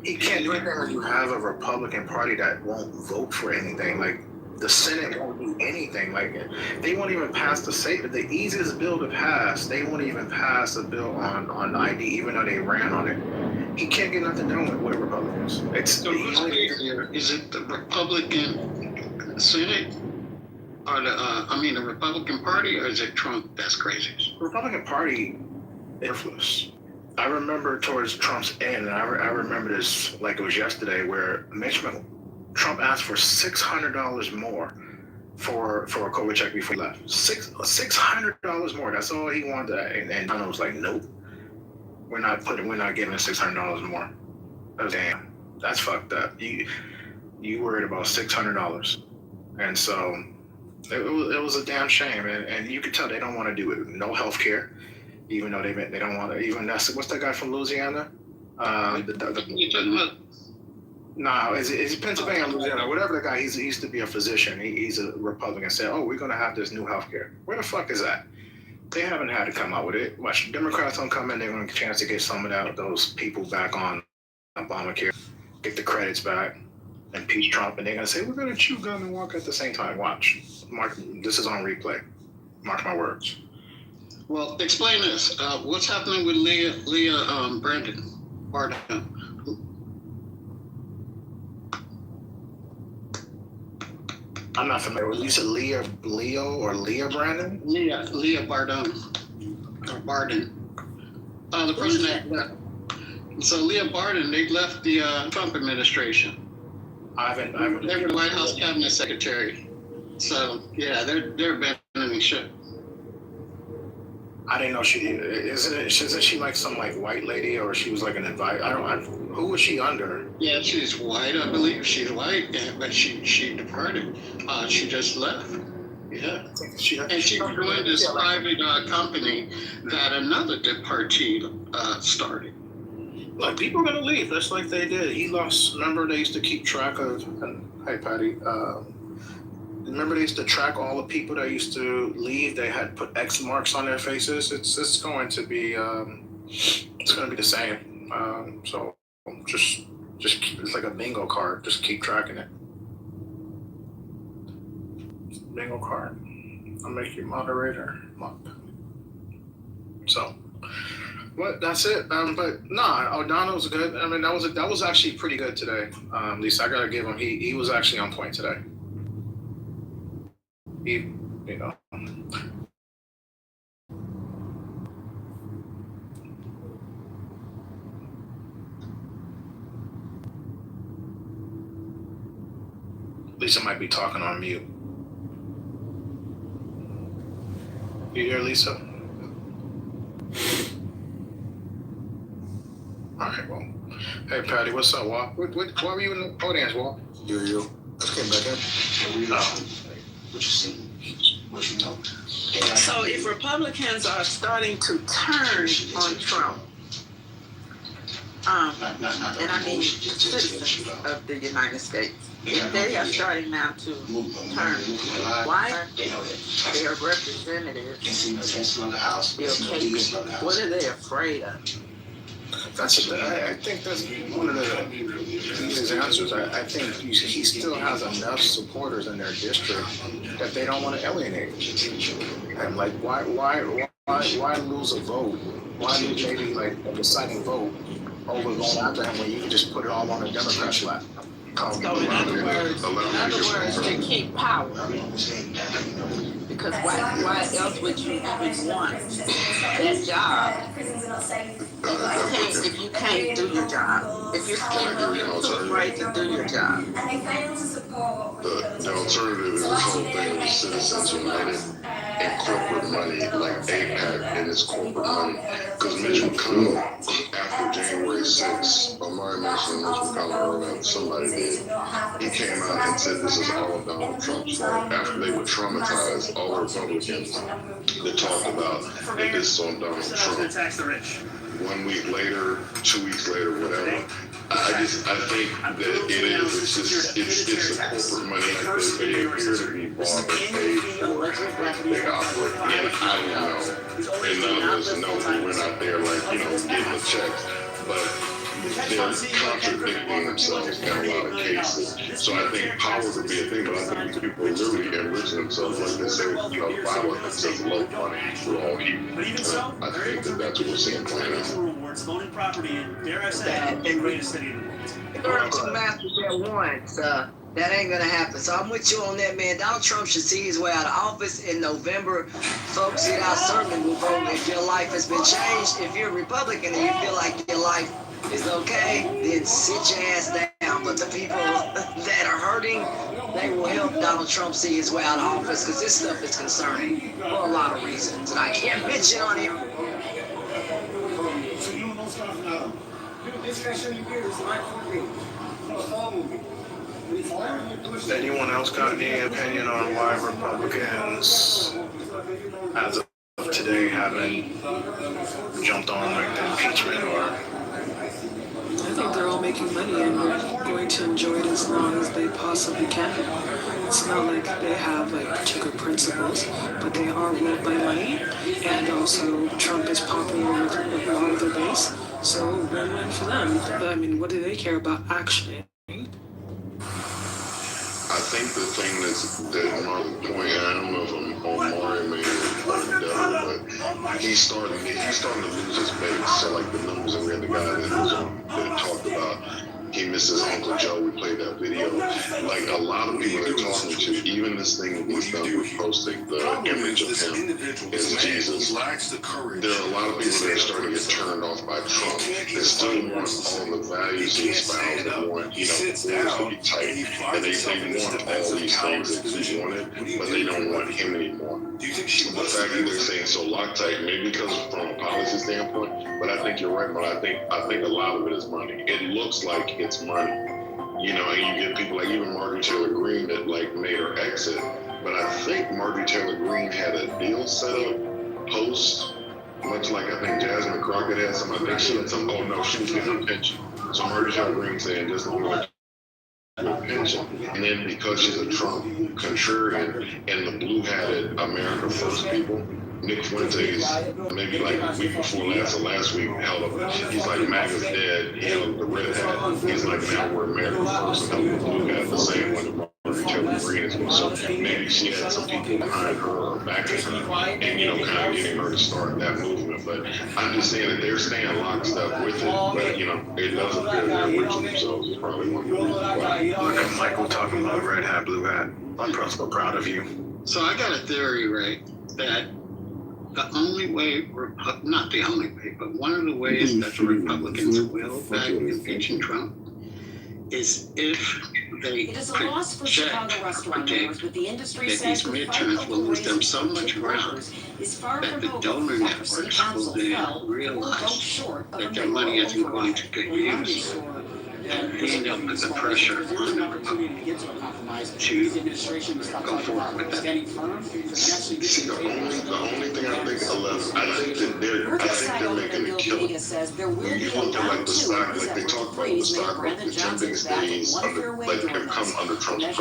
He can't do anything when you have a Republican Party that won't vote for anything. Like, the Senate won't do anything. Like, they won't even pass the easiest bill to pass. They won't even pass a bill on ID, even though they ran on it. He can't get nothing done with Republicans. So who's crazier? Is it the Republican Senate or the Republican Party, or is it Trump that's crazy? The Republican Party influence. I remember towards Trump's end, and I remember this like it was yesterday, where Trump asked for $600 more for a COVID check before he left. $600 more. That's all he wanted. And Donald was like, nope, we're not giving $600 more. Damn, that's fucked up. You worried about $600, and so it was a damn shame. And you could tell they don't want to do it. No health care. Even though they don't want to, what's that guy from Louisiana? It's Pennsylvania, Louisiana, whatever the guy. He used to be a physician. He's a Republican. Said, "Oh, we're gonna have this new healthcare." Where the fuck is that? They haven't had to come out with it. Watch, Democrats don't come in. They're gonna get a chance to get some of those people back on Obamacare, get the credits back, impeach Trump, and they're gonna say we're gonna chew gum and walk at the same time. Watch, Mark. This is on replay. Mark my words. Well, explain this. What's happening with Leah Brandon? I'm not familiar with. You said Leah Brandon? Leah Bardon. Or Barden. The person that left. So Leah Bardon, they left the Trump administration. They were the White House cabinet secretary. So yeah, they're abandoning ship. I didn't know isn't she like some like white lady, or she was like an advisor? Who was she under? Yeah, she's white, I believe. She's white, but she departed. She just left. Yeah. She joined this private company that another departee started. Like, people are gonna leave. That's like they did. He lost. Remember, they used to keep track of. Hey, Patty. Remember, they used to track all the people that used to leave. They had put X marks on their faces. It's going to be the same. So just it's like a bingo card. Just keep tracking it. Bingo card. I'll make you moderator. So, what? That's it. But nah, O'Donnell's good. I mean, that was actually pretty good today. At least I gotta give him. He was actually on point today. He, you know. Lisa might be talking on mute. You hear Lisa? All right, well. Hey, Patty, what's up, Walt? Why were you in the audience, Walt? You. Just came back in. Oh. What you see? What you know? So if Republicans are starting to turn on Trump, and I mean citizens of the United States, if they are starting now to turn, why are their representatives still taking? What are they afraid of? I think that's one of the easiest answers. I think he still has enough supporters in their district that they don't want to alienate. And like, why lose a vote? Why lose maybe like a deciding vote over going after him when you can just put it all on the Democrats' lap? So in other words, to keep power. Because why else would you even want that job if you can't do your job? If you're too afraid to do your job. The alternative is this whole thing of Citizens United and corporate money, like AIPAC and its corporate money. Because Mitch McConnell, after January 6th, Omari mentioned Mitch McConnell, or somebody did, he came out and said this is all of Donald Trump's fault. After they were traumatized, all the Republicans that talked about that this is on Donald Trump. 1 week later, 2 weeks later, whatever. I think that it is. It's the corporate money that they appear to be bought and paid for. They operate, and I don't know. And none of us know who went out there getting the checks, but they're contradicting themselves in a lot of cases. So I think power would be a thing, but I think people literally enrich themselves, like they say, violent themselves, low money, we're all equal. I think that's what we're seeing playing out. Owning property and, dare I say, the greatest city in the world. There are two masters at once. That ain't gonna happen. So I'm with you on that, man. Donald Trump should see his way out of office in November. Folks, I certainly will vote if your life has been changed. If you're a Republican and you feel like your life is okay, then sit your ass down. But the people that are hurting, they will help Donald Trump see his way out of office because this stuff is concerning for a lot of reasons. And I can't mention on here. So you don't know stuff now. This guy shouldn't be here. It's like for me. It's a fall movie. Anyone else got any opinion on why Republicans, as of today, haven't jumped on like the impeachment or? I think they're all making money and are going to enjoy it as long as they possibly can. It's not like they have particular principles, but they are ruled by money, and also Trump is popular with a lot of their base, so win-win for them. But I mean, what do they care about actually? I think the thing that Mark point, I don't know if Omari made it like devil, but he's starting to lose his base. So like the numbers that we had the guy that talked about he misses Uncle Joe. We played that video. Like a lot of people they're talking to, even this thing that he's done with posting the image of him as Jesus. There are a lot of people that are starting to get turned off by Trump. They still want all the values he espoused. They want, wars to be tight. And they want all these things that he wanted, but they don't want him anymore. The fact that they're saying so Loctite, maybe because from a policy standpoint, but I think you're right, but I think a lot of it is money. It looks like it's money. And you get people like even Marjorie Taylor Greene that made her exit. But I think Marjorie Taylor Greene had a deal set up post, much like I think Jasmine Crockett had some. I think she had some. Oh no, she was getting a pension. So Marjorie Taylor Greene saying just a pension, and then because she's a Trump contrarian and the blue-hatted America First people, Nick Fuentes, maybe like a week before last week, held up. He's like, MAGA's dead. He held up the red hat. He's like, now we're America First, and held up the blue hat, the same one that Marjorie Taylor Greene is going. So maybe she had some people behind her backing her and, kind of getting her to start that movement. But I'm just saying that they're staying lockstep with it. But, it does appear they're enriching themselves is probably one of the reasons why. Look at Michael talking about red hat, blue hat. I'm so proud of you. So I got a theory, right, that the only way, not the only way, but one of the ways that the Republicans will back impeaching Trump is if they predict that these midterms will lose them so much ground that the donor networks will then realize that their money isn't going to get used, and end up with the pressure on the Republicans to go forward with that. See, the only thing I think that they're making a killing. When you look at like the stock, like they talk about the stock, like the 10 biggest days have come under Trump's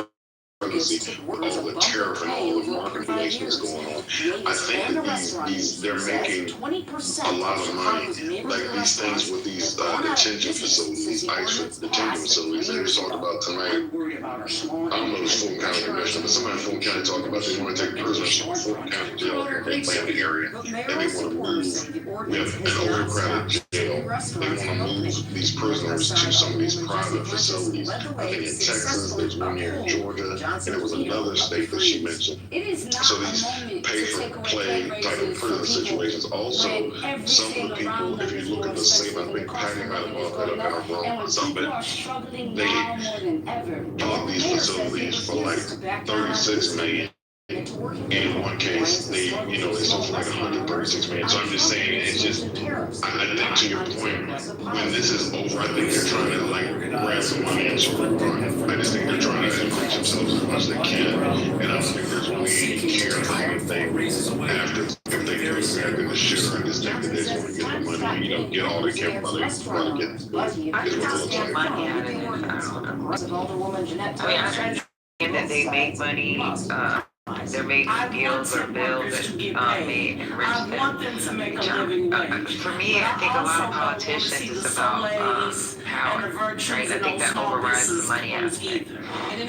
presidency with all the tariff and all the market relations going on. I think that they're making a lot of money, like these things with these detention facilities, these ICE detention facilities. They just talked about tonight. I don't know if it's Fulton County Commissioner, but somebody in Fulton County talked about they want to take prisoners from Fulton County Jail in the Atlanta area, and they want to move. We have an overcrowded jail. They want to move these prisoners to some of these private facilities. I think in Texas, there's one here in Georgia. And it was another state that she mentioned. So these pay-for-play type of prison situations. Also, some of the people, if you look at the same, I think Patty might have brought that up in her room, some of it, they bought these facilities for like $36 million. In one case, they sold for like $136 million. So I'm just saying, it's just, I think to your point, when this is over, I think they're trying to like grab some money and sort of run. I just think they're trying to enrich themselves as much as they can, and I don't think there's really any care for anything after if they do exactly the shit. I just think that they just want to get the money, get all they can while they get the is what it looks like. Money out of it. I mean, I understand that they make money. They're making deals or bills that may enrich them. For me, I think a lot of politicians is about power, right? I think that overrides the money aspect. And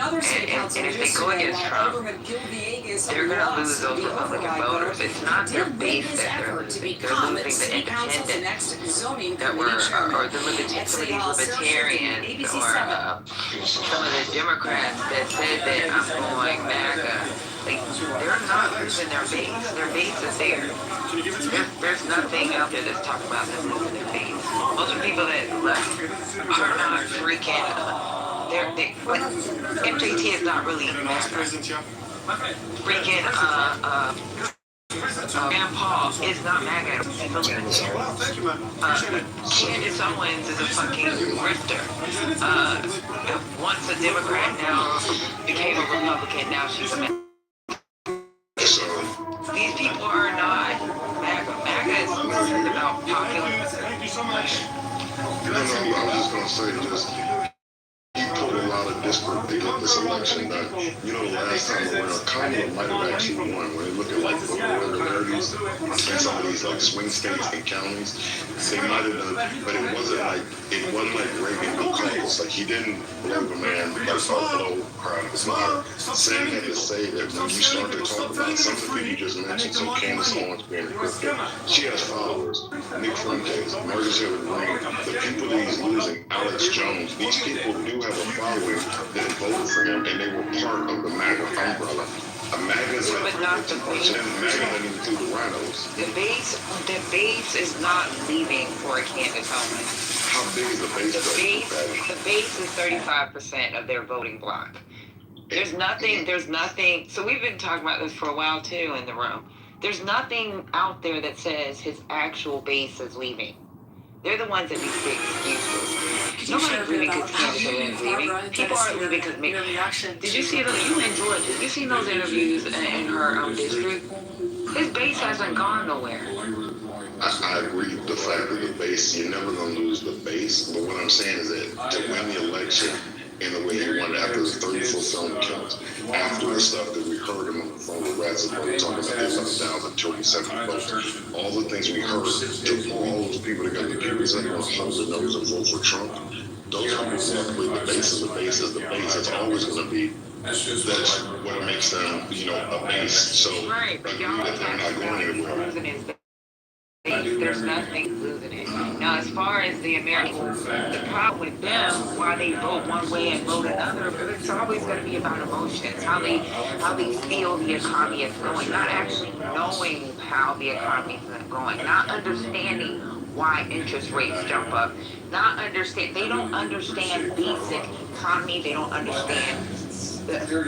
if they go against Trump, they're going to lose those Republican voters. It's not their base that they're losing. They're losing the independents that were, or some of these libertarians, or some of the Democrats that said that I'm going MAGA. Like, they're not losing their base. Their base is there. There's nothing out there that's talking about them losing their base. Most of the people that left are not freaking. MJT is not really freaking. Rand Paul is not MAGA. Candace Owens is a fucking grifter. Once a Democrat, now became a Republican. Now she's a MAGA. These people are not MAGA. MAGA is about popular. Thank you so much. I was just going to say, you put a lot of disparate people in this election that, the last time around, Kamala might have actually won. When they look at like the irregularities in some of these like swing states and counties, they might have done, but it wasn't like Reagan because like he didn't blow the man, blow crowd of fire. Sam had to say that when you start to talk about some of the people you just mentioned, so Candace Owens being a crypto, she has followers. Nick Fuentes, Marcus Hilary Green, the people that he's losing, Alex Jones, these people do have a following that voted for him, and they were part of the MAGA umbrella. A MAGA is like, but not the base. MAGA doesn't include the rhinos. The base is not leaving for a Candace Owens. How big is the base? The base is 35% of their voting bloc. There's nothing. So we've been talking about this for a while too in the room. There's nothing out there that says his actual base is leaving. They're the ones that need to take excuses. Nobody's leaving because Candace Owens leaving. People aren't leaving because did you see those? You in Georgia? Did you see those interviews in her district? His base hasn't gone nowhere. I agree with the fact that the base, you're never going to lose the base. But what I'm saying is that to win the election in the way he won after the 34 film killings, after the stuff that we heard him on the phone with Rats and talking about the 11,000 children, 70 votes, all the things we heard, to pull all those people together, the people that are going to hold the nose and vote for Trump, those people who believe the base is the base is the base. It's always going to be That's what makes them, a base. So Right, but agree y'all that they're not going anywhere. losing his base. There's nothing losing it. Now, as far as the Americans, the problem with them, why they vote one way and vote another, it's always going to be about emotions, how they feel the economy is going, not actually knowing how the economy is going, not understanding why interest rates jump up, not understand. They don't understand basic economy. They don't understand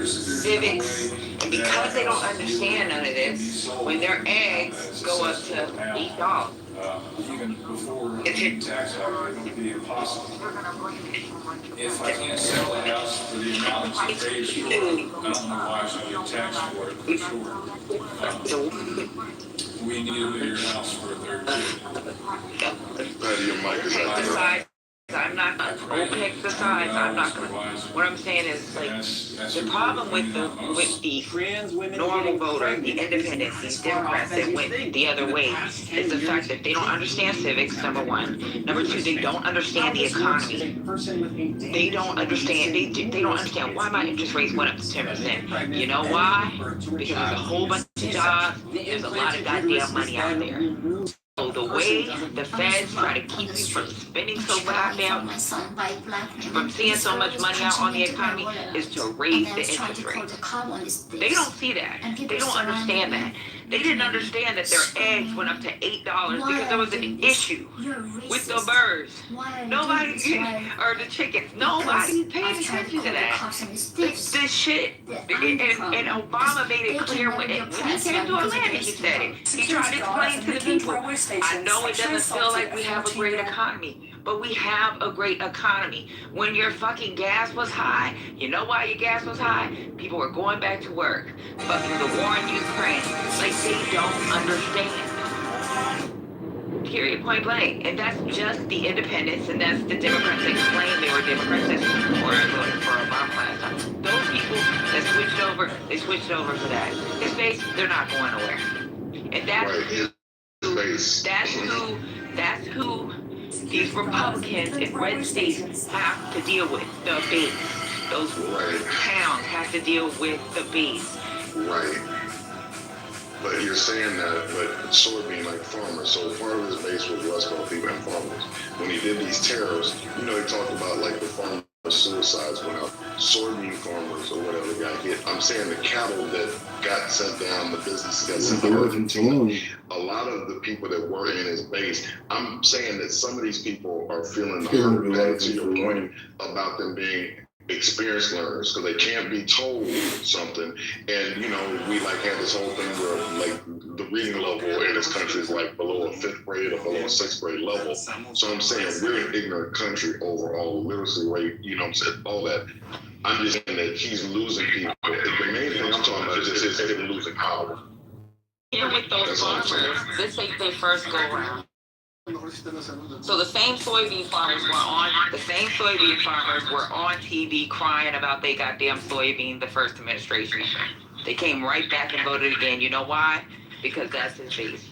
civics, and because they don't understand none of this, when their eggs go up to $8, Even before tax hike, it would be impossible. If I can't sell the house for the amount that's paid for, I don't know why I should get taxed for it, for sure. We need a bigger house for a third kid. Patty, your mic is out there. I'm not gonna pick the sides. I'm not gonna. What I'm saying is, like, the problem with the normal voter, the independents, these Democrats that went the other way, is the fact that they don't understand civics. Number one. Number two, they don't understand the economy. They don't understand. They don't understand why my interest rates went up to 10%. You know why? Because there's a whole bunch of jobs. There's a lot of goddamn money out there. So the way the feds try to keep you from spending so goddamn, from seeing so much money out on the economy, is to raise the interest rate. They don't see that. They don't understand that. They didn't understand that their eggs went up to $8 because there was an issue with the birds. Nobody, or the chickens. Nobody paid attention to that. This shit, and Obama made it clear when he came to Atlanta, he said it. He tried to explain to the people, I know it doesn't feel like we have a great economy, but we have a great economy. When your fucking gas was high, you know why your gas was high? People were going back to work. Fucking the war in Ukraine. Like, they don't understand. Period, point blank. And that's just the independents, and that's the Democrats that claim they were Democrats that voted for Obama last time. Those people that switched over for that. His base, they're not going nowhere. And that's who these Republicans in red states have to deal with, the base. Those towns have to deal with the base. Right. But you're saying that, but soybean like farmers, so part of his base was West Coast people and farmers. When he did these tariffs, he talked about like the farmer suicides went up, soybean farmers or whatever got hit. I'm saying the cattle that got sent down, the businesses got sent to Argentina. A lot of the people that were in his base, I'm saying that some of these people are feeling the hurt, to your point about them being experienced learners, because they can't be told something. And we had this whole thing where the reading level in this country is below a 5th grade or below a 6th grade level. So I'm saying we're an ignorant country overall, literacy rate, I'm saying all that. I'm just saying that he's losing people. The main thing I'm talking about is him losing power. Here with those farmers, this ain't their first go around. So the same soybean farmers were on TV crying about they goddamn soybean the first administration. They came right back and voted again. You know why? Because that's his base.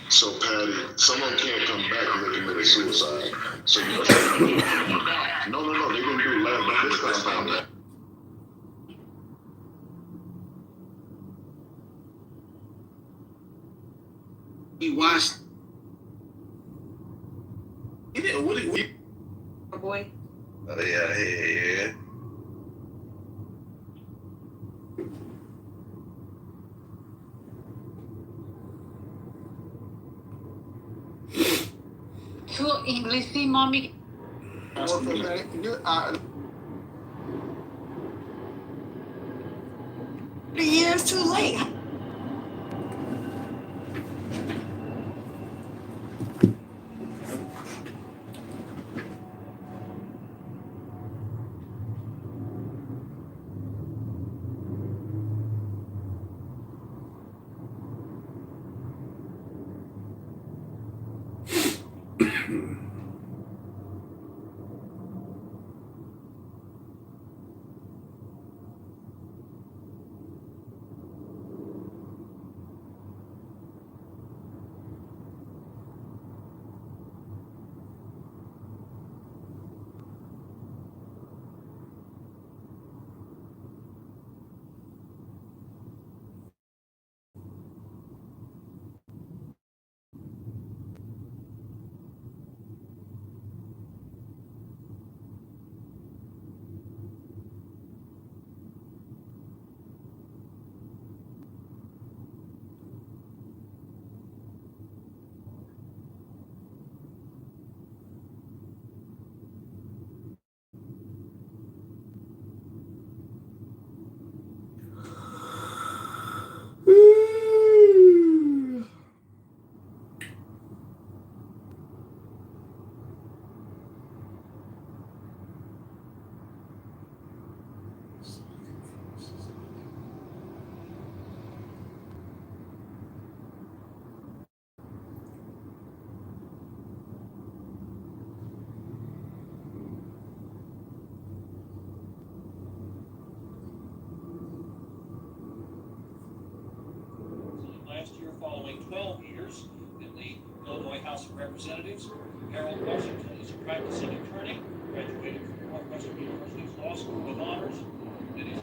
So Patty, someone can't come back and they committed suicide. So no, they didn't do last, but this time that. You watched. Boy. Oh yeah. So English see mommy. 3 years too late. 12 years in the Illinois House of Representatives. Harold Washington is a practicing attorney, graduated from Northwestern University's Law School with honors, and is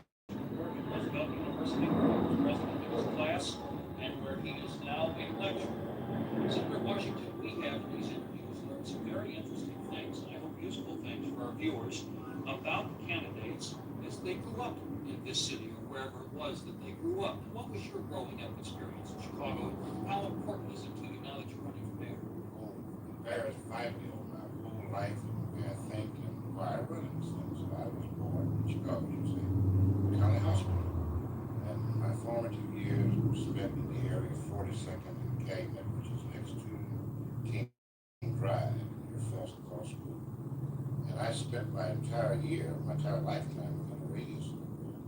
work at Roosevelt University, was president of his class, and where he is now a lecturer. Senator Washington, we have in these interviews learned some very interesting things, and I hope useful things for our viewers, about the candidates as they grew up in this city or wherever it was that they grew up. What was your growing up experience in Chicago? How important is it to you now that you're running for mayor? Oh, very vital my whole life, and I think, and why I run since I was born in Chicago, you say, County Hospital. And my formative years were spent in the area of 42nd and Calumet, which is next to King Drive, near Felton Law School. And I spent my entire lifetime within a radius of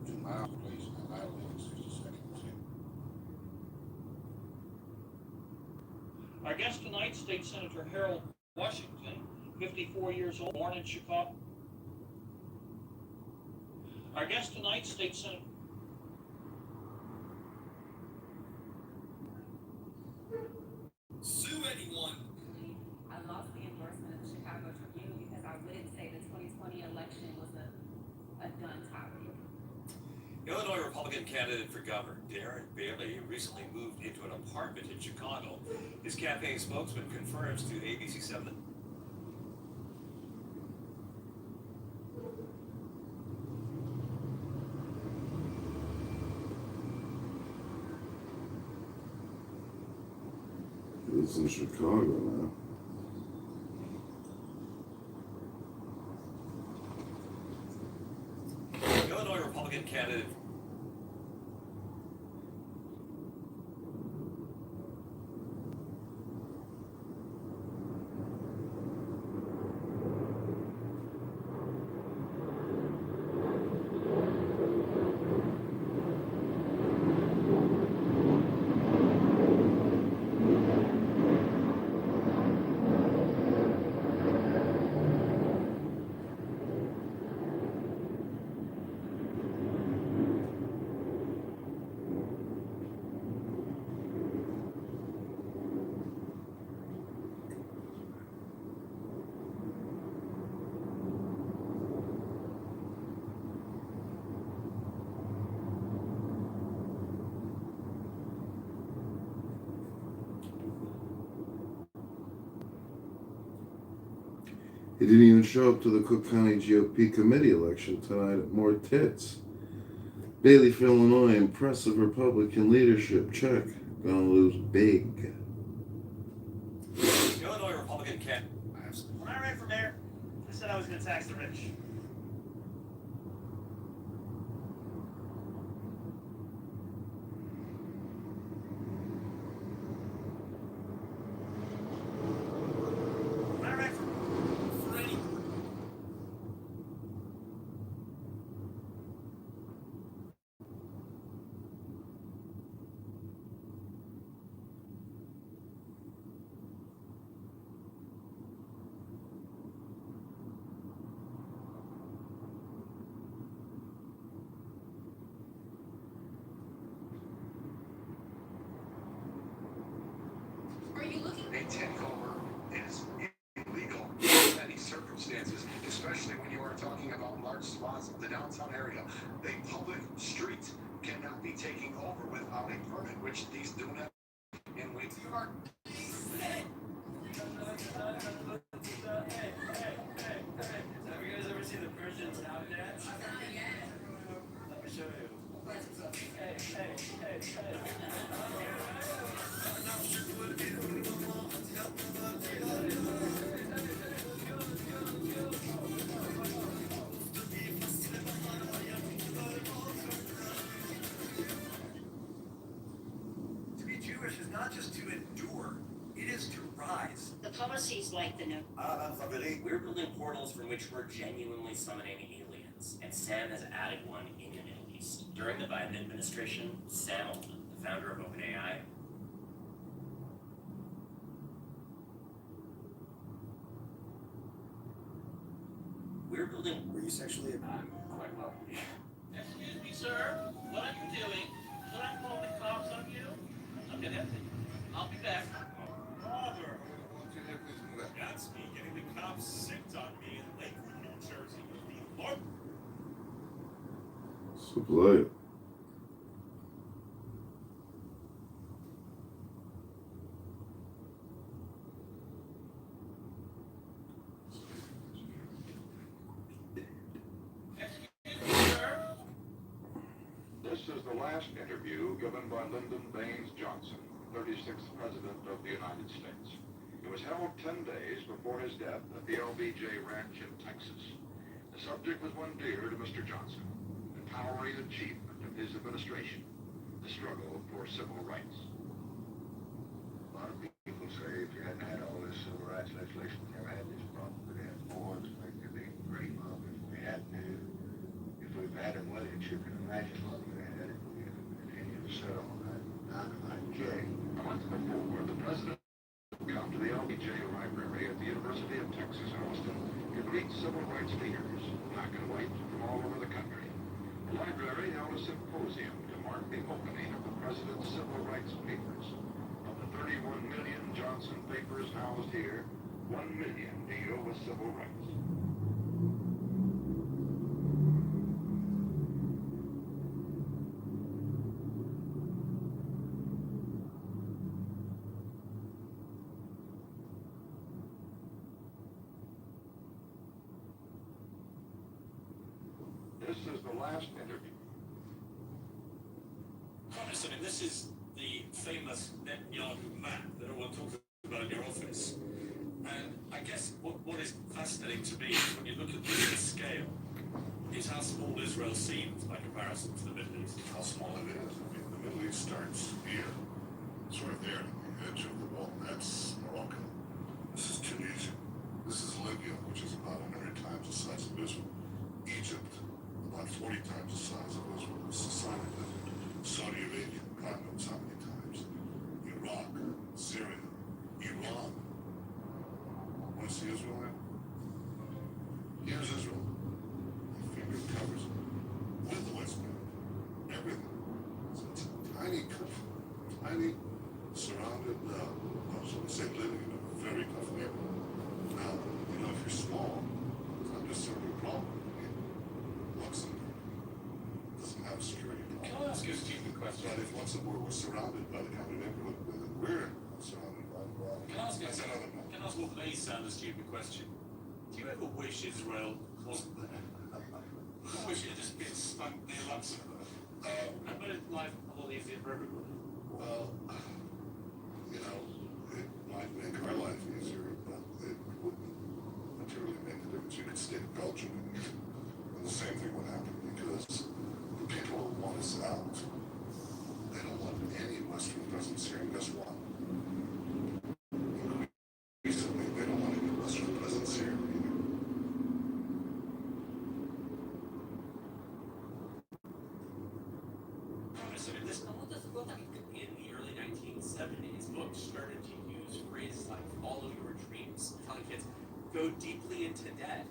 2 miles of the place, and I live in 62nd and King. Our guest tonight, State Senator Harold Washington, 54 years old, born in Chicago. Our guest tonight, State Senator. Sue anyone. I lost the endorsement of the Chicago Tribune because I wouldn't say the 2020 election was a done topic. Illinois Republican candidate for governor Darren Bailey recently moved into an apartment in Chicago. His campaign spokesman confirms to ABC 7. It's in Chicago now. Illinois Republican candidate. He didn't even show up to the Cook County GOP committee election tonight at More Tits. Bailey for Illinois, impressive Republican leadership. Check. Gonna lose big. Illinois Republican candidate. When I ran for mayor, I said I was going to tax the rich. When I ran for any. Are you looking? A takeover is illegal in any circumstances, especially when you are talking about large swaths of the downtown area. A public street cannot be taken over without a permit, which these do not. And we are. Have you guys ever seen the Persian town dance? Let me show you. To be Jewish is not just to endure, it is to rise. The policies like the new. We're building portals from which we're genuinely summoning aliens, and Sam has added one in the Middle East. During the Biden administration, Sam Altman, the founder of OpenAI, we're building. Were you sexually? Quite well. Excuse me, sir. What are you doing? Should I call the cops on you? Okay, that's it. I'll be back. Father, that's me getting the cops sicked on me in Lakewood, New Jersey. The Lord. Supply. This is the last interview given by Lyndon Baines Johnson, 36th President of the United States. It was held 10 days before his death at the LBJ Ranch in Texas. The subject was one dear to Mr. Johnson, the towering achievement of his administration, the struggle for civil rights. A lot of people say if you hadn't had all this civil rights legislation, we never had this problem. We'd have wars, like they'd be great love if we hadn't had. If we've had them, well, you can imagine what we had if we had continued to settle on that non-IJ. A month before, the president would come to the LBJ Library at the University of Texas, Austin, to greet civil rights leaders, black and white, from all over the country. The library held a symposium to mark the opening of the president's civil rights papers. Of the 31 million Johnson papers housed here, 1 million deal with civil rights. This is the last interview. Promise, I mean, this is the famous Netanyahu map that everyone talks about in your office. And I guess what is fascinating to me is when you look at this scale, is how small Israel seems by comparison to the Middle East. How small it is. I mean, the Middle East starts here. It's right there at the edge of the wall. That's Morocco. This is Tunisia. This is Libya, which is about 100 times the size of Israel. Egypt, about 40 times the size of Israel. It's the size of Saudi Arabia, God knows how many times. Iraq, Syria, Iran. Want to see Israel now? Here's Israel. My finger covers it. With the West Bank. Everything. So it's a tiny country. Tiny, surrounded, I was going to say living in a very tough neighborhood. Now, you know, if you're small, it's not necessarily a problem. Luxembourg doesn't have a security problem. Can I ask you a stupid question? But if Luxembourg was surrounded by the kind of neighborhood that we're surrounded by, Can I ask you, that's another matter. can I ask what may sound a stupid question? Do you ever wish Israel wasn't there? I wish it had just been stuck near Luxembourg. And made life a lot easier for everybody. Well, you know, it might make our life easier, but it wouldn't materially make a difference. You could stay in Belgium and the same thing would happen because the people want us out. They don't want any Western presence here, and guess what? Recently, they don't want any Western presence here either. Promise, I mean, this in the early 1970s, books started to use phrases like follow your dreams, telling kids, go deeply into debt.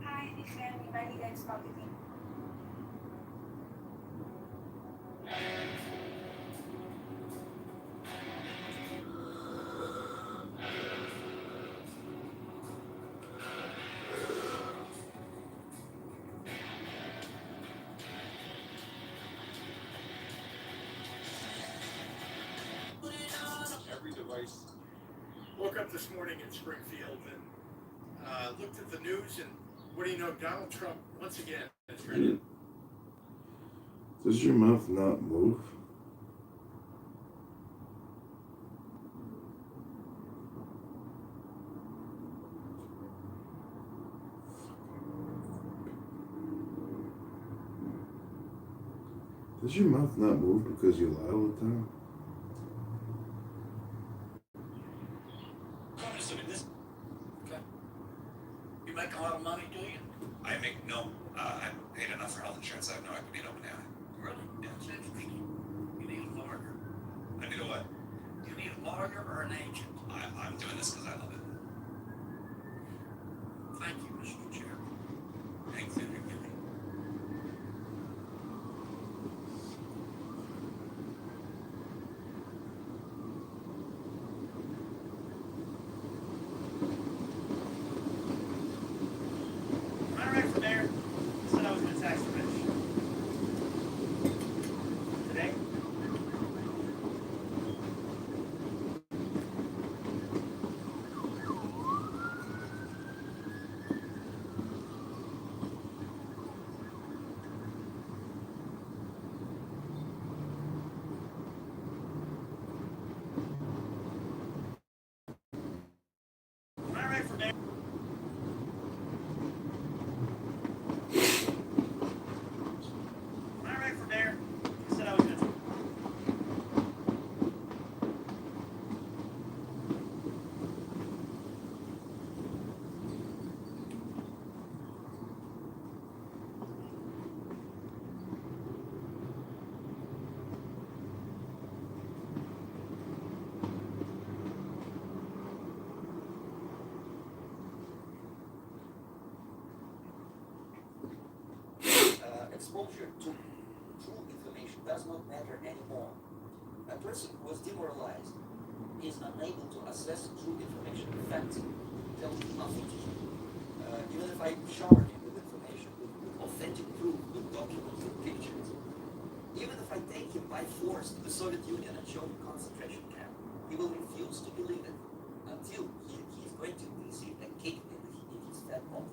Hi, this is Lenny. Bali guys talking. Every device. Woke up this morning in Springfield and looked at the news, and what do you know? Donald Trump once again is ready. Does your mouth not move? Does your mouth not move because you lie all the time? Honest, I mean, this. Okay. You make a lot of money, do you? I make no. I paid enough for health insurance. I have no equity in OpenAI. Really? That's interesting. You need a lawyer. I need a what? You need a lawyer or an agent. I'm doing this because I love it. Thank you, Mr. Chairman. Thank you. Am I right from there? Said I was going to tax the rich. Today? Am I right from there? Am I right from there? Said I was going to. Exposure to true information does not matter anymore. A person who was demoralized is unable to assess true information. Facts tell nothing to him. Even if I shower him with information, with authentic proof, with documents, with pictures, even if I take him by force to the Soviet Union and show him concentration camp, he will refuse to believe it until he is going to receive a kick in his fat bottom.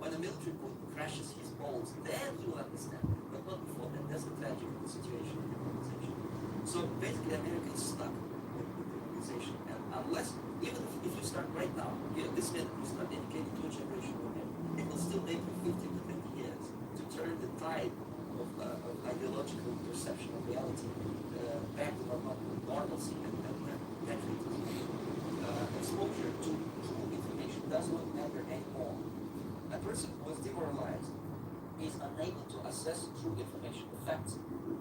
When a military coup crashes his balls, then he will understand. But not before that. That's the tragedy of the situation in the organization. So basically, America is stuck with the organization. And unless, even if you start right now, this minute you start educating new generation of men, it will still take you 15 to 20 years to turn the tide of ideological perception of reality back to normalcy and patriotism. Exposure to true information does not matter anymore. A person who was demoralized is unable to assess true information. The facts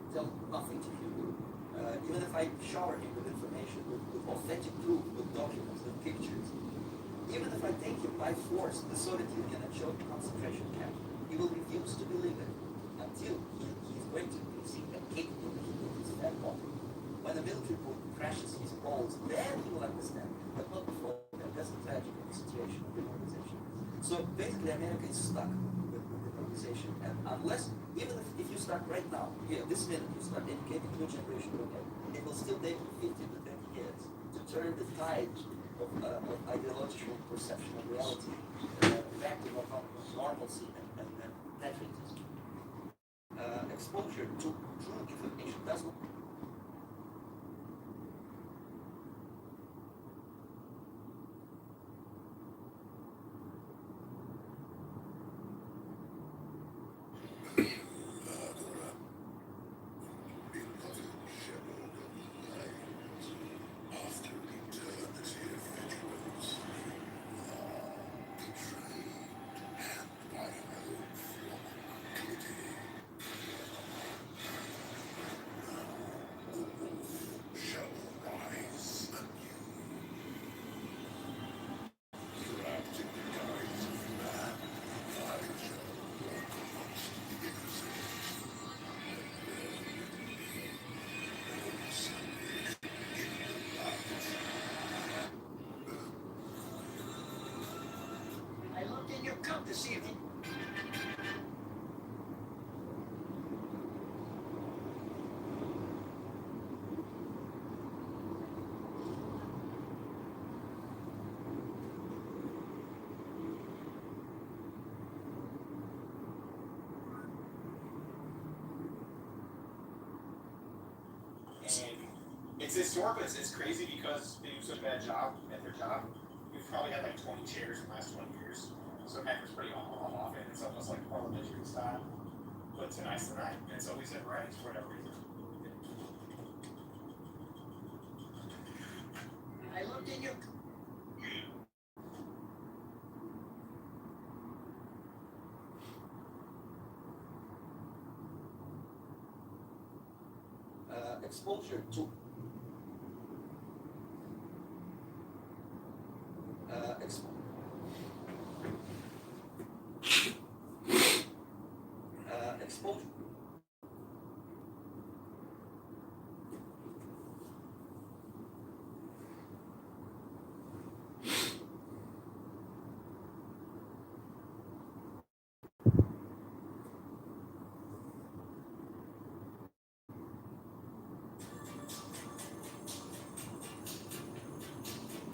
tell nothing to him. Even if I shower him with information, with authentic proof, with documents, with pictures, even if I take him by force to the Soviet Union and show him concentration camp, he will refuse to believe it until he is going to receive a kick in his fat bottom. When a military coup crashes his balls, then he will understand. But not before that. That's the tragedy of the situation of the organization. So basically, America is stuck with the organization, and unless, even if you start right now, this minute you start educating new generation of men, it will still take you 15 to 20 years to turn the tide of ideological perception of reality back to normalcy and patriotism. Exposure to true information does not. I looked in your cup to see if you. And it's historical. It's crazy because they do such a bad job at their job. We've probably had like 20 chairs in the last 20 years. So Packers pretty often. It's almost like parliamentary style. But tonight's the night. And it's always at right for whatever reason. exposure to exposure.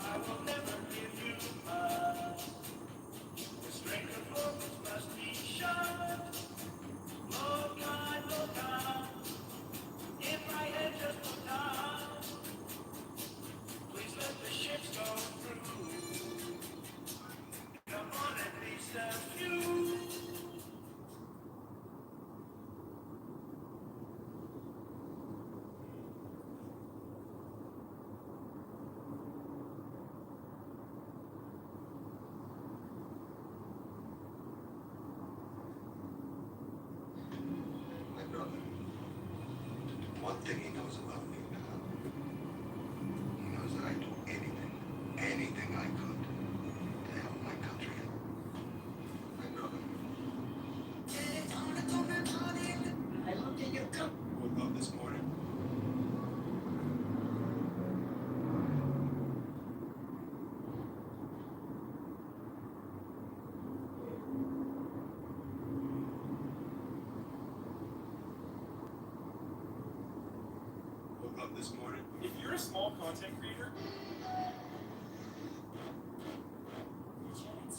I will never give you up. The strength of hope must be shot. Lord God, look out. In my head just look out. Please let the ships go through. Come on, at least a few. My brother, one thing he knows about me now, he knows that I'd do anything I could to help my country. My brother. I looked in your cup. Woke up this morning. Woke up this morning. If you're a small content creator, Janet,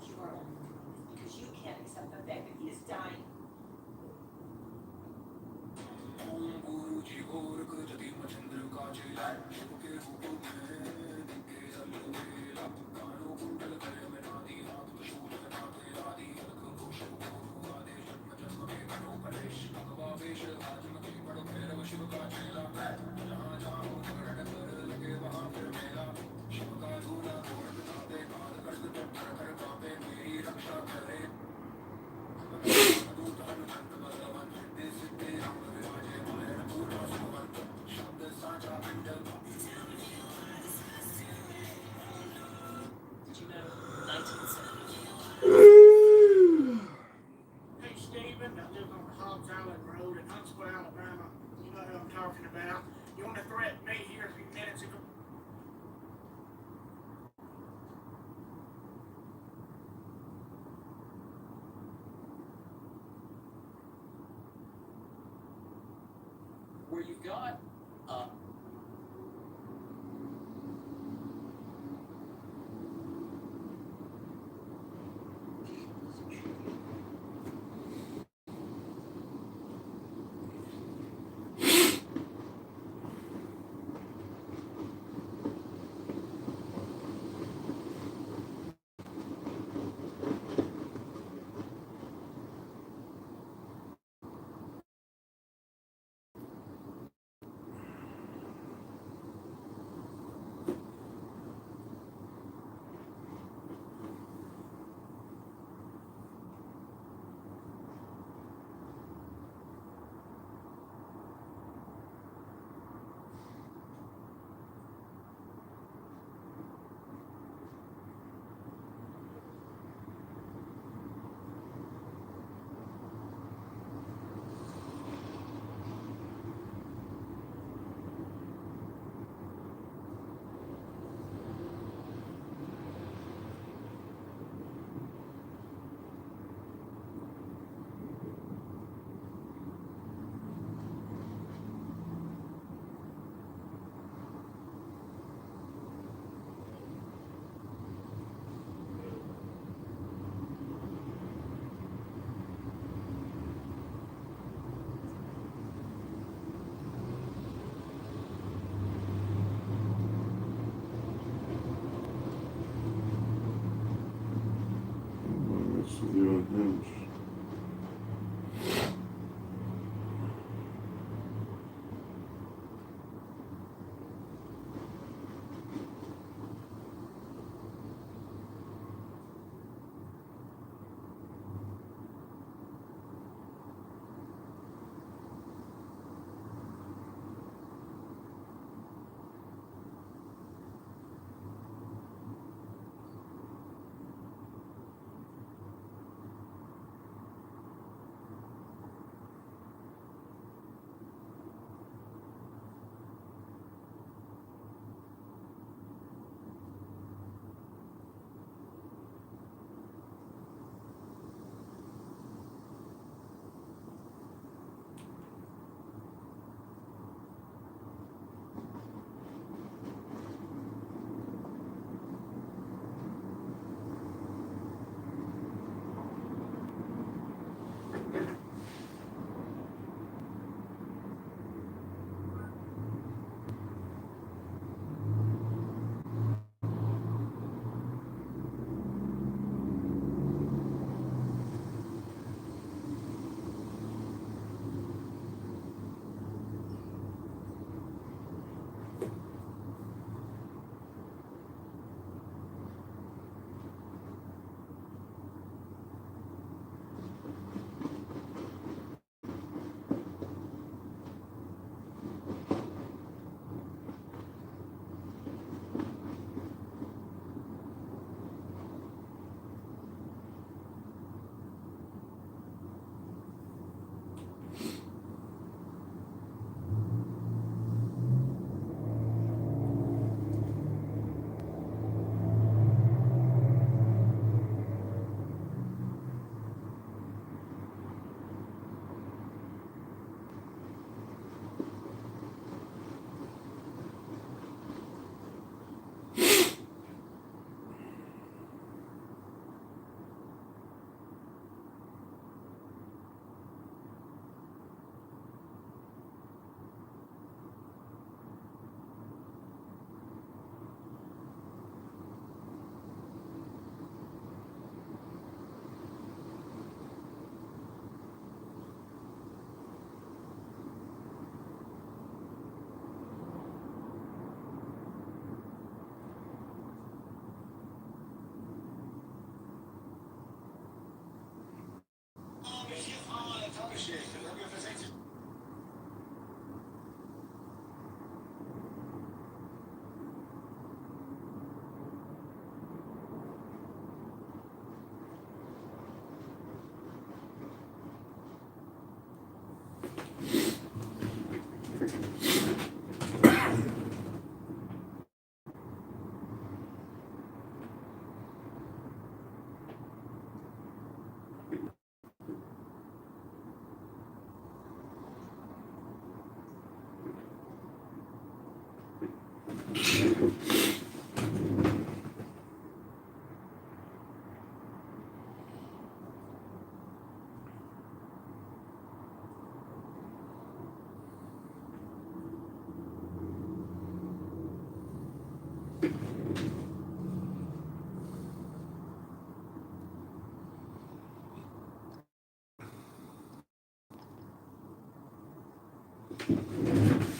you are only doing this because you can't accept the fact that he is dying. Did you know 1970? Hey, Stephen, I live on Hobbs Island Road in Huntsville, Alabama. You know who I'm talking about. You want to threaten me here a few minutes ago? Where you've got